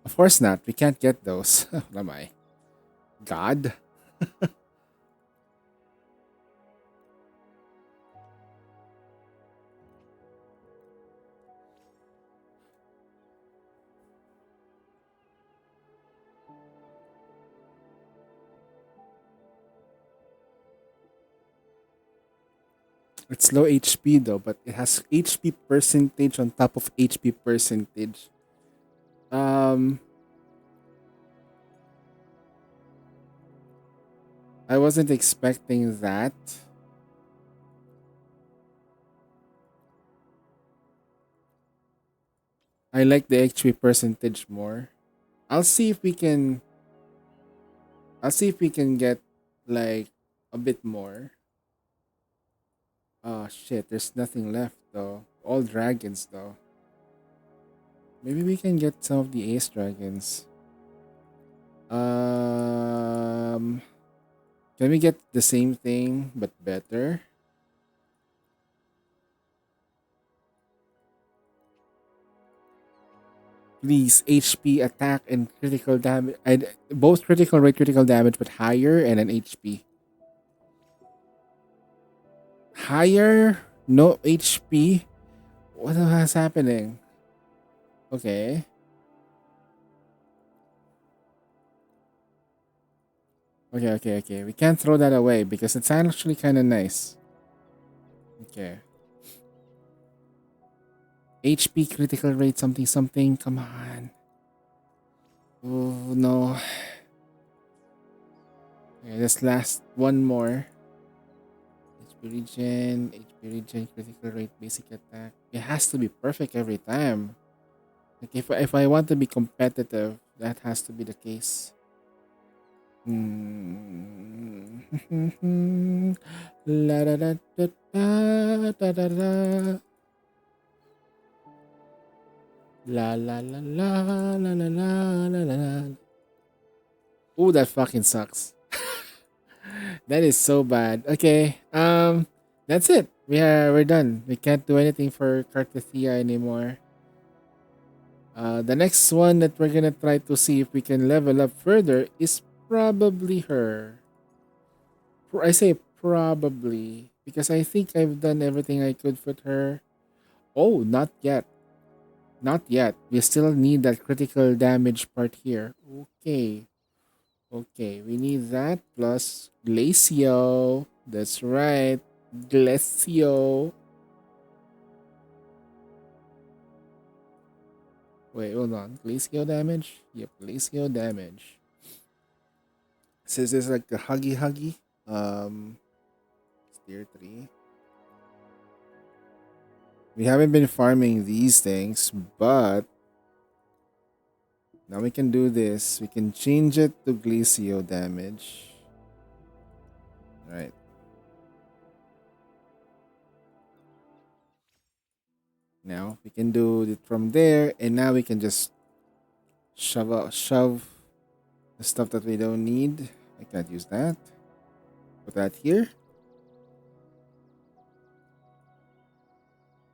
Of course not. We can't get those. What am I? God? It's low HP though, but it has HP percentage on top of HP percentage. Um, I wasn't expecting that. I like the HP percentage more. I'll see if we can. I'll see if we can get like a bit more. Oh shit! There's nothing left though. All dragons though. Maybe we can get some of the ace dragons. Um, can we get the same thing but better? Please, HP, attack, and critical damage. Both critical rate, critical damage, but higher, and an HP. Higher, no HP. What the hell is happening? Okay. Okay. We can't throw that away because it's actually kind of nice. Okay. HP, critical rate, something. Come on. Oh, no. Okay, this last one more. HP regen, critical rate, basic attack. It has to be perfect every time. Like if I want to be competitive, that has to be the case. La da da da da da da da. La la la la la la la la la. Ooh, that fucking sucks. That is so bad. Okay. That's it. We're done. We can't do anything for Carthathia anymore. The next one that we're gonna try to see if we can level up further is probably her. I say probably because I think I've done everything I could with her. Oh, not yet. Not yet. We still need that critical damage part here. Okay. Okay, we need that plus Glacio. That's right. Glacio. Wait, hold on. Glacio damage? Yep, Glacio damage. So is this like the huggy? It's tier 3. We haven't been farming these things, but now we can do this. We can change it to Glacio damage. Right. Now we can do it from there, and now we can just shove the stuff that we don't need. I can't use that. Put that here.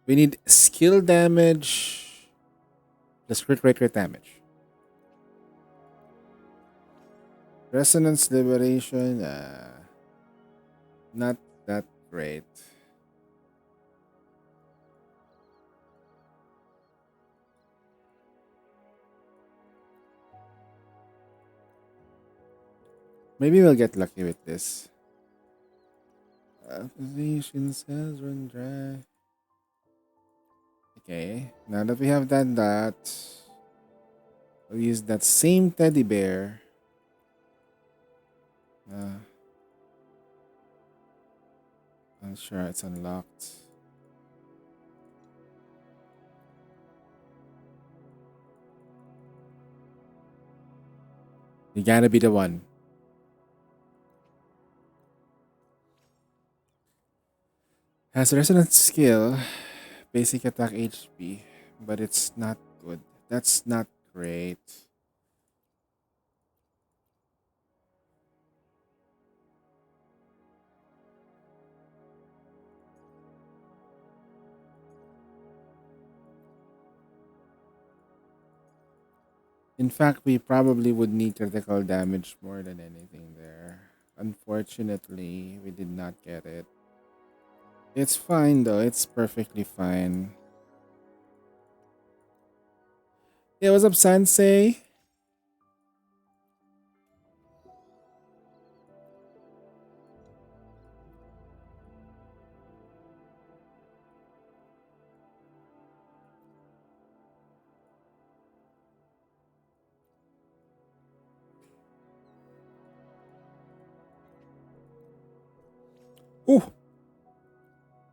We need skill damage plus crit damage. Resonance liberation, not that great. Maybe we'll get lucky with this. Activation cells run dry. Okay, now that we have done that, we'll use that same teddy bear. I'm sure it's unlocked. You gotta be the one. Has resonance skill, basic attack HP, but it's not good. That's not great. In fact, we probably would need critical damage more than anything there. Unfortunately, we did not get it. It's fine though, it's perfectly fine. Yeah, what's up, Sensei? Ooh,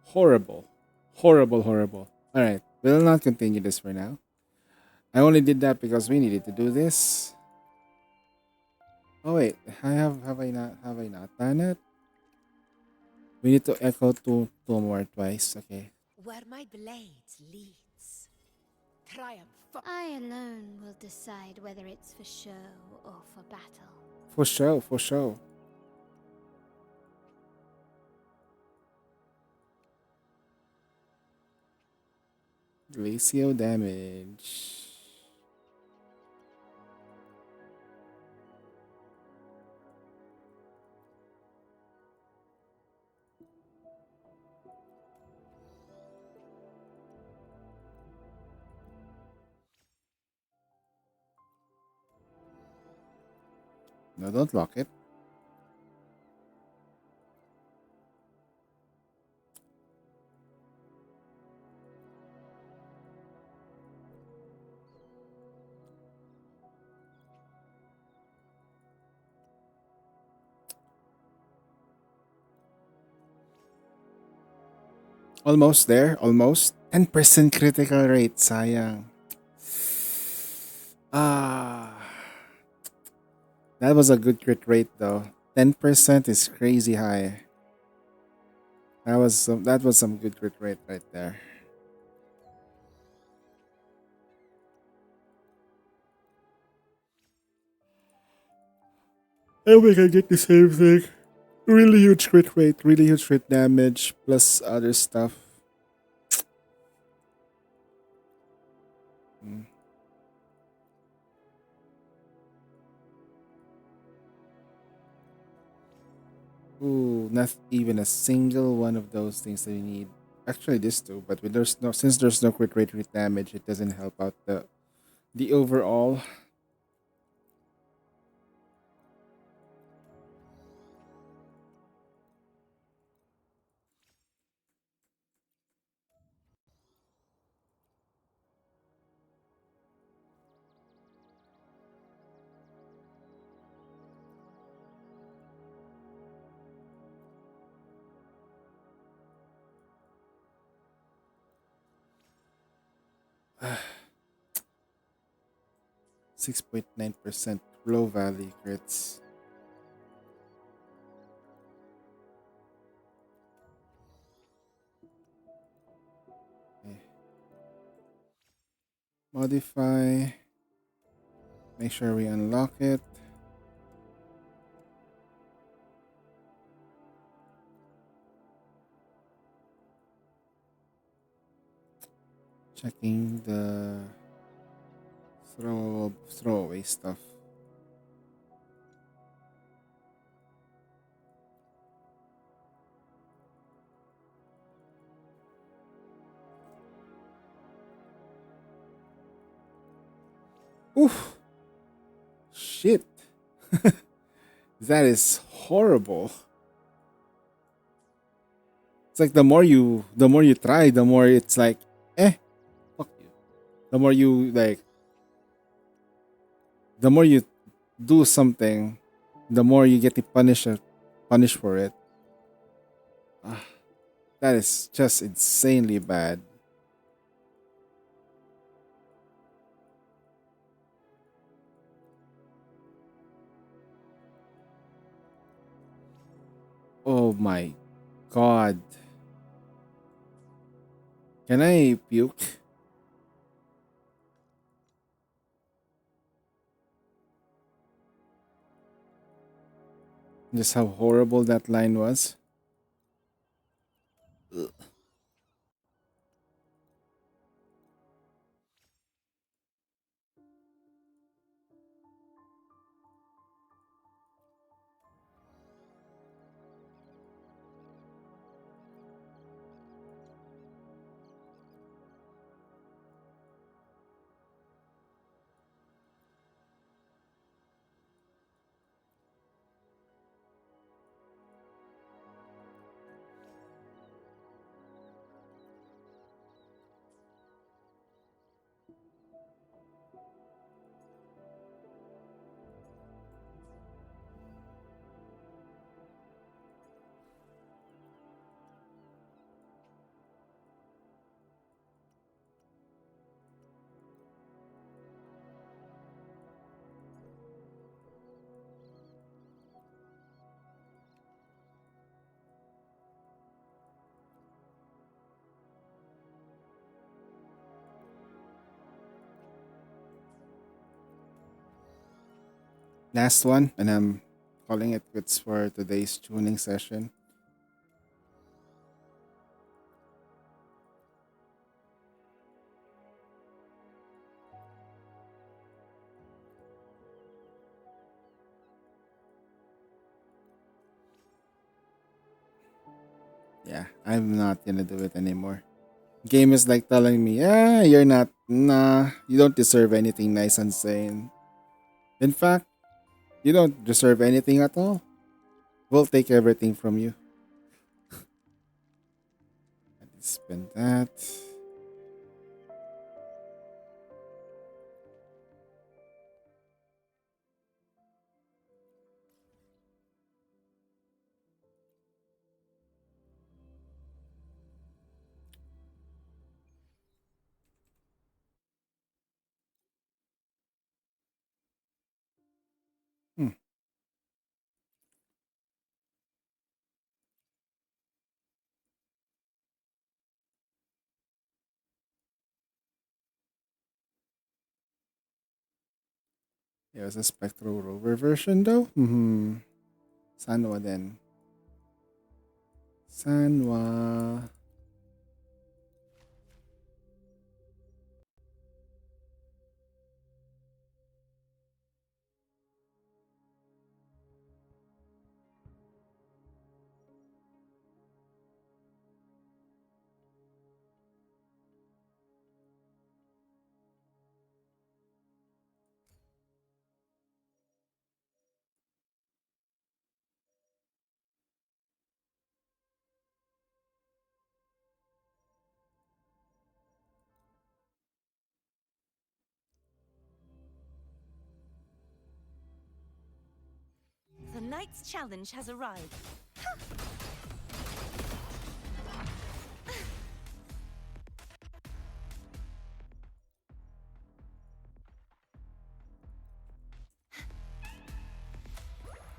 horrible. Horrible, horrible. Alright, we'll not continue this for now. I only did that because we needed to do this. Oh wait, have I not done it? We need to echo two more twice. Okay. Where my blade leads, triumph. I alone will decide whether it's for show or for battle. For sure, for sure. Glacial damage. No, don't lock it. Almost there, almost. 10% critical rate, sayang. Ah, that was a good crit rate though. 10% is crazy high. That was some good crit rate right there. And we can get the same thing. Really huge crit rate, really huge crit damage, plus other stuff. Mm. Ooh, not even a single one of those things that we need. Actually, this too, but there's no since there's no crit rate with damage, it doesn't help out the overall. Ah, 6.9% low value crits. Okay. Modify. Make sure we unlock it. Checking the throwaway stuff. Oof. Shit. That is horrible. It's like the more you try, the more it's like, fuck you. The more you like the more you do something, the more you get punished for it. Ah, that is just insanely bad. Oh my god. Can I puke? Just how horrible that line was. Ugh. Last one, and I'm calling it quits for today's tuning session. Yeah, I'm not gonna do it anymore. Game is like telling me, yeah, you're not, nah, you don't deserve anything nice and sane. In fact, you don't deserve anything at all. We'll take everything from you. Spend that. Hmm. It was a Spectral Rover version though. Hmm. Sanwa then. Sanwa. The knight's challenge has arrived.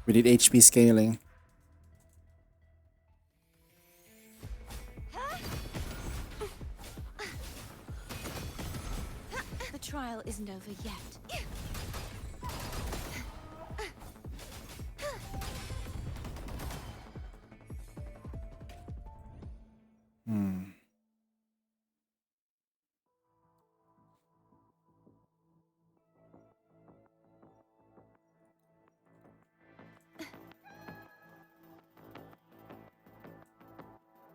We did HP scaling. The trial isn't over yet. Hmm.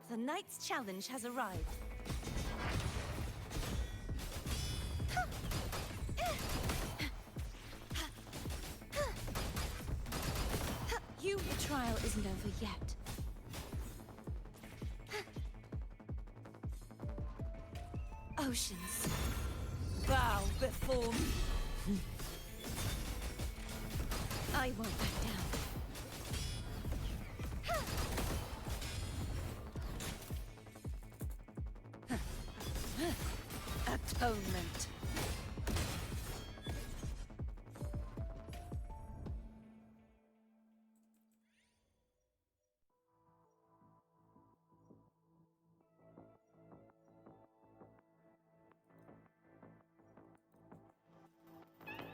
The knight's challenge has arrived. The trial isn't over yet. Oceans, bow before me. I won't back down. Atonement.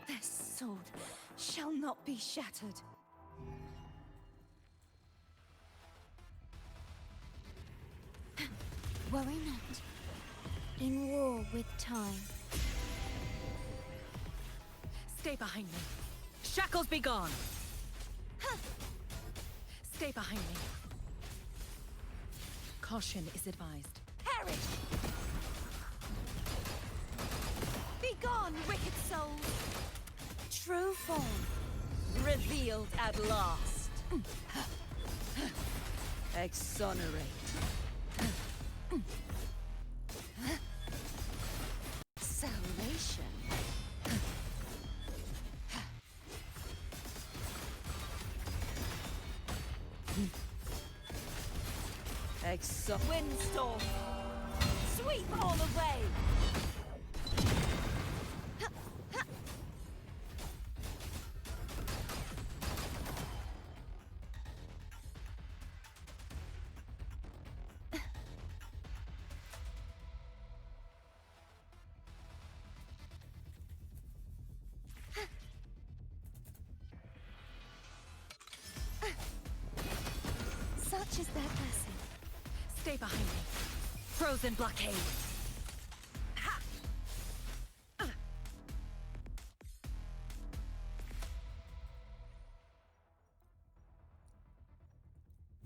This sword shall not be shattered. Worry not. In war with time. Stay behind me. Shackles be gone. Stay behind me. Caution is advised. Perish! Be gone, wicked souls! True form revealed at last. Exonerate. Salvation. Windstorm. Sweep all away. Such is their blessing. Stay behind me. Frozen blockade.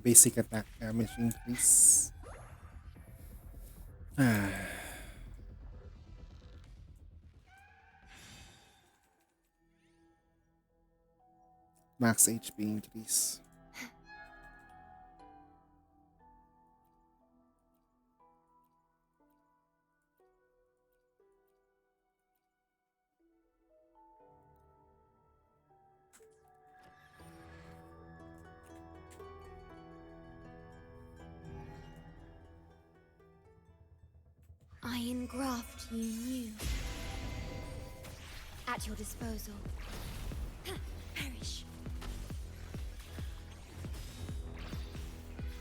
Basic attack damage increase. Max HP increase. I engraft you new. At your disposal. Perish.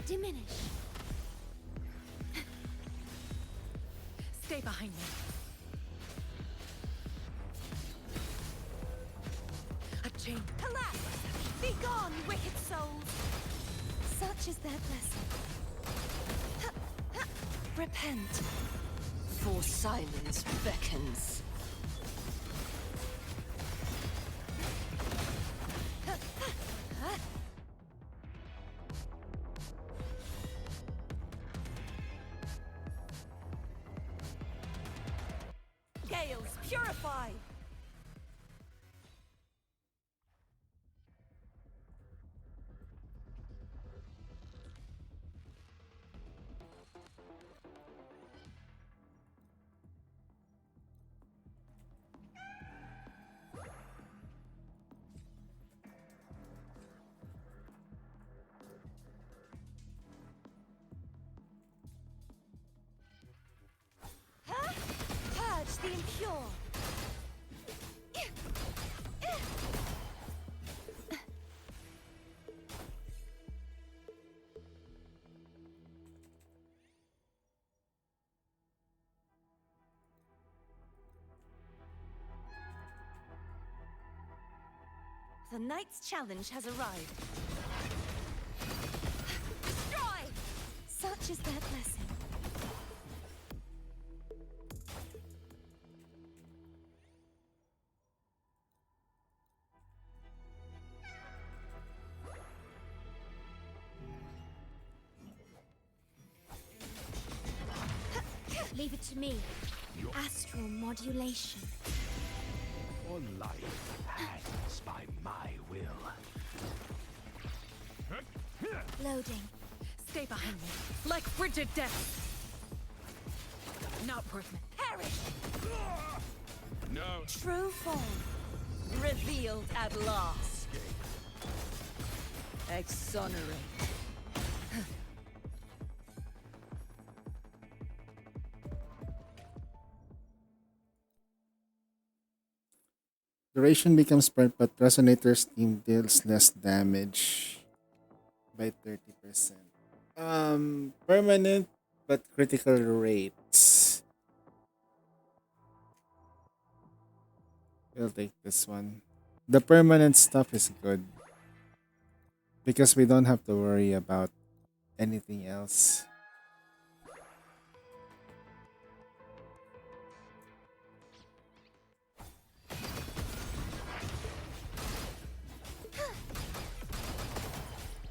Diminish. Stay behind me. A chain. Collapse! Be gone, wicked souls! Such is their blessing. Repent. For silence beckons. Gales, purify! Purge the impure. The knight's challenge has arrived. Destroy! Such is their blessing. Leave it to me. Astral modulation. For life hangs by my will. Loading. Stay behind me, like frigid death. Not worth it. Perish! No. True form. Revealed at last. Exonerate. Duration becomes part, but Resonator's team deals less damage by 30%. Permanent but critical rates. We'll take this one. The permanent stuff is good because we don't have to worry about anything else.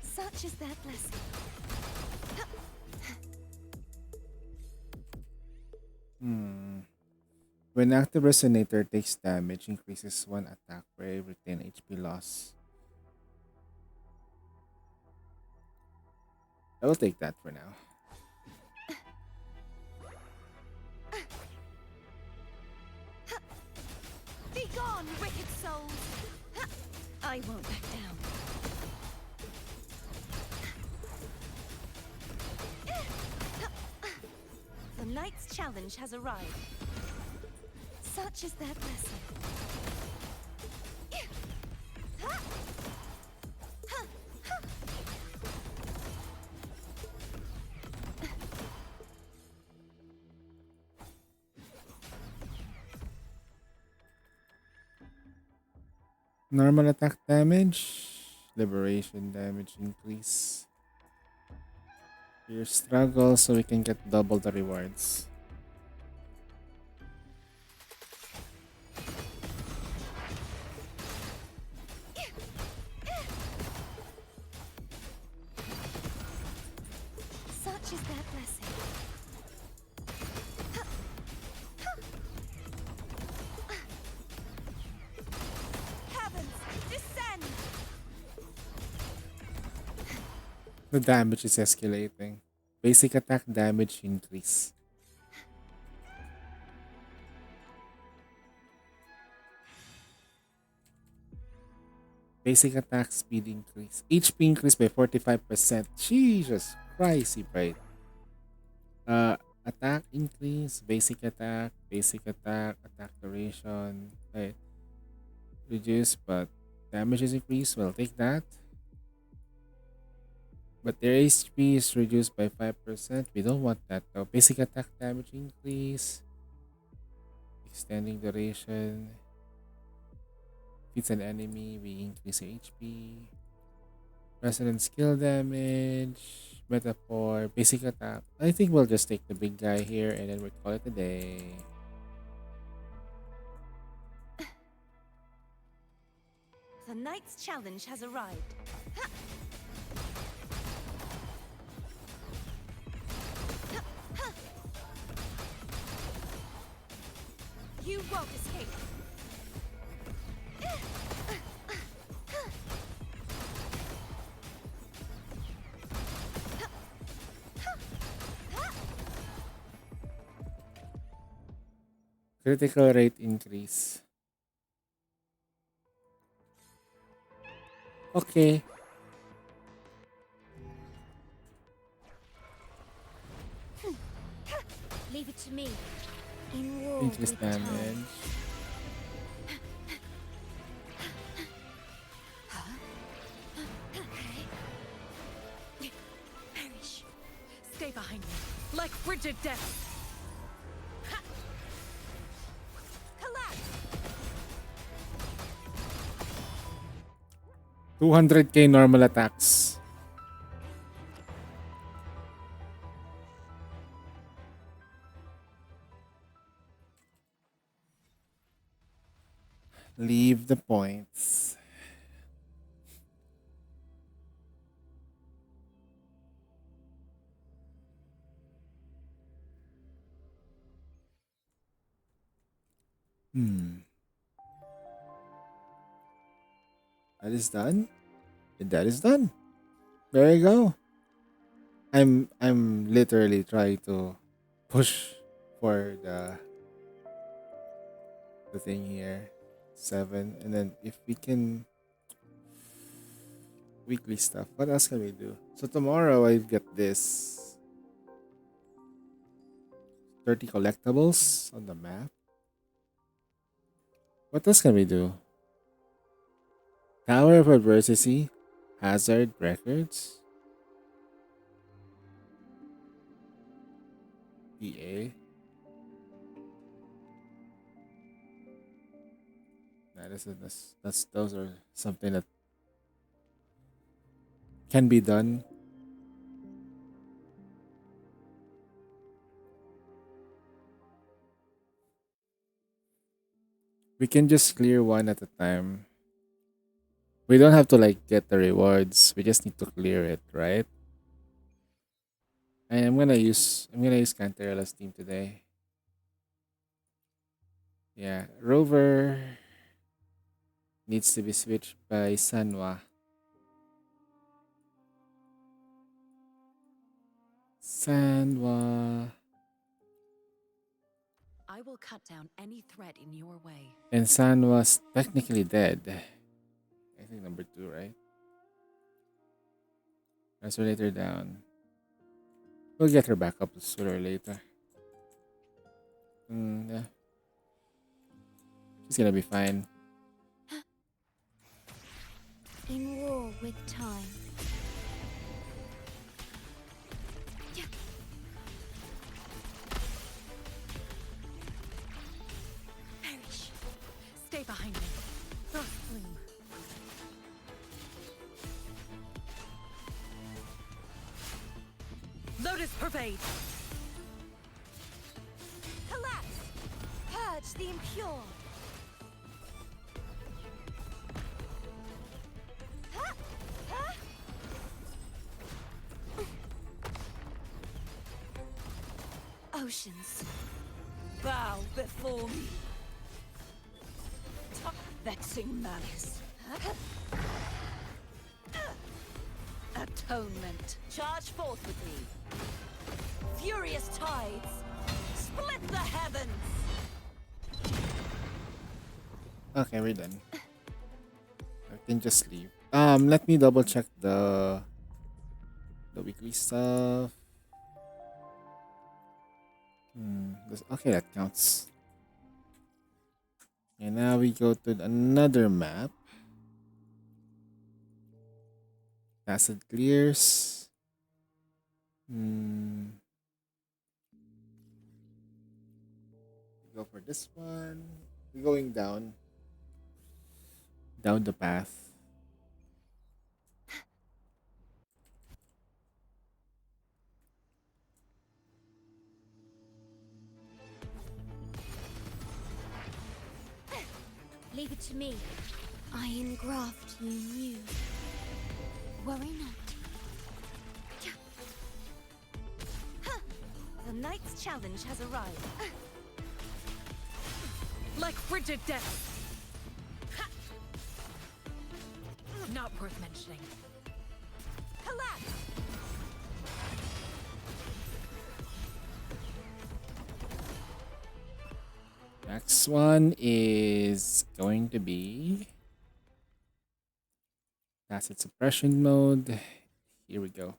Such is their blessing. When active resonator takes damage, increases one attack per every 10 HP loss. I will take that for now. Be gone, wicked souls! I won't back down. The knight's challenge has arrived. Such is their blessing. Normal attack damage, liberation damage increase. Your struggle so we can get double the rewards. Such is their blessing. Heavens, descend! The damage is escalating. Basic attack damage increase. Basic attack speed increase. HP increase by 45%. Jesus Christ, bright. Attack increase, basic attack, attack duration. Right. Reduce, but damage is increased. We'll take that. But their HP is reduced by 5%. We don't want that though. Basic attack damage increase. Extending duration. If it's an enemy, we increase your HP. Resident skill damage. Metaphor. Basic attack. I think we'll just take the big guy here and then we'll call it a day. The knight's challenge has arrived. You won't escape. Critical rate increase. Okay. Leave it to me. In war Increase with damage. time. Perish. Stay behind me, like frigid death. 200k normal attacks. Leave the points. That is done. That is done. There you go. I'm literally trying to push for the thing here. 7, and then if we can weekly stuff. What else can we do? So tomorrow I get this 30 collectibles on the map. What else can we do? Tower of Adversity, Hazard Records, PA. That's those are something that can be done. We can just clear one at a time. We don't have to like get the rewards. We just need to clear it, right? And I'm gonna use Cantarella's team today. Yeah, Rover needs to be switched by Sanwa. Sanwa. I will cut down any threat in your way. And Sanwa's technically dead. I think number 2, right? Resonator down. We'll get her back up sooner or later. Yeah. She's gonna be fine. In war with time. Perish. Stay behind me. Frost plume. Lotus pervade. Collapse! Purge the impure! Ha! Ha! Oceans, bow before me. Vexing malice. Atonement. Charge forth with me. Furious tides. Split the heavens. Okay, we're done. I can just leave. Let me double check the weekly stuff. Okay, that counts. And now we go to another map. Acid clears. Go for this one. We're going down the path. Leave it to me. I engraft you new. Worry not. The knight's challenge has arrived. Like frigid death. Not worth mentioning. Collapse! Next one is going to be acid suppression mode. Here we go.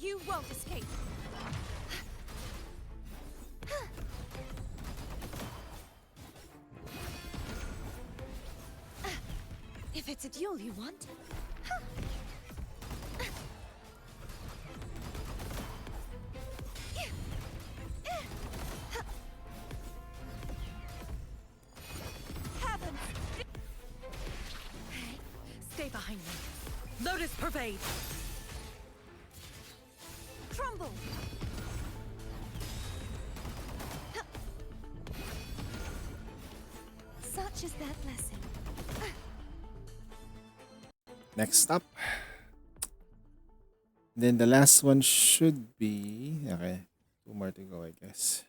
You won't escape. If it's a duel you want. Stay behind me. Lotus pervade. Crumble. Such is that blessing. Next up. Then the last one should be okay. 2 more to go, I guess.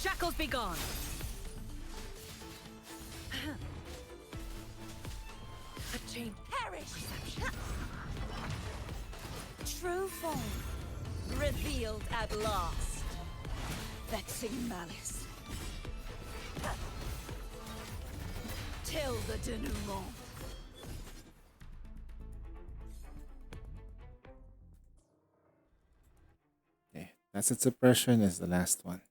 Shackles be gone. A chain. Perish. True form revealed at last. Vexing malice. Till the denouement. Okay, acid suppression is the last one.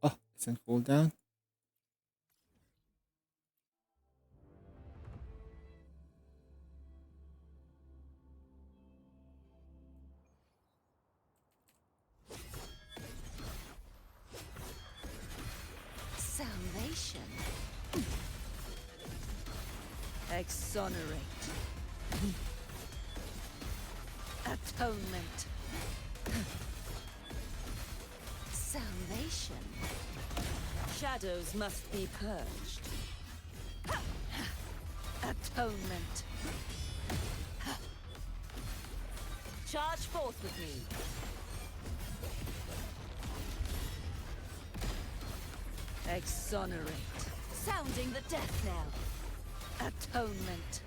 Oh, it's in cooldown. Salvation. Exonerate. Atonement. Salvation. Shadows must be purged. Atonement. Charge forth with me. Exonerate. Sounding the death knell. Atonement.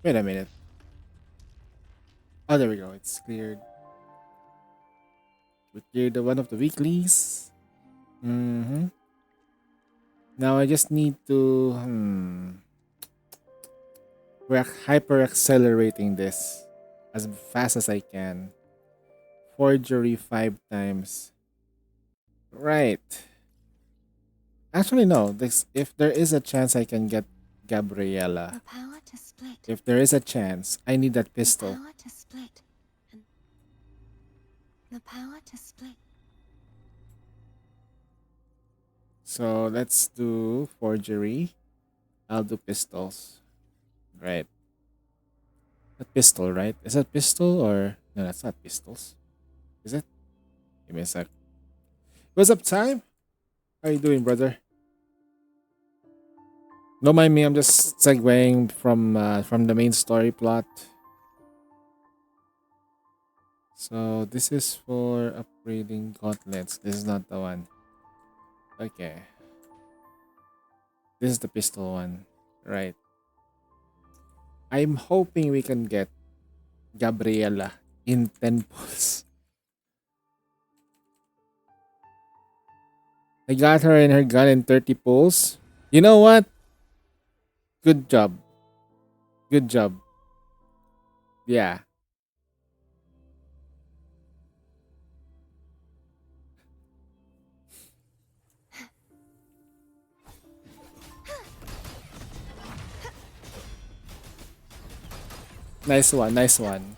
Wait a minute. Oh, there we go. It's cleared. We cleared the one of the weeklies. Mm-hmm. Now I just need to we're hyper accelerating this as fast as I can. Forgery 5 times. Right. Actually, no. This if there is a chance I can get Gabriella. The power to split. If there is a chance, I need that The pistol. power to split. And the power to split. So let's do forgery. I'll do pistols. Right. A pistol, right? Is that pistol or no? That's not pistols. Is it? Give me a sec. What's up, time? How you doing, brother? Don't mind me. I'm just segueing from the main story plot. So this is for upgrading gauntlets. This is not the one. Okay. This is the pistol one. Right. I'm hoping we can get Gabriella in 10 pulls. I got her and her gun in 30 pulls. You know what? Good job. Good job. Yeah. Nice one. Nice one.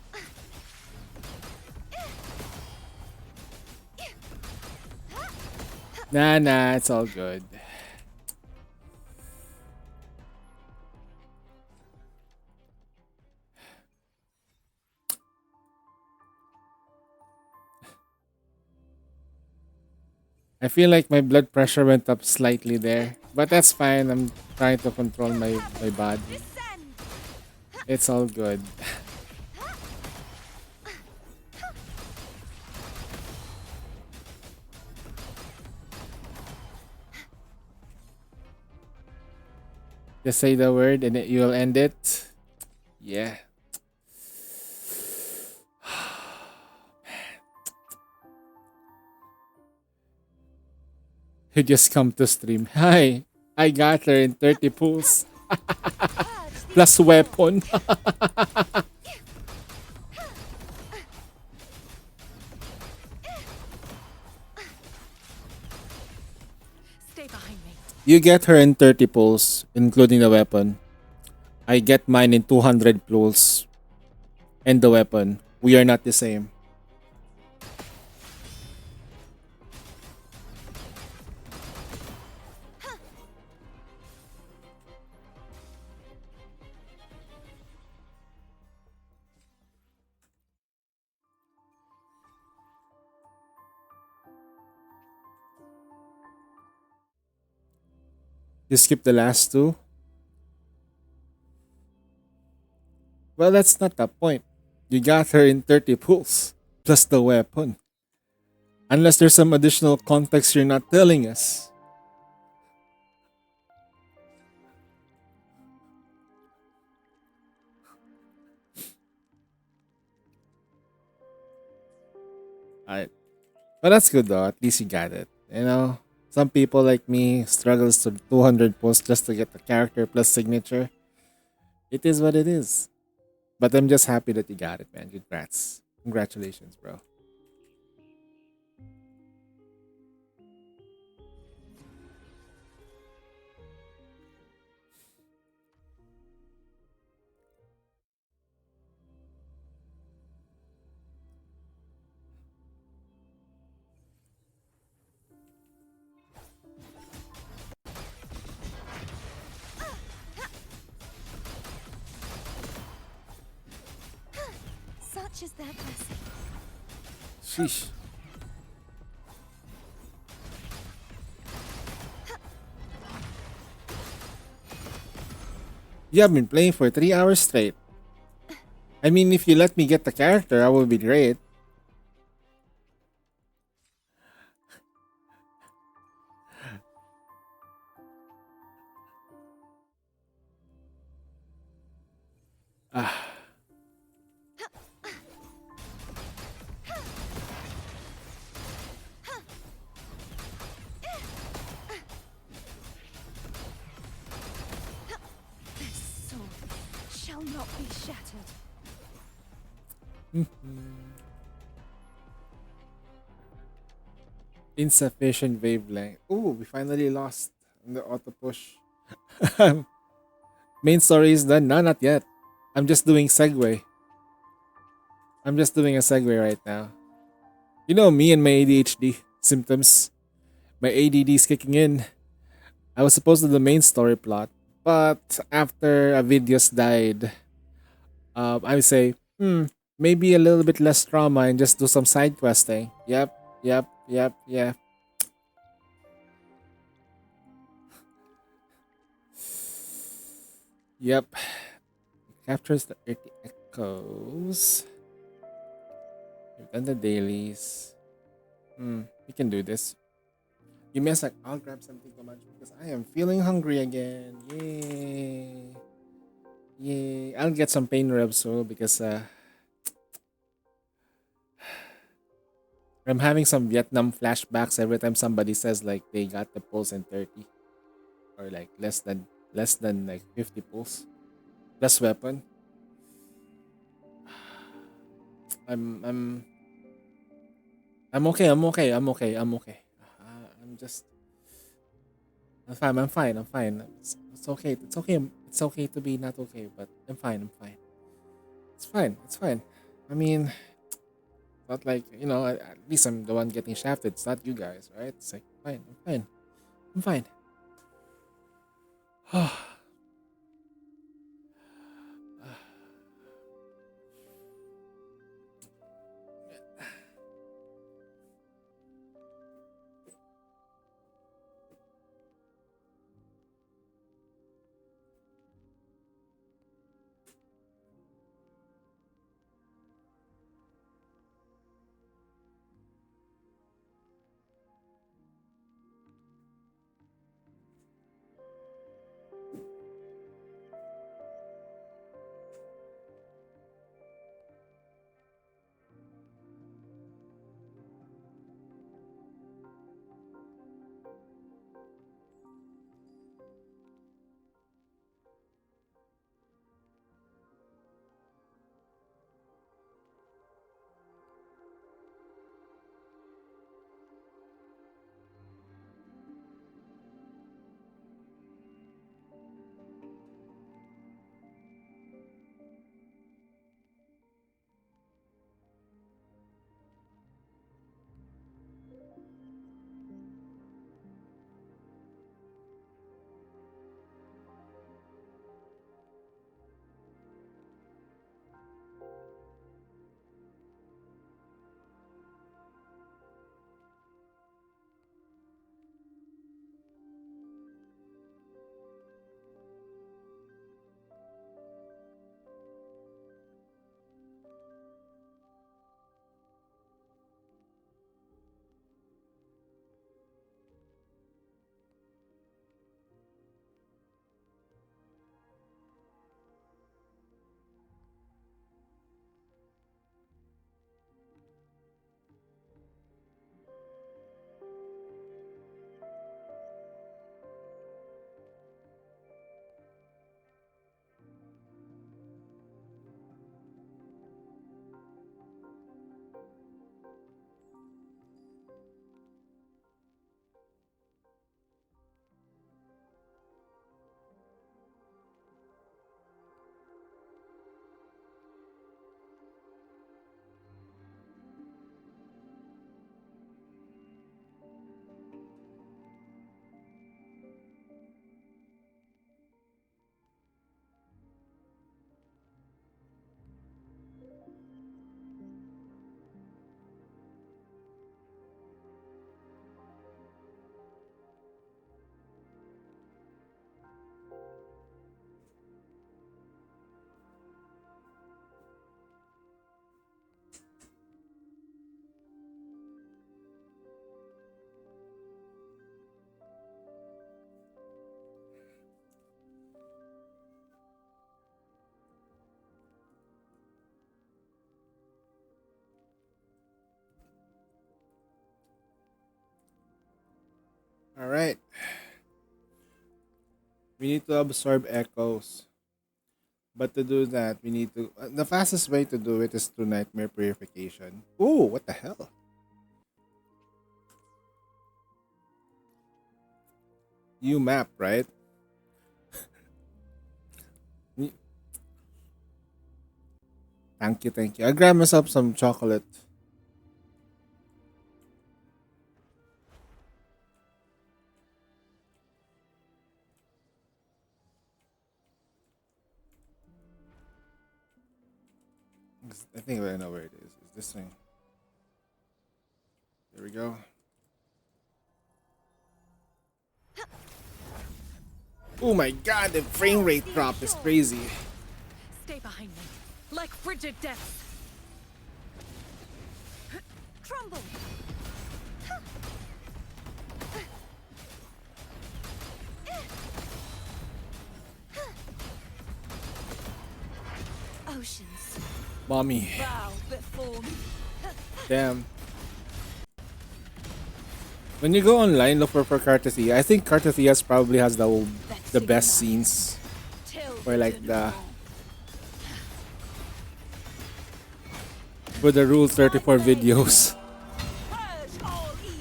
Nah, it's all good. I feel like my blood pressure went up slightly there. But that's fine. I'm trying to control my body. It's all good. Just say the word and you'll end it. Yeah. You just come to stream. Hi. I got her in 30 pulls. Plus weapon. Stay behind me. You get her in 30 pulls, including the weapon. I get mine in 200 pulls. And the weapon. We are not the same. You skip the last two? Well, that's not the point. You got her in 30 pulls. Plus the weapon. Unless there's some additional context you're not telling us. Alright. But that's good though. At least you got it. You know? Some people like me struggles to 200 pulls just to get the character plus signature. It is what it is. But I'm just happy that you got it, man. Congrats. Congratulations, bro. Such is their blessing. Sheesh. You have been playing for 3 hours straight. I mean, if you let me get the character, that would be great. Ah. This sword shall not be shattered. Insufficient wavelength. Oh, we finally lost on the auto push. Main story is done. No, not yet. I'm just doing segue. I'm just doing a segue right now. You know me and my ADHD symptoms. My ADD is kicking in. I was supposed to do the main story plot, but after a videos died, I would say, maybe a little bit less trauma and just do some side questing. Yep. Yep. Captures the earthy echoes. We've done the dailies. We can do this. Give me a sec. I'll grab something to munch because I am feeling hungry again. Yay. Yay. I'll get some pain rubs so because I'm having some Vietnam flashbacks every time somebody says like they got the pulse in 30 or like less than like 50 pulse. Plus weapon. I'm okay. I'm just I'm fine. It's okay. It's okay. It's okay to be not okay, but I'm fine. It's fine. I mean, not like, at least I'm the one getting shafted. It's not you guys, right? It's like, I'm fine. All right. We need to absorb echoes. But to do that, we need to. The fastest way to do it is through nightmare purification. Oh, what the hell? You map, right? Y- Thank you, thank you. I grab myself some chocolate. I think I know where it is. It's this thing. There we go. Oh my god, the frame rate drop is crazy. Stay behind me, like frigid depths. Crumble! Oceans, Mommy. bow before me. Damn. When you go online, look for Carthasia. I think Carthasia probably has the best scenes. Or like for the Rule 34 videos.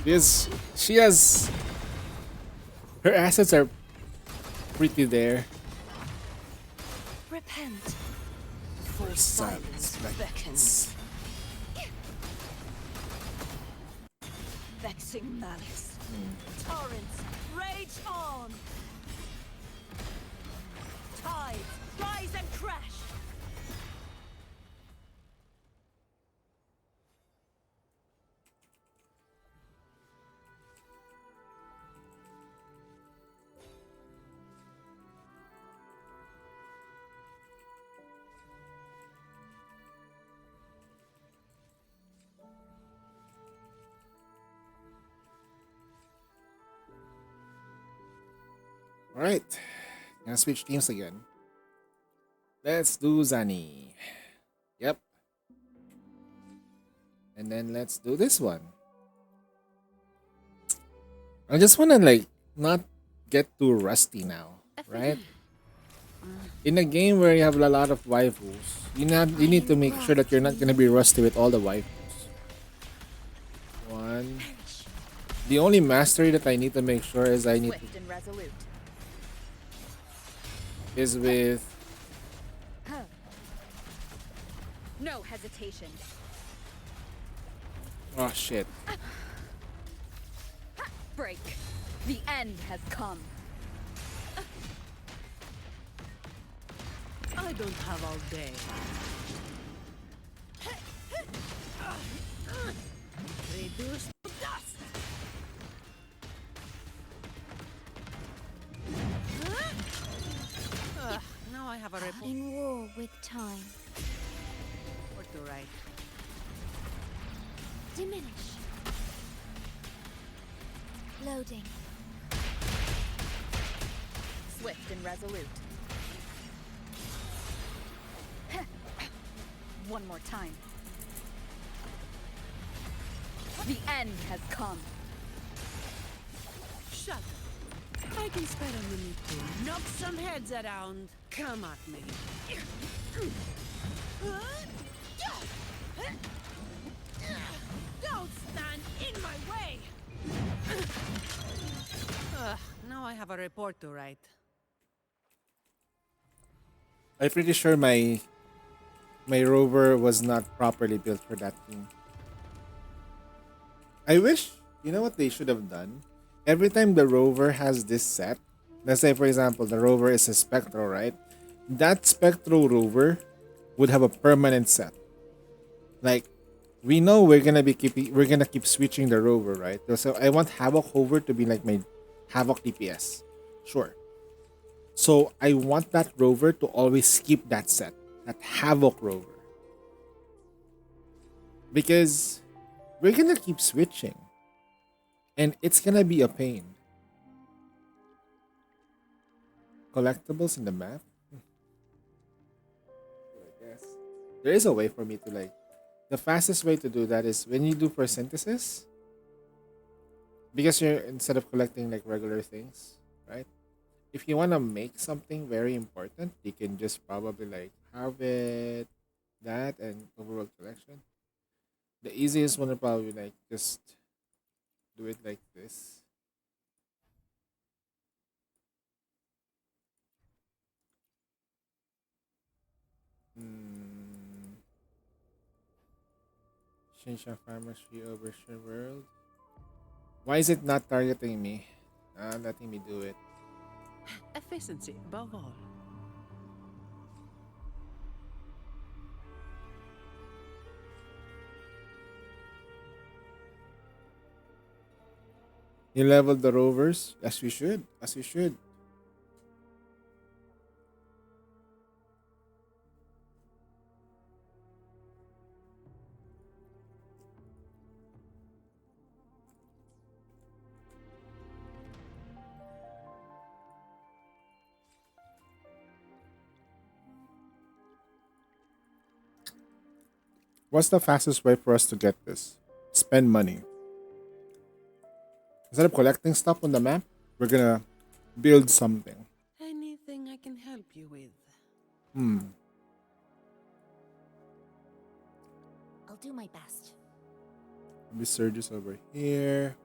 Because she has her assets are pretty there. Repent. For silence beckons. Vexing malice. Torrents, rage on. Tides, rise and crash. Alright. Gonna switch teams again. Let's do Zani. Yep. And then let's do this one. I just wanna like not get too rusty now, right? In a game where you have a lot of waifus, you need to make sure that you're not gonna be rusty with all the waifus. One. The only mastery that I need to make sure is Swift and resolute. is with No hesitation. oh shit. Break. The end has come. I don't have all day. Reduce to dust. Now I have a report. In war with time. What to write? Diminish. Loading. Swift and resolute. One more time. The end has come. Shut up. I can spare a minute to knock some heads around. Come at me. Don't stand in my way. Now I have a report to write. I'm pretty sure my rover was not properly built for that team. I wish, you know what they should have done? Every time the rover has this set, let's say for example the rover is a Spectro, right? That Spectro rover would have a permanent set. Like we know we're gonna keep switching the rover, right? So I want Havoc Hover to be like my Havoc DPS. Sure. So I want that rover to always keep that set. That Havoc rover. Because we're gonna keep switching. And it's gonna be a pain. Collectibles in the map? I guess. There is a way for me to like. The fastest way to do that is when you do for synthesis, Because you're instead of collecting like regular things, right? If you want to make something very important, you can just probably like have it, that, and overworld collection. The easiest one would probably like just do it like this. Hmm. Shinsha Pharmacy over World. Why is it not targeting me? Letting me do it. Efficiency above all. You leveled the rovers? As we should. As we should. What's the fastest way for us to get this? Spend money. Instead of collecting stuff on the map, we're gonna build something. Anything I can help you with? Hmm. I'll do my best. Maybe surges over here.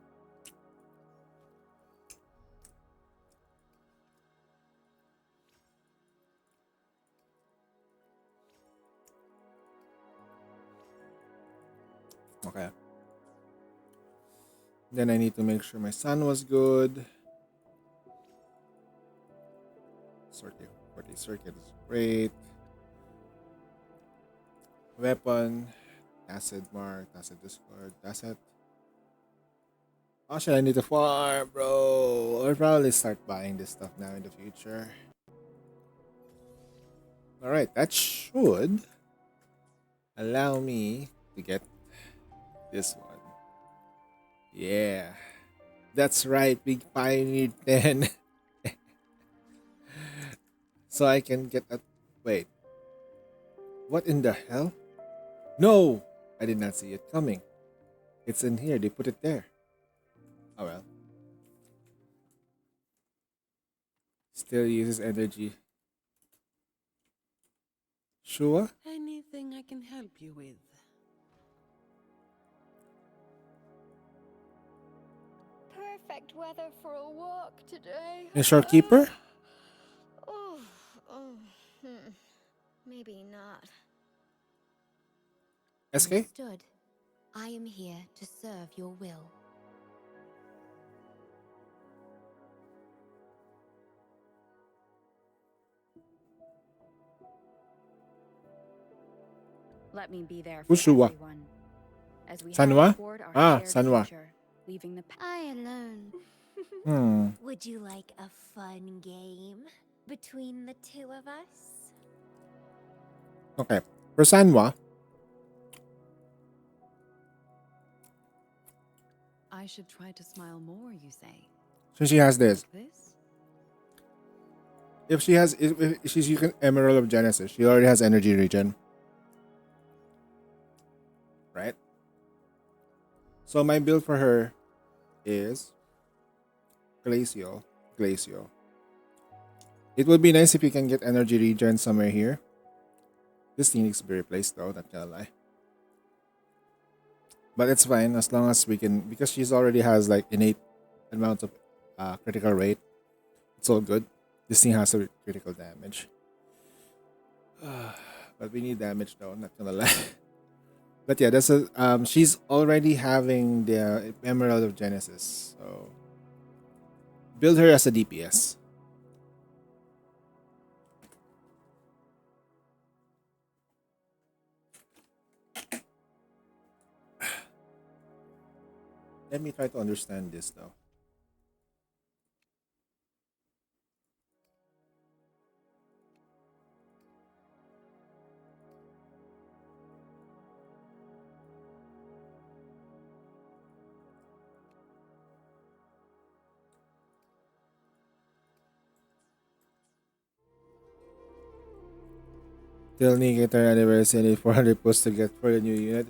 Okay. Then I need to make sure my sun was good. Circuit. 40 circuit is great. Weapon. Acid mark. Acid discord. Acid. Oh shit, I need to farm, bro. I'll probably start buying this stuff now in the future. Alright, that should allow me to get this one. Yeah. That's right, Big Pioneer 10. So I can get a. Wait. What in the hell? No! I did not see it coming. It's in here, they put it there. Oh well. Still uses energy. Sure? Anything I can help you with? Perfect weather for a walk today. A shopkeeper? Maybe not. SK? Understood. I am here to serve your will. Let me be there for Who's Shuwa? everyone. As we Sanwa? head toward our Ah, shared Sanwa. future, leaving the I alone. Hmm. Would you like a fun game between the two of us? Okay. For Sanwa, I should try to smile more, you say? so she has this. Like this? If she has, if she's using Emerald of Genesis, she already has energy regen. Right? So my build for her is Glacio. Glacio. It would be nice if you can get energy regen somewhere here. This thing needs to be replaced though, not gonna lie. But it's fine as long as we can, because she's already has like innate amounts of critical rate. It's all good. This thing has a critical damage. But we need damage though, not gonna lie. But yeah, that's a she's already having the Emerald of Genesis. So build her as a DPS. Let me try to understand this though. Till Nikke turn anniversary, 400 pulls to get for the new unit.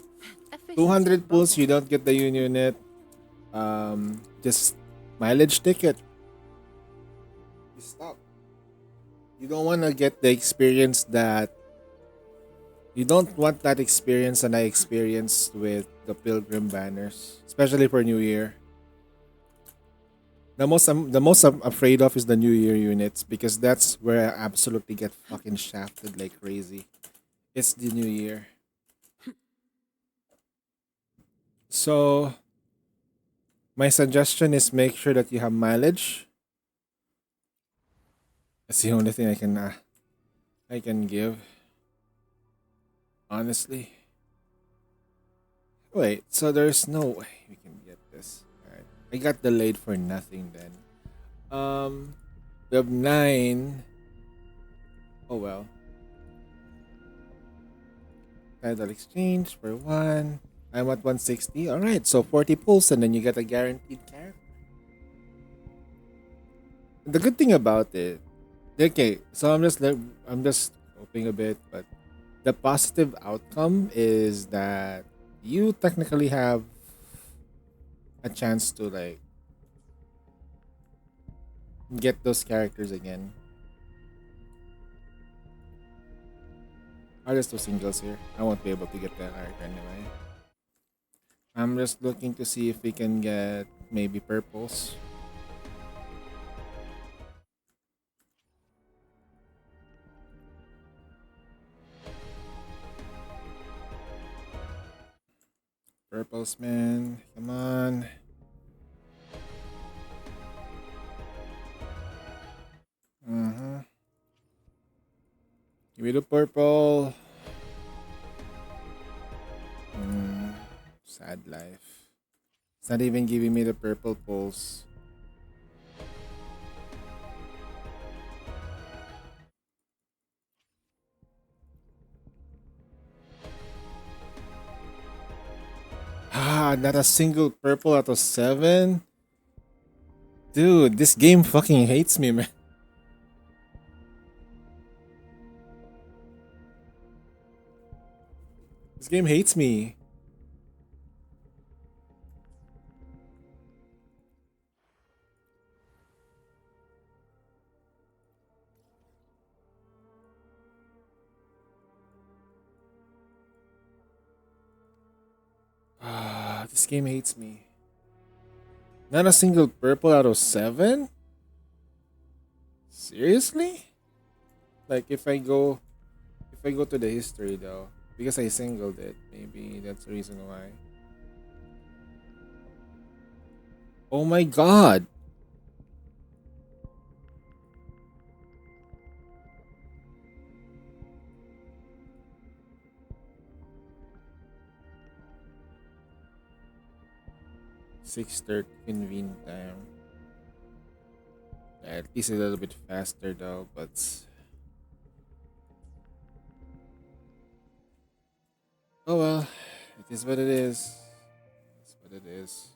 200 pulls, you don't get the unit. just mileage ticket. You stop. You don't want to get the experience that you don't want that experience that I experienced with the Pilgrim banners, especially for New Year. The most I'm afraid of is the New Year units because that's where I absolutely get fucking shafted like crazy. It's the New Year. So my suggestion is make sure that you have mileage. That's the only thing I can give. Honestly. Wait, so there's no way we can get this. Alright. I got delayed for nothing then. We have 9. Oh well. Title exchange for 1. I'm at 160. Alright, so 40 pulls and then you get a guaranteed character. The good thing about it, okay, so I'm just hoping a bit, but the positive outcome is that you technically have a chance to like get those characters again. I'll just do singles here. I won't be able to get that character anyway. I'm just looking to see if we can get maybe purples. Purples, man. Come on. Mm-hmm. Give me the purple. Sad life. It's not even giving me the purple pulse. Ah, not a single purple out of 7. Dude, this game fucking hates me, man. This game hates me. Ah, this game hates me. Not a single purple out of 7? Seriously? Like if I go to the history though, because I singled it, maybe that's the reason why. Oh my god. $6:30 convene time. At least a little bit faster though, but oh well, it is what it is. It's what it is.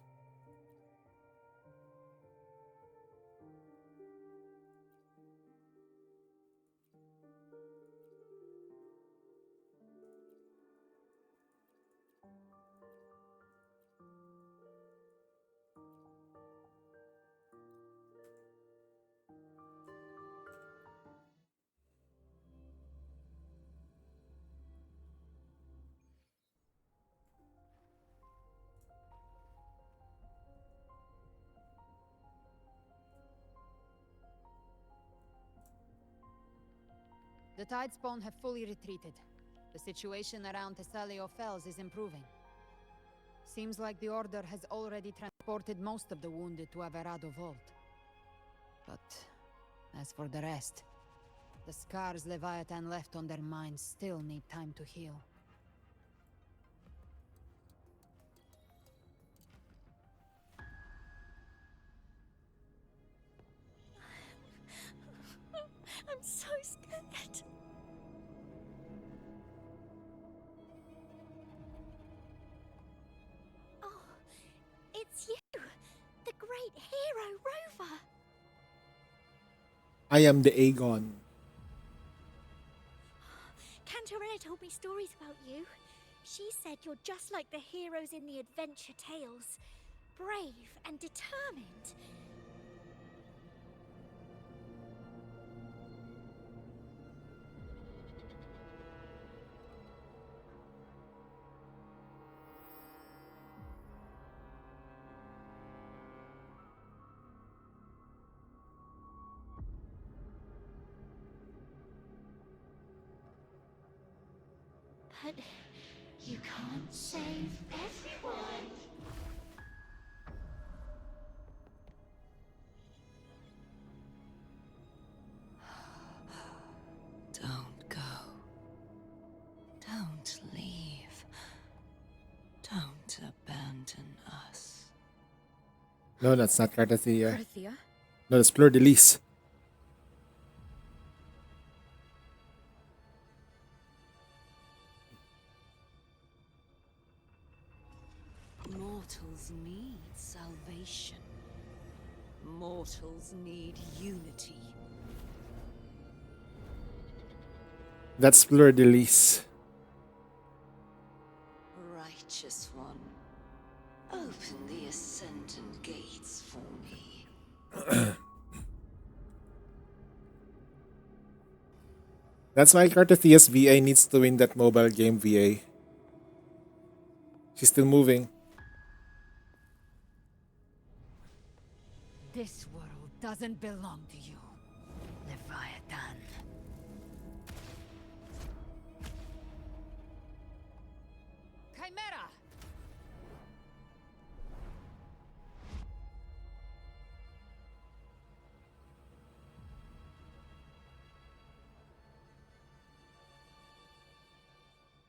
The Tidespawn have fully retreated. The situation around Thessalio Fells is improving. Seems like the Order has already transported most of the wounded to Averado Vault. But as for the rest, the scars Leviathan left on their minds still need time to heal. I'm so scared. Oh, it's you, the great hero Rover. I am the Aegon. Cantorella told me stories about you. She said you're just like the heroes in the adventure tales. brave and determined. But you can't save everyone. Don't go. Don't leave. Don't abandon us. No, that's not Cartathea. Cartathea? No, that's Fleur de Lis. Mortals need salvation. Mortals need unity. That's Fleur de Lis. Righteous one, open the ascendant gates for me. That's why Cartathea's VA needs to win that mobile game VA. She's still moving. This world doesn't belong to you, Leviathan. Chimera!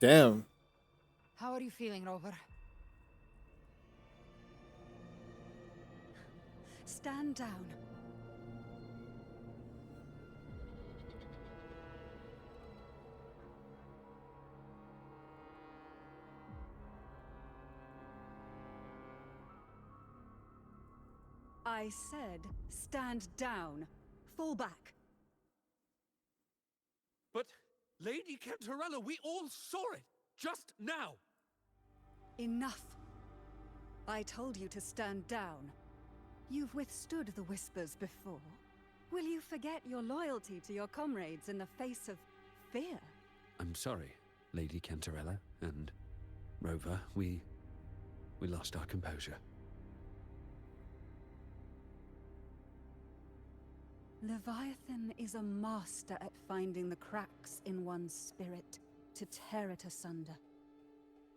Damn. How are you feeling, Rover? Stand down. I said, stand down. Fall back. But, Lady Cantarella, we all saw it! Just now! Enough. I told you to stand down. You've withstood the whispers before. Will you forget your loyalty to your comrades in the face of fear? I'm sorry, Lady Cantarella and Rover. We lost our composure. Leviathan is a master at finding the cracks in one's spirit to tear it asunder.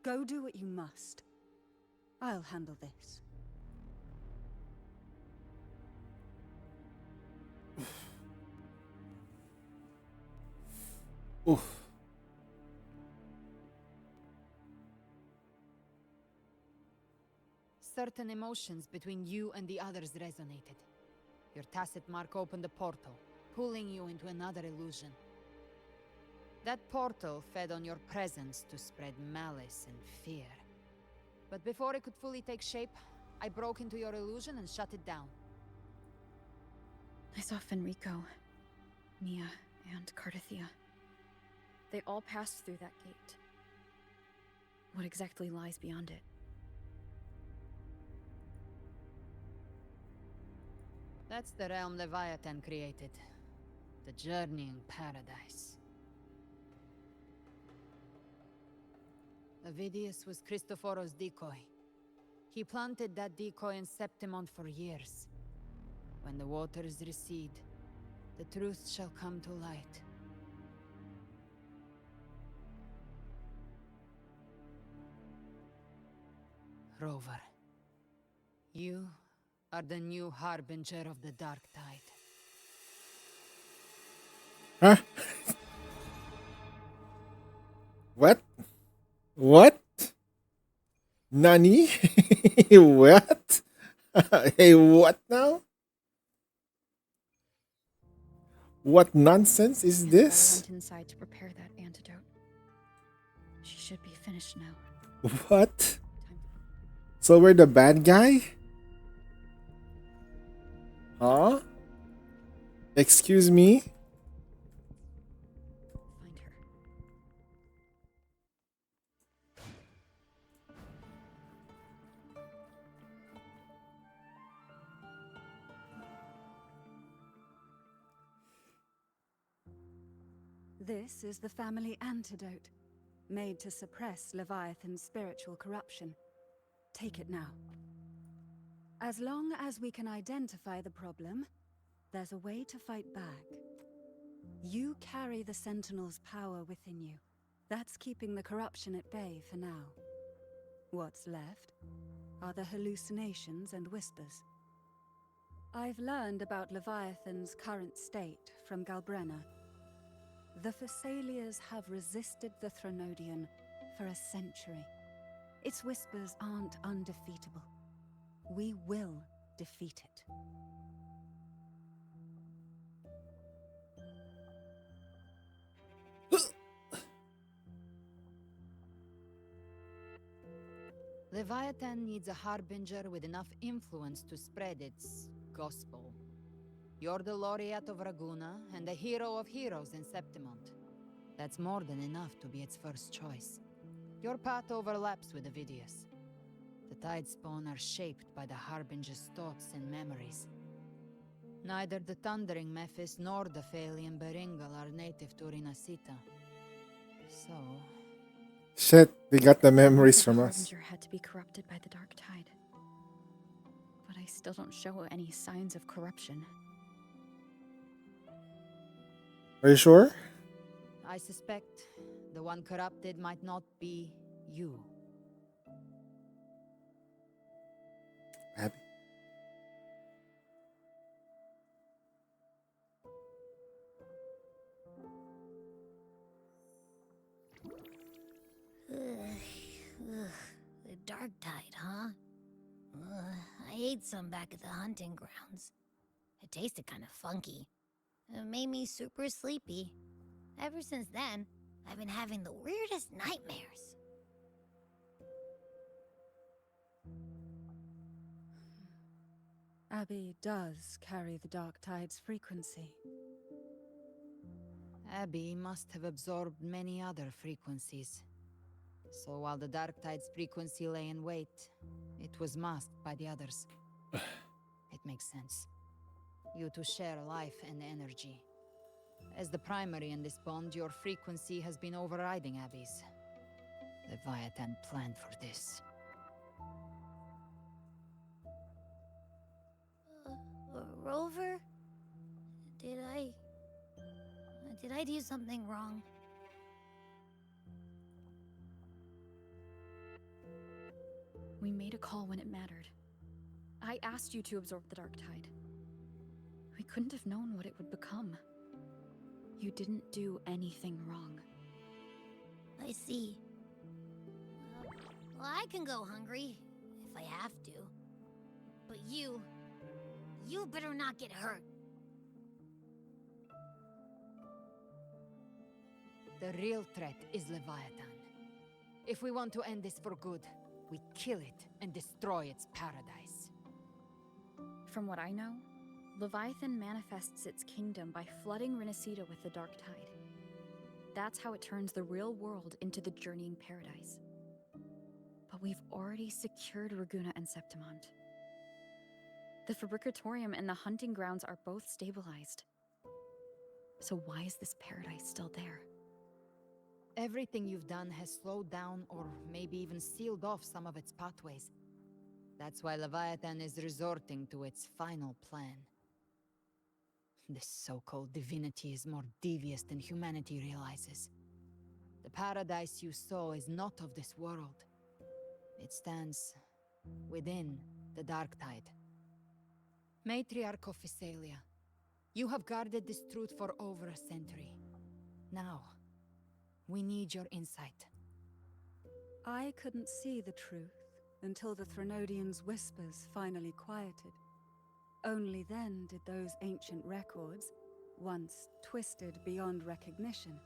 Go do what you must. I'll handle this. Oof. Certain emotions between you and the others resonated. Your tacit mark opened a portal, pulling you into another illusion. That portal fed on your presence to spread malice and fear. But before it could fully take shape, I broke into your illusion and shut it down. I saw Fenrico, Nia, and Cartathea. They all passed through that gate. What exactly lies beyond it? That's the realm Leviathan created. The journeying paradise. Avidius was Cristoforo's decoy. He planted that decoy in Septimont for years. When the waters recede, the truth shall come to light. Rover, you are the new harbinger of the dark tide. Huh? What? What? Nani? What? Hey, what now? What nonsense is Isabella this? went inside to prepare that antidote. She should be finished now. What? So we're the bad guy? Huh? Excuse me? Find her. This is the family antidote, made to suppress Leviathan's spiritual corruption. Take it now. As long as we can identify the problem, there's a way to fight back. You carry the Sentinel's power within you. That's keeping the corruption at bay for now. What's left are the hallucinations and whispers. I've learned about Leviathan's current state from Galbrenna. The Thessalians have resisted the Threnodian for a century. Its whispers aren't undefeatable. We will defeat it. Leviathan needs a harbinger with enough influence to spread its gospel. You're the laureate of Raguna and the hero of heroes in Septimont. That's more than enough to be its first choice. Your path overlaps with Avidius. The Tidespawn are shaped by the harbinger's thoughts and memories. Neither the Thundering Mephis nor the Phalian Beringal are native to Rinasita. So... Shit, they got the memories from The us. harbinger had to be corrupted by the Dark Tide. But I still don't show any signs of corruption. Are you sure? I suspect the one corrupted might not be you. Abby. The Dark Tide, huh? I ate some back at the hunting grounds. It tasted kind of funky. It made me super sleepy. Ever since then, I've been having the weirdest nightmares. Abby does carry the Dark Tide's frequency. Abby must have absorbed many other frequencies. So while the Dark Tide's frequency lay in wait, it was masked by the others. It makes sense. You two share life and energy. As the primary in this bond, your frequency has been overriding Abby's. Leviathan planned for this. Rover? Did I do something wrong? We made a call when it mattered. I asked you to absorb the Dark Tide. We couldn't have known what it would become. You didn't do anything wrong. I see. Well, I can go hungry, if I have to. But you better not get hurt. The real threat is Leviathan. If we want to end this for good, we kill it and destroy its paradise. From what I know, Leviathan manifests its kingdom by flooding Rinasita with the Dark Tide. That's how it turns the real world into the journeying paradise. But we've already secured Raguna and Septimont. The Fabricatorium and the hunting grounds are both stabilized. So why is this paradise still there? Everything you've done has slowed down or maybe even sealed off some of its pathways. That's why Leviathan is resorting to its final plan. This so-called divinity is more devious than humanity realizes. The paradise you saw is not of this world. It stands within the Dark Tide. Matriarch of Physalia, you have guarded this truth for over a century. Now, we need your insight. I couldn't see the truth until the Threnodian's whispers finally quieted. Only then did those ancient records, once twisted beyond recognition,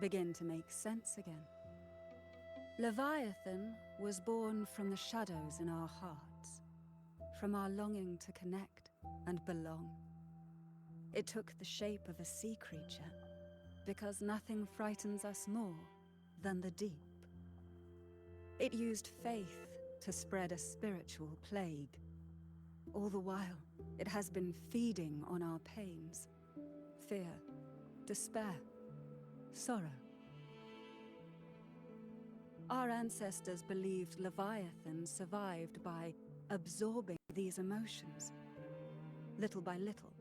begin to make sense again. Leviathan was born from the shadows in our hearts, from our longing to connect and belong. It took the shape of a sea creature, because nothing frightens us more than the deep. It used faith to spread a spiritual plague. All the while, it has been feeding on our pains, fear, despair. sorrow. Our ancestors believed Leviathan survived by absorbing these emotions. Little by little,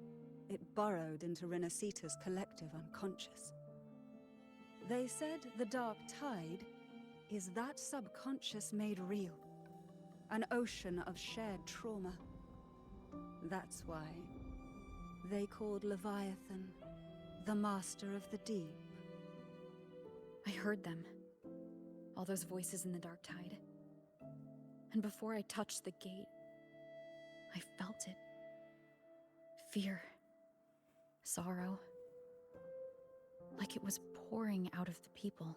it burrowed into Renacita's collective unconscious. They said the dark tide is that subconscious made real, an ocean of shared trauma. That's why they called Leviathan the Master of the Deep. I heard them. All those voices in the dark tide. And before I touched the gate, I felt it. Fear. Sorrow. Like it was pouring out of the people.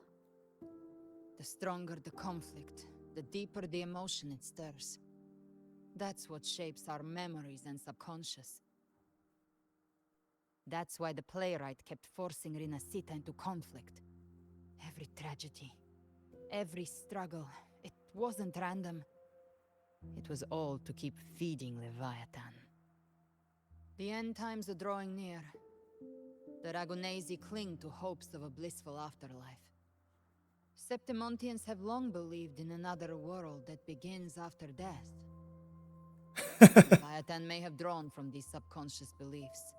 The stronger the conflict, the deeper the emotion it stirs. That's what shapes our memories and subconscious. That's why the playwright kept forcing Rinascita into conflict. Every tragedy, every struggle, it wasn't random. It was all to keep feeding Leviathan. The end times are drawing near. The Ragonesi cling to hopes of a blissful afterlife. Septimontians have long believed in another world that begins after death. Leviathan may have drawn from these subconscious beliefs,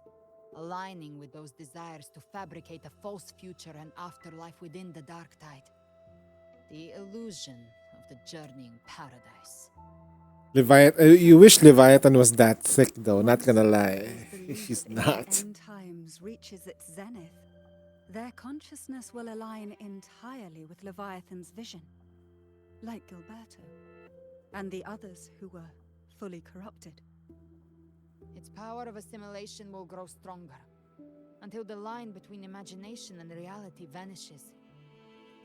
aligning with those desires to fabricate a false future and afterlife within the dark tide. The illusion of the journeying paradise. You wish Leviathan was that thick, though. Not gonna lie, she's not. End times reaches its zenith, their consciousness will align entirely with Leviathan's vision, like Gilberto, and the others who were fully corrupted. Its power of assimilation will grow stronger, until the line between imagination and reality vanishes.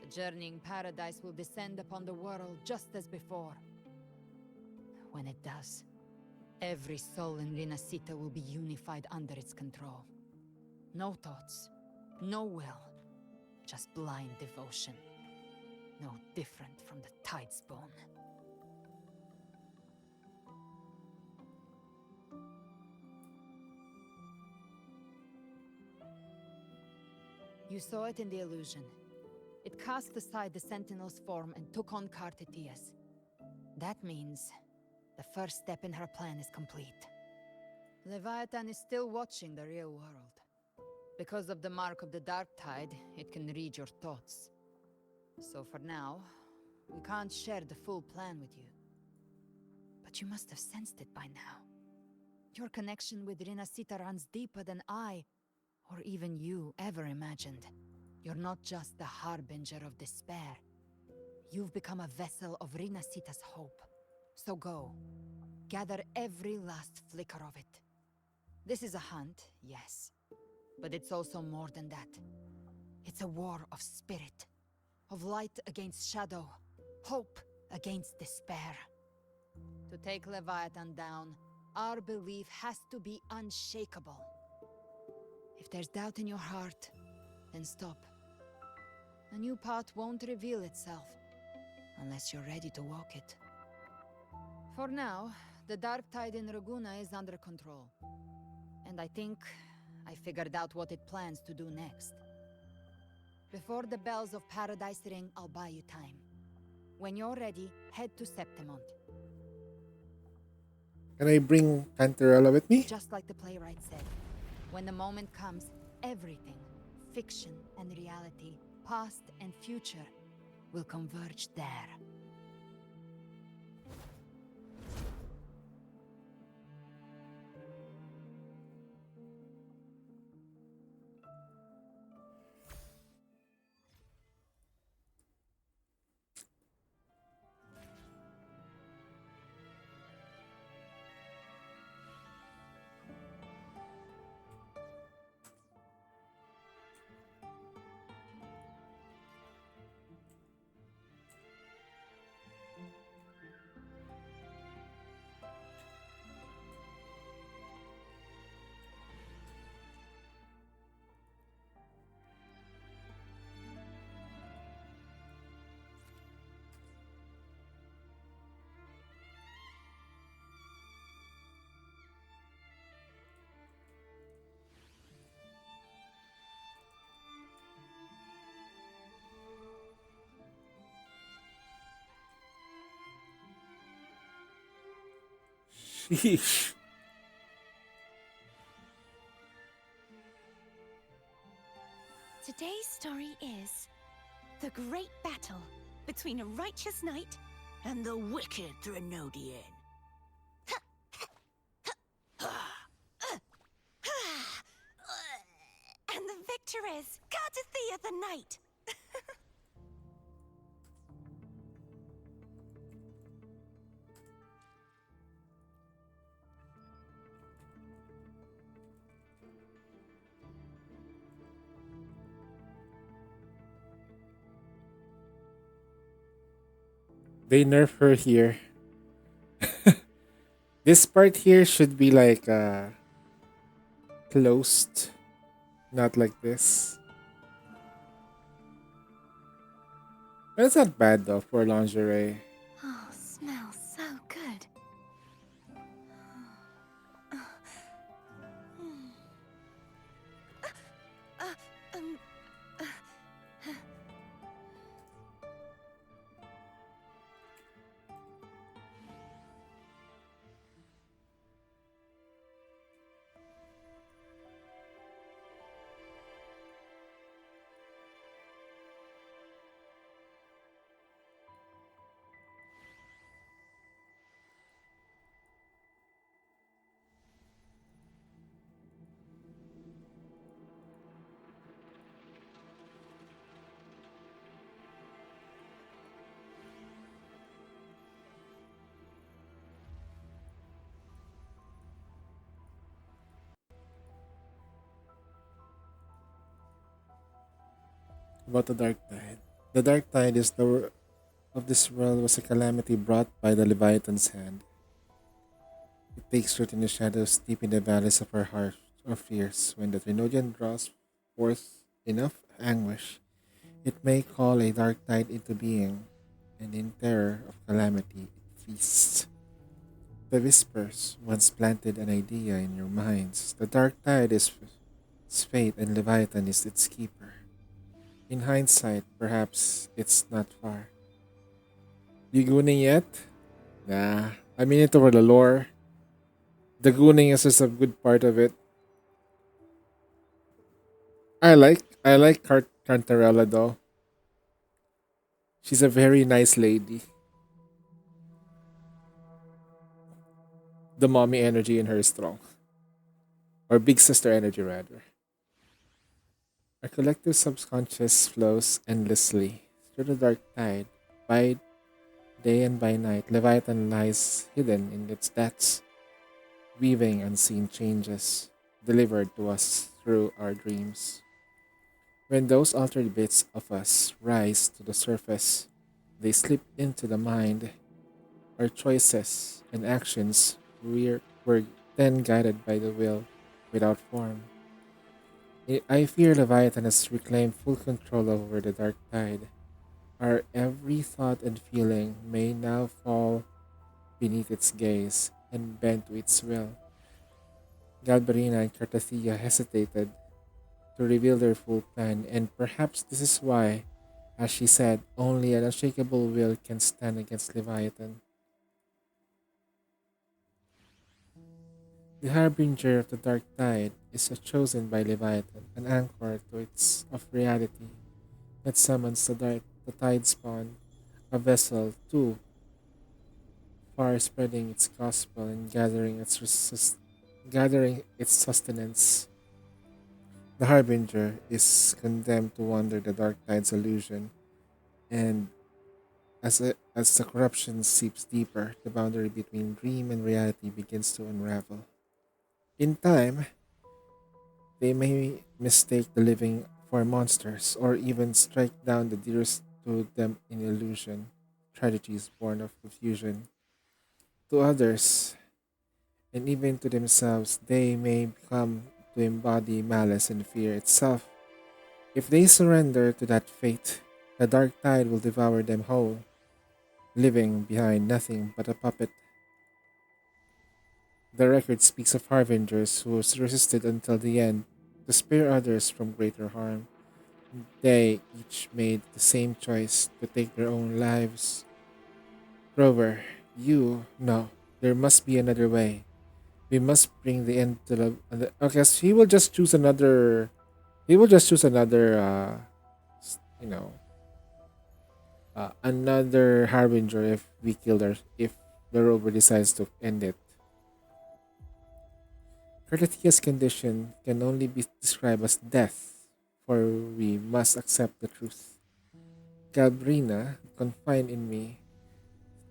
The journeying paradise will descend upon the world just as before. When it does, every soul in Rinascita will be unified under its control. No thoughts, no will, just blind devotion. No different from the tide's bone. You saw it in the illusion. It cast aside the Sentinel's form and took on Cartetias. That means the first step in her plan is complete. Leviathan is still watching the real world. Because of the mark of the dark tide, it can read your thoughts. So for now, we can't share the full plan with you. But you must have sensed it by now. Your connection with Rinascita runs deeper than I, or even you, ever imagined. You're not just the harbinger of despair. You've become a vessel of Rinascita's hope. So go, gather every last flicker of it. This is a hunt, yes. But it's also more than that. It's a war of spirit. Of light against shadow. Hope against despair. To take Leviathan down, our belief has to be unshakable. If there's doubt in your heart, then stop. A new path won't reveal itself, unless you're ready to walk it. For now, the dark tide in Raguna is under control. And I think I figured out what it plans to do next. Before the bells of Paradise ring, I'll buy you time. When you're ready, head to Septimont. Can I bring Panterella with me? Just like the playwright said, when the moment comes, everything, fiction and reality, past and future, will converge there. Sheesh. Today's story is the great battle between a righteous knight and the wicked Threnodian. And the victor is Cartathea the Knight. They nerf her here. This part here should be like closed, not like this. But it's not bad though for lingerie. Oh, smells so good. Um, About the dark tide. The dark tide is the of this world was a calamity brought by the Leviathan's hand. It takes root in the shadows deep in the valleys of our heart or fears. When the Trinodian draws forth enough anguish, it may call a dark tide into being, and in terror of calamity it feasts. The whispers once planted an idea in your minds. The dark tide is its fate and Leviathan is its keeper. In hindsight, perhaps it's not far. You gooning yet? Nah. I mean it over the lore. The gooning is just a good part of it. I like Cantarella though. She's a very nice lady. The mommy energy in her is strong. Or big sister energy rather. Our collective subconscious flows endlessly through the dark tide. By day and by night, Leviathan lies hidden in its depths, weaving unseen changes delivered to us through our dreams. When those altered bits of us rise to the surface, they slip into the mind. Our choices and actions were then guided by the will without form. I fear Leviathan has reclaimed full control over the dark tide. Our every thought and feeling may now fall beneath its gaze and bend to its will. Galbarina and Cartathea hesitated to reveal their full plan, and perhaps this is why, as she said, only an unshakable will can stand against Leviathan. The harbinger of the dark tide is chosen by Leviathan, an anchor to its of reality that summons the tide spawn, a vessel too far spreading its gospel and gathering its sustenance. The harbinger is condemned to wander the dark tide's illusion, and as the corruption seeps deeper, the boundary between dream and reality begins to unravel. In time, they may mistake the living for monsters or even strike down the dearest to them in illusion, tragedies born of confusion. To others, and even to themselves, they may come to embody malice and fear itself. If they surrender to that fate, the dark tide will devour them whole, leaving behind nothing but a puppet. The record speaks of harbingers who resisted until the end to spare others from greater harm. They each made the same choice to take their own lives. Rover, you, no. There must be another way. We must bring the end to the. Okay, so he will just choose another. He will just choose another. You know, another harbinger if we kill her. If the rover decides to end it. Perletia's condition can only be described as death, for we must accept the truth. Gabrina, confined in me,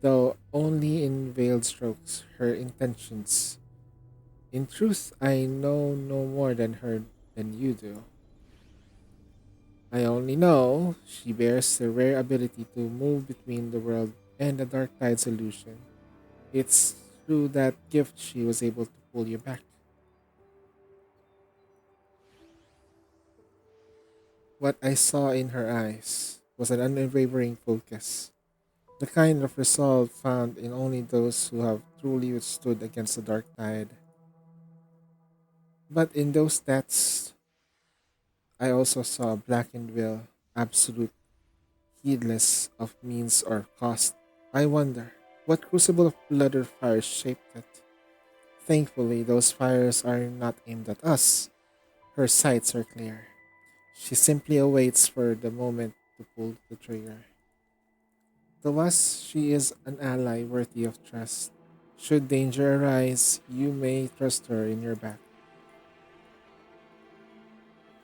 though only in veiled strokes, her intentions. In truth, I know no more than her than you do. I only know she bears the rare ability to move between the world and the Dark Tide solution. It's through that gift she was able to pull you back. What I saw in her eyes was an unwavering focus, the kind of resolve found in only those who have truly withstood against the dark tide. But in those stats, I also saw a blackened will, absolute, heedless of means or cost. I wonder, what crucible of blood or fire shaped it? Thankfully, those fires are not aimed at us. Her sights are clear. She simply awaits for the moment to pull the trigger. To us, she is an ally worthy of trust. Should danger arise, you may trust her in your back.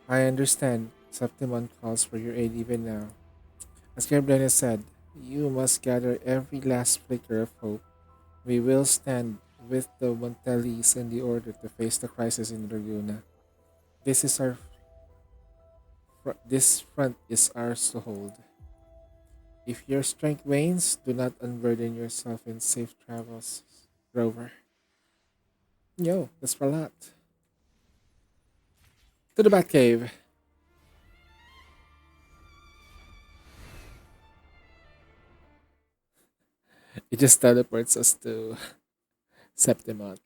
I understand. Septimon calls for your aid even now. As Gabriela said, you must gather every last flicker of hope. We will stand with the Montellis in the order to face the crisis in Laguna. This is our this front is ours to hold. If your strength wanes, do not unburden yourself in safe travels, Rover. Yo, that's a lot. To the Batcave. It just teleports us to Septimont.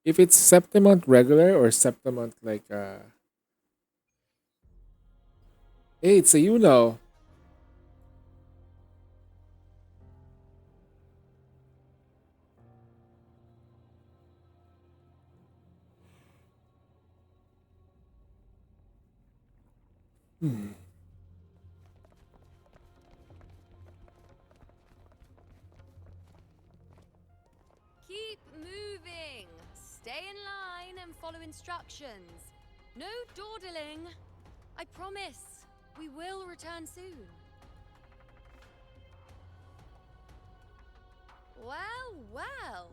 If it's Septimont regular or Septimont like hey, it's a you know. Hmm. Keep moving. Stay in line and follow instructions. No dawdling. I promise. We will return soon. Well, well.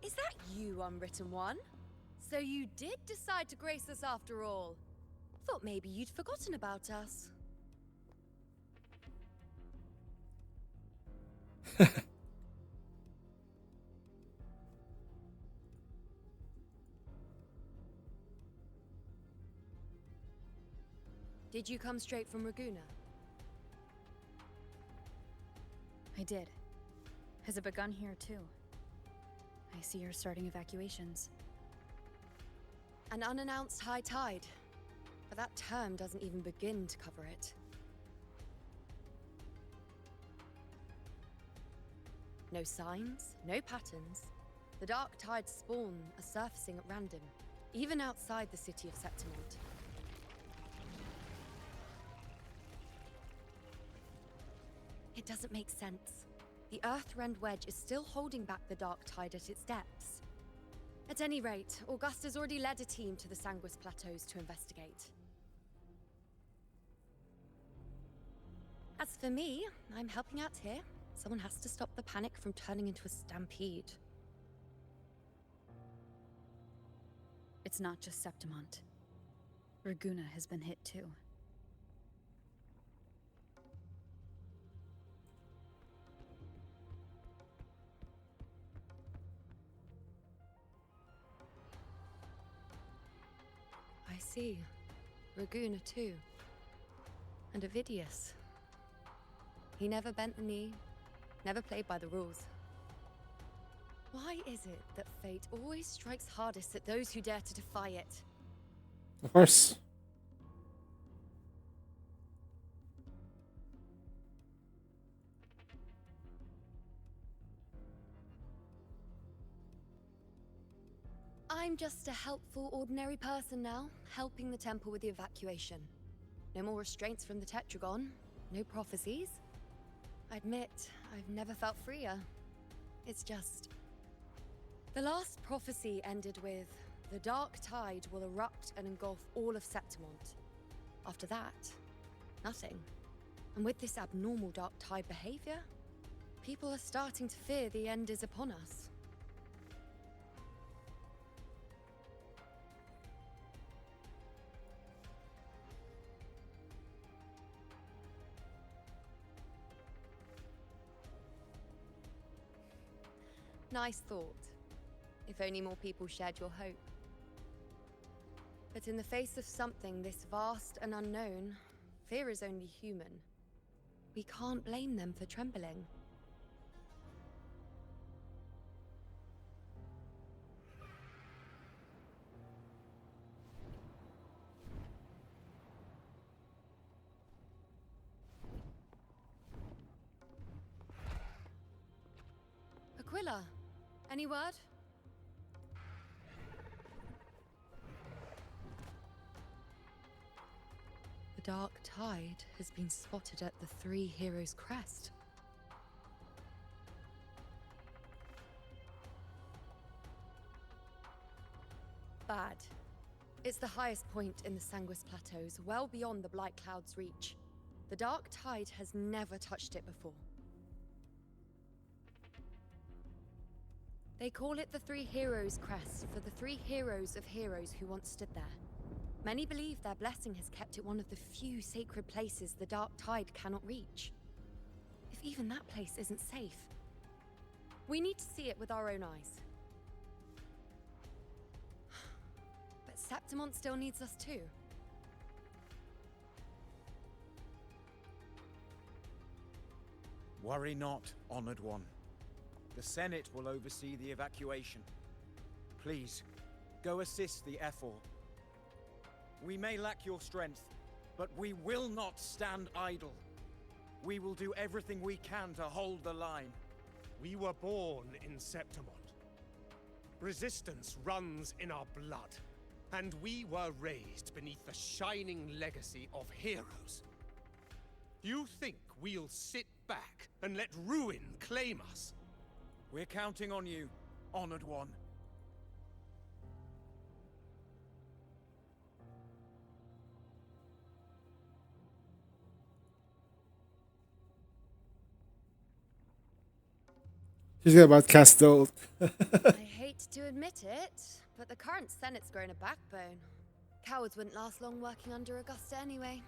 Is that you, Unwritten One? So you did decide to grace us after all. Thought maybe you'd forgotten about us. Did you come straight from Raguna? I did. Has it begun here, too? I see you're starting evacuations. An unannounced high tide. But that term doesn't even begin to cover it. No signs, no patterns. The dark tide's spawn are surfacing at random, even outside the city of Septimont. It doesn't make sense. The Earthrend Wedge is still holding back the dark tide at its depths. At any rate, Augusta's already led a team to the Sanguis Plateaus to investigate. As for me, I'm helping out here. Someone has to stop the panic from turning into a stampede. It's not just Septimont. Raguna has been hit too. I see. Raguna too. And Ovidius. He never bent the knee, never played by the rules. Why is it that fate always strikes hardest at those who dare to defy it? Of course. I'm just a helpful, ordinary person now, helping the temple with the evacuation. No more restraints from the Tetragon, no prophecies. I admit, I've never felt freer. It's just... The last prophecy ended with, the dark tide will erupt and engulf all of Septimont. After that, nothing. And with this abnormal dark tide behavior, people are starting to fear the end is upon us. Nice thought. If only more people shared your hope. But in the face of something this vast and unknown, fear is only human. We can't blame them for trembling. Aquila, any word? The dark tide has been spotted at the Three Heroes' Crest. Bad. It's the highest point in the Sanguis Plateaus, well beyond the Blight Cloud's reach. The dark tide has never touched it before. They call it the Three Heroes' Crest for the three heroes of heroes who once stood there. Many believe their blessing has kept it one of the few sacred places the dark tide cannot reach. If even that place isn't safe, we need to see it with our own eyes. But Septimont still needs us too. Worry not, Honored One. The Senate will oversee the evacuation. Please, go assist the Ephor. We may lack your strength, but we will not stand idle. We will do everything we can to hold the line. We were born in Septimont. Resistance runs in our blood, and we were raised beneath the shining legacy of heroes. You think we'll sit back and let ruin claim us? We're counting on you, Honored One. She's about cast ult. I hate to admit it, but the current Senate's grown a backbone. Cowards wouldn't last long working under Augusta anyway.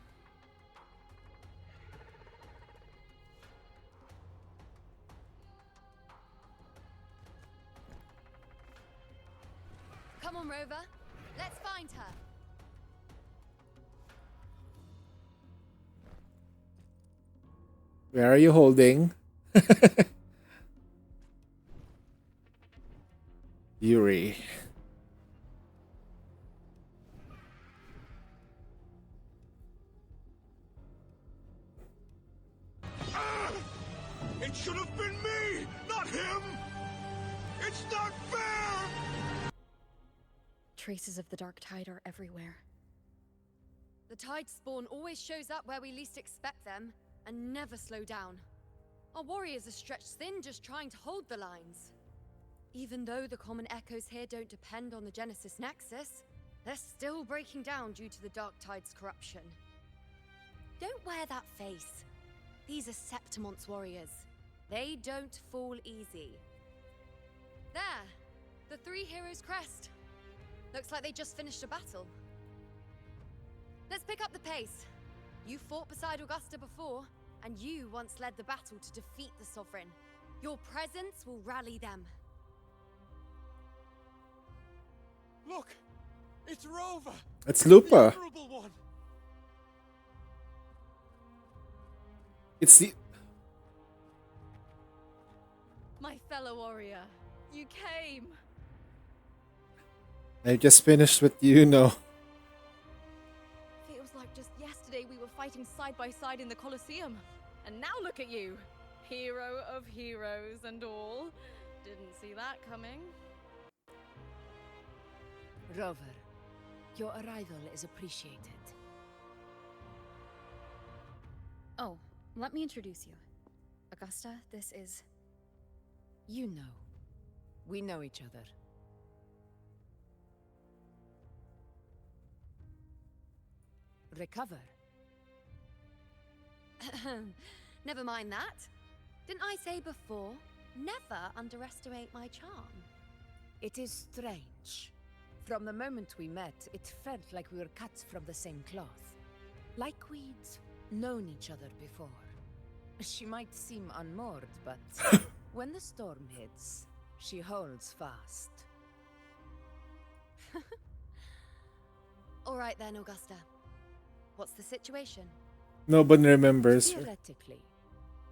Come on, Rover. Let's find her. Where are you holding? Yuri. It should have been me, not him! It's not fair! Traces of the dark tide are everywhere. The tide spawn always shows up where we least expect them, and never slow down. Our warriors are stretched thin just trying to hold the lines. Even though the common echoes here don't depend on the Genesis Nexus, they're still breaking down due to the dark tide's corruption. Don't wear that face. These are Septimont's warriors. They don't fall easy. There! The Three Heroes' Crest. Looks like they just finished a battle. Let's pick up the pace. You fought beside Augusta before, and you once led the battle to defeat the Sovereign. Your presence will rally them. Look! It's Rover! It's Lupa. The Honorable One! It's the... My fellow warrior, you came! I just finished with Yuno. Feels like just yesterday we were fighting side by side in the Colosseum. And now look at you! Hero of heroes and all. Didn't see that coming. Rover, your arrival is appreciated. Oh, let me introduce you. Augusta, this is... You know. We know each other. Recover. Never mind that. Didn't I say before, never underestimate my charm? It is strange. From the moment we met, it felt like we were cut from the same cloth. Like we'd known each other before. She might seem unmoored, but when the storm hits, she holds fast. All right then, Augusta. What's the situation? Nobody remembers. Theoretically,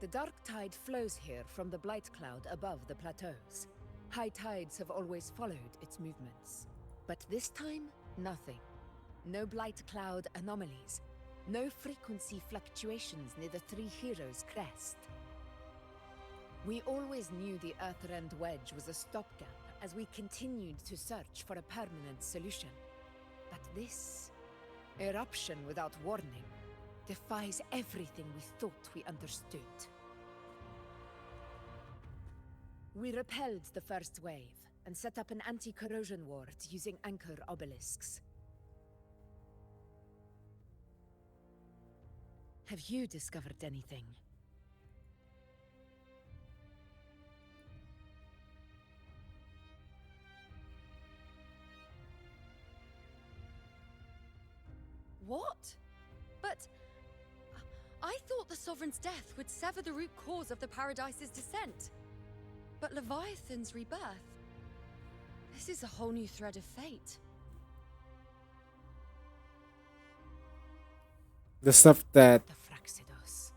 the dark tide flows here from the blight cloud above the plateaus. High tides have always followed its movements. But this time, nothing. No blight cloud anomalies. No frequency fluctuations near the Three Heroes crest. We always knew the Earthrend Wedge was a stopgap as we continued to search for a permanent solution. But this eruption without warning defies everything we thought we understood. We repelled the first wave and set up an anti-corrosion ward using anchor obelisks. Have you discovered anything? What? But I thought the Sovereign's death would sever the root cause of the Paradise's descent. But Leviathan's rebirth... This is a whole new thread of fate. The stuff that... The Fraxidos.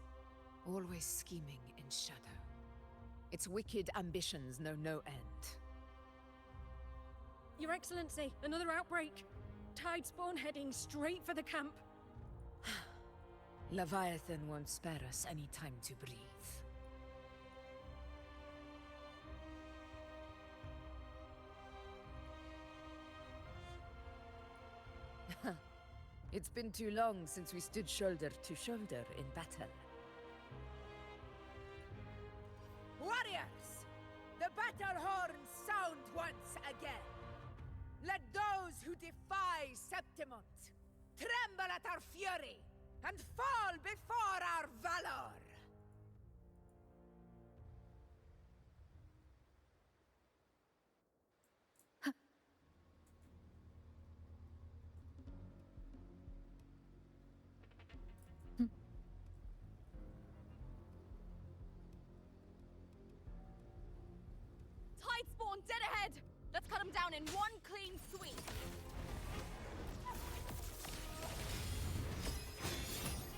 Always scheming in shadow. Its wicked ambitions know no end. Your Excellency, another outbreak. Tide spawn heading straight for the camp. Leviathan won't spare us any time to breathe. It's been too long since we stood shoulder to shoulder in battle. Warriors! The battle horns sound once again! Let those who defy Septimont tremble at our fury and fall before our valor! Tide spawn dead ahead! Let's cut them down in one clean sweep!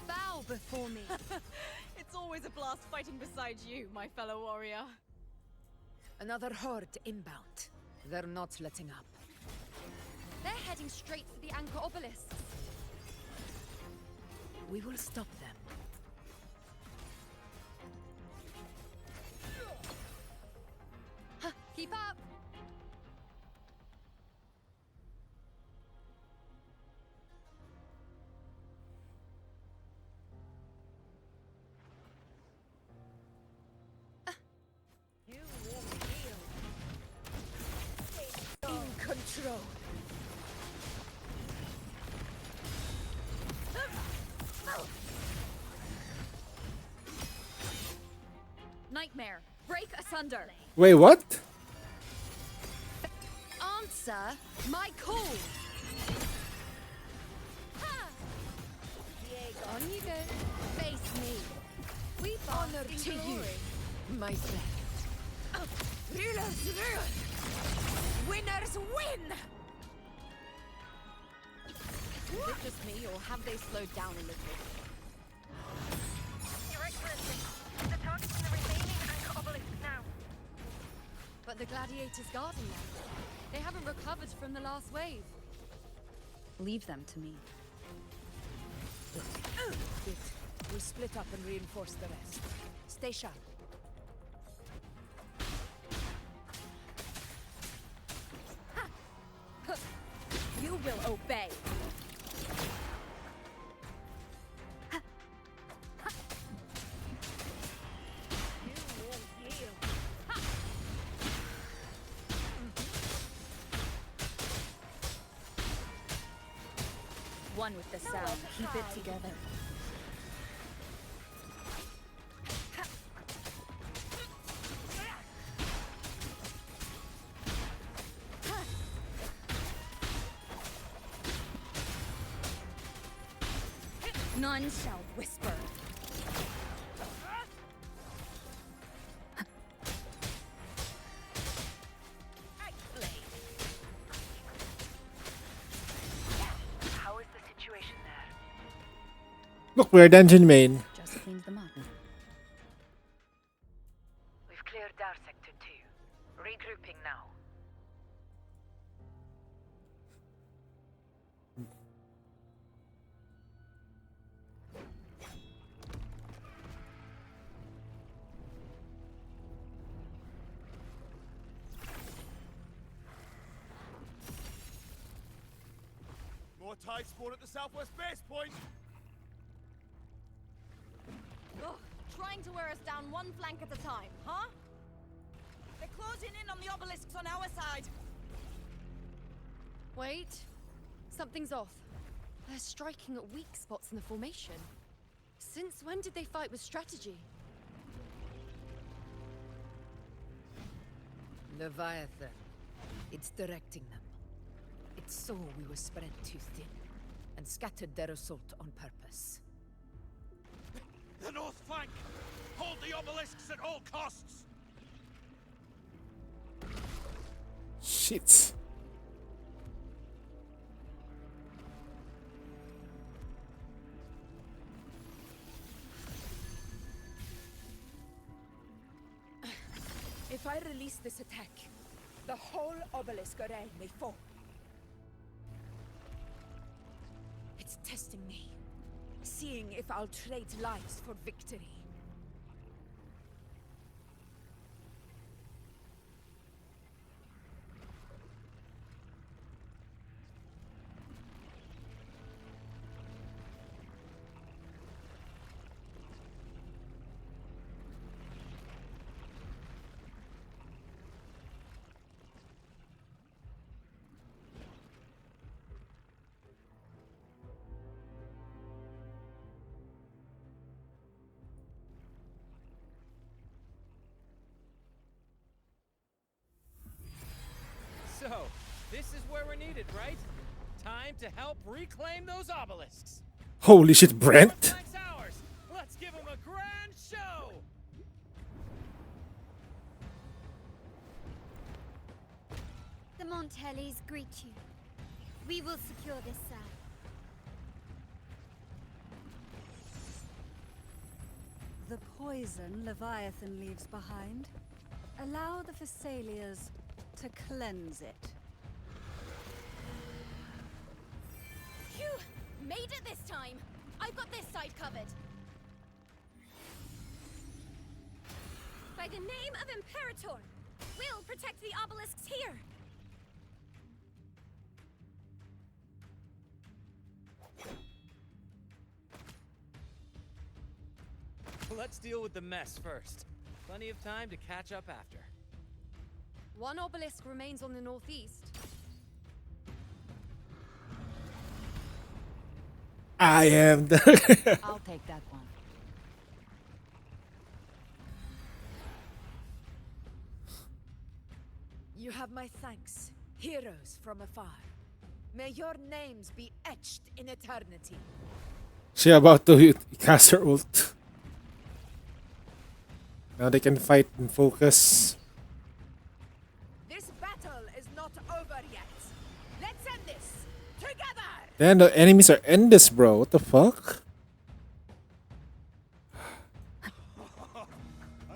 Bow before me. It's always a blast fighting beside you, my fellow warrior. Another horde inbound. They're not letting up. They're heading straight for the anchor obelisks. We will stop them. Keep up! You will feel in control. Nightmare, break asunder. Wait, what? Answer my call! Ha! On you go. Face me. We Honor to you, my friend. Rulers rule! Winners win! Is it just me, or have they slowed down a little? Your Excellency, the target's in the remaining anchor obelisk now. But the gladiators guarding them. They haven't recovered from the last wave. Leave them to me. We'll split up and reinforce the rest. Stay sharp. You will obey. One with the sound. Keep it together. None shall whisper. How is the situation there? Look, we're dungeon main. Just cleaned them up. We've cleared our sector 2. Regrouping now. More tide spawn at the southwest base point. Ugh, trying to wear us down one flank at a time, huh? They're closing in on the obelisks on our side. Wait. Something's off. They're striking at weak spots in the formation. Since when did they fight with strategy? Leviathan. It's directing them. It saw we were spread too thin, and scattered their assault on purpose. The north flank! Hold the obelisks at all costs! Shit. If I release this attack, the whole obelisk array may fall. It's testing me, seeing if I'll trade lives for victory. So, this is where we're needed, right? Time to help reclaim those obelisks. Holy shit, Brent. Flank's ours. Let's give them a grand show. The Montellis greet you. We will secure this cell. The poison Leviathan leaves behind, allow the Thessalians to cleanse it. Phew! Made it this time! I've got this side covered. By the name of Imperator, we'll protect the obelisks here! Let's deal with the mess first. Plenty of time to catch up after. One obelisk remains on the northeast. I am the... I'll take that one. You have my thanks, heroes from afar. May your names be etched in eternity. She about to cast her ult. Now they can fight and focus. This battle is not over yet. Let's end this together. Then the enemies are endless, bro. What the fuck? I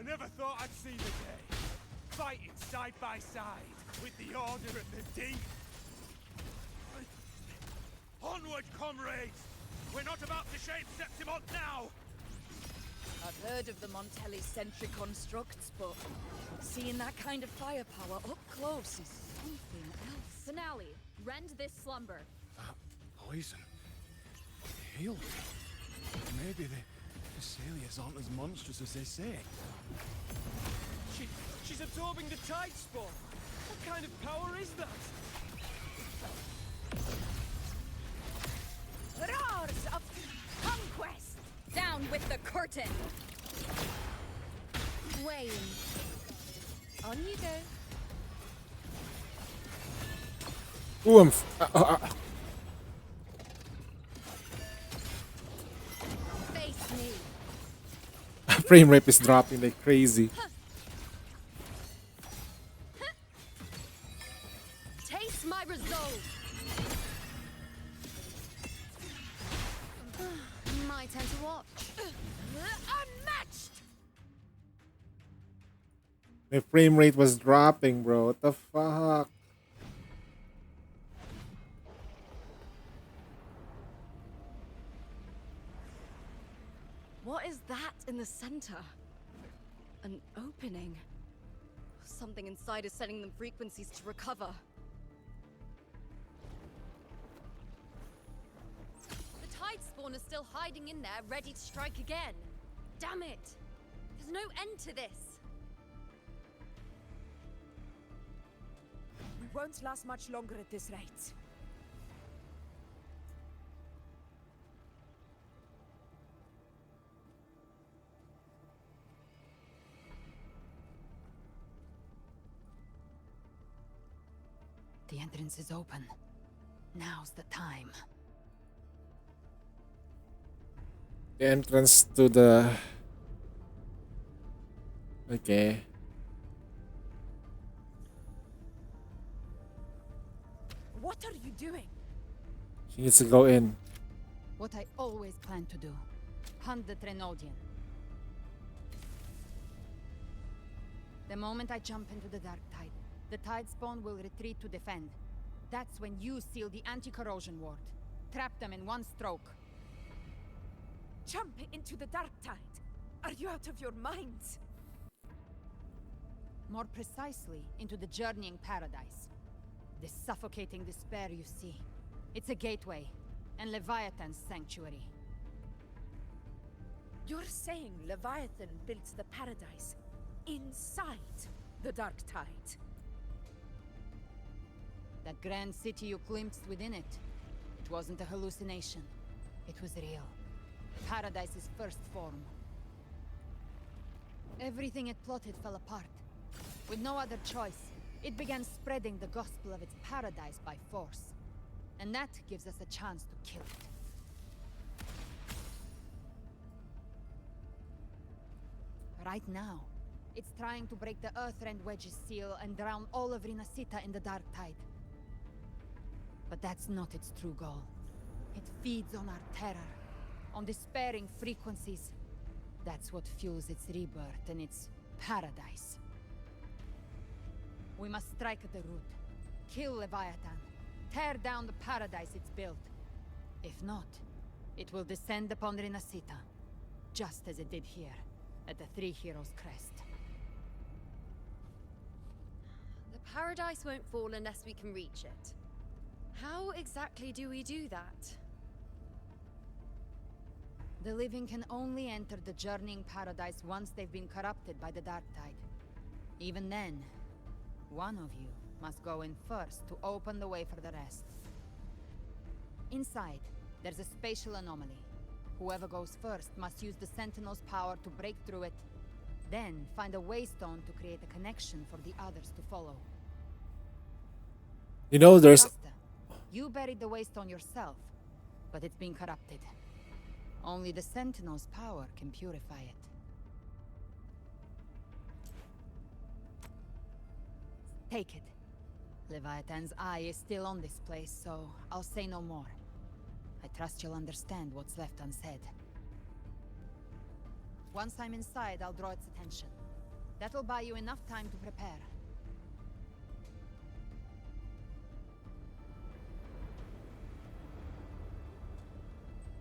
never thought I'd see the day. Fighting side by side with the Order and the Deep. Onward, comrades! We're not about to shape Septimont now! I've heard of the Montelli sentry constructs, but seeing that kind of firepower up close is Something else. Finale, rend this slumber. Poison. Healed. Maybe the Celias aren't as monstrous as they say. She's absorbing the tide spawn. What kind of power is that? Roars of conquest! Down with the curtain! Wayne. On you go. Oomph. Face me. Frame rate is dropping like crazy. Taste my resolve. My turn to watch. Unmatched. My frame rate was dropping, bro. What the fuck? What is that in the center? An opening. Something inside is sending them frequencies to recover. The tide spawn is still hiding in there, ready to strike again. Damn it! There's no end to this. We won't last much longer at this rate. The entrance is open. Now's the time. The entrance to the... Okay. What are you doing? She needs to go in. What I always planned to do. Hunt the Trenodian. The moment I jump into the dark tide, the tide spawn will retreat to defend. That's when you seal the anti-corrosion ward. Trap them in one stroke. Jump into the dark tide. Are you out of your minds? More precisely, into the journeying paradise. The suffocating despair you see. It's a gateway, and Leviathan's sanctuary. You're saying Leviathan built the paradise inside the dark tide? That grand city you glimpsed within it, it wasn't a hallucination. It was real. Paradise's first form. Everything it plotted fell apart. With no other choice, it began spreading the gospel of its paradise by force. And that gives us a chance to kill it. Right now, it's trying to break the Earthrend Wedge's seal and drown all of Rinasita in the dark tide. But that's not its true goal. It feeds on our terror, on despairing frequencies. That's what fuels its rebirth and its paradise. We must strike at the root, kill Leviathan, tear down the paradise it's built. If not, it will descend upon Rinasita, just as it did here, at the Three Heroes' Crest. The paradise won't fall unless we can reach it. How exactly do we do that? The living can only enter the journeying paradise once they've been corrupted by the dark tide. Even then, one of you must go in first to open the way for the rest. Inside, there's a spatial anomaly. Whoever goes first must use the Sentinel's power to break through it, then find a waystone to create a connection for the others to follow. You know, there's... Rasta, you buried the waystone yourself, but it's been corrupted. Only the Sentinel's power can purify it. Take it. Leviathan's eye is still on this place, so I'll say no more. I trust you'll understand what's left unsaid. Once I'm inside, I'll draw its attention. That'll buy you enough time to prepare.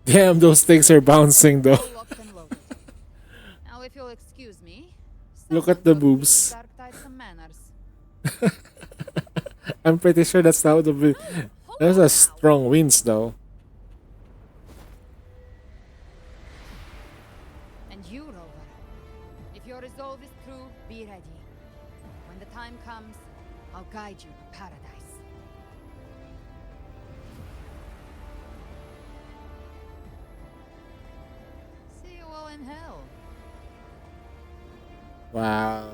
Damn, those things are bouncing though. Now, if you'll excuse me, Look at the boobs. Dark Tide some manners. I'm pretty sure that's how the there's a strong winds though. And you, Rover. If your resolve is true, be ready. When the time comes, I'll guide you to paradise. See you all in hell. Wow.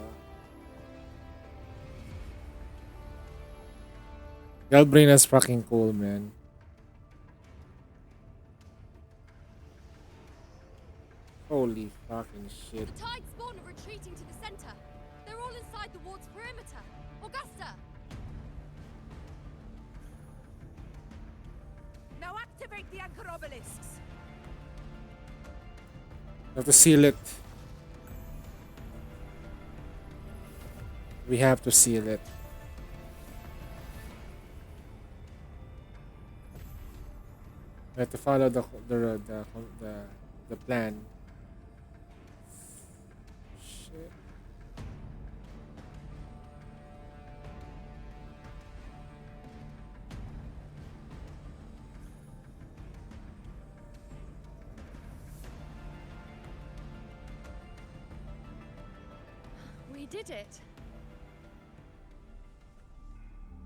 Galbrina's fucking cool, man. Holy fucking shit. The tide spawn are retreating to the center. They're all inside the ward's perimeter. Augusta! Now activate the anchor obelisks. Have to seal it. We have to seal it. We have to follow the plan. Shit. We did it.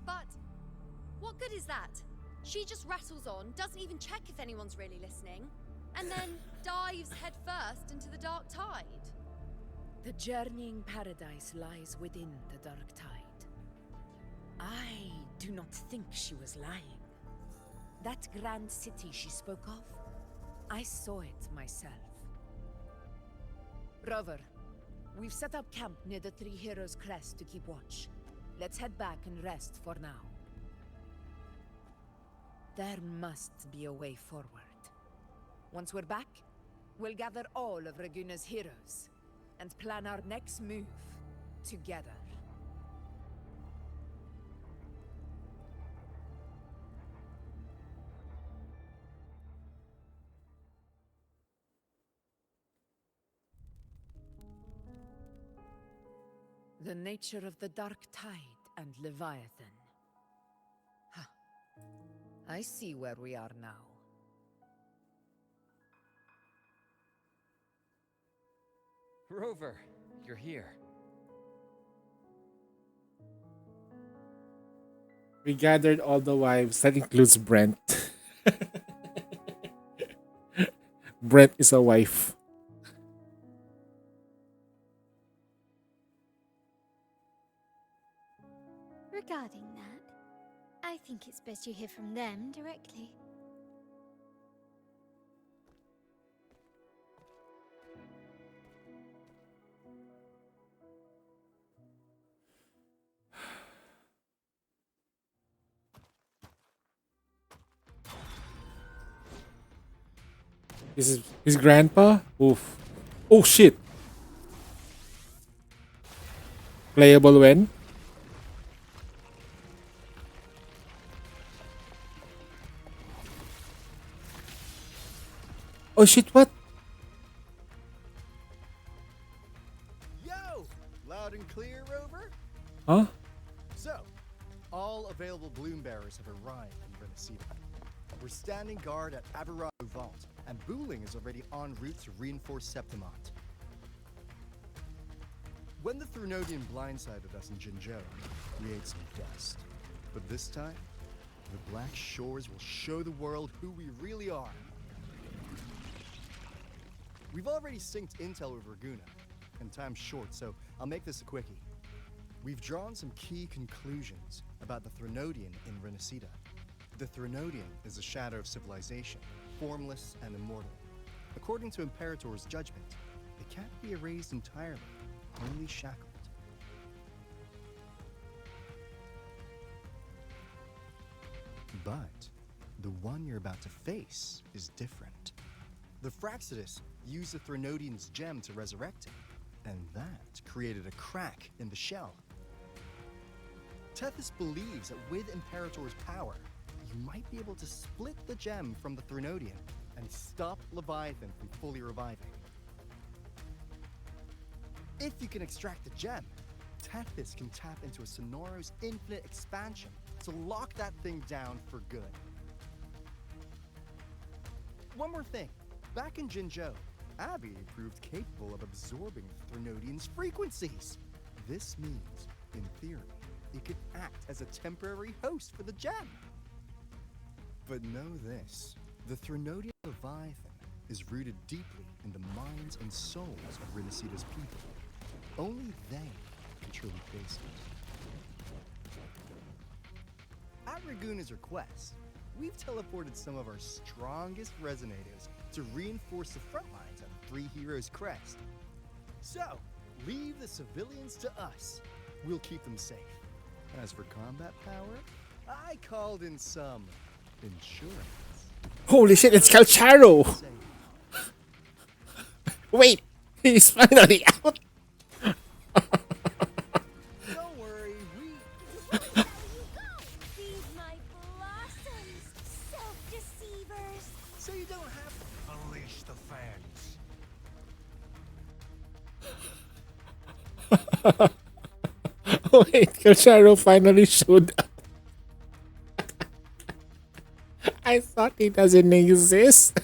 But what good is that? She just rattles on, doesn't even check if anyone's really listening, and then dives headfirst into the dark tide. The journeying paradise lies within the dark tide. I do not think she was lying. That grand city she spoke of, I saw it myself. Rover, we've set up camp near the Three Heroes Crest to keep watch. Let's head back and rest for now. There must be a way forward. Once we're back, we'll gather all of Raguna's heroes and plan our next move together. The nature of the dark tide and Leviathan. Huh. I see where we are now. Rover, you're here. We gathered all the wives. That includes Brent. Brent is a wife. Regarding that, I think it's best you hear from them directly. This is his grandpa? Oof. Oh shit. Playable when? Oh shit, what? Yo! Loud and clear, Rover? Huh? So, all available bloom bearers have arrived in Renacida. We're standing guard at Aberrado Vault, and Booling is already en route to reinforce Septimont. When the Thrunodian blindsided us in Jinzhou, we ate some dust. But this time, the Black Shores will show the world who we really are. We've already synced intel with Raguna, and time's short, so I'll make this a quickie. We've drawn some key conclusions about the Thrunodian in Renacida. The Thrunodian is a shadow of civilization, formless and immortal. According to Imperator's judgment, it can't be erased entirely, only shackled. But the one you're about to face is different. The Fraxidus used the Thrunodian's gem to resurrect him, and that created a crack in the shell. Tethys believes that with Imperator's power, you might be able to split the gem from the Thrunodian and stop Leviathan from fully reviving. If you can extract the gem, Tethys can tap into a Sonoro's infinite expansion to lock that thing down for good. One more thing. Back in Jinzhou, Abby proved capable of absorbing Threnodian's frequencies. This means, in theory, it could act as a temporary host for the gem. But know this, the Threnodian Leviathan is rooted deeply in the minds and souls of Renicida's people. Only they can truly face it. At Raguna's request, we've teleported some of our strongest resonators to reinforce the front lines of Three Heroes Crest. So, leave the civilians to us. We'll keep them safe. As for combat power, I called in some insurance. Holy shit, it's Calcharo! Wait, he's finally out! Don't worry, Feed my blossoms, self-deceivers. So you don't have to unleash the fans. Wait, Calcharo finally showed up. I thought he doesn't exist.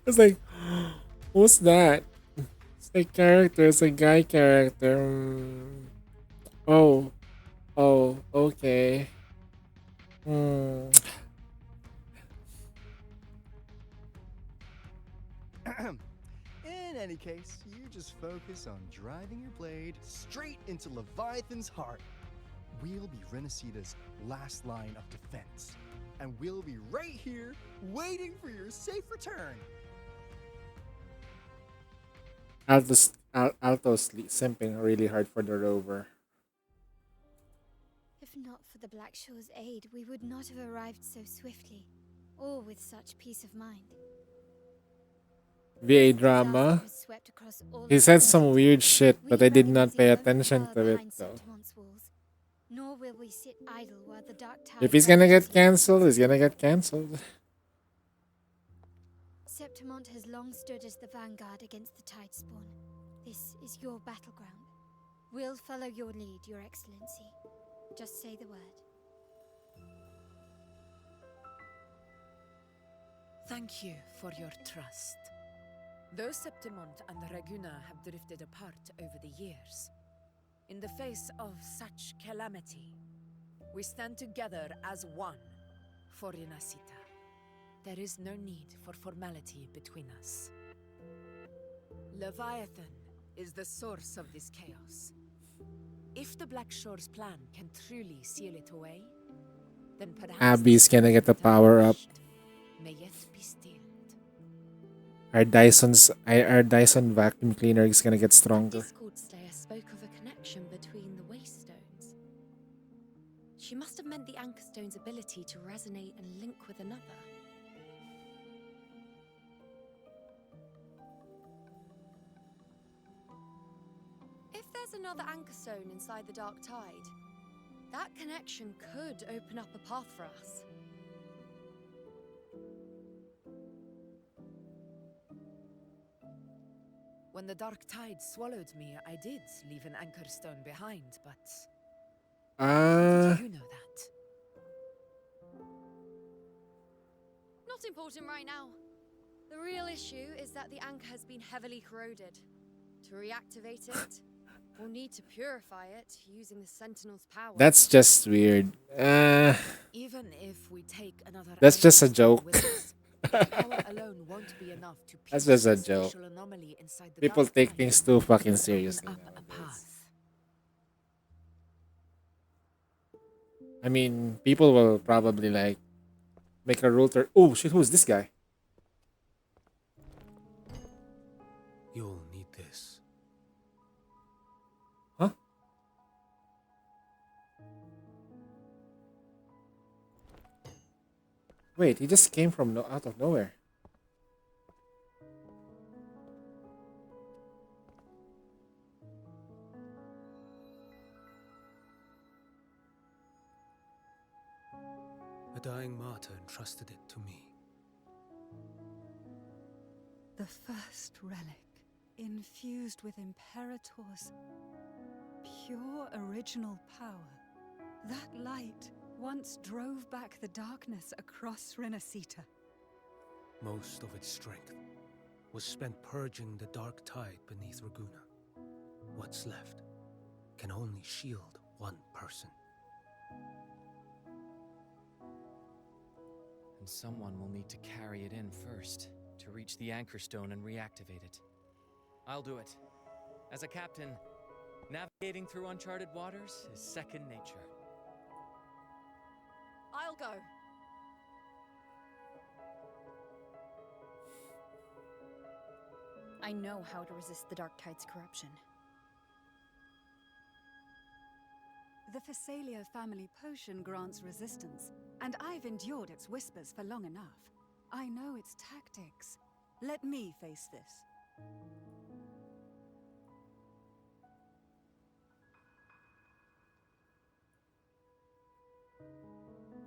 It's like, who's that? It's a character, it's a guy character. Oh. Oh, okay. In any case, you just focus on driving your blade straight into Leviathan's heart. We'll be Renicida's last line of defense. And we'll be right here, waiting for your safe return. Alto's simping really hard for the rover. If not for the Black Shore's aid, we would not have arrived so swiftly, or with such peace of mind. VA drama. He said some weird shit, but I did not pay attention to it though. Nor will we sit idle while the dark tide. If he's gonna get cancelled, he's gonna get cancelled. Septimont has long stood as the vanguard against the tide spawn. This is your battleground. We'll follow your lead, Your Excellency. Just say the word. Thank you for your trust. Though Septimont and Raguna have drifted apart over the years, in the face of such calamity, we stand together as one for Renacita. There is no need for formality between us. Leviathan is the source of this chaos. If the Black Shore's plan can truly seal it away, then perhaps Abby's gonna get the power up. may yet be stilled. Our Dyson vacuum cleaner is gonna get stronger. Discord Slayer spoke of a connection between the waste stones. She must have meant the Anchor Stone's ability to resonate and link with another. If there's another Anchor Stone inside the Dark Tide, that connection could open up a path for us. When the Dark Tide swallowed me, I did leave an Anchor Stone behind, but... How did you know that? Not important right now. The real issue is that the anchor has been heavily corroded. To reactivate it, we'll need to purify it using the Sentinel's power. That's just weird. Even if we take another That's just a joke. power alone won't be enough to That's just a pierce the joke. spatial anomaly inside the People Dark take Tide things too fucking and seriously open up a nowadays. path. I mean, people will probably like make a router. Oh shit, who's this guy? You'll need this. Huh? Wait, he just came from out of nowhere. A dying martyr entrusted it to me. The first relic infused with Imperator's pure original power. That light once drove back the darkness across Renacita. Most of its strength was spent purging the dark tide beneath Raguna. What's left can only shield one person. And someone will need to carry it in first to reach the anchor stone and reactivate it. I'll do it. As a captain, navigating through uncharted waters is second nature. I'll go. I know how to resist the Dark Tide's corruption. The Phasalia family potion grants resistance, and I've endured its whispers for long enough. I know its tactics. Let me face this.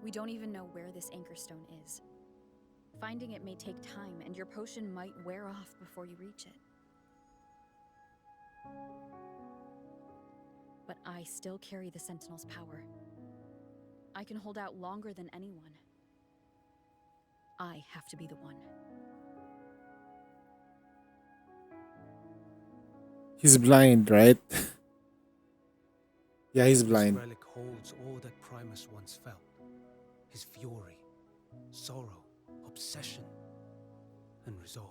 We don't even know where this anchor stone is. Finding it may take time, and your potion might wear off before you reach it. But I still carry the Sentinel's power. I can hold out longer than anyone. I have to be the one. He's blind, right? Yeah, he's blind. This relic holds all that Primus once felt. His fury, sorrow, obsession, and resolve.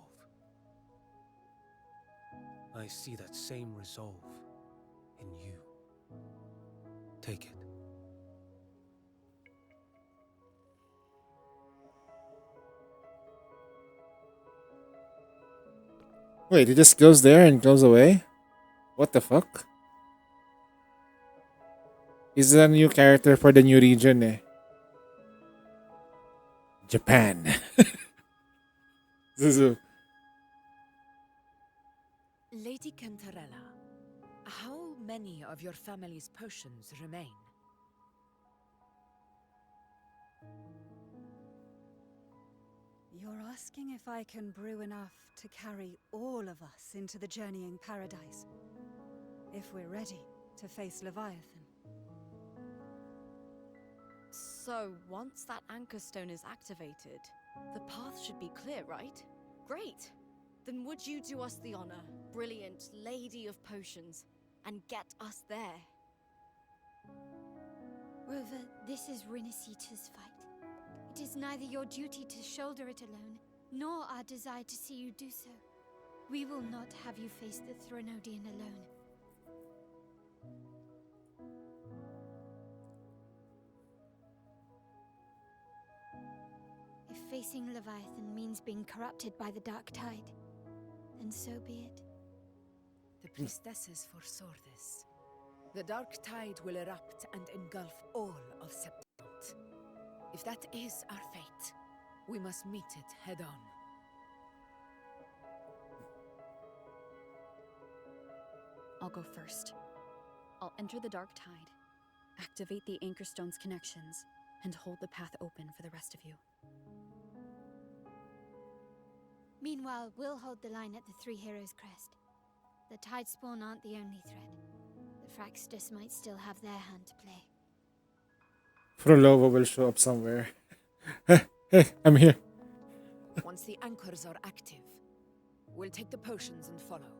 I see that same resolve in you. Take it. Wait, he just goes there and goes away? What the fuck? He's a new character for the new region, eh? Japan. Zuzu. Lady Cantarella, how many of your family's potions remain? You're asking if I can brew enough to carry all of us into the journeying paradise. If we're ready to face Leviathan. So, once that anchor stone is activated, the path should be clear, right? Great! Then would you do us the honor, brilliant Lady of Potions, and get us there? Rover, this is Renacita's fight. It is neither your duty to shoulder it alone, nor our desire to see you do so. We will not have you face the Threnodian alone. If facing Leviathan means being corrupted by the Dark Tide, then so be it. The priestesses foresaw this. The dark tide will erupt and engulf all of Septimont. If that is our fate, we must meet it head on. I'll go first. I'll enter the Dark Tide, activate the Anchor Stone's connections, and hold the path open for the rest of you. Meanwhile, we'll hold the line at the Three Heroes Crest. The Tide Spawn aren't the only threat. The Fraxtus might still have their hand to play. Frolova will show up somewhere. Hey, I'm here. Once the anchors are active, we'll take the potions and follow.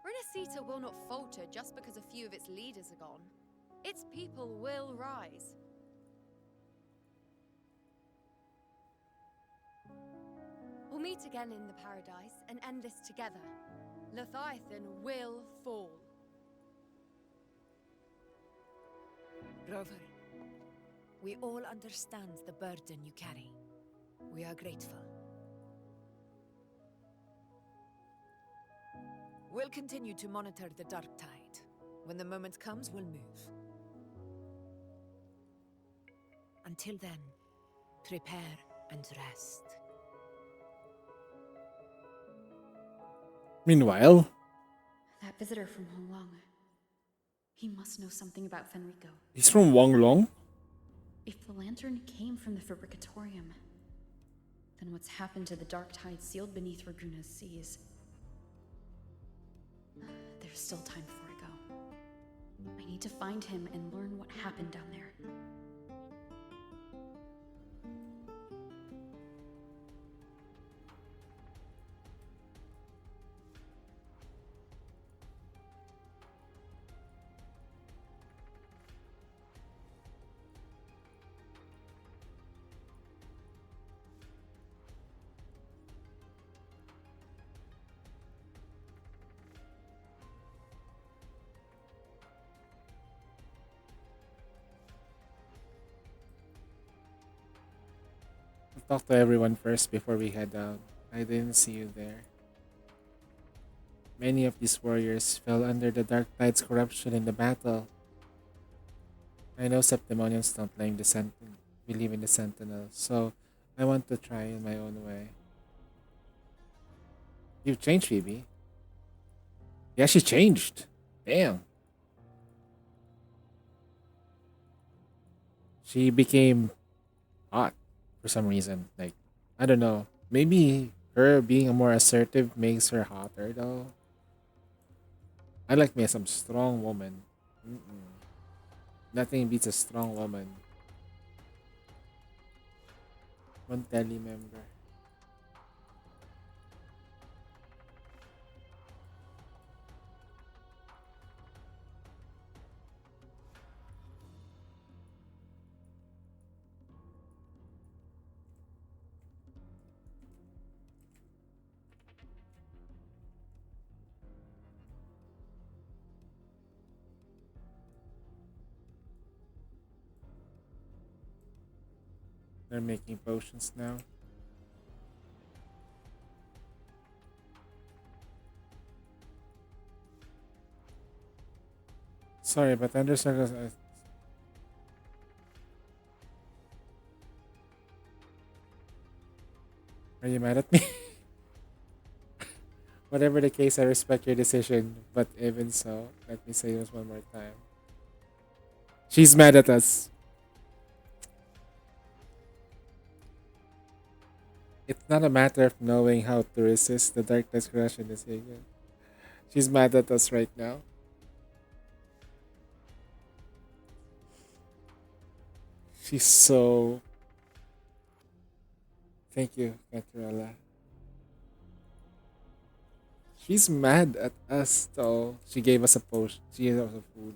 Renacita will not falter just because a few of its leaders are gone. Its people will rise. We'll meet again in the paradise and end this together. Leviathan will fall. Rover, we all understand the burden you carry. We are grateful. We'll continue to monitor the dark tide. When the moment comes, we'll move. Until then, prepare and rest. Meanwhile, That visitor from Honglong. He must know something about Fenrico. he's from Wonglong. If the lantern came from the Fabricatorium, Then what's happened to the dark tide sealed beneath Raguna's seas? There's still time before I go. I need to find him and learn what happened down there. I'll talk to everyone first before we head out. I didn't see you there. Many of these warriors fell under the Dark Tide's corruption in the battle. I know Septimonians don't believe in the Sentinel, so I want to try in my own way. You've changed, Phoebe. Yeah, she changed. Damn. She became hot for some reason. Like, I don't know. Maybe her being more assertive makes her hotter, though. I like me some strong woman. Mm-mm. Nothing beats a strong woman. Montelli member. They're making potions now. Sorry, but under circumstances. Are you mad at me? Whatever the case, I respect your decision, but even so, let me say this one more time. She's mad at us. It's not a matter of knowing how to resist the darkness crush in this agent. She's mad at us right now. She's so. Thank you, Catrella. She's mad at us though. She gave us a post. She gave us a food.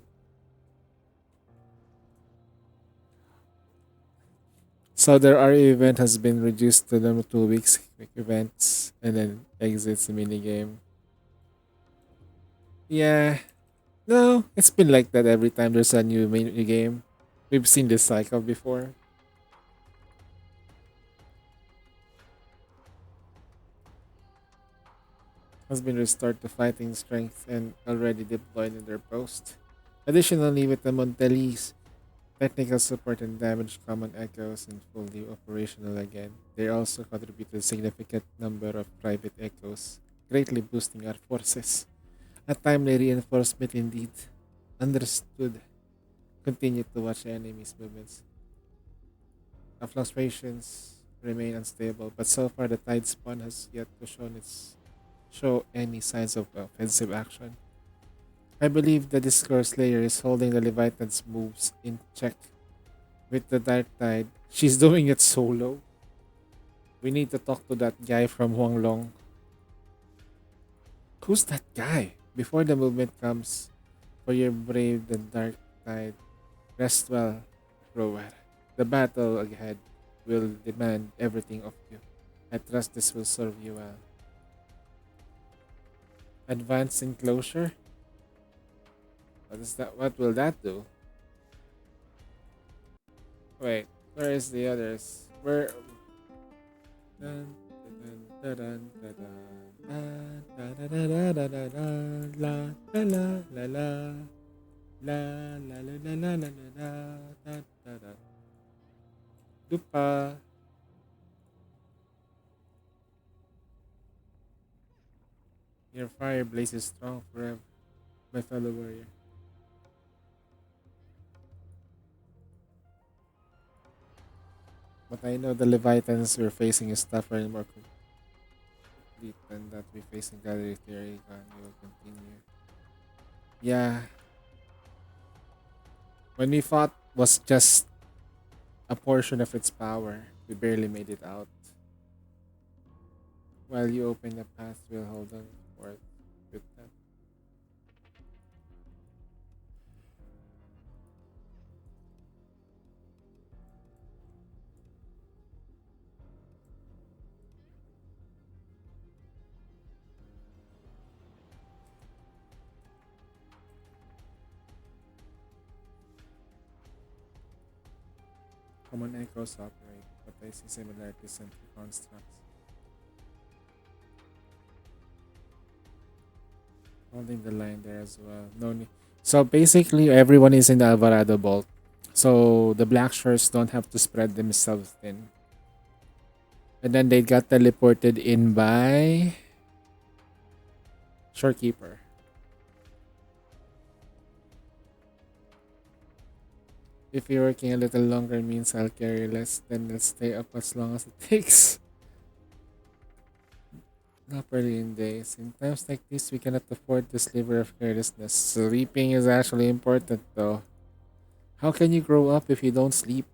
So their RE event has been reduced to them 2 weeks, quick events, and then exits the minigame. Yeah. No, it's been like that every time there's a new mini game. We've seen this cycle before. Has been restored to fighting strength and already deployed in their post. Additionally, with the Montelis, technical support and damage common echoes and fully operational again. They also contribute a significant number of private echoes, greatly boosting our forces. A timely reinforcement indeed. Understood. Continue to watch the enemy's movements. The fluctuations remain unstable, but so far the tide spawn has yet to show any signs of offensive action. I believe the Discourse Slayer is holding the Leviathan's moves in check with the Dark Tide. She's doing it solo. We need to talk to that guy from Huanglong. Who's that guy? Before the movement comes, for your brave the Dark Tide, rest well, rower. The battle ahead will demand everything of you. I trust this will serve you well. Advanced enclosure? What is that? What will that do? Wait, where is the others? Where? Dun, dun, dun, dun, dun, dun, dun, dun, dun, dun, dun, dun, la la la la la la la la la la la la la la. Dupa. Your fire blazes strong forever, my fellow warrior. But I know the Leviathans we're facing is tougher and more complete than that we face in Gallery Theory. And we will continue. Yeah. When we fought was just a portion of its power. We barely made it out. While you open the path, we'll hold on for it with them. Common echoes operate, but I see similarities in constructs. Holding the line there as well. No need. So basically, everyone is in the Alvarado Vault. So the Black Shirts don't have to spread themselves thin. And then they got teleported in by Shorekeeper. If you're working a little longer means I'll carry less, then let's stay up as long as it takes. Not early in days. In times like this, we cannot afford this sliver of carelessness. Sleeping is actually important, though. How can you grow up if you don't sleep?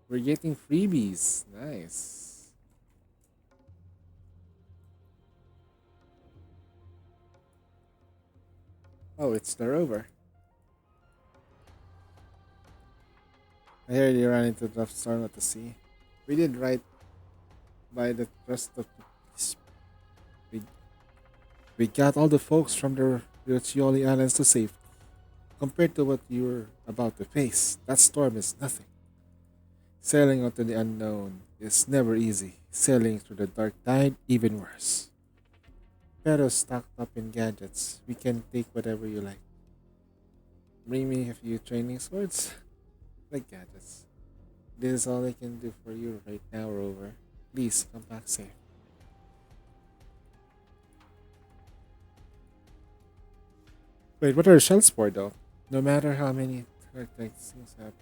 We're getting freebies. Nice. Oh, it's the rover. I heard you ran into the storm at the sea. We did right by the trust of the peace. We got all the folks from the Riccioli Islands to safety. Compared to what you're about to face, that storm is nothing. Sailing onto the unknown is never easy. Sailing through the dark tide, even worse. Pero stocked up in gadgets, we can take whatever you like. Bring me a few training swords, like gadgets. This is all I can do for you right now, Rover. Please come back safe. Wait, what are shells for though? No matter how many things happen.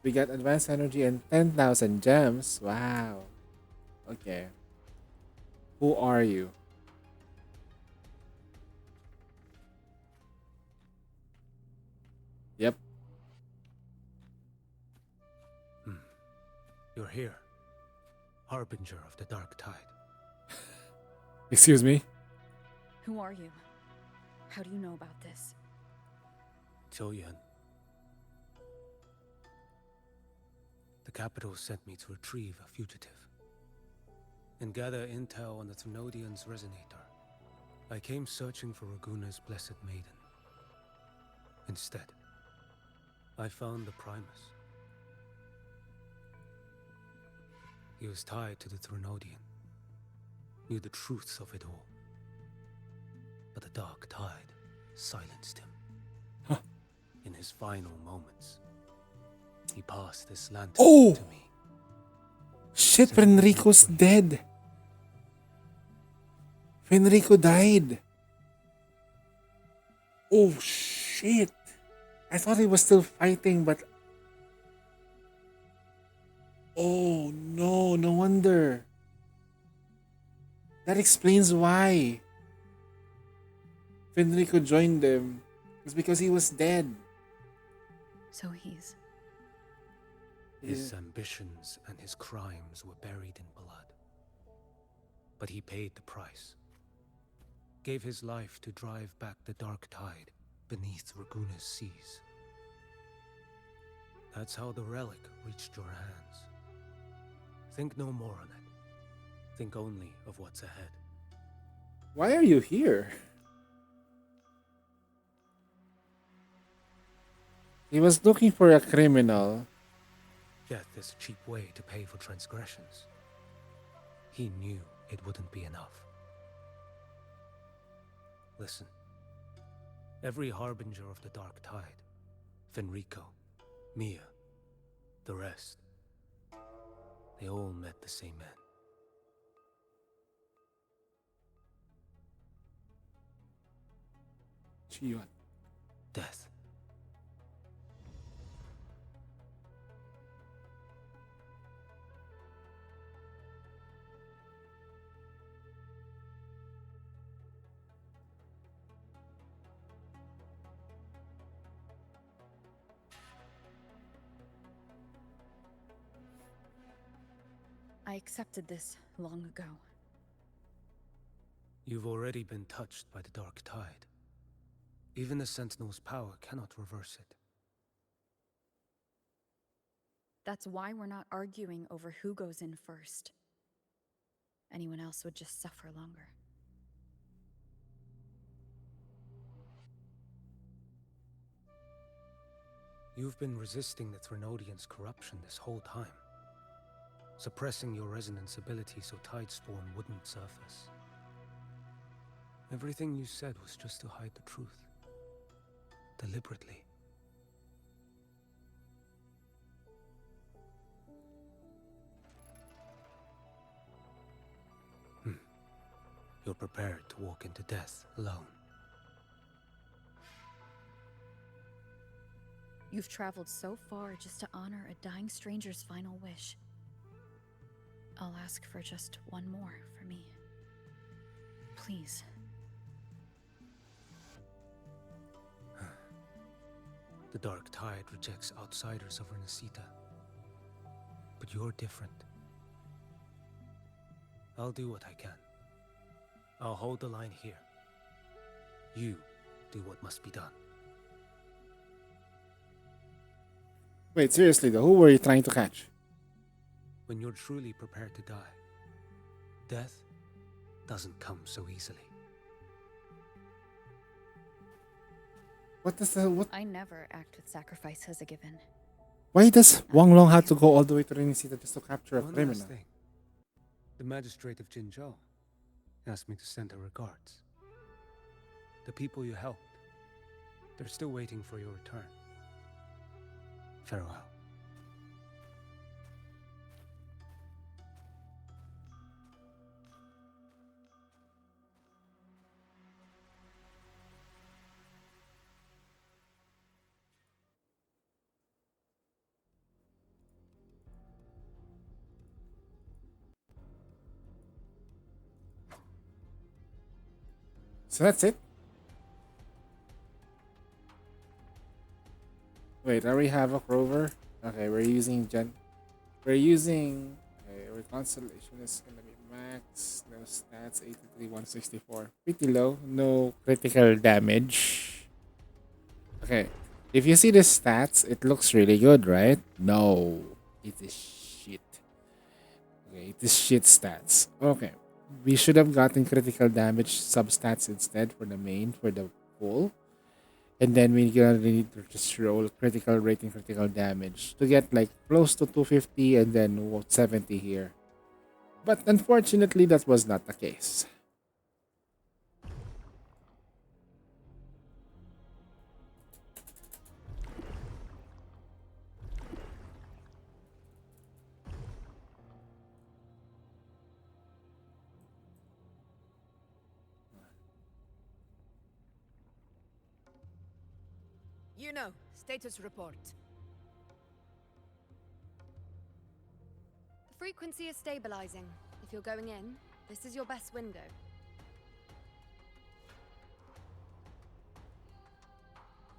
We got advanced energy and 10,000 gems. Wow. Okay. Who are you? Yep. You're here. Harbinger of the Dark Tide. Excuse me? Who are you? How do you know about this? Choyan. The capital sent me to retrieve a fugitive and gather intel on the Thrunodian's resonator. I came searching for Raguna's blessed maiden. Instead, I found the Primus. He was tied to the Thrunodian, knew the truths of it all. But the Dark Tide silenced him. In his final moments, he passed this lantern to me. Shit, Fenrico's dead. Fenrico died. Oh shit. I thought he was still fighting, but oh no, no wonder. That explains why Fenrico joined them. It's because he was dead. So he's... His ambitions and his crimes were buried in blood. But he paid the price. Gave his life to drive back the Dark Tide beneath Raguna's seas. That's how the relic reached your hands. Think no more on it. Think only of what's ahead. Why are you here? He was looking for a criminal. Death is a cheap way to pay for transgressions. He knew it wouldn't be enough. Listen. Every harbinger of the Dark Tide, Fenrico, Mia, the rest, they all met the same end. Chion. death. I accepted this long ago. You've already been touched by the dark tide. Even the Sentinel's power cannot reverse it. That's why we're not arguing over who goes in first. Anyone else would just suffer longer. You've been resisting the Threnodians' corruption this whole time, suppressing your resonance ability so Tidespawn wouldn't surface. Everything you said was just to hide the truth. Deliberately. You're prepared to walk into death alone. You've traveled so far just to honor a dying stranger's final wish. I'll ask for just one more for me. Please. The dark tide rejects outsiders of Renacita. But you're different. I'll do what I can. I'll hold the line here. You do what must be done. Wait, seriously though, who were you trying to catch? When you're truly prepared to die, death doesn't come so easily. What? I never act with sacrifice as a given. Why does Wang Long have to go all the way to Renacita just to capture a One criminal? last thing. The magistrate of Jinzhou asked me to send her regards. The people you helped, they're still waiting for your return. Farewell. So that's it? Wait, are we Havoc Rover? Okay, we're using our constellation is gonna be max, no stats, 83, 164. Pretty low, no critical damage. Okay, if you see the stats, it looks really good, right? No, it is shit. Okay, it is shit stats. Okay, we should have gotten critical damage substats instead for the main, for the full. And then we're gonna need to just roll critical rating, critical damage to get like close to 250 and then 70 here. But unfortunately, that was not the case. You know, status report. The frequency is stabilizing. If you're going in, this is your best window.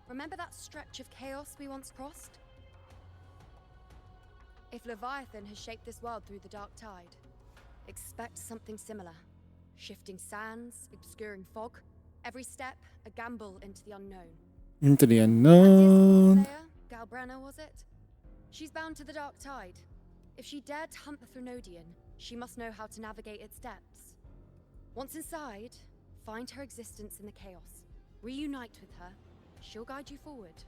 Remember that stretch of chaos we once crossed? If Leviathan has shaped this world through the dark tide, expect something similar. Shifting sands, obscuring fog, every step a gamble into the unknown. Into the unknown. Galbrenna, was it? She's bound to the dark tide. If she dared to hunt the Threnodian, she must know how to navigate its depths. Once inside, find her existence in the chaos. Reunite with her. She'll guide you forward.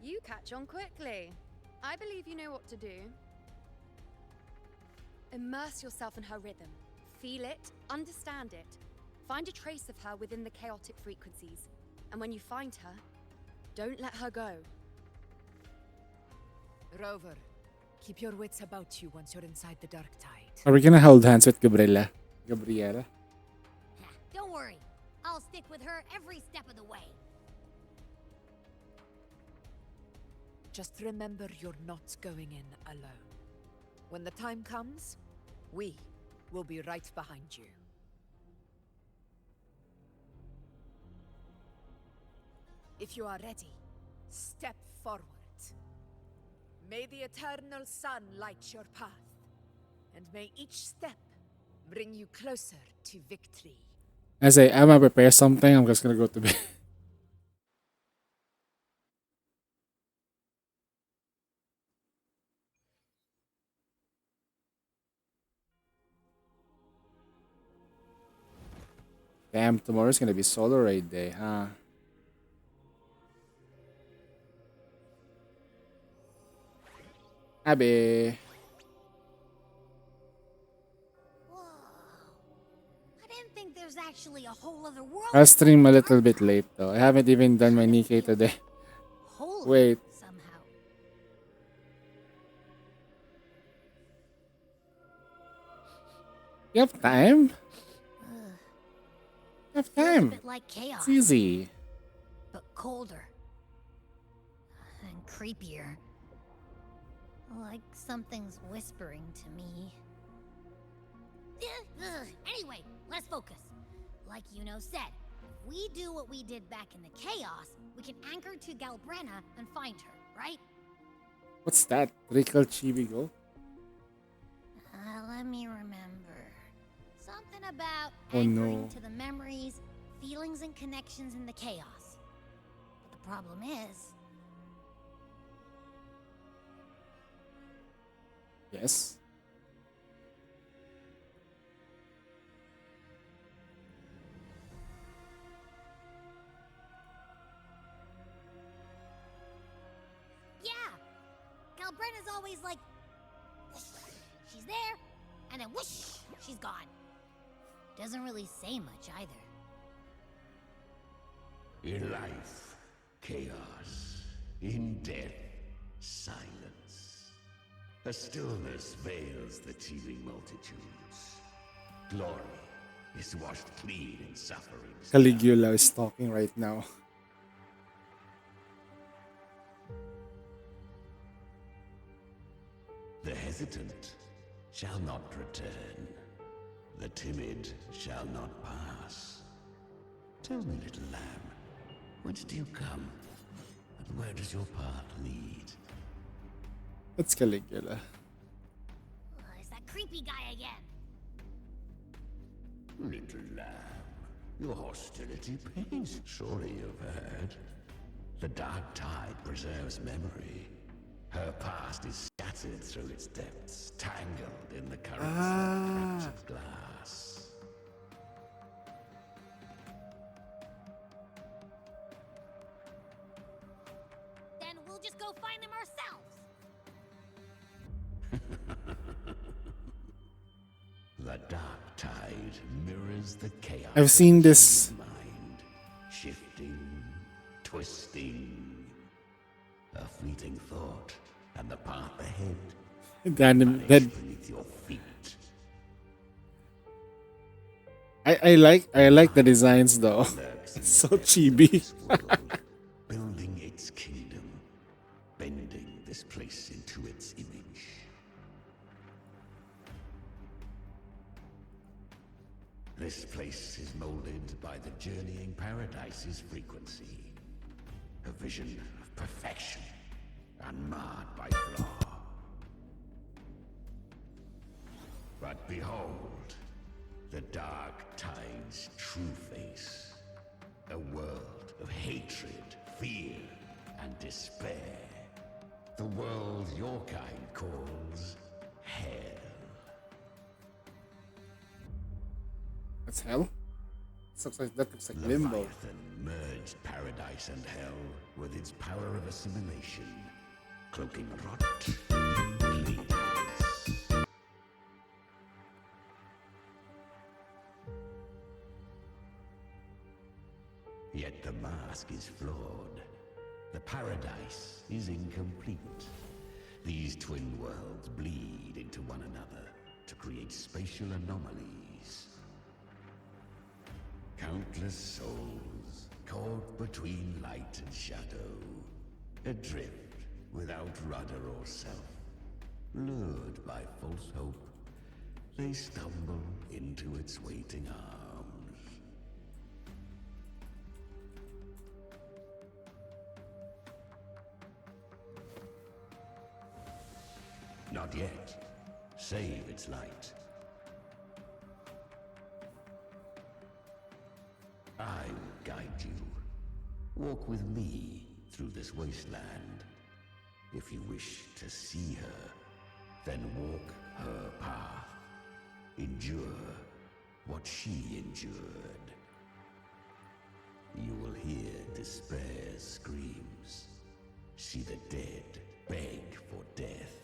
You catch on quickly. I believe you know what to do. Immerse yourself in her rhythm. Feel it, understand it. Find a trace of her within the chaotic frequencies. And when you find her, don't let her go. Rover, keep your wits about you once you're inside the dark tide. Are we gonna hold hands with Gabriela? Don't worry. I'll I'll stick with her every step of the way. Just remember you're not going in alone. When the time comes, we will be right behind you. If you are ready, step forward. May the eternal sun light your path, and may each step bring you closer to victory. As I am, I prepare something. I'm just gonna go to bed. Damn, tomorrow's gonna be solo raid day, huh? Abby. I didn't think there's actually a whole other world. I'll stream a little bit late though. I haven't even done my Nikke today. Wait. Somehow. You have time? You have Feels a time. bit like chaos, It's easy. but colder and creepier. Like something's whispering to me. Anyway, let's focus. Like Yuno said, if we do what we did back in the chaos, we can anchor to Galbrena and find her, right? What's that? Trickle Chibi go? Let me remember. Something about Oh, anchoring no. to the memories, feelings, and connections in the chaos. But the problem is, Yes. yeah, Galbrena's always like, whoosh, she's there, and then whoosh, she's gone. Doesn't really say much either. In life, chaos. In death, silence. A stillness veils the teeming multitudes. Glory is washed clean in suffering. Caligula is talking right now. The hesitant shall not return. The timid shall not pass. Tell me, little lamb, whence do you come? And where does your path lead? That's Caligula. It's that creepy guy again. Little lamb, your hostility pains. Surely you've heard. The dark tide preserves memory. Her past is scattered through its depths, tangled in the currents like cracks of glass. Then we'll just go find them ourselves. The dark tide mirrors the chaos. I've seen this. Mind, shifting, twisting. A fleeting thought, and the path ahead. That Beneath your feet. I like the designs though. It's so chibi. Building its kingdom, bending this place into its image. This place is molded by the journeying paradise's frequency. A vision of perfection, unmarred by flaw. But behold, the dark tide's true face. A world of hatred, fear, and despair. The world your kind calls hell. That's hell? That looks like limbo. Leviathan merged paradise and hell with its power of assimilation, cloaking rot and bleeding. Yet the mask is flawed. The paradise is incomplete. These twin worlds bleed into one another to create spatial anomalies. Countless souls caught between light and shadow, adrift without rudder or self, lured by false hope, they stumble into its waiting arms. Not yet. Save its light. I will guide you. Walk with me through this wasteland. If you wish to see her, then walk her path. Endure what she endured. You will hear despair's screams. See the dead beg for death.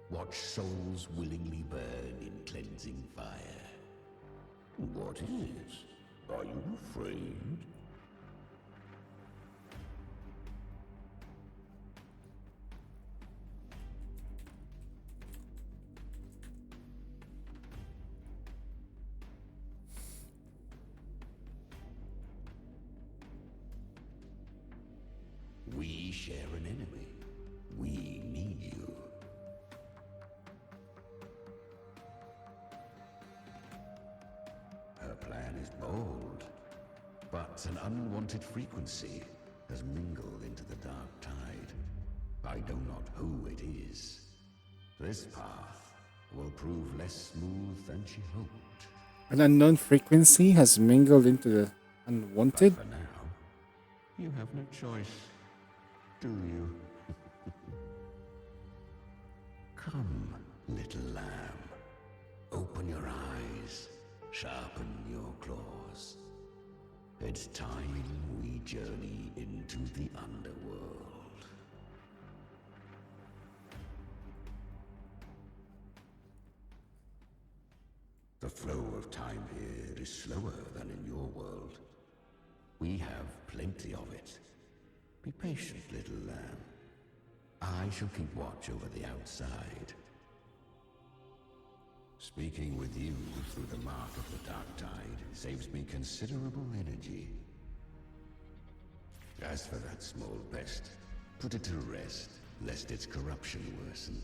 Watch souls willingly burn in cleansing fire. What is? Are you afraid? We share an enemy. We need you. Her plan is bold, but an unwanted frequency has mingled into the dark tide. I know not who it is. This path will prove less smooth than she hoped. An unknown frequency has mingled into the unwanted? But for now, you have no choice, do you? Come, little lamb. Open your eyes. Sharpen your claws. It's time we journey into the underworld. The flow of time here is slower than in your world. We have plenty of it. Be patient, little lamb. I shall keep watch over the outside. Speaking with you through the mark of the dark tide saves me considerable energy. As for that small pest, put it to rest, lest its corruption worsen.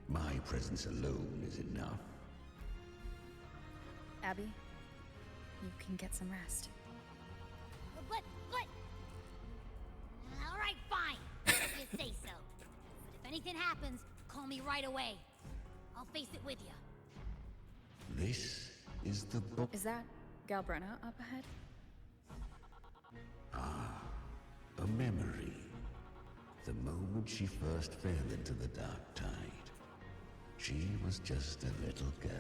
My presence alone is enough. Abby, you can get some rest. But... All right, fine. If you say so. But if anything happens, call me right away. I'll face it with you. This is the book. Is that Galbrenna up ahead? Ah, a memory. The moment she first fell into the dark tide. She was just a little girl.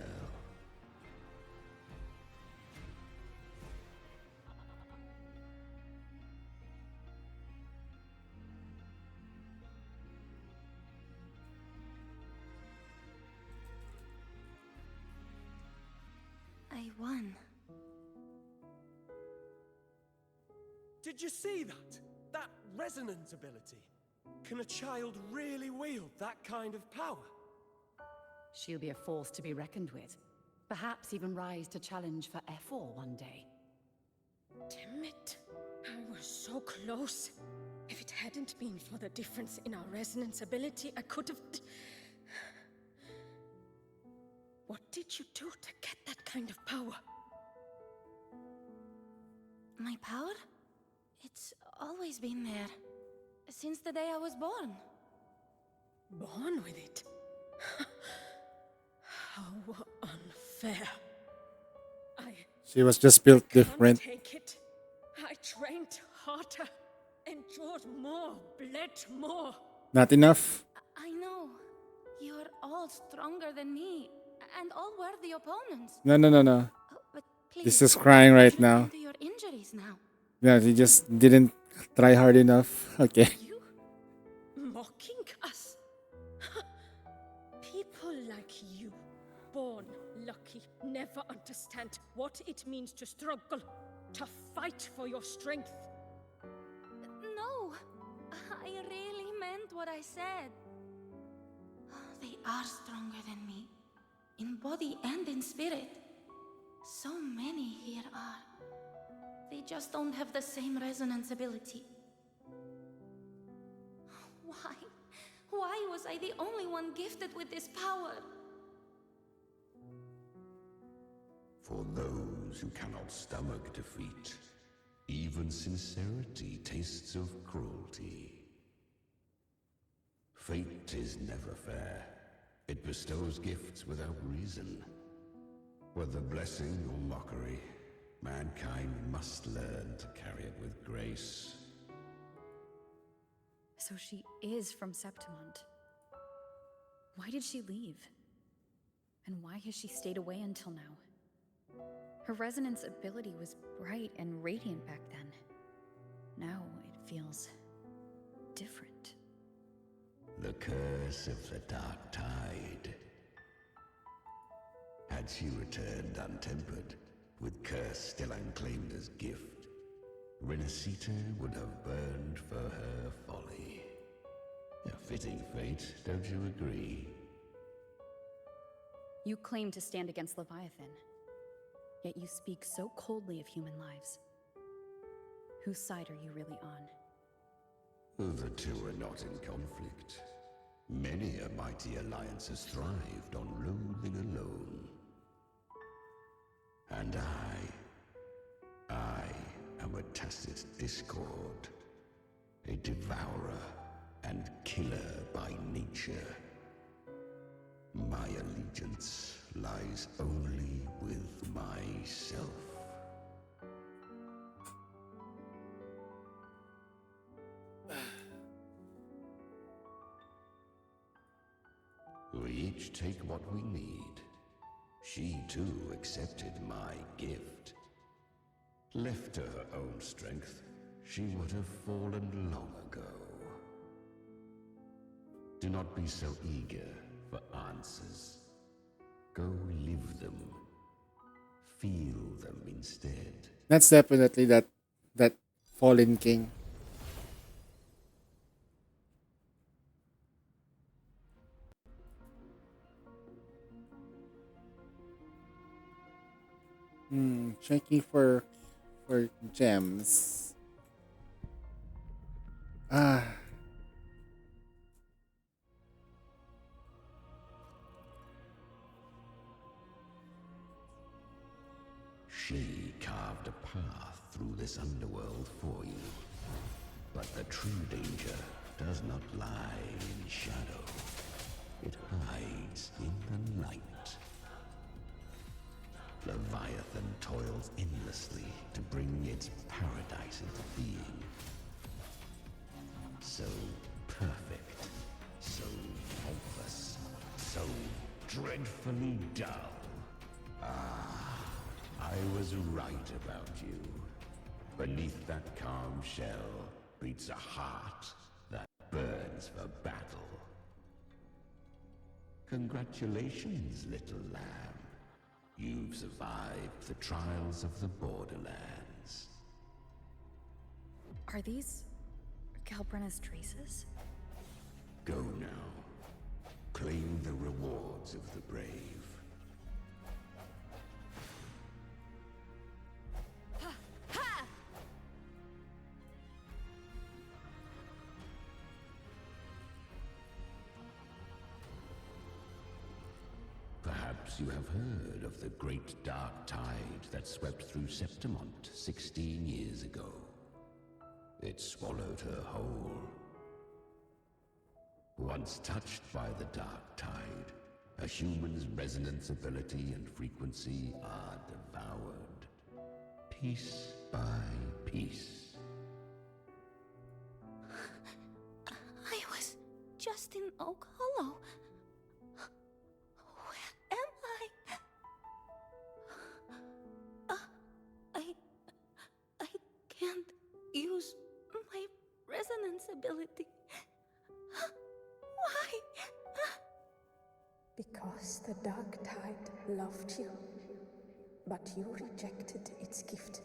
I won. Did you see that? That resonance ability. Can a child really wield that kind of power? She'll be a force to be reckoned with. Perhaps even rise to challenge for F4 one day. Damn it. I was so close. If it hadn't been for the difference in our resonance ability, I could have... What did you do to get that kind of power? My power? It's always been there. Since the day I was born. Born with it? How unfair. She was just built different. Take it. I trained harder, endured more, bled more. Not enough. I know. You're all stronger than me, and all worthy opponents. No. Oh, but please, This is crying right now. to your injuries now. Yeah, he just didn't try hard enough. Okay. Mocking us? People like you, born lucky, never understand what it means to struggle, to fight for your strength. No, I really meant what I said. They are stronger than me, in body and in spirit. So many here are. They just don't have the same resonance ability. Why? Why was I the only one gifted with this power? For those who cannot stomach defeat, even sincerity tastes of cruelty. Fate is never fair. It bestows gifts without reason. Whether blessing or mockery, mankind must learn to carry it with grace. So she is from Septimont. Why did she leave? And why has she stayed away until now? Her resonance ability was bright and radiant back then. Now it feels different. The curse of the Dark Tide. Had she returned untempered, with curse still unclaimed as gift, Renacita would have burned for her folly. A fitting fate, don't you agree? You claim to stand against Leviathan, yet you speak so coldly of human lives. Whose side are you really on? The two are not in conflict. Many a mighty alliance has thrived on loathing alone. And I am a tacit discord, a devourer and killer by nature. My allegiance lies only with myself. We each take what we need. She too accepted my gift. Left to her own strength, she would have fallen long ago. Do not be so eager for answers. Go live them. Feel them instead. That's definitely that fallen king. Checking for gems. Ah, She carved a path through this underworld for you. But the true danger does not lie in shadow. It hides in the light. Leviathan toils endlessly to bring its paradise into being. So perfect, so faultless, so dreadfully dull. Ah, I was right about you. Beneath that calm shell beats a heart that burns for battle. Congratulations, little lamb. You've survived the trials of the borderlands. Are these Galbrenna's traces? Go now. Claim the rewards of the brave. Perhaps you have heard of the great dark tide that swept through Septimont 16 years ago. It swallowed her whole. Once touched by the dark tide, a human's resonance ability and frequency are devoured, piece by piece. I was just in Oak Hollow. Where am I? I can't use my resonance ability. Why? Because the Dark Tide loved you, but you rejected its gift.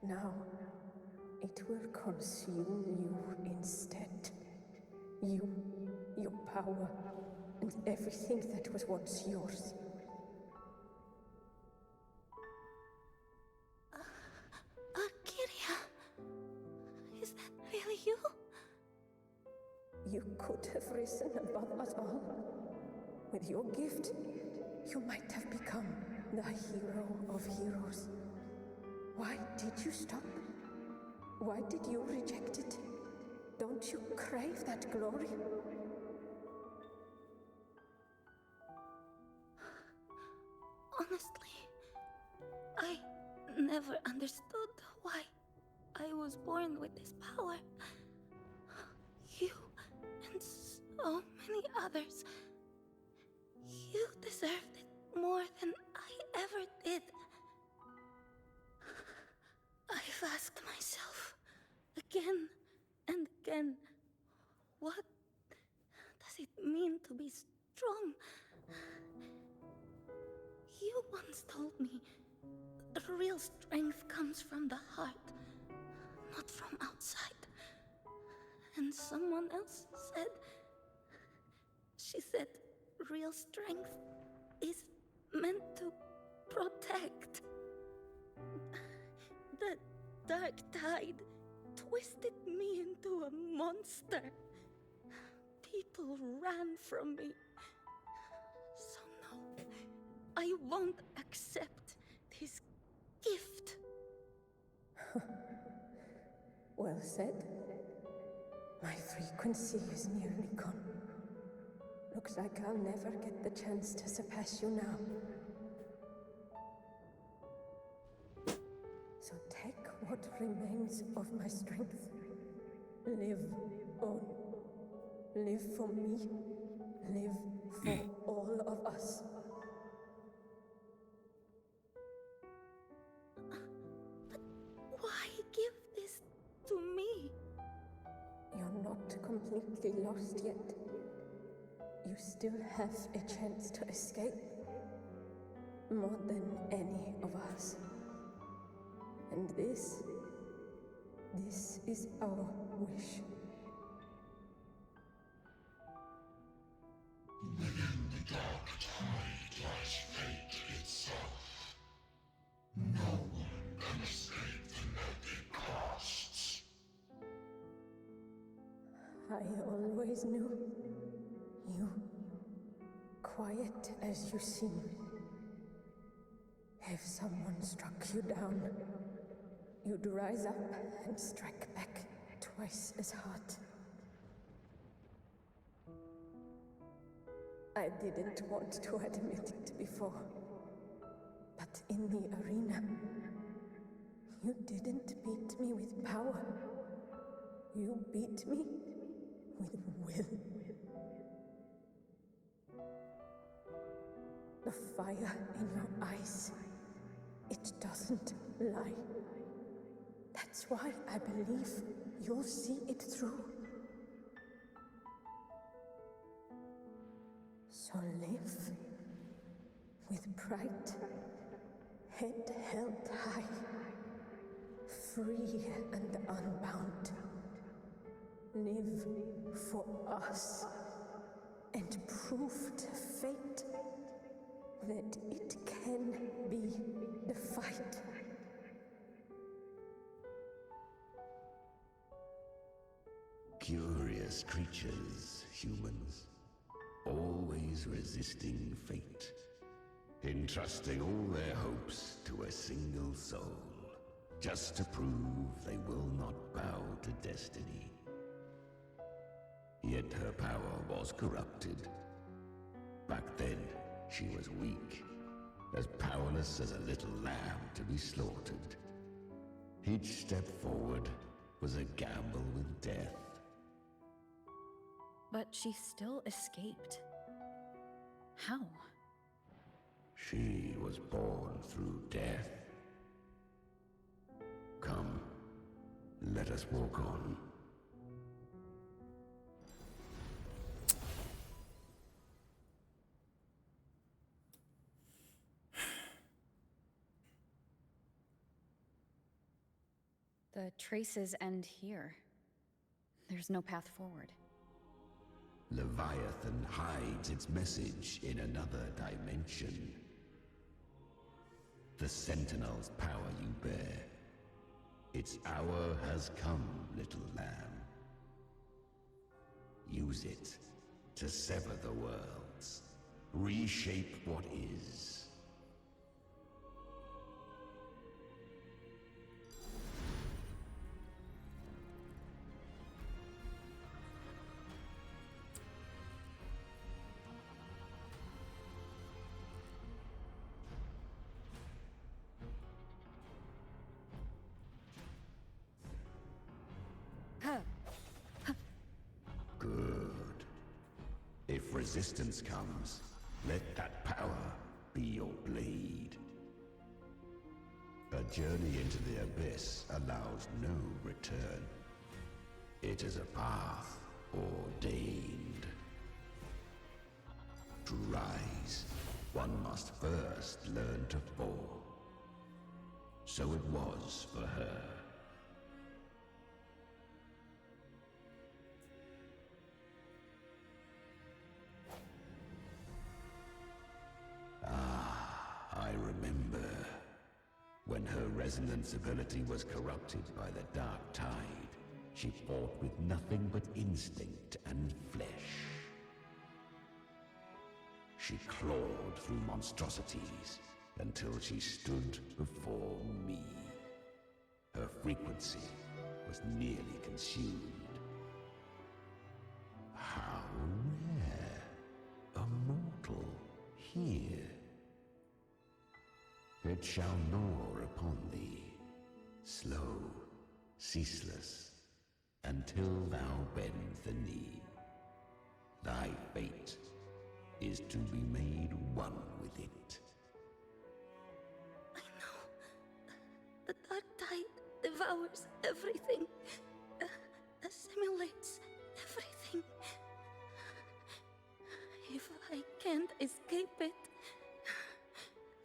Now, it will consume you instead. You, your power, and everything that was once yours. Is that really you? You could have risen above us all. With your gift, you might have become the hero of heroes. Why did you stop? Why did you reject it? Don't you crave that glory? Honestly, I never understood why I was born with this power. You and so many others, you deserved it more than I ever did. I've asked myself again and again, what does it mean to be strong? You once told me real strength comes from the heart, not from outside. And someone else said, she said, real strength is meant to protect. The dark tide twisted me into a monster. People ran from me. So no, I won't accept this gift. Well said. My frequency is nearly gone. Looks like I'll never get the chance to surpass you now. So take what remains of my strength. Live on. Live for me. Live for all of us. But why give this to me? You're not completely lost yet. You still have a chance to escape. More than any of us. And this is our wish. Within the dark tide lies fate itself. No one can escape the net it casts. I always knew you, quiet as you seem. If someone struck you down, you'd rise up and strike back twice as hard. I didn't want to admit it before, but in the arena, you didn't beat me with power. You beat me with will. The fire in your eyes, it doesn't lie. That's why I believe you'll see it through. So live with pride, head held high, free and unbound. Live for us and prove to fate that it can be the fight. Curious creatures, humans, always resisting fate, entrusting all their hopes to a single soul, just to prove they will not bow to destiny. Yet her power was corrupted. Back then, she was weak, as powerless as a little lamb to be slaughtered. Each step forward was a gamble with death. But she still escaped. How? She was born through death. Come, let us walk on. The traces end here. There's no path forward. Leviathan hides its message in another dimension. The Sentinel's power you bear. Its hour has come, little lamb. Use it to sever the worlds, reshape what is. Good. If resistance comes, let that power be your blade. A journey into the abyss allows no return. It is a path ordained. To rise, one must first learn to fall. So it was for her. I remember when her resonance ability was corrupted by the dark tide. She fought with nothing but instinct and flesh. She clawed through monstrosities until she stood before me. Her frequency was nearly consumed. How rare! A mortal here. It shall gnaw upon thee, slow, ceaseless, until thou bend the knee. Thy fate is to be made one with it. I know. The dark tide devours everything, assimilates everything. If I can't escape it,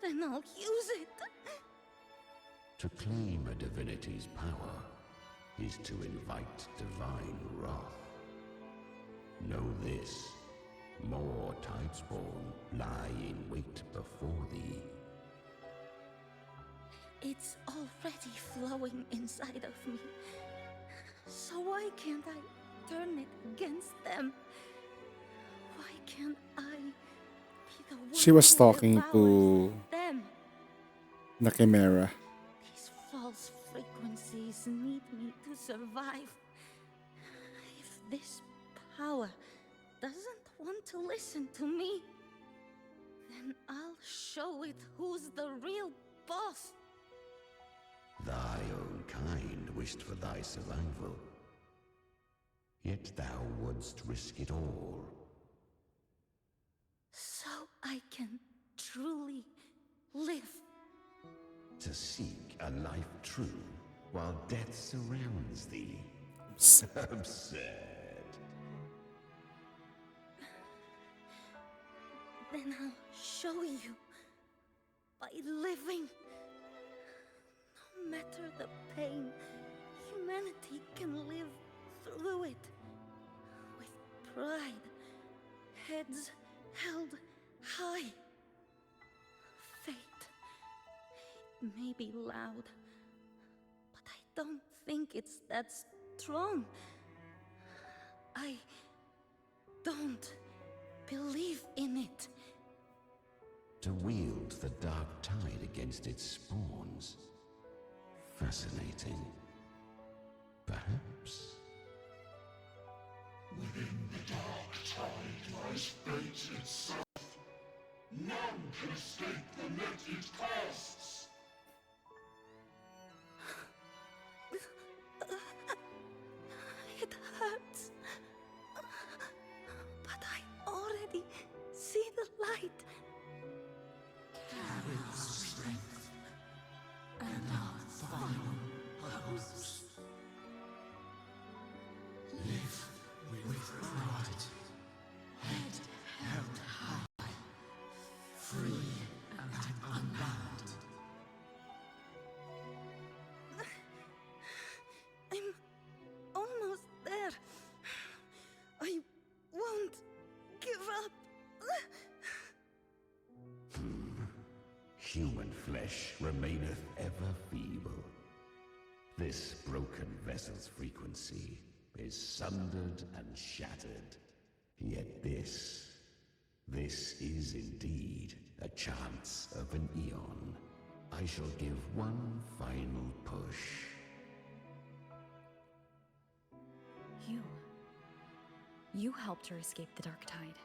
then I'll use it. To claim a divinity's power is to invite divine wrath. Know this, more Tidespawn lie in wait before thee. It's already flowing inside of me. So why can't I turn it against them? Why can't I be the one She was who talking devours to them? the Chimera. These false frequencies need me to survive. If this power doesn't want to listen to me, then I'll show it who's the real boss. Thy own kind wished for thy survival. Yet thou wouldst risk it all. So I can truly live. To seek a life true while death surrounds thee. Absurd. Then I'll show you by living. No matter the pain, humanity can live through it with pride, heads held high. Fate, it may be loud, but I don't think it's that strong. I don't believe in it. To wield the dark tide against its spawns. Fascinating. Perhaps. Within the dark tide lies fate itself. None can escape the net it casts. It hurts. But I already see the light. Carry our strength and our final hopes. Live with pride, head held high, free and unbound. I'm almost there. I won't give up. Human flesh remaineth ever feeble. This broken vessel's frequency is sundered and shattered. Yet this is indeed a chance of an eon. I shall give one final push. You helped her escape the Dark Tide.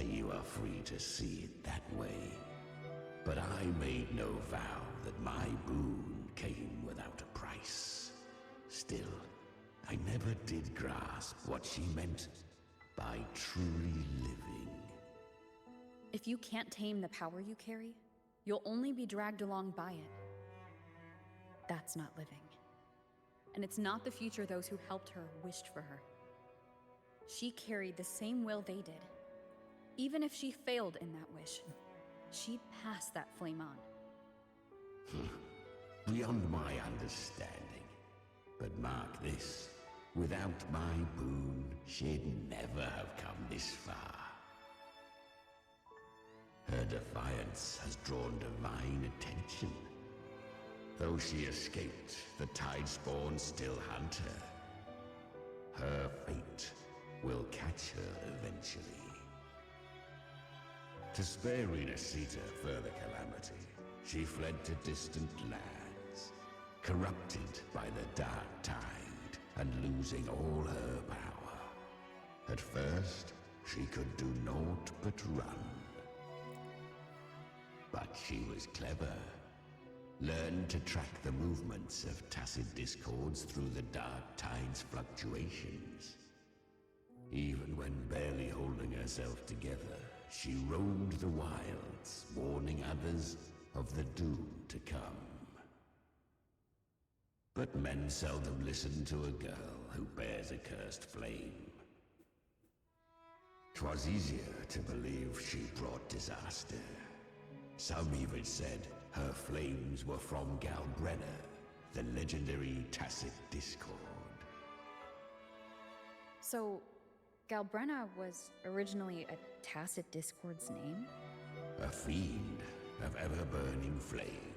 You are free to see it that way. But I made no vow that my boon came without a price. Still, I never did grasp what she meant by truly living. If you can't tame the power you carry, you'll only be dragged along by it. That's not living. And it's not the future those who helped her wished for her. She carried the same will they did. Even if she failed in that wish, she'd pass that flame on. Beyond my understanding. But mark this, without my boon, she'd never have come this far. Her defiance has drawn divine attention. Though she escaped, the Tidespawn still hunt her. Her fate will catch her eventually. To spare Renacita further calamity, she fled to distant lands, corrupted by the Dark Tide and losing all her power. At first, she could do naught but run. But she was clever. Learned to track the movements of tacit discords through the Dark Tide's fluctuations. Even when barely holding herself together, she roamed the wilds, warning others of the doom to come. But men seldom listen to a girl who bears a cursed flame. 'Twas easier to believe she brought disaster. Some even said her flames were from Galbrenna, the legendary tacit discord. So, Galbrenna was originally a tacit discord's name? A fiend of ever-burning flame.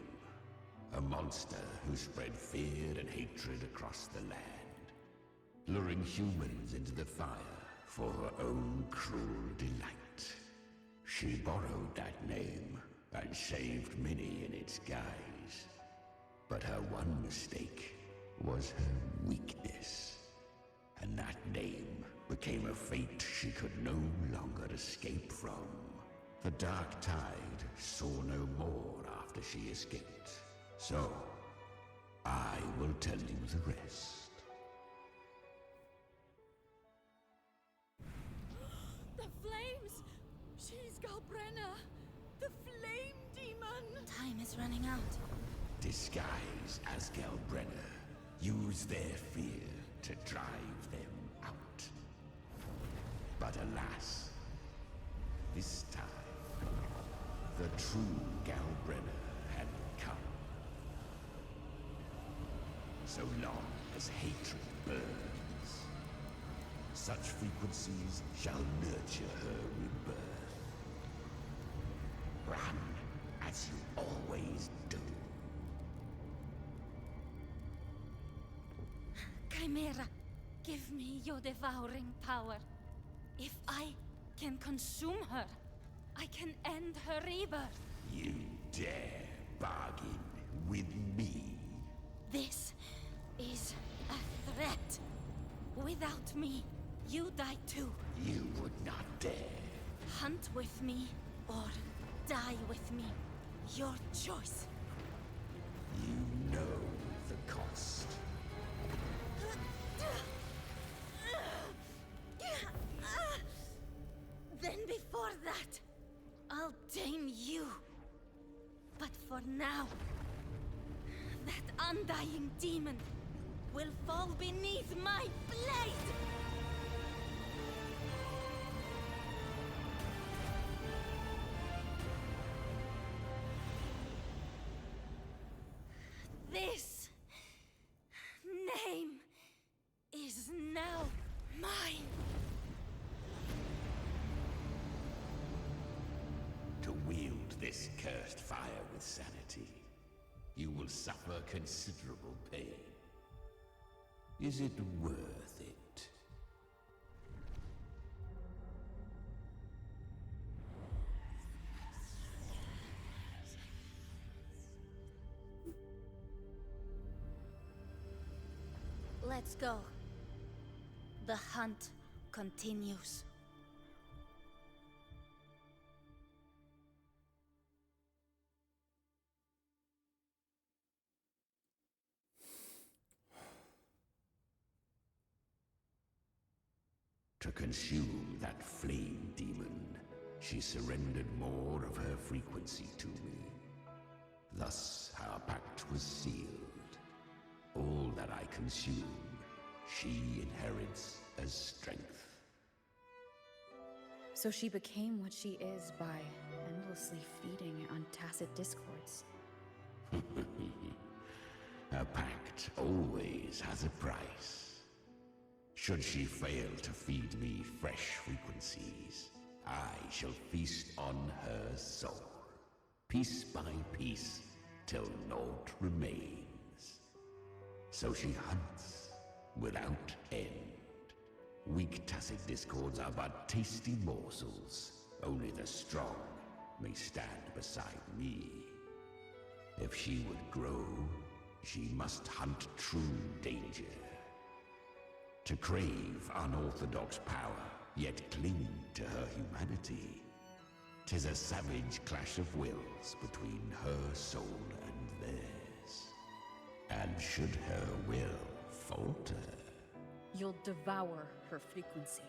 A monster who spread fear and hatred across the land, luring humans into the fire for her own cruel delight. She borrowed that name and saved many in its guise. But her one mistake was her weakness. And that name became a fate she could no longer escape from. The Dark Tide saw no more after she escaped. So, I will tell you the rest. The flames! She's Galbrenna! The flame demon! Time is running out. Disguise as Galbrenna. Use their fear to drive them out. But alas, this time, the true Galbrenna had come. So long as hatred burns, such frequencies shall nurture her rebirth. Run as you always do. Chimera, give me your devouring power. If I can consume her, I can end her rebirth. You dare bargain with me? This is a threat. Without me, you die too. You would not dare. Hunt with me or die with me. Your choice. You know the cost. Then before that, I'll tame you. But for now, that undying demon will fall beneath my blade! This name is now mine. To wield this cursed fire with sanity, you will suffer considerable pain. Is it worth it? Let's go. The hunt continues. To consume that flame demon, she surrendered more of her frequency to me. Thus our pact was sealed. All that I consume, she inherits as strength. So she became what she is by endlessly feeding on tacit discords. A pact always has a price. Should she fail to feed me fresh frequencies, I shall feast on her soul, piece by piece, till naught remains. So she hunts without end. Weak tacit discords are but tasty morsels. Only the strong may stand beside me. If she would grow, she must hunt true danger. To crave unorthodox power, yet cling to her humanity, 'tis a savage clash of wills between her soul and theirs. And should her will falter, You'll devour her frequency.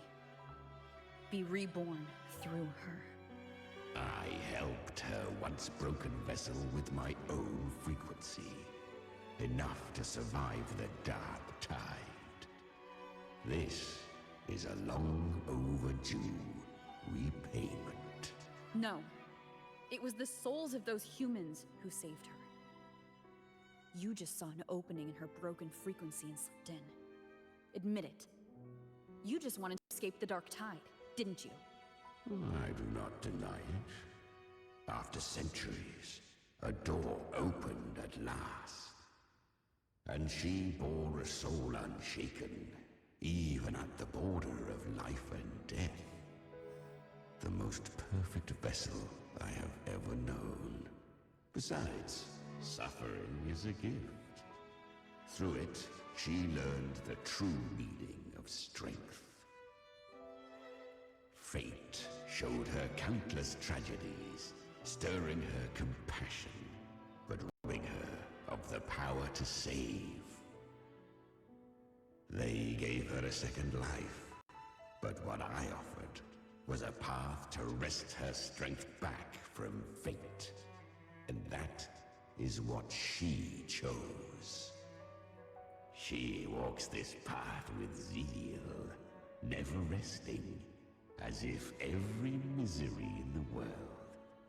Be reborn through her. I helped her once broken vessel with my own frequency, enough to survive the dark tide. This is a long overdue repayment. No. It was the souls of those humans who saved her. You just saw an opening in her broken frequency and slipped in. Admit it. You just wanted to escape the dark tide, didn't you? I do not deny it. After centuries, a door opened at last. And she bore a soul unshaken, even at the border of life and death. The most perfect vessel I have ever known. Besides, suffering is a gift. Through it, she learned the true meaning of strength. Fate showed her countless tragedies, stirring her compassion, but robbing her of the power to save. They gave her a second life, but what I offered was a path to wrest her strength back from fate. And that is what she chose. She walks this path with zeal, never resting, as if every misery in the world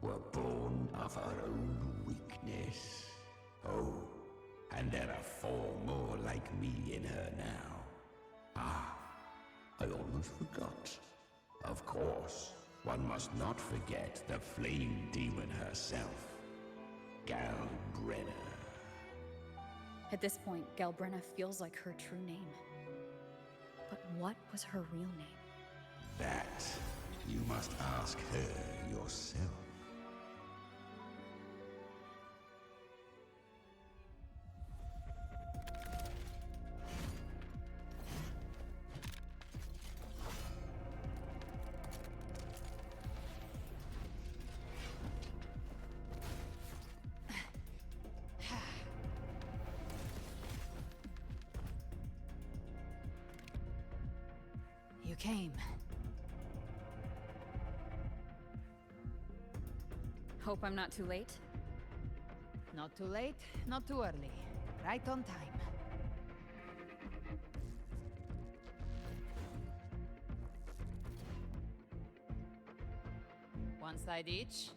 were born of her own weakness. Oh, and there are 4 more like me in her now. Ah, I almost forgot. Of course, one must not forget the flame demon herself, Galbrenna. At this point, Galbrenna feels like her true name. But what was her real name? That you must ask her yourself. You came. Hope I'm not too late? Not too late, not too early. Right on time. One side each.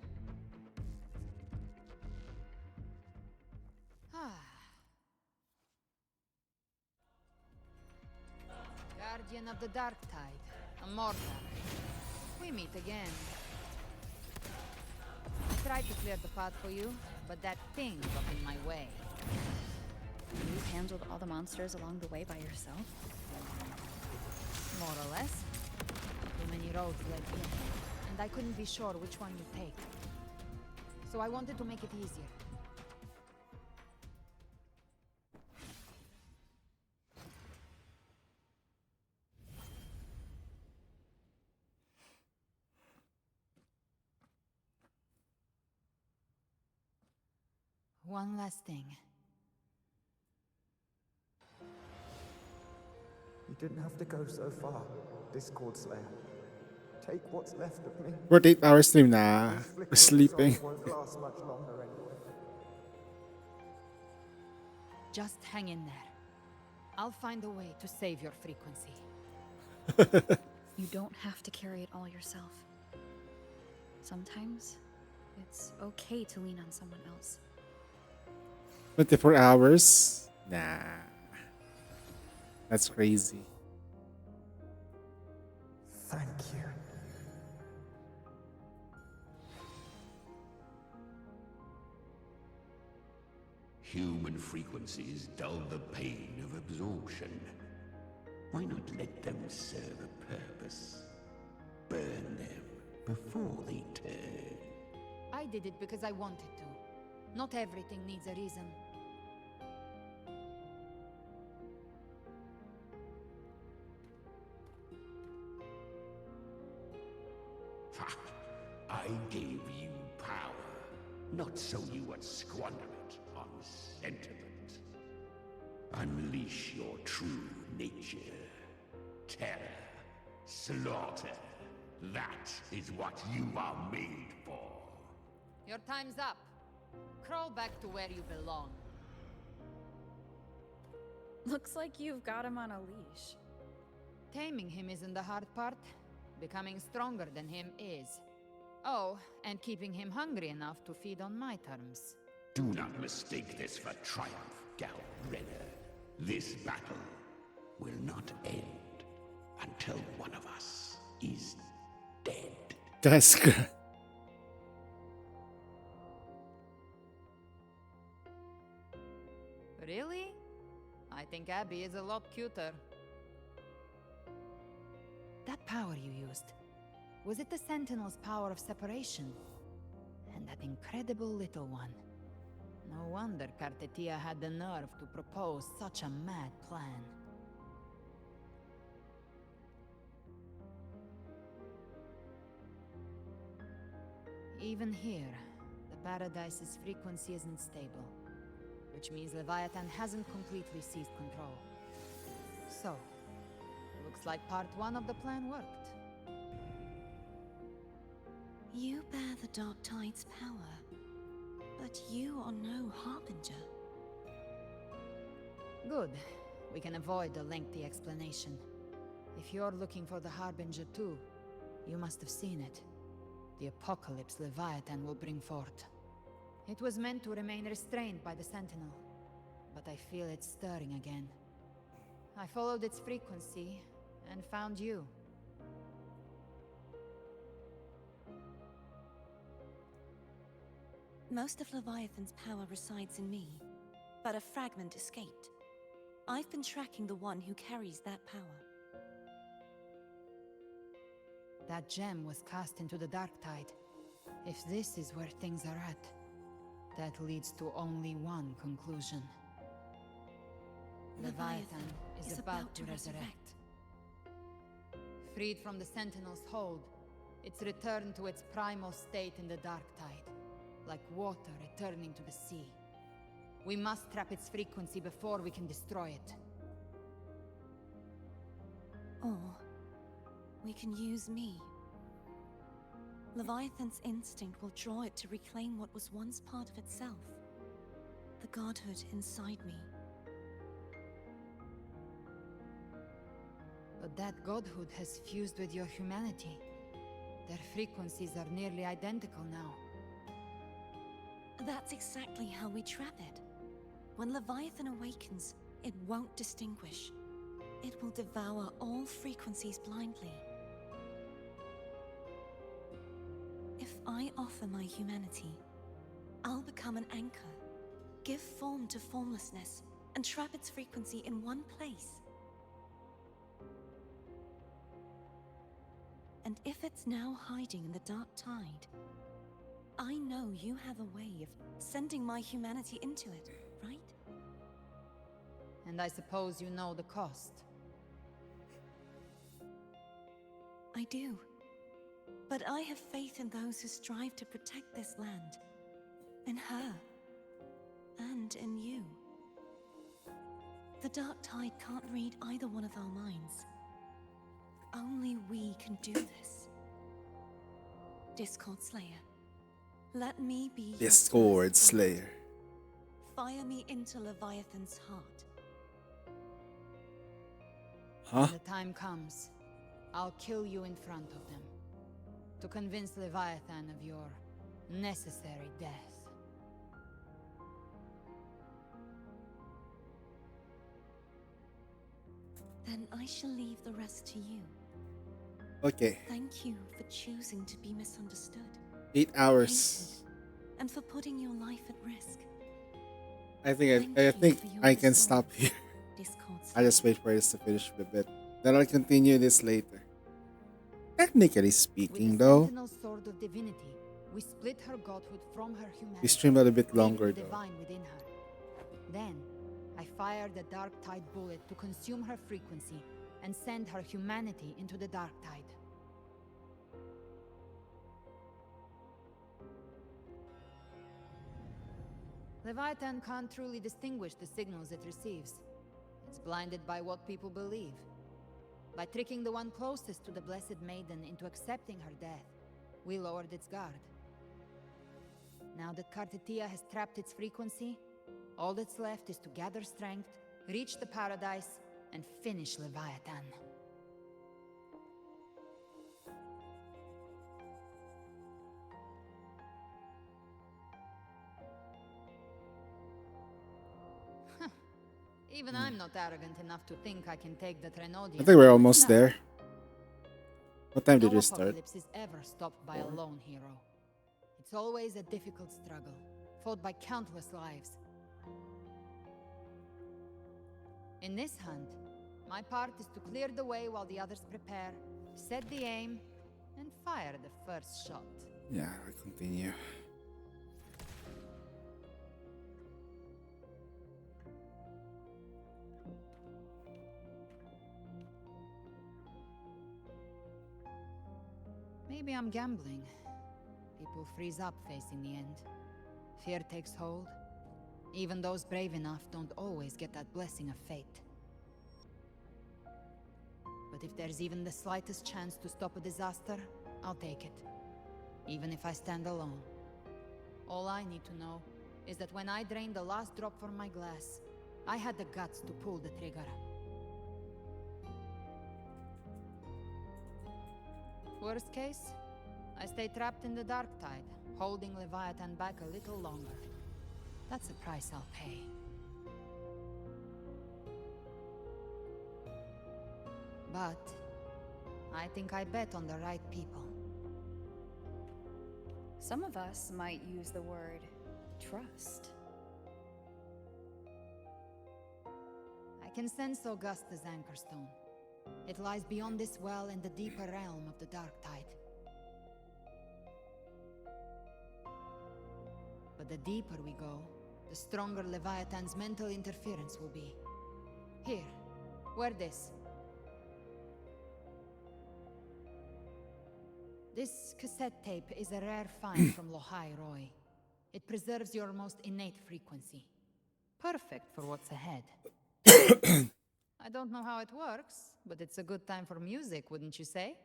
Guardian of the Dark Tide, a mortal. We meet again. tried to clear the path for you, but that thing got in my way. You handled all the monsters along the way by yourself? More or less. Too many roads led here, and I couldn't be sure which one you'd take. So I wanted to make it easier. One last thing. You didn't have to go so far, Discord Slayer. Take what's left of me. We're 8 hours stream na. This flicker We're of sleeping. resolve won't last much longer anyway. Just hang in there. I'll find a way to save your frequency. You don't have to carry it all yourself. Sometimes, it's okay to lean on someone else. 24 hours? Nah. That's crazy. Thank you. Human frequencies dull the pain of absorption. Why not let them serve a purpose? Burn them before they turn. I did it because I wanted to. Not everything needs a reason. I gave you power, not so you would squander it on sentiment. Unleash your true nature. Terror, slaughter. That is what you are made for. Your time's up. Crawl back to where you belong. Looks like you've got him on a leash. Taming him isn't the hard part. Becoming stronger than him is. Oh, and keeping him hungry enough to feed on my terms. Do not mistake this for triumph, Gal Renner. This battle will not end until one of us is dead. That's good. Really? I think Abby is a lot cuter. That power you used, was it the Sentinel's power of separation? And that incredible little one. No wonder Cartetia had the nerve to propose such a mad plan. Even here, the Paradise's frequency isn't stable, which means Leviathan hasn't completely seized control. So, looks like part 1 of the plan worked. You bear the Dark Tide's power, but you are no Harbinger. Good. We can avoid a lengthy explanation. If you're looking for the Harbinger too, you must have seen it. The apocalypse Leviathan will bring forth. It was meant to remain restrained by the Sentinel, but I feel it stirring again. I followed its frequency and found you. Most of Leviathan's power resides in me, but a fragment escaped. I've been tracking the one who carries that power. That gem was cast into the Dark Tide. If this is where things are at, that leads to only one conclusion. Leviathan is about to resurrect. Freed from the Sentinel's hold, it's returned to its primal state in the Dark Tide, like water returning to the sea. We must trap its frequency before we can destroy it. Or we can use me. Leviathan's instinct will draw it to reclaim what was once part of itself. The godhood inside me. But that godhood has fused with your humanity. Their frequencies are nearly identical now. That's exactly how we trap it. When Leviathan awakens, it won't distinguish. It will devour all frequencies blindly. If I offer my humanity, I'll become an anchor, give form to formlessness, and trap its frequency in one place. And if it's now hiding in the dark tide, I know you have a way of sending my humanity into it, right? And I suppose you know the cost. I do. But I have faith in those who strive to protect this land. In her. And in you. The dark tide can't read either one of our minds. Only we can do this. Discord Slayer. Let me be your Discord first Slayer. Fire me into Leviathan's heart. Huh? When the time comes, I'll kill you in front of them. To convince Leviathan of your necessary death. Then I shall leave the rest to you. Okay. Thank you for choosing to be misunderstood. 8 hours. And for putting your life at risk. I think I can stop here. I'll just wait for this to finish a bit. Then I'll continue this later. Technically speaking, though, Sentinel Sword of Divinity, we split her godhood from her humanity. we streamed a little bit longer, leaving the though. divine within her. Then, I fired the Dark Tide bullet to consume her frequency and send her humanity into the Dark Tide. Leviathan can't truly distinguish the signals it receives. It's blinded by what people believe. By tricking the one closest to the Blessed Maiden into accepting her death, we lowered its guard. Now that Kartetia has trapped its frequency, all that's left is to gather strength, reach the paradise, and finish Leviathan. Even I'm not arrogant enough to think I can take the Trenodian. I think we're almost No. there. What time did No we start? apocalypse is ever stopped by a lone hero. It's always a difficult struggle, fought by countless lives. In this hunt, my part is to clear the way while the others prepare, set the aim, and fire the first shot. Yeah, I'll continue. Maybe I'm gambling. People freeze up facing the end. Fear takes hold. Even those brave enough don't always get that blessing of fate. But if there's even the slightest chance to stop a disaster, I'll take it. Even if I stand alone. All I need to know is that when I drained the last drop from my glass, I had the guts to pull the trigger. Worst case, I stay trapped in the Dark Tide, holding Leviathan back a little longer. That's a price I'll pay. But I think I bet on the right people. Some of us might use the word trust. I can sense Augusta's anchorstone. It lies beyond this well in the deeper realm of the Dark Tide. But the deeper we go, the stronger Leviathan's mental interference will be. Here, wear this. This cassette tape is a rare find from Lohai Roy. It preserves your most innate frequency. Perfect for what's ahead. I don't know how it works, but it's a good time for music, wouldn't you say?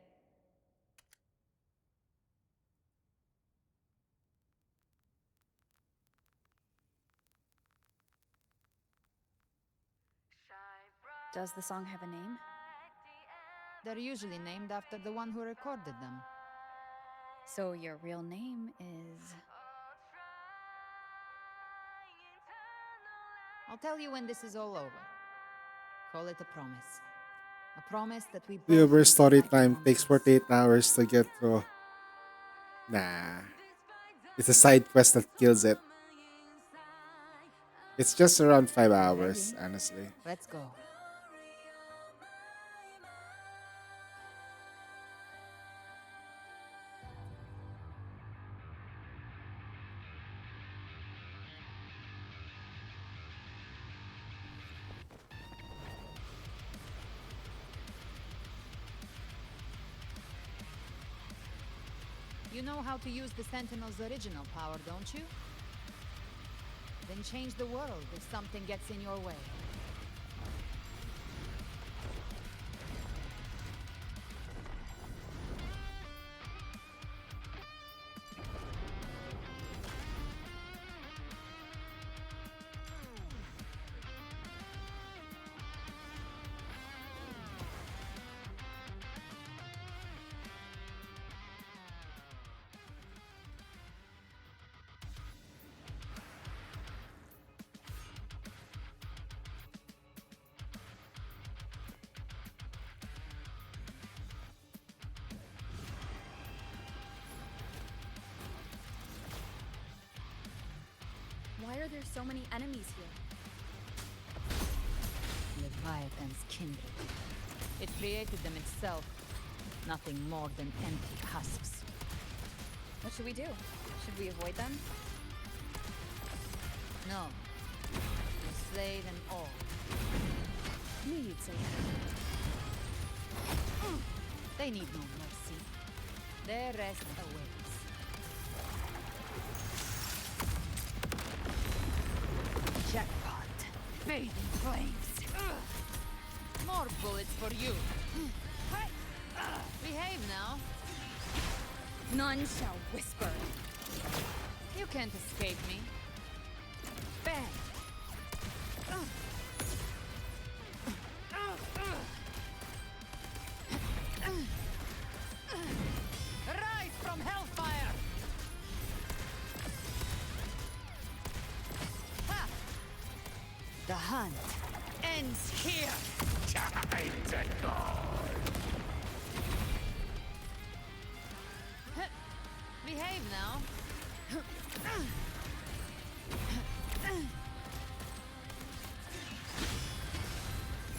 Does the song have a name? They're usually named after the one who recorded them. So your real name is... I'll tell you when this is all over. Call it a promise. A promise that we both... Viewer story time takes 48 hours to get through. Nah. It's a side quest that kills it. It's just around 5 hours, Ready? honestly. Let's go. You know how to use the Sentinel's original power, don't you? Then change the world if something gets in your way. Why are there so many enemies here? Leviathan's kindred. It created them itself. Nothing more than empty husks. What should we do? Should we avoid them? No. We slay them all. Knew you'd say They need no mercy. Their rest awaits. Jackpot. Fading flames. More bullets for you. Behave now. None shall whisper. You can't escape me. Bang! Rise from hellfire! Ha! The hunt ends here! Time to go! Behave now.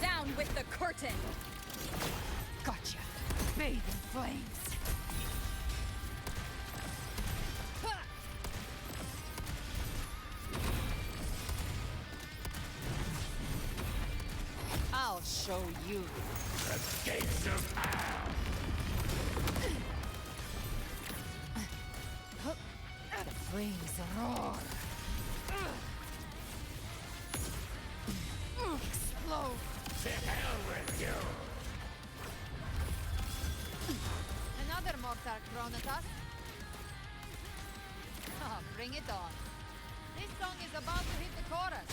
Down with the curtain! Gotcha. Bathe in flames. I'll show you. The gates of hell! The flames roar. Explode. To hell with you! Another mortar thrown at us. Oh, bring it on. This song is about to hit the chorus.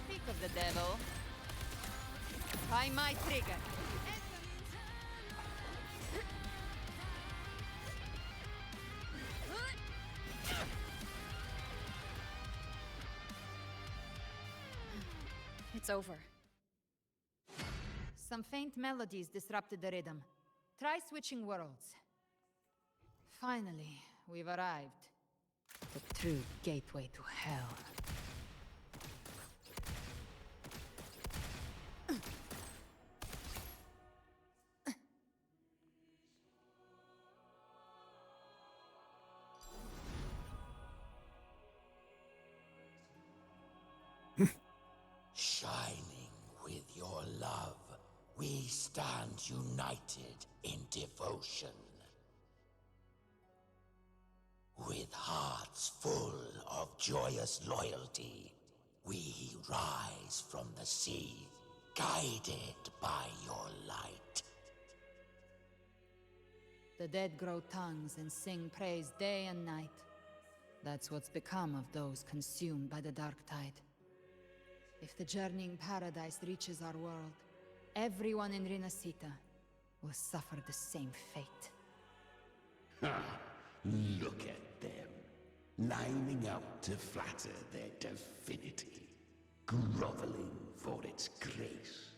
Speak of the devil. By my trigger. It's over. Some faint melodies disrupted the rhythm. Try switching worlds. Finally, we've arrived. The true gateway to hell. Shining with your love, we stand united in devotion. With hearts full of joyous loyalty, we rise from the sea, guided by your light. The dead grow tongues and sing praise day and night. That's what's become of those consumed by the dark tide. If the journeying paradise reaches our world, everyone in Rinasita will suffer the same fate. Ha! Look at them, lining up to flatter their divinity, groveling for its grace.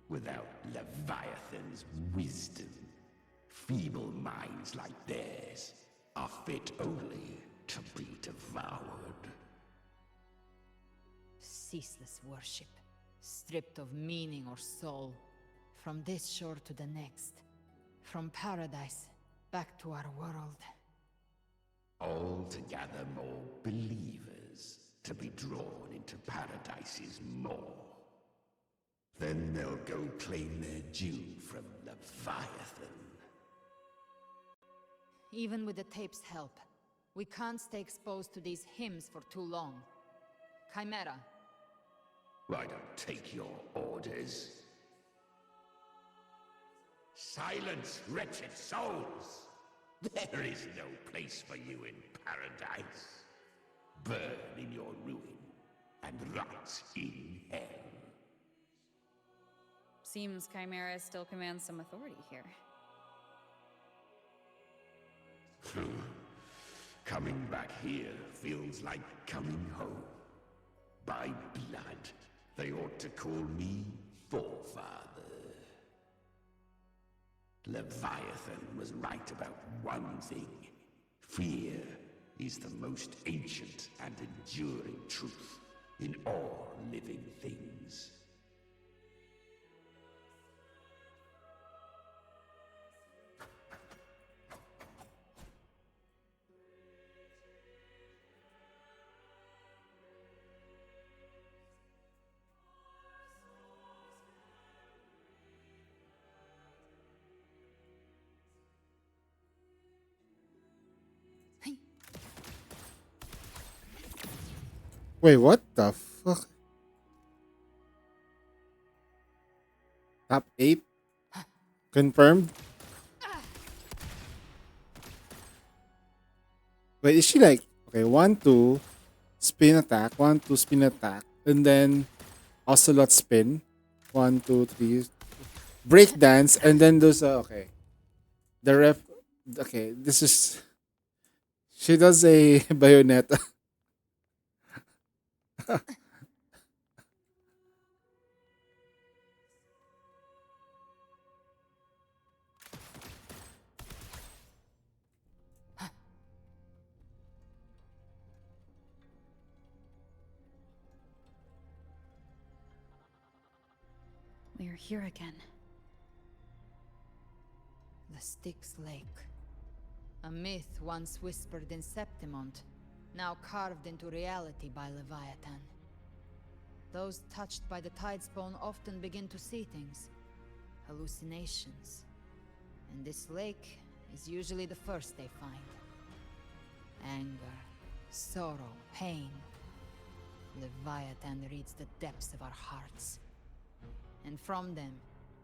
Without Leviathan's wisdom, feeble minds like theirs are fit only to be devoured. Ceaseless worship, stripped of meaning or soul. From this shore to the next. From paradise back to our world. All to gather more believers to be drawn into Paradise's maw. Then they'll go claim their due from Leviathan. Even with the tape's help, we can't stay exposed to these hymns for too long. Chimera. I don't take your orders. Silence, wretched souls! There is no place for you in paradise. Burn in your ruin and rot in hell. Seems Chimera still commands some authority here. Coming back here feels like coming home. By blood, they ought to call me Forefather. Leviathan was right about one thing. Fear is the most ancient and enduring truth in all living things. Wait, what the fuck? Top 8? Confirmed? Wait, is she like... Okay, 1, 2, spin attack, 1, 2, spin attack, and then ocelot spin, 1, 2, 3, break dance, and then those... okay. The ref... Okay, this is... She does a bayonetta. We're here again. The Styx Lake. A myth once whispered in Septimont, now carved into reality by Leviathan. Those touched by the Tidespawn often begin to see things. Hallucinations. And this lake is usually the first they find. Anger, sorrow, pain. Leviathan reads the depths of our hearts. And from them,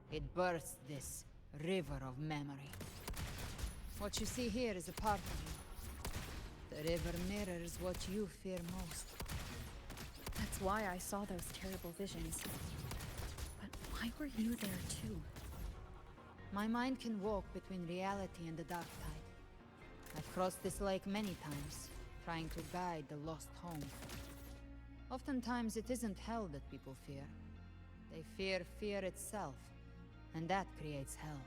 it births this river of memory. What you see here is a part of you. The river mirrors what you fear most. That's why I saw those terrible visions. But why were you there too? My mind can walk between reality and the dark tide. I've crossed this lake many times, trying to guide the lost home. Oftentimes it isn't hell that people fear. They fear fear itself, and that creates hell.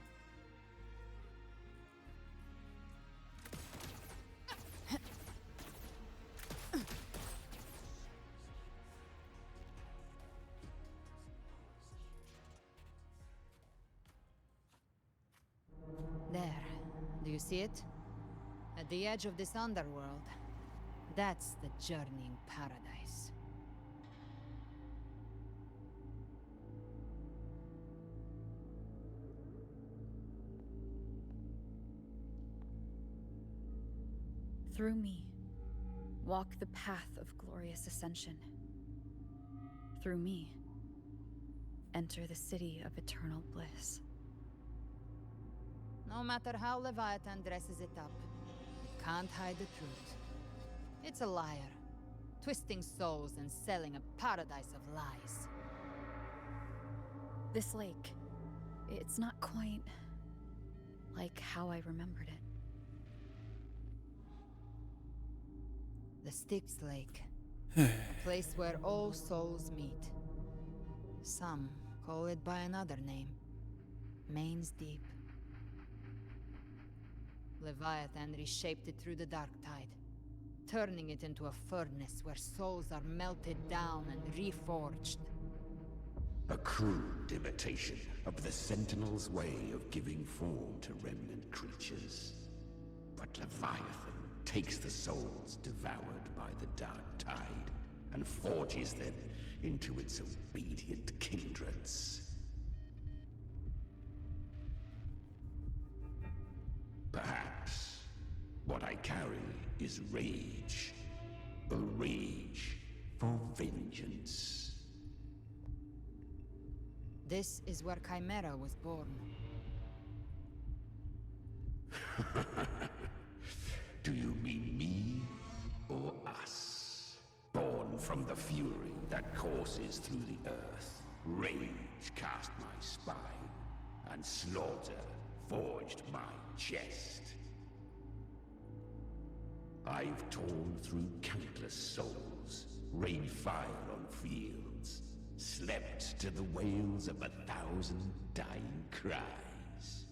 There. Do you see it? At the edge of this underworld. That's the journeying paradise. Through me, walk the path of glorious ascension. Through me, enter the city of eternal bliss. No matter how Leviathan dresses it up, it can't hide the truth. It's a liar, twisting souls and selling a paradise of lies. This lake, it's not quite like how I remembered it. The Styx Lake. A place where all souls meet. Some Call it by another name. Main's Deep. Leviathan reshaped it through the dark tide, turning it into a furnace where souls are melted down and reforged. A crude imitation of the Sentinel's way of giving form to remnant creatures. But Leviathan takes the souls devoured by the dark tide and forges them into its obedient kindreds. Perhaps what I carry is rage. A rage for vengeance. This is where Chimera was born. Do you mean me or us? Born from the fury that courses through the earth, rage cast my spine, and slaughter forged my chest. I've torn through countless souls, rained fire on fields, slept to the wails of 1,000 dying cries.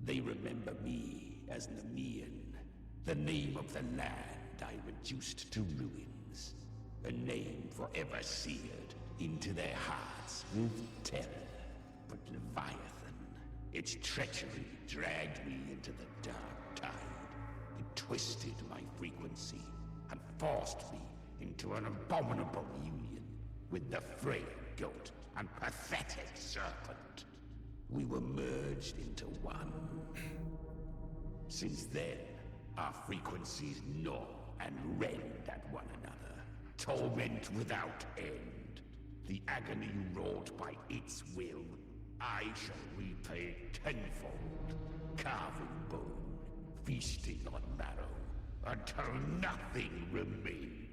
They remember me as Nemean, the name of the land I reduced to ruins, a name forever seared into their hearts with terror. But Leviathan, its treachery dragged me into the dark tide. It twisted my frequency and forced me into an abominable union with the frail goat and pathetic serpent. We were merged into one. Since then, our frequencies gnaw and rend at one another, torment without end. The agony wrought by its will, I shall repay tenfold, carving bone, feasting on marrow, until nothing remains.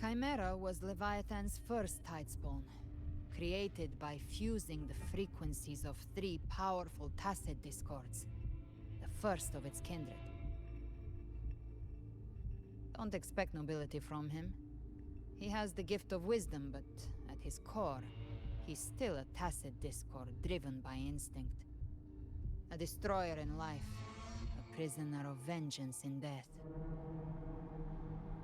Chimera was Leviathan's first tidespawn, created by fusing the frequencies of 3 powerful tacit discords, the first of its kindred. Don't expect nobility from him. He has the gift of wisdom, but at his core, he's still a tacit discord driven by instinct. A destroyer in life, a prisoner of vengeance in death.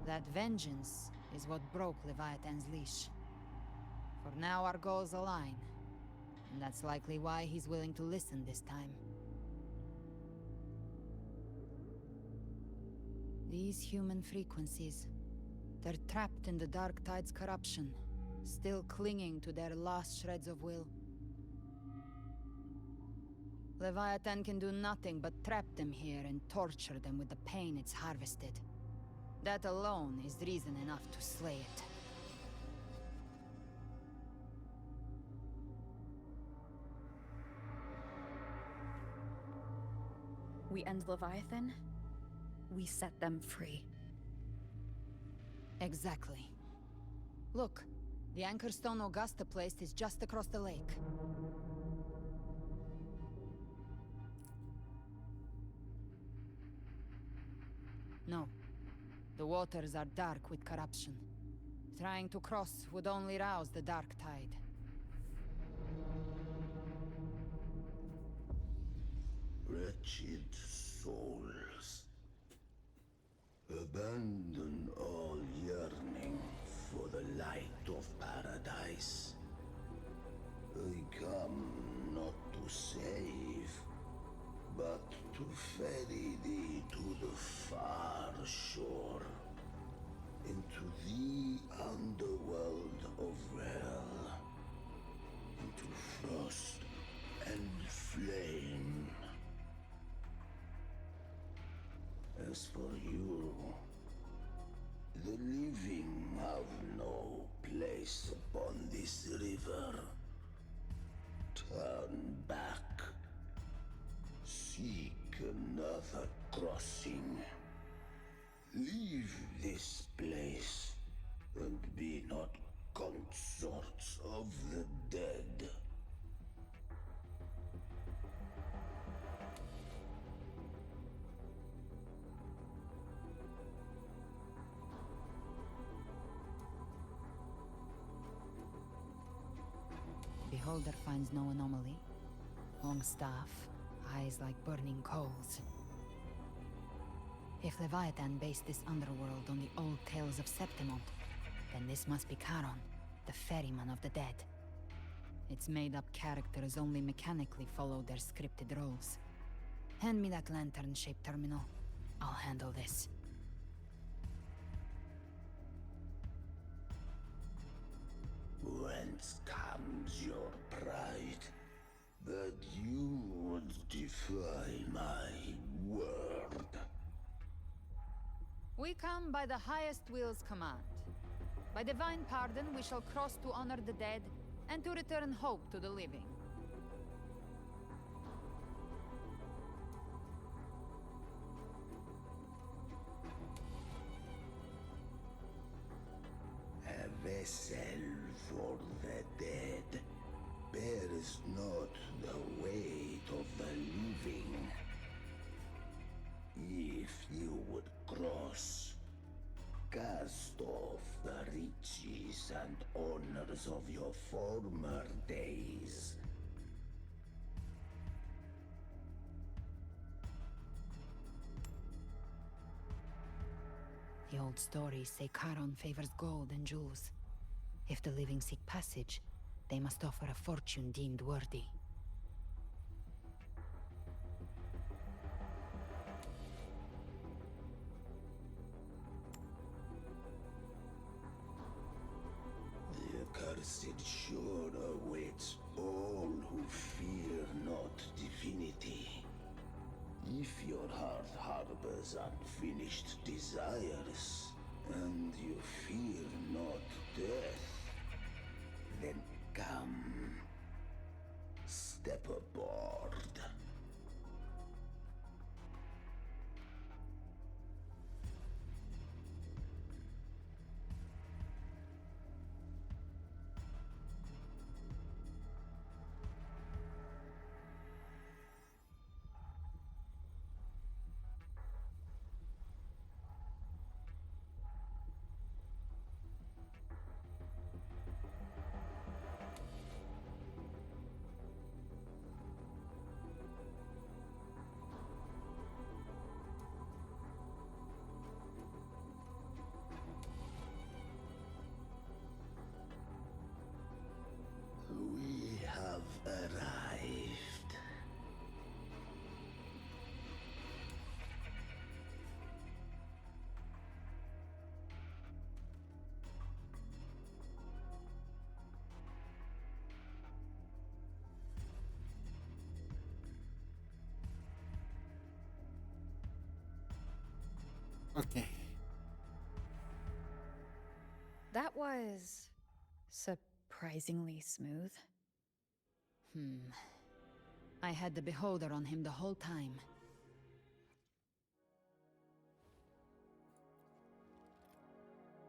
That vengeance is what broke Leviathan's leash. For now our goals align, and that's likely why he's willing to listen this time. These human frequencies, they're trapped in the Dark Tide's corruption, still clinging to their last shreds of will. Leviathan can do nothing but trap them here and torture them with the pain it's harvested. That alone is reason enough to slay it. We end Leviathan, we set them free. Exactly. Look, the Anchorstone Augusta placed is just across the lake. No. The waters are dark with corruption. Trying to cross would only rouse the dark tide. Wretched souls, abandon all yearning for the light of paradise. I come not to save, but to ferry thee to the far shore, into the underworld of Rel, into frost and flame. As for you, the living have no place upon this river. Turn back. Seek another crossing. Leave this place, and be not consorts of the dead. beholder finds no anomaly. Long staff, eyes like burning coals. If Leviathan based this underworld on the old tales of Septimont, then this must be Charon, the ferryman of the dead. Its made-up characters only mechanically follow their scripted roles. Hand me that lantern-shaped terminal. I'll handle this. Whence comes your pride? That you would defy my word? We come by the highest will's command. By divine pardon, we shall cross to honor the dead and to return hope to the living. A vessel for the dead bears not the weight of the living. If you would cross, cast off the riches and honors of your former days. The old stories say Charon favors gold and jewels. If the living seek passage, they must offer a fortune deemed worthy. The accursed shore awaits all who fear not divinity. If your heart harbors unfinished desires, and you fear not death, then come, step aboard. We have arrived. Okay. That was surprisingly smooth. I had the beholder on him the whole time.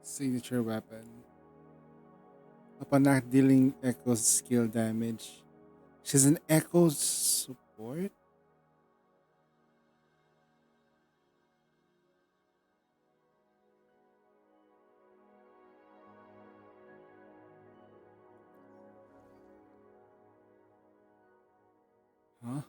Signature weapon. Upon not dealing echo skill damage. She's an echo support? Huh?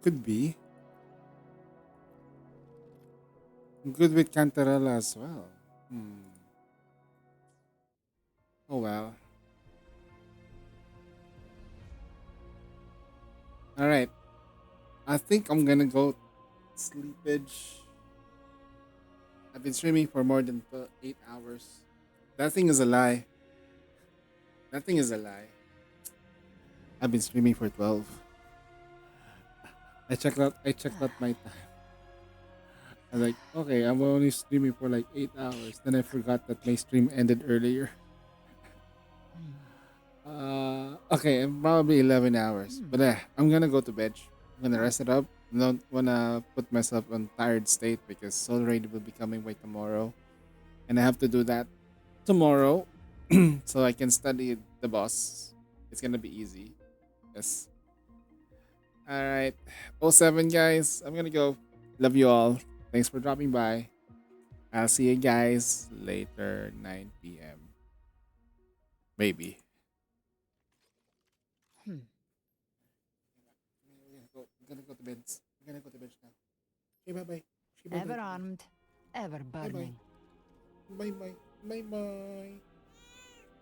Could be. Good with Cantarella as well. Oh well. Alright. I think I'm gonna go sleepage. I've been streaming for more than 8 hours. That thing is a lie. That thing is a lie. I've been streaming for 12. I checked out my time. I was like, okay, I'm only streaming for like 8 hours. Then I forgot that my stream ended earlier. Okay, probably 11 hours. But I'm gonna go to bed. I'm gonna rest it up. I don't wanna put myself on tired state because Soul Raid will be coming by tomorrow. And I have to do that tomorrow so I can study the boss It's gonna be easy. Yes. All right. '07 guys. I'm gonna go. Love you all. Thanks for dropping by. I'll see you guys later, 9 p.m. Maybe. We're gonna go to beds. We're gonna go to bed now. Okay, bye-bye. Okay, bye-bye. Ever armed, ever burning. Bye-bye. Bye-bye. Bye-bye.